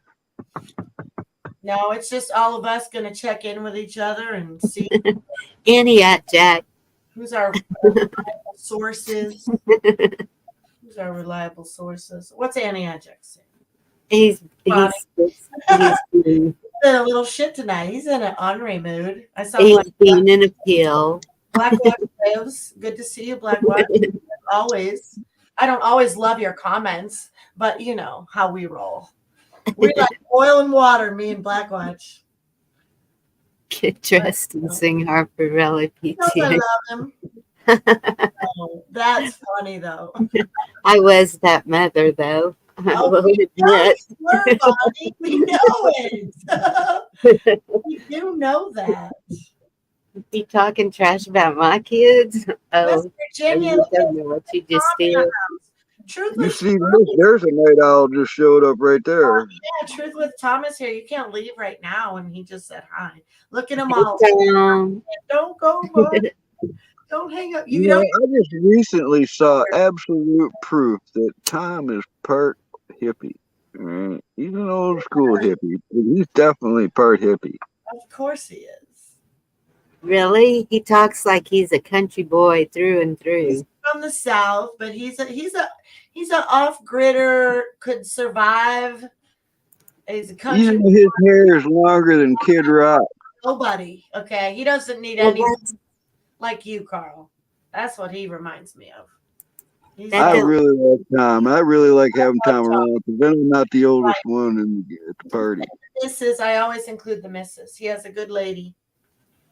No, it's just all of us going to check in with each other and see. Annie at Jack. Who's our reliable sources? Who's our reliable sources? What's Annie at Jack saying? He's been a little shit tonight. He's in an ornery mood. I saw he's being an appeal. Black Watch lives. Good to see you, Black Watch. Always. I don't always love your comments, but you know how we roll. We're like oil and water, me and Black Watch. Get dressed and sing Harper Valley PTA. I love him. Oh, that's funny though. I was that mother though. I will admit. We're Bonnie. We know it. We do know that. You talking trash about my kids? Oh, West Virginia. You don't know what you just did. You see, there's a night owl just showed up right there. Yeah, Truth with Thomas here. You can't leave right now. And he just said hi. Look at them all. Don't go, Mark. Don't hang up. You know, I just recently saw absolute proof that Tom is part hippie. He's an old school hippie, but he's definitely part hippie. Of course he is. Really? He talks like he's a country boy through and through. He's from the South, but he's an off-gridder, could survive. He's a country. Even his hair is longer than Kid Rock. Nobody. Okay, he doesn't need any like you, Carl. That's what he reminds me of. I really like Tom. I really like having Tom around because then I'm not the oldest one at the party. Missus, I always include the missus. He has a good lady.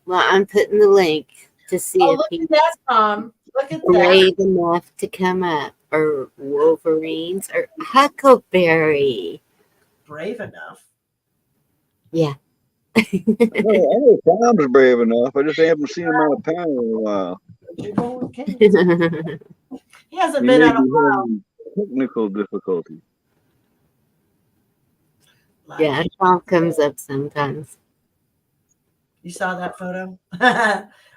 Well, I'm putting the link to see if he's Tom. Look at brave enough to come up, or Wolverines, or Huckleberry. Brave enough? Yeah. I know Tom's brave enough. I just haven't seen him on a panel in a while. He hasn't been on a while. Technical difficulty. Yeah, Tom comes up sometimes. You saw that photo?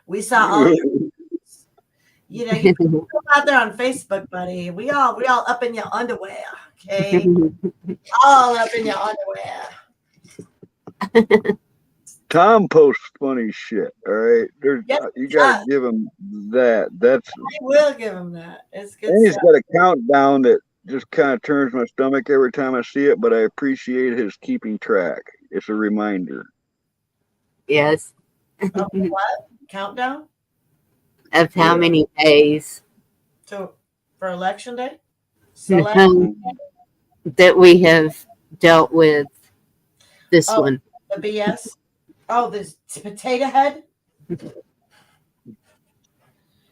We saw all you know, you come out there on Facebook, buddy. We all up in your underwear, okay? All up in your underwear. Tom posts funny shit, all right? You gotta give him that. I will give him that. It's good. And he's got a countdown that just kind of turns my stomach every time I see it, but I appreciate his keeping track. It's a reminder. Yes. What? Countdown? Of how many days? For election day? That we have dealt with this one. The BS? Oh, this potato head?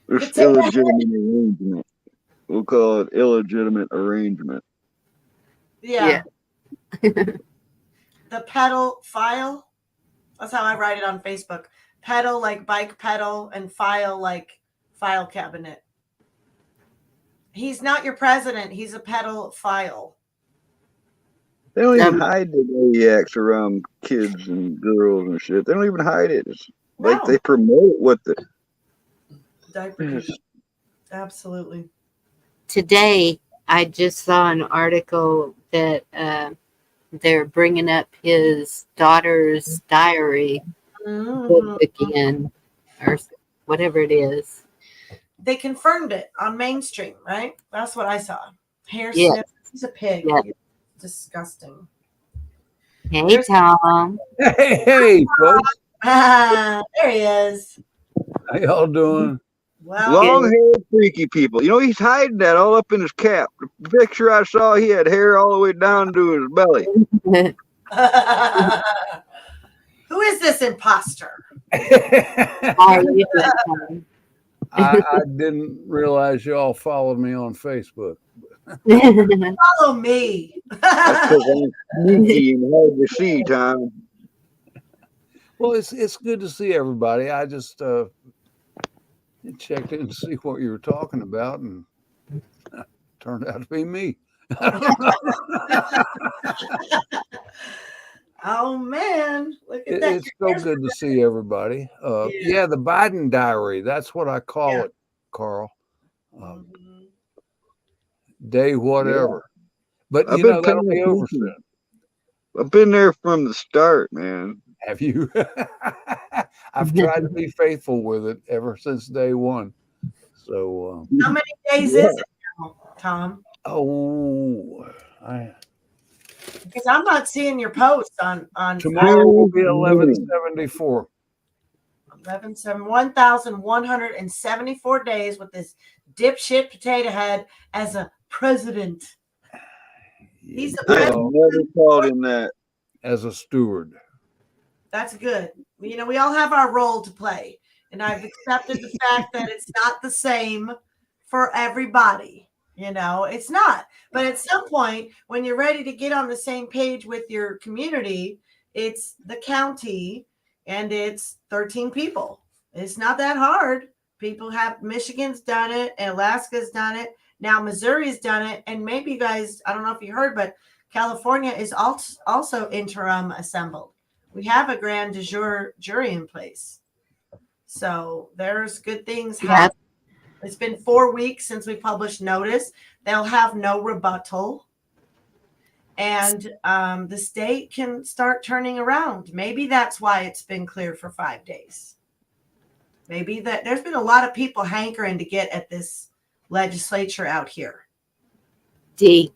There's illegitimate arrangement. We'll call it illegitimate arrangement. Yeah. The pedal file? That's how I write it on Facebook. Pedal like bike pedal and file like file cabinet. He's not your president. He's a pedal file. They don't even hide the way he acts around kids and girls and shit. They don't even hide it. It's like they promote what the diaper. Absolutely. Today, I just saw an article that they're bringing up his daughter's diary book again, or whatever it is. They confirmed it on mainstream, right? That's what I saw. Hair Yeah. snip. He's a pig. Yeah. He's disgusting. Hey, There's- Tom. Hey, folks. There he is. How y'all doing? Well, Long-haired freaky people. You know, he's hiding that all up in his cap. The picture I saw, he had hair all the way down to his belly. who is this imposter? How are you doing, Tom? I didn't realize y'all followed me on Facebook. Follow me. That's because I'm sneaky and hard to see, Tom. Well, it's good to see everybody. I just checked in to see what you were talking about, and turned out to be me. Oh man, look at that. It's so good to see everybody. Yeah, the Biden diary. That's what I call it, Carl. Day whatever. But I've you been know, that'll be paying over attention. soon. I've been there from the start, man. Have you? I've tried to be faithful with it ever since day one. So How many days is it now, Tom? Because I'm not seeing your posts on tomorrow will be 1174. 1,174 days with this dipshit potato head as a president. He's a I have president. never called him that. As a steward. That's good. You know, we all have our role to play. And I've accepted the fact that it's not the same for everybody. You know, it's not. But at some point, when you're ready to get on the same page with your community, it's the county and it's 13 people. It's not that hard. People have, Michigan's done it, and Alaska's done it. Now Missouri's done it. And maybe you guys, I don't know if you heard, but California is also interim assembled. We have a grand du jour jury in place. So there's good things happening. It's been 4 weeks since we published notice. They'll have no rebuttal. And the state can start turning around. Maybe that's why it's been clear for 5 days. Maybe that there's been a lot of people hankering to get at this legislature out here. Yes,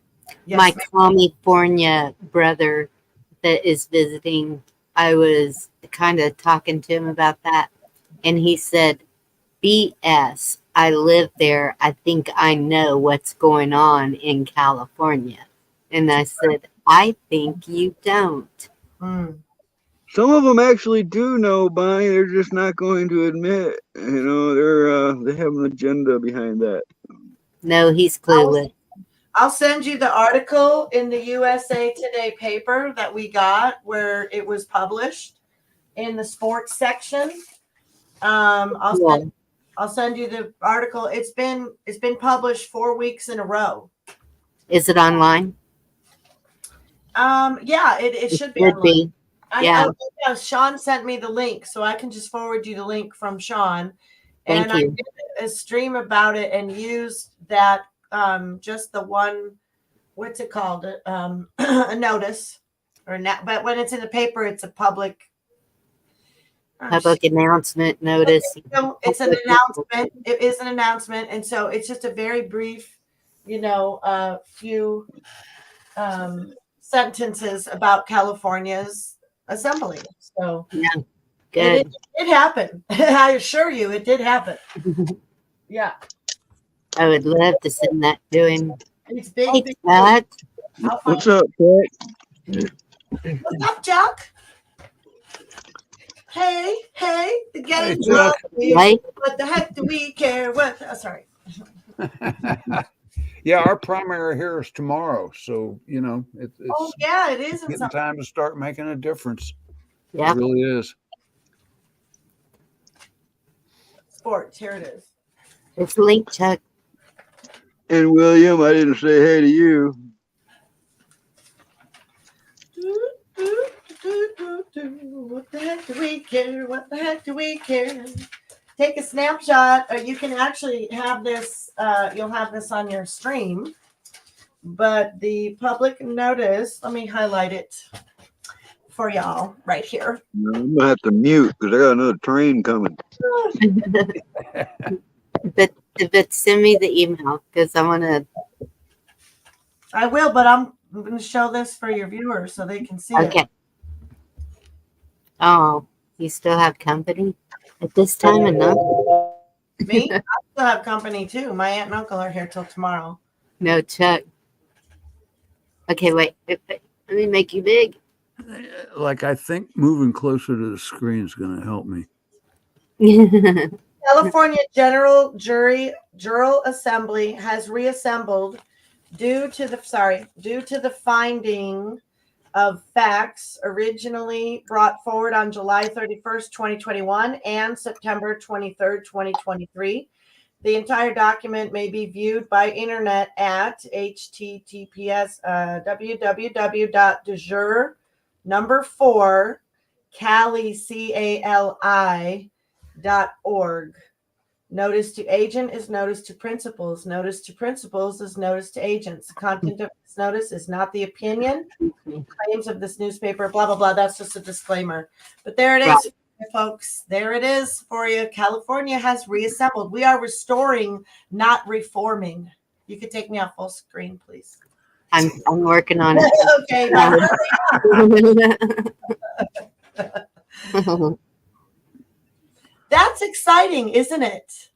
my ma'am. California brother that is visiting, I was kind of talking to him about that. And he said, BS, I live there. I think I know what's going on in California. And I said, I think you don't. Some of them actually do know, Bonnie. They're just not going to admit. You know, they have an agenda behind that. No, he's clueless. I'll send you the article in the USA Today paper that we got where it was published in the sports section. I'll send you the article. It's been published 4 weeks in a row. Is it online? Yeah, it should be Should online. be. Yeah. Yeah, Sean sent me the link, so I can just forward you the link from Sean. Thank you. I did a stream about it and used that just the one, what's it called? A notice but when it's in the paper, it's a public announcement notice. So it's an announcement. It is an announcement, and so it's just a very brief, few sentences about California's assembly. So yeah, good. It happened. I assure you, it did happen. Yeah, I would love to send that to him. it's big. Hey, big Chuck. What's up, Jack? What's up, Chuck? Hey, the game. Hey, what the heck do we care? What? Oh, sorry. Yeah, our primary here is tomorrow, so it's it is. getting time to start making a difference. Yeah, it really is. Sports. Here it is. it's linked, Chuck. And William, I didn't say hey to you. What the heck do we care? What the heck do we care? Take a snapshot, or you can actually have this. You'll have this on your stream. But the public notice, let me highlight it for y'all right here. I'm gonna have to mute because I got another train coming. But send me the email because I want to. I will, but I'm going to show this for your viewers so they can see it. Okay. Oh, you still have company at this time of night? Me? I still have company too. My aunt and uncle are here till tomorrow. No, Chuck. Okay, wait. Let me make you big. Like, I think moving closer to the screen is going to help me. California General Jural Assembly has reassembled due to the finding of facts originally brought forward on July 31st, 2021 and September 23rd, 2023. The entire document may be viewed by internet at https www.dejure4 cali.org. Notice to agent is notice to principals. Notice to principals is notice to agents. The content of this notice is not the opinion, claims of this newspaper, blah, blah, blah. That's just a disclaimer. But there it is, folks. There it is for you. California has reassembled. We are restoring, not reforming. You could take me off full screen, please. I'm working on it. Okay. That's exciting, isn't it?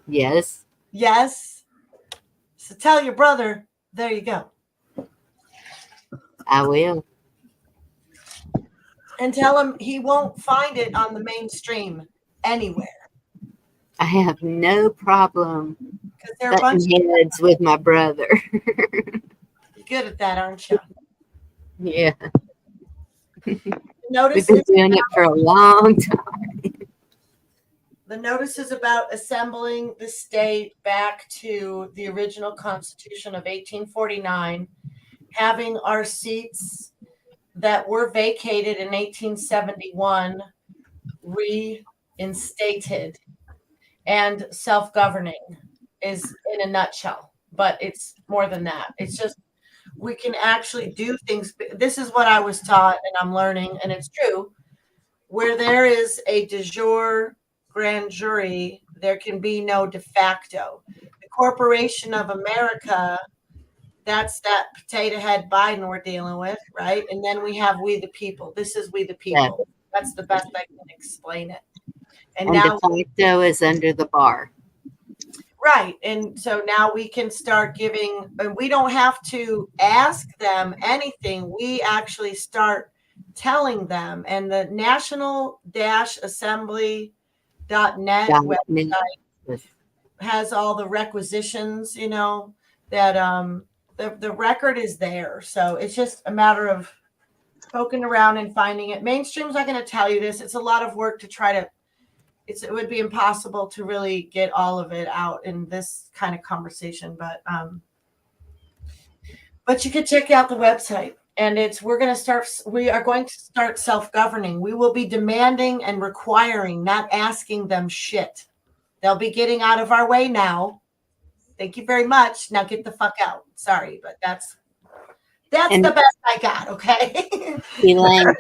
Yes. Yes. So tell your brother, there you go. I will. And tell him he won't find it on the mainstream anywhere. I have no problem Because they're a bunch butting heads with my brother. You're good at that, aren't you? Yeah. Notice We've been doing it for a long time. the notice is about assembling the state back to the original Constitution of 1849, having our seats that were vacated in 1871 reinstated, and self-governing is in a nutshell. But it's more than that. It's just we can actually do things. This is what I was taught, and I'm learning, and it's true. Where there is a de jure grand jury, there can be no de facto. The Corporation of America, that's that potato head Biden we're dealing with, right? And then we have we the people. This is we the people. Yeah. That's the best I can explain it. And now de facto is under the bar. Right. And so now we can start giving, and we don't have to ask them anything. We actually start telling them. And the national-assembly.net website has all the requisitions, you know, that the record is there. So it's just a matter of poking around and finding it. Mainstream's not going to tell you this. It's a lot of work to try to, it would be impossible to really get all of it out in this kind of conversation. But you could check out the website. And we are going to start self-governing. We will be demanding and requiring, not asking them shit. They'll be getting out of our way now. Thank you very much. Now get the fuck out. Sorry, but that's the best I got, okay? Elaine,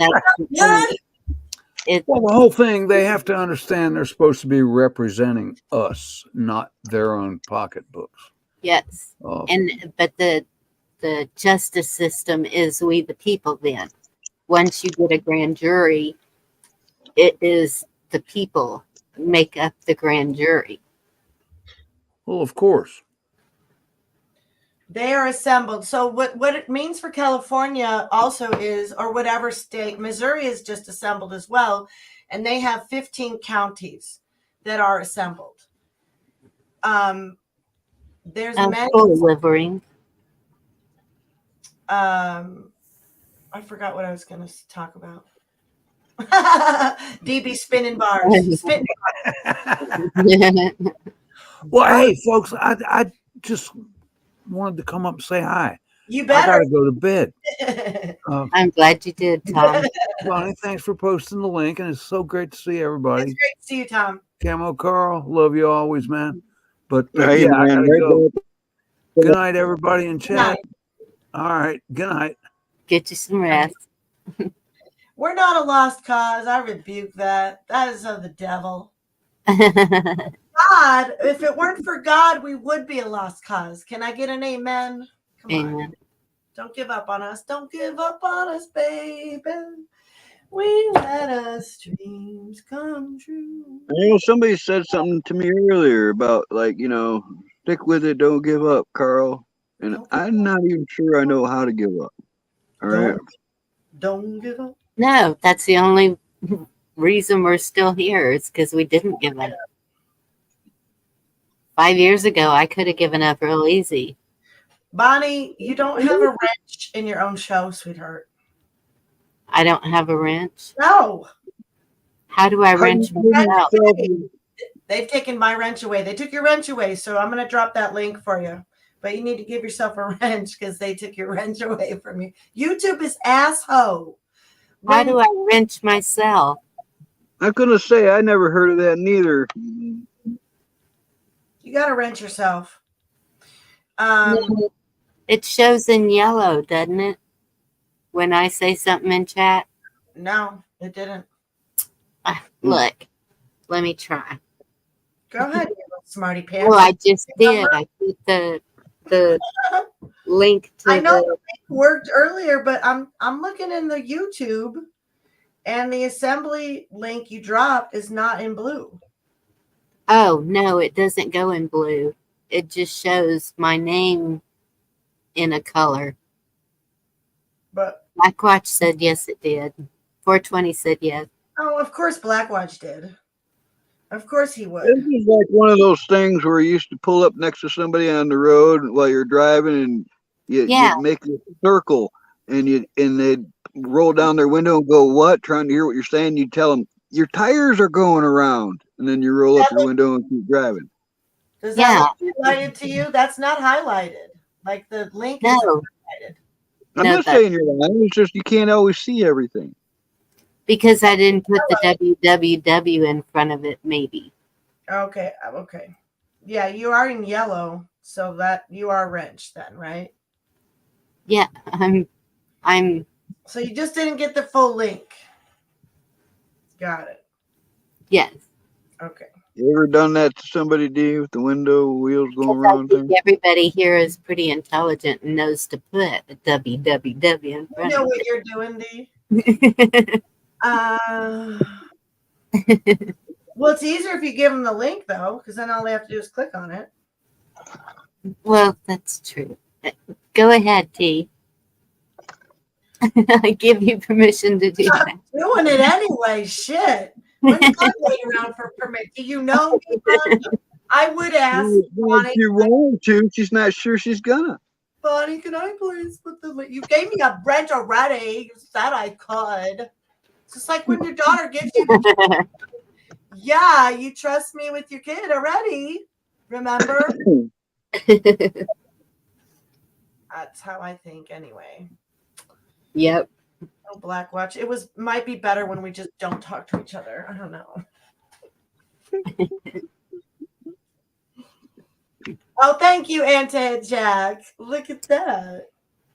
well, the whole thing, they have to understand they're supposed to be representing us, not their own pocketbooks. Yes. But the justice system is we the people then. Once you get a grand jury, it is the people make up the grand jury. Well, of course. They are assembled. So what it means for California also is, or whatever state, Missouri is just assembled as well. And they have 15 counties that are assembled. There's many. Delivering. I forgot what I was going to talk about. DB spinning bars. Spinning bars. Well, hey, folks, I just wanted to come up and say hi. You better. I got to go to bed. I'm glad you did, Tom. Bonnie, thanks for posting the link, and it's so great to see everybody. It's great to see you, Tom. Camo Carl, love you always, man. But hey, yeah, man, I gotta go. Good night, everybody in chat. All right. Good night. Get you some rest. We're not a lost cause. I rebuke that. That is of the devil. God, if it weren't for God, we would be a lost cause. Can I get an amen? Come Amen. on. Don't give up on us. Don't give up on us, baby. We let us dreams come true. You know, somebody said something to me earlier about, like, you know, stick with it, don't give up, Carl. And Don't give I'm not even sure I know how to give up. All right. Don't give up. No, that's the only reason we're still here is because we didn't give up. 5 years ago, I could have given up real easy. Bonnie, you don't have a wrench in your own show, sweetheart. I don't have a wrench. No. How do I wrench myself? They've taken my wrench away. They took your wrench away, so I'm going to drop that link for you. But you need to give yourself a wrench because they took your wrench away from you. YouTube is asshole. How do I wrench myself? I'm going to say I never heard of that neither. You got to wrench yourself. It shows in yellow, doesn't it? When I say something in chat? No, it didn't. Look, let me try. Go ahead, you little smarty pants. Well, I just did. I put the link to I know the link worked earlier, but I'm looking in the YouTube, and the assembly link you dropped is not in blue. Oh, no, it doesn't go in blue. It just shows my name in a color. But Blackwatch said yes, it did. 420 said yes. Oh, of course Blackwatch did. Of course he would. This is like one of those things where you used to pull up next to somebody on the road while you're driving, and you'd make a circle, and they'd roll down their window and go, "What?" Trying to hear what you're saying. You tell them your tires are going around, and then you roll up your window and keep driving. Does that look highlighted to you? That's not highlighted. Like the link is highlighted. I'm not saying you're lying. It's just you can't always see everything. Because I didn't put the www in front of it, maybe. Okay. Yeah, you are in yellow, so that you are wrenched then, right? Yeah, I'm. So you just didn't get the full link. Got it. Yes. Okay. You ever done that to somebody, D, with the window wheels going around? I think everybody here is pretty intelligent and knows to put a www in front. You know what you're doing, D? Well, it's easier if you give them the link, though, because then all they have to do is click on it. Well, that's true. Go ahead, T. I give you permission to do that. I'm doing it anyway. Shit. When did I wait around for permit? Do you know me, Bonnie? I would ask Bonnie. If you want to, she's not sure she's gonna. Bonnie, can I please put the link? You gave me a wrench already. You said I could. It's just like when your daughter gives you the yeah, you trust me with your kid already. Remember? That's how I think anyway. Yep. Oh, Blackwatch. It might be better when we just don't talk to each other. I don't know. Oh, thank you, Auntie Jack. Look at that.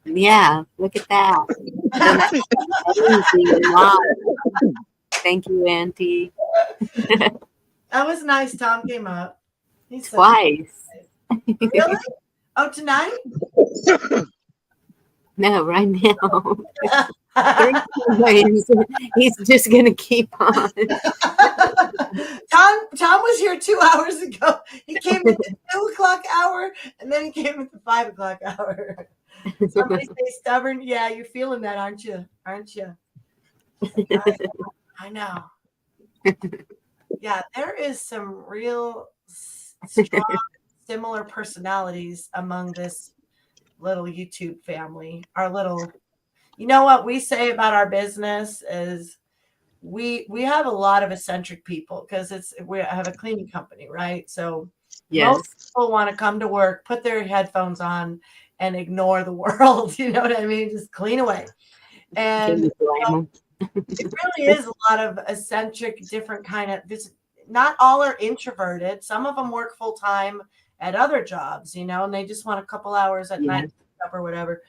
Yeah, look at that. Thank you, Auntie. That was nice. Tom came up. He's twice. Really? Oh, tonight? No, right now. He's just gonna keep on. Tom was here 2 hours ago. He came at the 2:00 hour, and then he came at the 5:00 hour. Somebody stay stubborn. Yeah, you're feeling that, aren't you? Aren't you? I know. Yeah, there is some real strong, similar personalities among this little YouTube family. Our little, you know what we say about our business is we have a lot of eccentric people because we have a cleaning company, right? So most people want to come to work, put their headphones on, and ignore the world. You know what I mean? Just clean away. And it really is a lot of eccentric, different kind of. Not all are introverted. Some of them work full time at other jobs, and they just want a couple hours at night or whatever.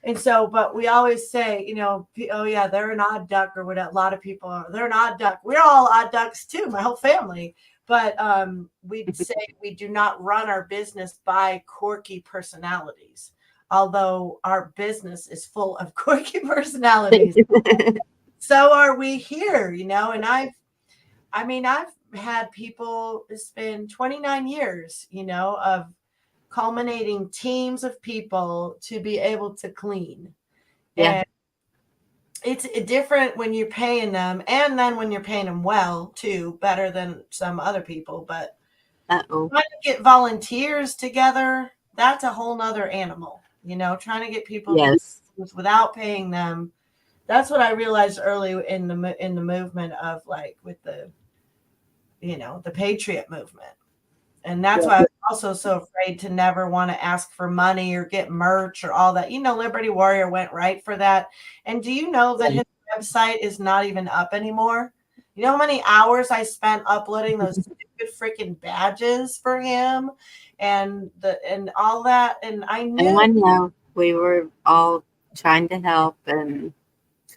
And so, but we always say, you know, oh yeah, they're an odd duck, or what a lot of people are. They're an odd duck. We're all odd ducks too, my whole family. But we'd say we do not run our business by quirky personalities, although our business is full of quirky personalities. So are we here, you know? And I've had people, it's been 29 years, you know, of culminating teams of people to be able to clean. Yeah. And it's different when you're paying them, and then when you're paying them well too, better than some other people. But Uh-oh. trying to get volunteers together, that's a whole nother animal, you know, trying to get people Yes. without paying them. That's what I realized early in the movement of, like, with the, you know, the Patriot movement. And that's why I was also so afraid to never want to ask for money or get merch or all that. You know, Liberty Warrior went right for that. And do you know that his website is not even up anymore? You know how many hours I spent uploading those stupid freaking badges for him and all that? And I knew. Oh, I know. We were all trying to help, and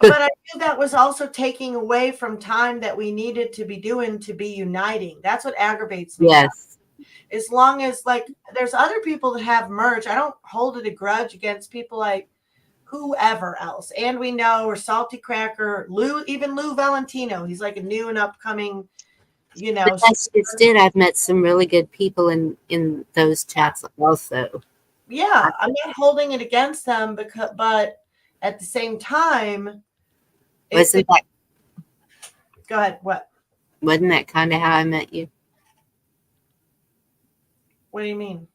but I knew that was also taking away from time that we needed to be doing to be uniting. That's what aggravates me. yes. As long as, like, there's other people that have merch, I don't hold it a grudge against people like whoever else. And we know, or Salty Cracker, even Lou Valentino. He's like a new and upcoming, you know. But that's just it. I've met some really good people in those chats also. Yeah, I'm not holding it against them, but at the same time, Wasn't that? Go ahead. What? Wasn't that kind of how I met you? What do you mean?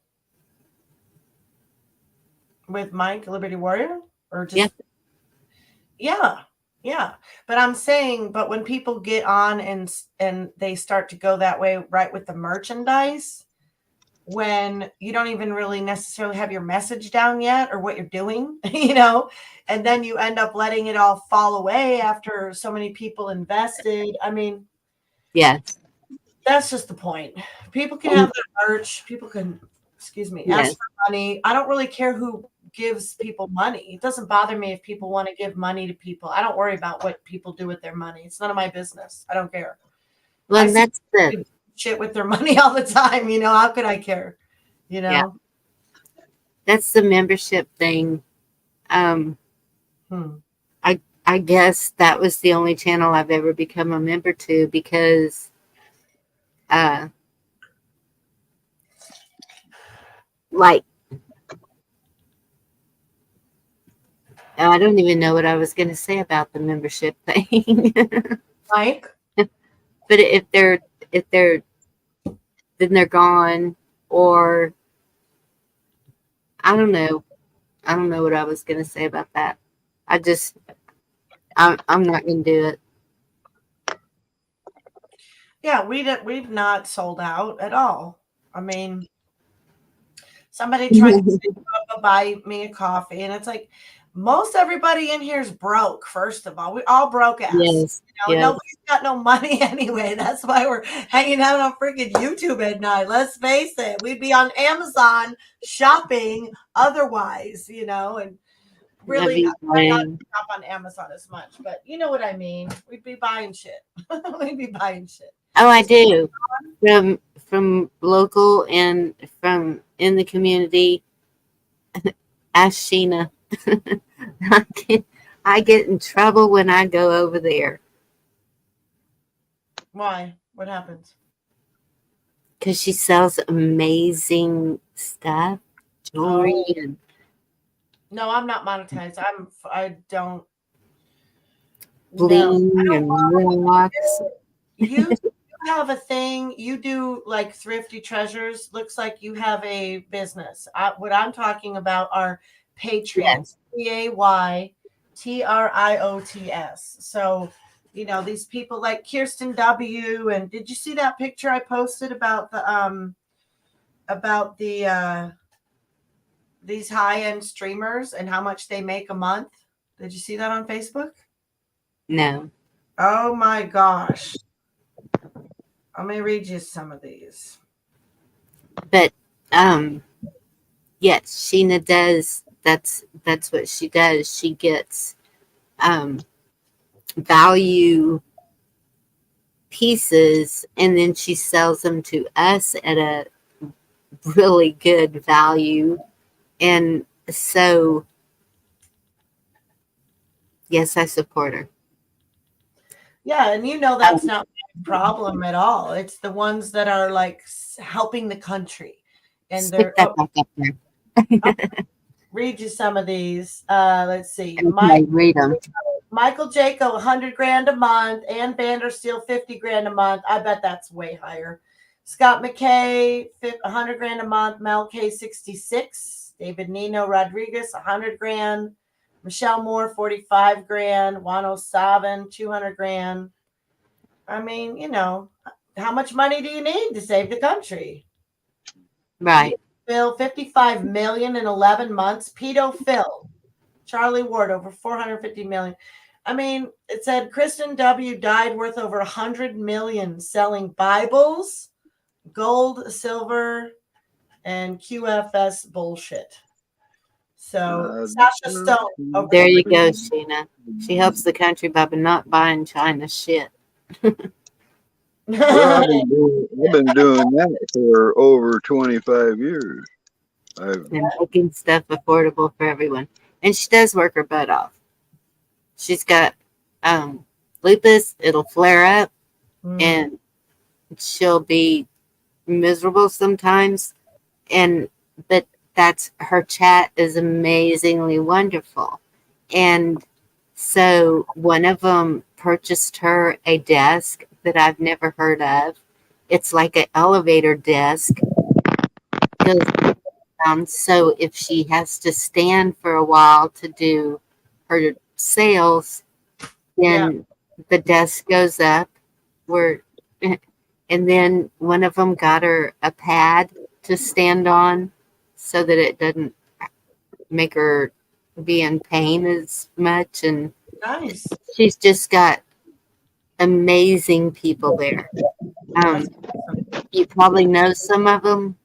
With Mike, Liberty Warrior? Or just Yeah. But I'm saying, but when people get on and they start to go that way, right, with the merchandise, when you don't even really necessarily have your message down yet or what you're doing, you know, and then you end up letting it all fall away after so many people invested. I mean, yes, that's just the point. People can have their merch. People can, ask for money. I don't really care who gives people money. It doesn't bother me if people want to give money to people. I don't worry about what people do with their money. It's none of my business. I don't care. Well, that's the shit with their money all the time. You know, how could I care? You know, yeah. That's the membership thing. I guess that was the only channel I've ever become a member to, because like, I don't even know what I was going to say about the membership thing. Mike? But if they're then they're gone, or I don't know what I was going to say about that. I'm not going to do it. Yeah, we've not sold out at all. I mean, somebody tried to buy me a coffee, and it's like, most everybody in here is broke. First of all, we all broke ass. Yes, you know, nobody's got no money anyway. That's why we're hanging out on freaking YouTube at night. Let's face it, we'd be on Amazon shopping otherwise, you know, and really not shop on Amazon as much, but you know what I mean. We'd be buying shit. We'd be buying shit. Oh, I do. From local and from in the community. Ask Sheena. I get in trouble when I go over there. Why? What happens? Because she sells amazing stuff, jewelry, and no, I'm not monetized. I don't bling and rocks. You have a thing. You do like Thrifty Treasures. Looks like you have a business. What I'm talking about are Patriots. Paytriots. So, you know, these people like Kirsten W. And did you see that picture I posted about the these high-end streamers and how much they make a month? Did you see that on Facebook? No. Oh my gosh. Let me read you some of these. But yes, Sheena does that's what she does. She gets value pieces, and then she sells them to us at a really good value. And so, yes, I support her. Yeah, and that's not my problem at all. It's the ones that are like helping the country, and Stick they're that back up there. read you some of these. Let's see. Okay, read them. Michael Jaco, 100 grand a month. Ann Vandersteel, 50 grand a month. I bet that's way higher. Scott McKay, 100 grand a month. Mel K, 66. David Nino Rodriguez, 100 grand. Michelle Moore, 45 grand. Juan O'Savin, 200 grand. I mean, how much money do you need to save the country? Right. Phil, 55 million in 11 months. Pedo Phil. Charlie Ward, over 450 million. I mean, it said Kristen W. died worth over 100 million selling Bibles, gold, silver, and QFS bullshit. So Sasha Stone. There you go, Sheena. She helps the country by not buying China shit. Well, I've been doing that for over 25 years. And making stuff affordable for everyone. And she does work her butt off. She's got lupus. It'll flare up, and she'll be miserable sometimes. But that's her chat is amazingly wonderful. And so one of them purchased her a desk that I've never heard of. It's like an elevator desk. So if she has to stand for a while to do her sales, then the desk goes up. And then one of them got her a pad to stand on so that it doesn't make her be in pain as much. And nice. She's just got amazing people there. You probably know some of them.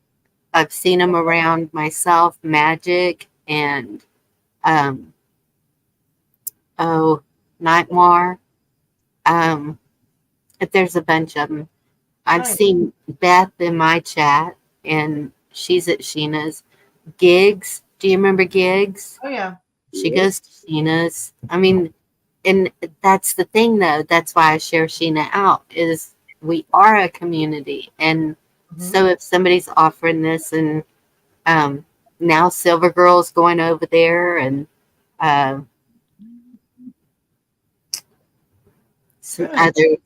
I've seen them around myself, Magic and Nightmare. There's a bunch of them. I've seen Beth in my chat, and she's at Sheena's. Gigs. Do you remember Gigs? Oh, yeah. She goes to Sheena's. I mean, and that's the thing, though. That's why I share Sheena out, is we are a community. And so if somebody's offering this, and now Silver Girl's going over there, and some others.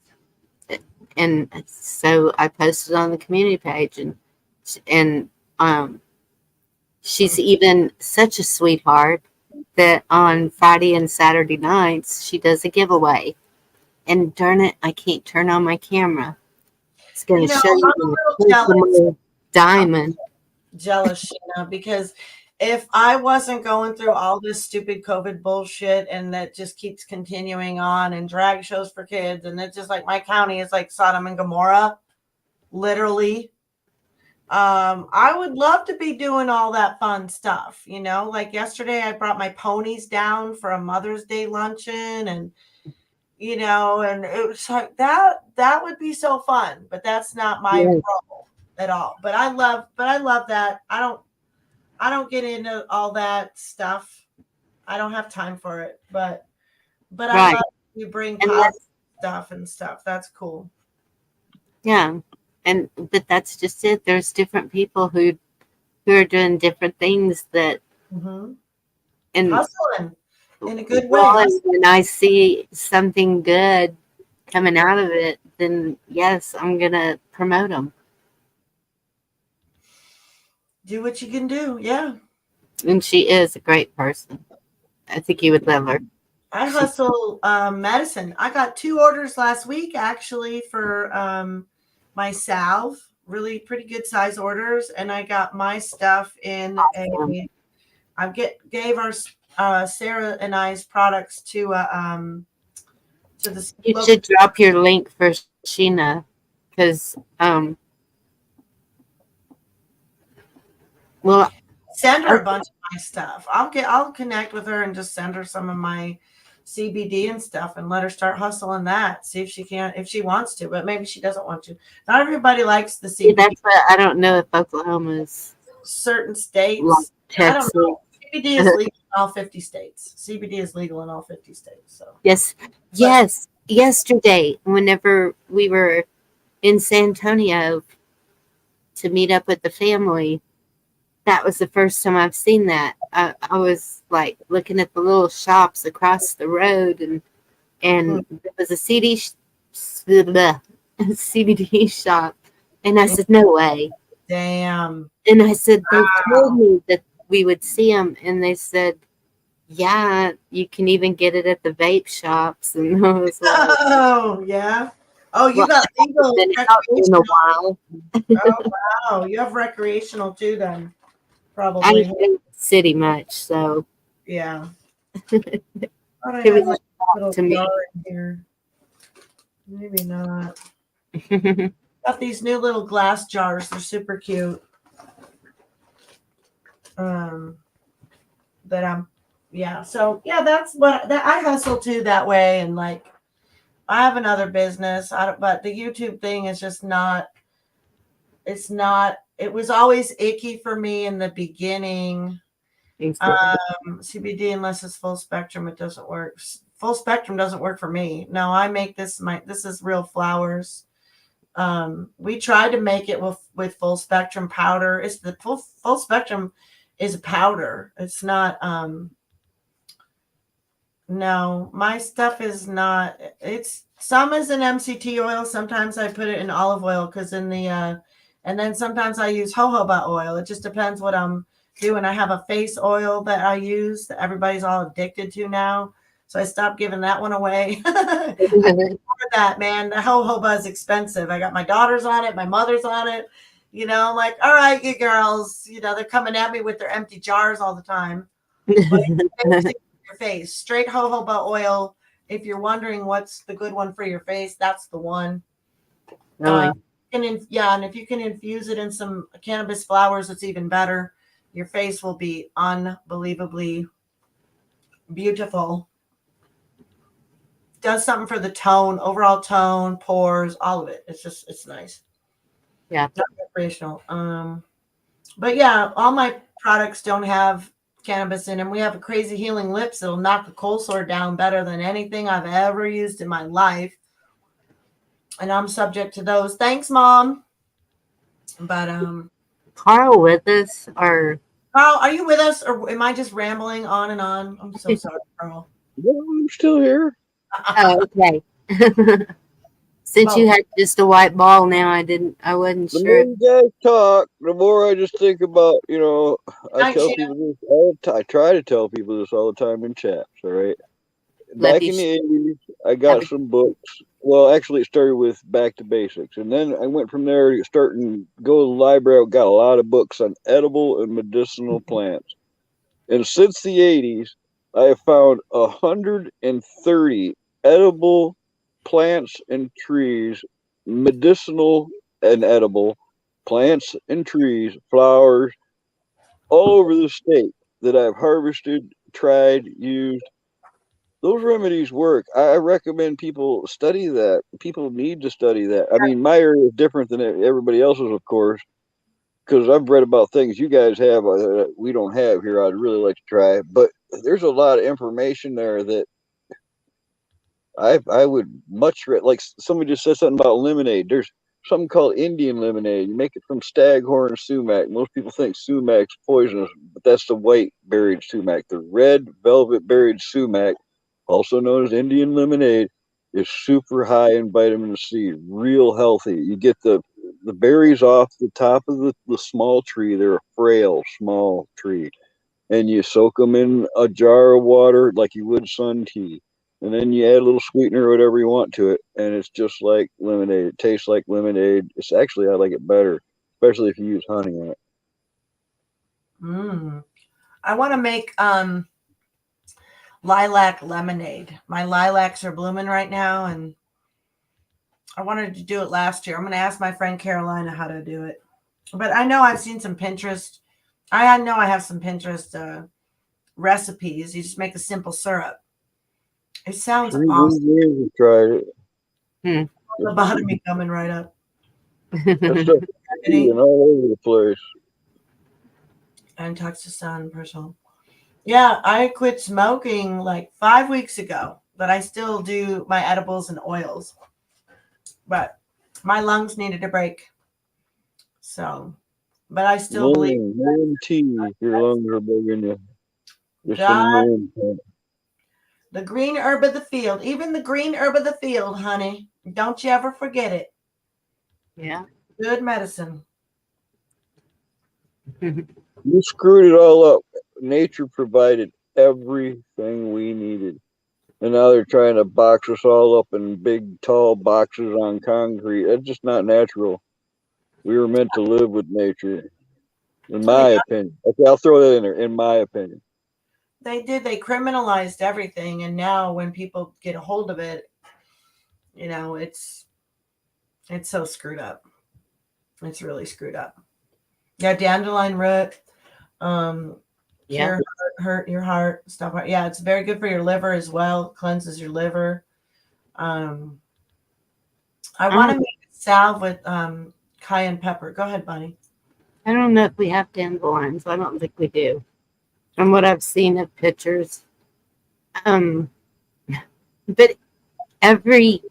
And so I posted on the community page, and she's even such a sweetheart that on Friday and Saturday nights she does a giveaway. And darn it, I can't turn on my camera. It's going to show you the diamond. Jealous, Sheena, because if I wasn't going through all this stupid COVID bullshit and that just keeps continuing on, and drag shows for kids, and it's just like my county is like Sodom and Gomorrah, literally. I would love to be doing all that fun stuff, like yesterday I brought my ponies down for a Mother's Day luncheon, and and it was like that would be so fun, but that's not my role at all. But I love that. I don't get into all that stuff. I don't have time for it, but I love you bring positive stuff and stuff. That's cool. Yeah. But that's just it. There's different people who are doing different things that and hustling in a good way. When I see something good coming out of it, then yes, I'm gonna promote them. Do what you can do, yeah. And she is a great person. I think you would love her. I hustle medicine. I got 2 orders last week actually for my salve, really pretty good size orders, and I got my stuff in gave our Sarah and I's products to the. You should drop your link for Sheena, because Send her a bunch of my stuff. I'll connect with her and just send her some of my CBD and stuff and let her start hustling that. See if she wants to, but maybe she doesn't want to. Not everybody likes the CBD. That's what I don't know if Oklahoma's certain states. Like I don't know. CBD is legal in all 50 states. CBD is legal in all 50 states. So yes. Yesterday, whenever we were in San Antonio to meet up with the family, that was the first time I've seen that. I was like looking at the little shops across the road, and there was a CBD shop, and I said, "No way!" Damn. And I said, "They told me that we would see them," and they said, "Yeah, you can even get it at the vape shops." And I was like, "Oh yeah." Oh, you got legal in a while. Oh wow, you have recreational too, then. Probably. I didn't go to the city much, so yeah. It was like a little to me. jar in here. Maybe not. Got these new little glass jars. They're super cute. So that's what I hustle too that way, and like I have another business. But the YouTube thing is just not. It's not. It was always icky for me in the beginning. CBD, unless it's full spectrum, it doesn't work. Full spectrum doesn't work for me. No, I make this. This is real flowers. We tried to make it with full spectrum powder. It's the full spectrum is a powder. It's not. No, my stuff is not. It's some is in MCT oil. Sometimes I put it in olive oil because in the and then sometimes I use jojoba oil. It just depends what I'm doing. I have a face oil that I use that everybody's all addicted to now. So I stopped giving that one away. That, man, the jojoba is expensive. I got my daughters on it, my mother's on it. I'm like, all right, you girls, they're coming at me with their empty jars all the time. But your face, straight jojoba oil. If you're wondering what's the good one for your face, that's the one. Really? And if you can infuse it in some cannabis flowers, it's even better. Your face will be unbelievably beautiful. Does something for the tone, overall tone, pores, all of it. It's nice. Yeah. Not recreational. But yeah, all my products don't have cannabis in them. We have a crazy healing lips that'll knock a cold sore down better than anything I've ever used in my life. And I'm subject to those. Thanks, Mom. But Carl with us, or Carl, are you with us, or am I just rambling on and on? I'm so sorry, Carl. No, I'm still here. Oh, okay. Since you had just a white ball now, I wasn't the sure. more you guys talk, the more I just think about, I tell people this all the time. I try to tell people this all the time in chats, all right? Back in the 80s, I got some books. Well, actually, it started with Back to Basics. And then I went from there to go to the library. I got a lot of books on edible and medicinal plants. And since the 80s, I have found 130 edible plants and trees, medicinal and edible plants and trees, flowers, all over the state that I've harvested, tried, used. Those remedies work. I recommend people study that. People need to study that. I mean, my area is different than everybody else's, of course, because I've read about things you guys have we don't have here. I'd really like to try. But there's a lot of information there that I would much like. Somebody just said something about lemonade. There's something called Indian lemonade. You make it from staghorn sumac. Most people think sumac's poisonous, but that's the white berried sumac. The red velvet berried sumac, also known as Indian lemonade, is super high in vitamin C, real healthy. You get the berries off the top of the small tree. They're a frail, small tree. And you soak them in a jar of water like you would sun tea. And then you add a little sweetener or whatever you want to it. And it's just like lemonade. It tastes like lemonade. It's actually, I like it better, especially if you use honey in it. I want to make lilac lemonade. My lilacs are blooming right now, and I wanted to do it last year. I'm going to ask my friend Carolina how to do it. But I know I've seen some Pinterest I know I have some Pinterest recipes. You just make a simple syrup. It sounds 3 awesome. years have tried it. The bottom coming right up. That stuff is all over the place. And talks to Sun personal. Yeah, I quit smoking like 5 weeks ago, but I still do my edibles and oils. But my lungs needed a break. So, but I still believe Moon tea if your lungs are bugging you. Just God, some moon. the green herb of the field, even the green herb of the field, honey. Don't you ever forget it. Yeah. Good medicine. You screwed it all up. Nature provided everything we needed. And now they're trying to box us all up in big, tall boxes on concrete. That's just not natural. We were meant to live with nature, in my opinion. Okay, I'll throw that in there, in my opinion. They did. They criminalized everything. And now when people get a hold of it, you know, it's so screwed up. It's really screwed up. Yeah, dandelion root. Yeah. Your heart stuff. Yeah, it's very good for your liver as well. Cleanses your liver. I want to make a salve with cayenne pepper. Go ahead, Bunny. I don't know if we have dandelions. I don't think we do. From what I've seen of pictures. But every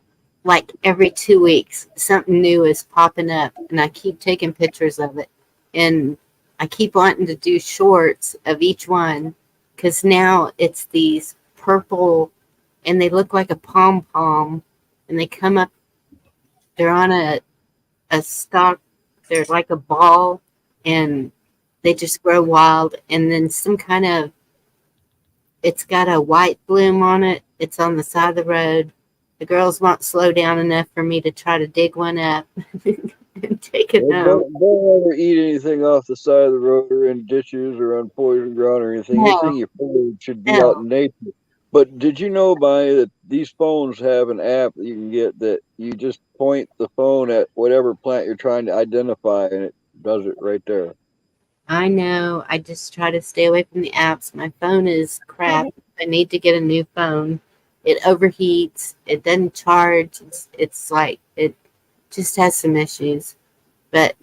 2 weeks, something new is popping up, and I keep taking pictures of it. And I keep wanting to do shorts of each one, because now it's these purple, and they look like a pom-pom, and they come up, they're on a stalk, they're like a ball, and they just grow wild. And then some kind of, it's got a white bloom on it. It's on the side of the road. The girls won't slow down enough for me to try to dig one up and take it home. Don't ever eat anything off the side of the road or in ditches or on poison ground or anything. No. Anything you find should be out in nature. But did you know, Bonnie, that these phones have an app that you can get that you just point the phone at whatever plant you're trying to identify and it does it right there? I know. I just try to stay away from the apps. My phone is crap. I need to get a new phone. It overheats. It doesn't charge. It's like it just has some issues. But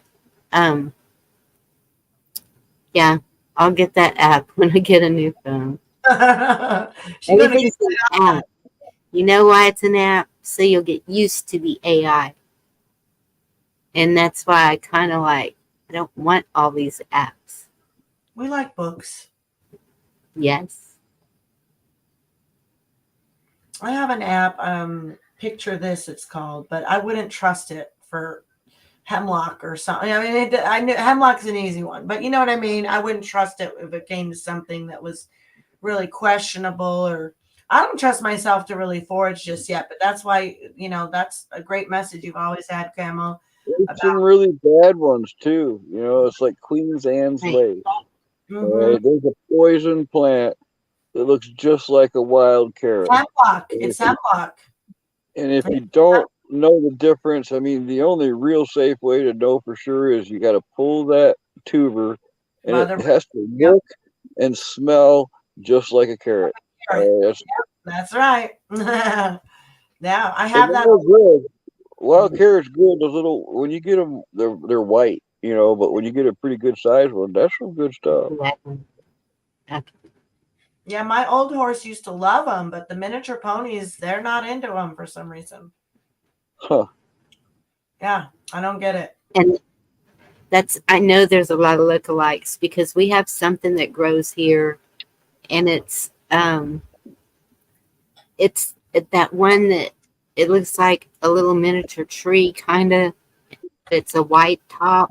yeah, I'll get that app when I get a new phone. Everything's an app. You know why it's an app? So you'll get used to the AI. And that's why I kind of I don't want all these apps. We like books. Yes. I have an app, Picture This it's called, but I wouldn't trust it for Hemlock or something. I mean, I knew Hemlock's an easy one, but you know what I mean? I wouldn't trust it if it came to something that was really questionable, or I don't trust myself to really forage just yet, but that's why, you know, that's a great message you've always had, Camo. There's some really bad ones too. You know, it's like Queen's Anne's Lace. Right? There's a poison plant that looks just like a wild carrot. Hemlock. It's hemlock. And if you don't know the difference, I mean, the only real safe way to know for sure is you got to pull that tuber, and it has to look and smell just like a carrot. That's right. Now I have that. Good. Wild carrot's good. Those little, when you get them, they're white, you know. But when you get a pretty good sized one, that's some good stuff. Yeah, my old horse used to love them, but the miniature ponies, they're not into them for some reason. Huh. Yeah, I don't get it. And I know there's a lot of lookalikes, because we have something that grows here, and it's that one that it looks like a little miniature tree, kind of. It's a white top.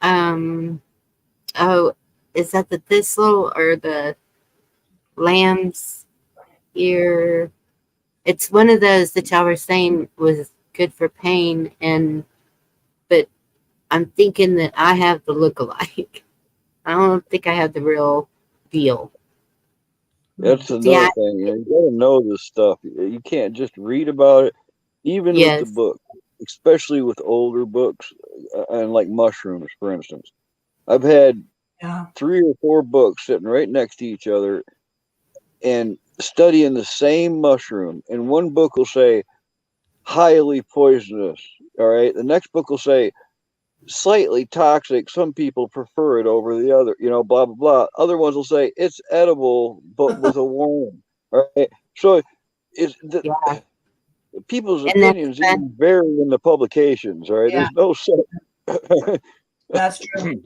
Oh, is that the thistle or the lamb's ear? It's one of those that y'all were saying was good for pain, but I'm thinking that I have the lookalike. I don't think I have the real deal. That's another thing. You gotta know this stuff. You can't just read about it, even with the book, especially with older books and like mushrooms, for instance. I've had Yeah. 3 or 4 books sitting right next to each other and studying the same mushroom. And one book will say highly poisonous. All right. The next book will say slightly toxic. Some people prefer it over the other, blah, blah, blah. Other ones will say it's edible, but with a warning. All right. So it's Yeah. people's And that's opinions even vary in the publications. All right. Yeah. There's no set. That's true.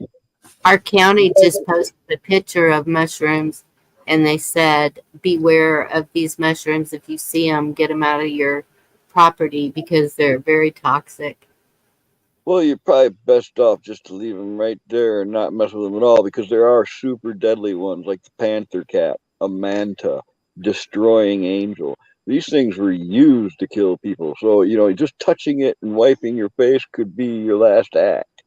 our county just posted a picture of mushrooms, and they said, beware of these mushrooms. If you see them, get them out of your property because they're very toxic. Well, you're probably best off just to leave them right there and not mess with them at all, because there are super deadly ones like the panther cat, a manta, destroying angel. These things were used to kill people. So, just touching it and wiping your face could be your last act.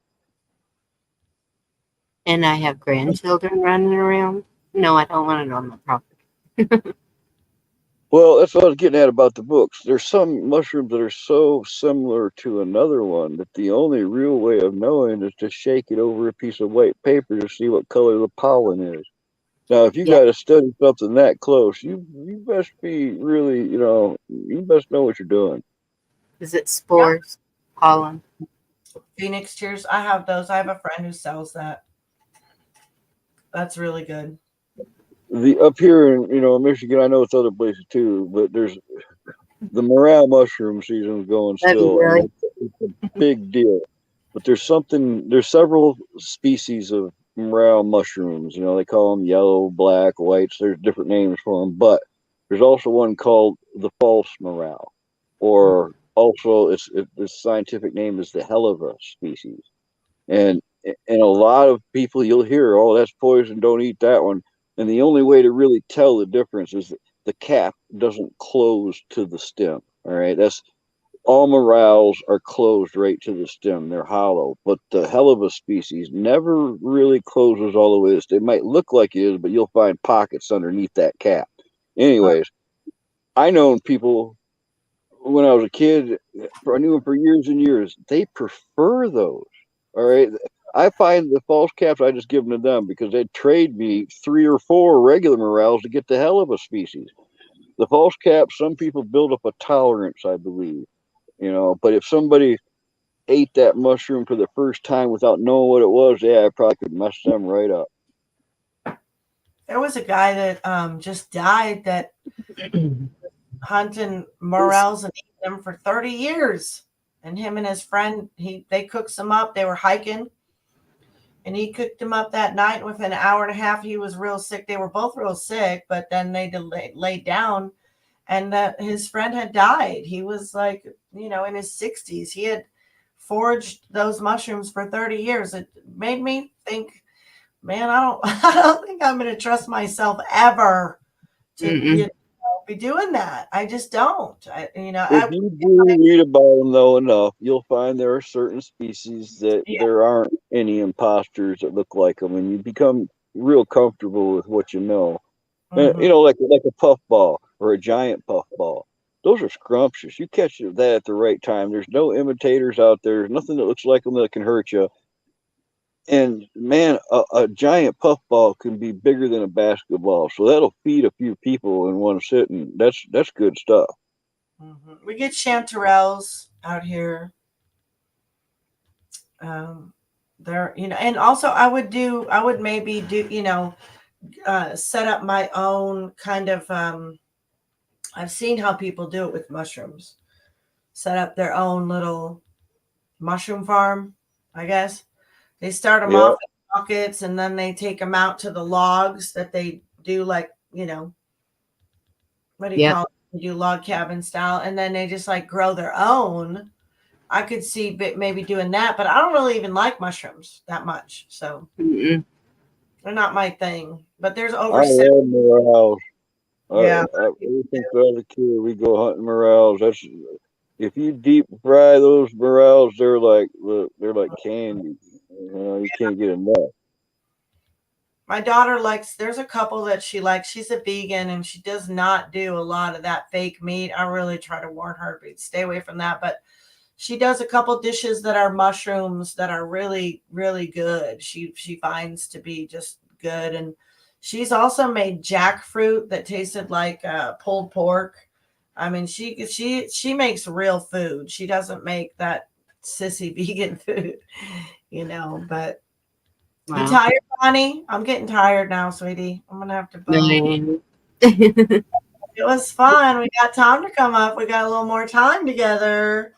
And I have grandchildren running around. No, I don't want it on my property. Well, that's what I was getting at about the books. There's some mushrooms that are so similar to another one that the only real way of knowing is to shake it over a piece of white paper to see what color the pollen is. Now, if you got to study something that close, you best be really, you best know what you're doing. Is it spores, pollen? Phoenix tears. I have those. I have a friend who sells that. That's really good. Up here in Michigan, I know it's other places too, but there's the morale mushroom season going still. Really? It's a big deal. But there's several species of morale mushrooms. They call them yellow, black, whites. There's different names for them, but there's also one called the false morale, or also its scientific name is the helleva species. And a lot of people, you'll hear, oh, that's poison, don't eat that one. And the only way to really tell the difference is that the cap doesn't close to the stem. All right, all morels are closed right to the stem; they're hollow. But the helleva species never really closes all the way to the stem. It might look like it is, but you'll find pockets underneath that cap. Anyways, I known people when I was a kid. I knew them for years and years. They prefer those. All right. I find the false caps, I just give them to them because they'd trade me 3 or 4 regular morels to get the helleva species. The false caps, some people build up a tolerance, I believe, but if somebody ate that mushroom for the first time without knowing what it was, yeah, I probably could mess them right up. There was a guy that just died that hunting morels and eating them for 30 years. And him and his friend, they cooked some up. They were hiking, and he cooked them up that night. Within an hour and a half, he was real sick. They were both real sick, but then they laid down, and his friend had died. He was like, in his 60s. He had foraged those mushrooms for 30 years. It made me think, man, I don't think I'm going to trust myself ever to be doing that. I just don't. If you do read about them though enough, you'll find there are certain species that there aren't any imposters that look like them, and you become real comfortable with what you know. Like a puffball or a giant puffball. Those are scrumptious. You catch that at the right time. There's no imitators out there. There's nothing that looks like them that can hurt you. And man, a giant puffball can be bigger than a basketball, so that'll feed a few people in one sitting. That's good stuff. We get chanterelles out here. There, and also I would maybe do, set up my own kind of. I've seen how people do it with mushrooms. Set up their own little mushroom farm, I guess. They start them off in buckets, and then they take them out to the logs that they do, like, what do you call it? They do log cabin style, and then they just like grow their own. I could see maybe doing that, but I don't really even like mushrooms that much, so they're not my thing. But there's over. I love morels. Yeah, ever since I was a kid, we go hunting morels. If you deep fry those morels, they're like candy. You can't get enough. My daughter there's a couple that she likes. She's a vegan, and she does not do a lot of that fake meat. I really try to warn her to stay away from that, but she does a couple dishes that are mushrooms that are really, really good. She finds to be just good. And she's also made jackfruit that tasted like pulled pork. I mean, she makes real food. She doesn't make that sissy vegan food, but Wow. you tired, Bonnie? I'm getting tired now, sweetie. I'm gonna have to go. It was fun. We got Tom to come up. We got a little more time together.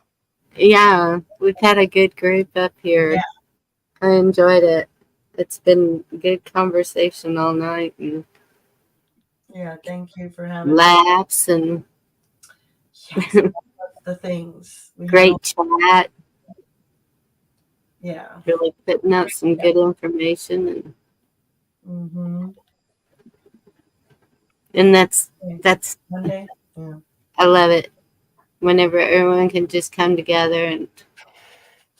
Yeah, we've had a good group up here. Yeah. I enjoyed it. It's been good conversation all night, and yeah, thank you for having laughs and yes, the things. Great chat. Yeah. Really putting out some good information, and that's Monday. Yeah. I love it. Whenever everyone can just come together and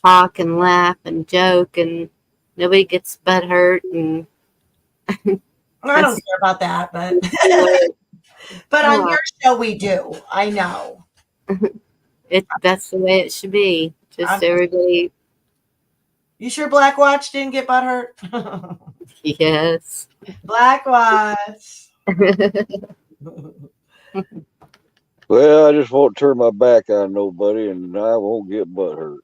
talk and laugh and joke, and nobody gets butt hurt, and I don't care about that, but but Oh. on your show we do. I know. That's the way it should be. Just everybody. You sure Black Watch didn't get butt hurt? Yes. Black Watch. Well, I just won't turn my back on nobody, and I won't get butt hurt.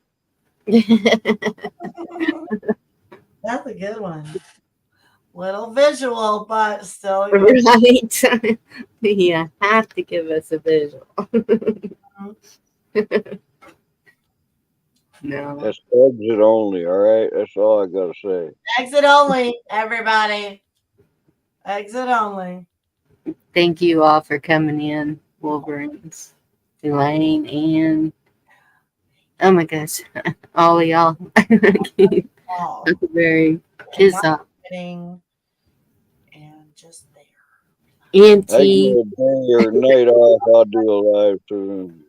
That's a good one. Little visual, but still a good. Right. You have to give us a visual. No. That's exit only, all right? That's all I got to say. Exit only, everybody. Exit only. Thank you all for coming in, Wolverines, Elaine, and oh my gosh, all of y'all. That's very kiss up. And just there. ENT. I get a day or night off, I'll do a live stream.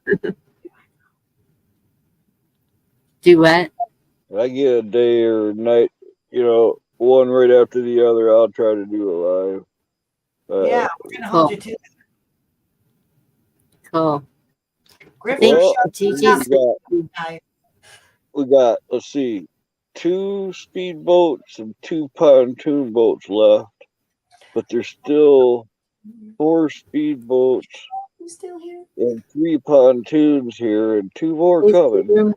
Do what? I get a day or night, one right after the other, I'll try to do a live. Yeah, we're going to hold you to that. Cool. Well, we got, let's see, 2 speedboats and 2 pontoon boats left, but there's still 4 speedboats still here? and 3 pontoons here, and 2 more coming.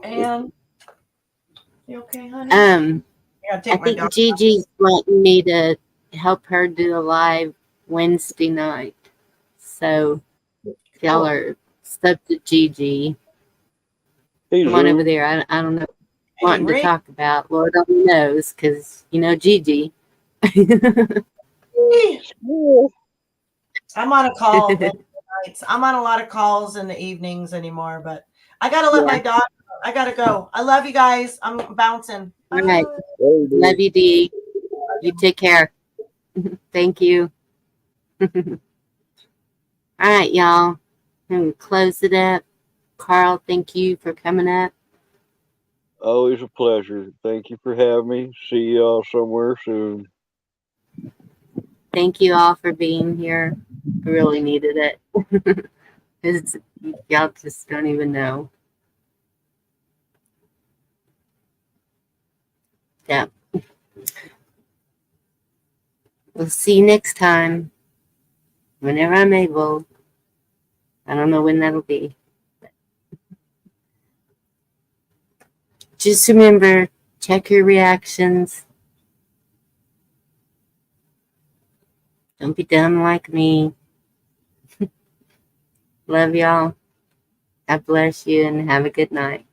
And you okay, honey? I think Gigi's wanting me to help her do a live Wednesday night. So y'all are stuck to Gigi. Come on over there. I don't know what wanting to talk about. Lord only knows, because Gigi. I'm on a call nights. I'm on a lot of calls in the evenings anymore, but I gotta let my dog. I gotta go. I love you guys. I'm bouncing. All right. Love you, Dee. You take care. Thank you. All right, y'all. I'm going to close it up. Carl, thank you for coming up. Always a pleasure. Thank you for having me. See y'all somewhere soon. Thank you all for being here. I really needed it. Y'all just don't even know. Yeah. We'll see you next time. Whenever I'm able. I don't know when that'll be. Just remember, check your reactions. Don't be dumb like me. Love y'all. God bless you and have a good night.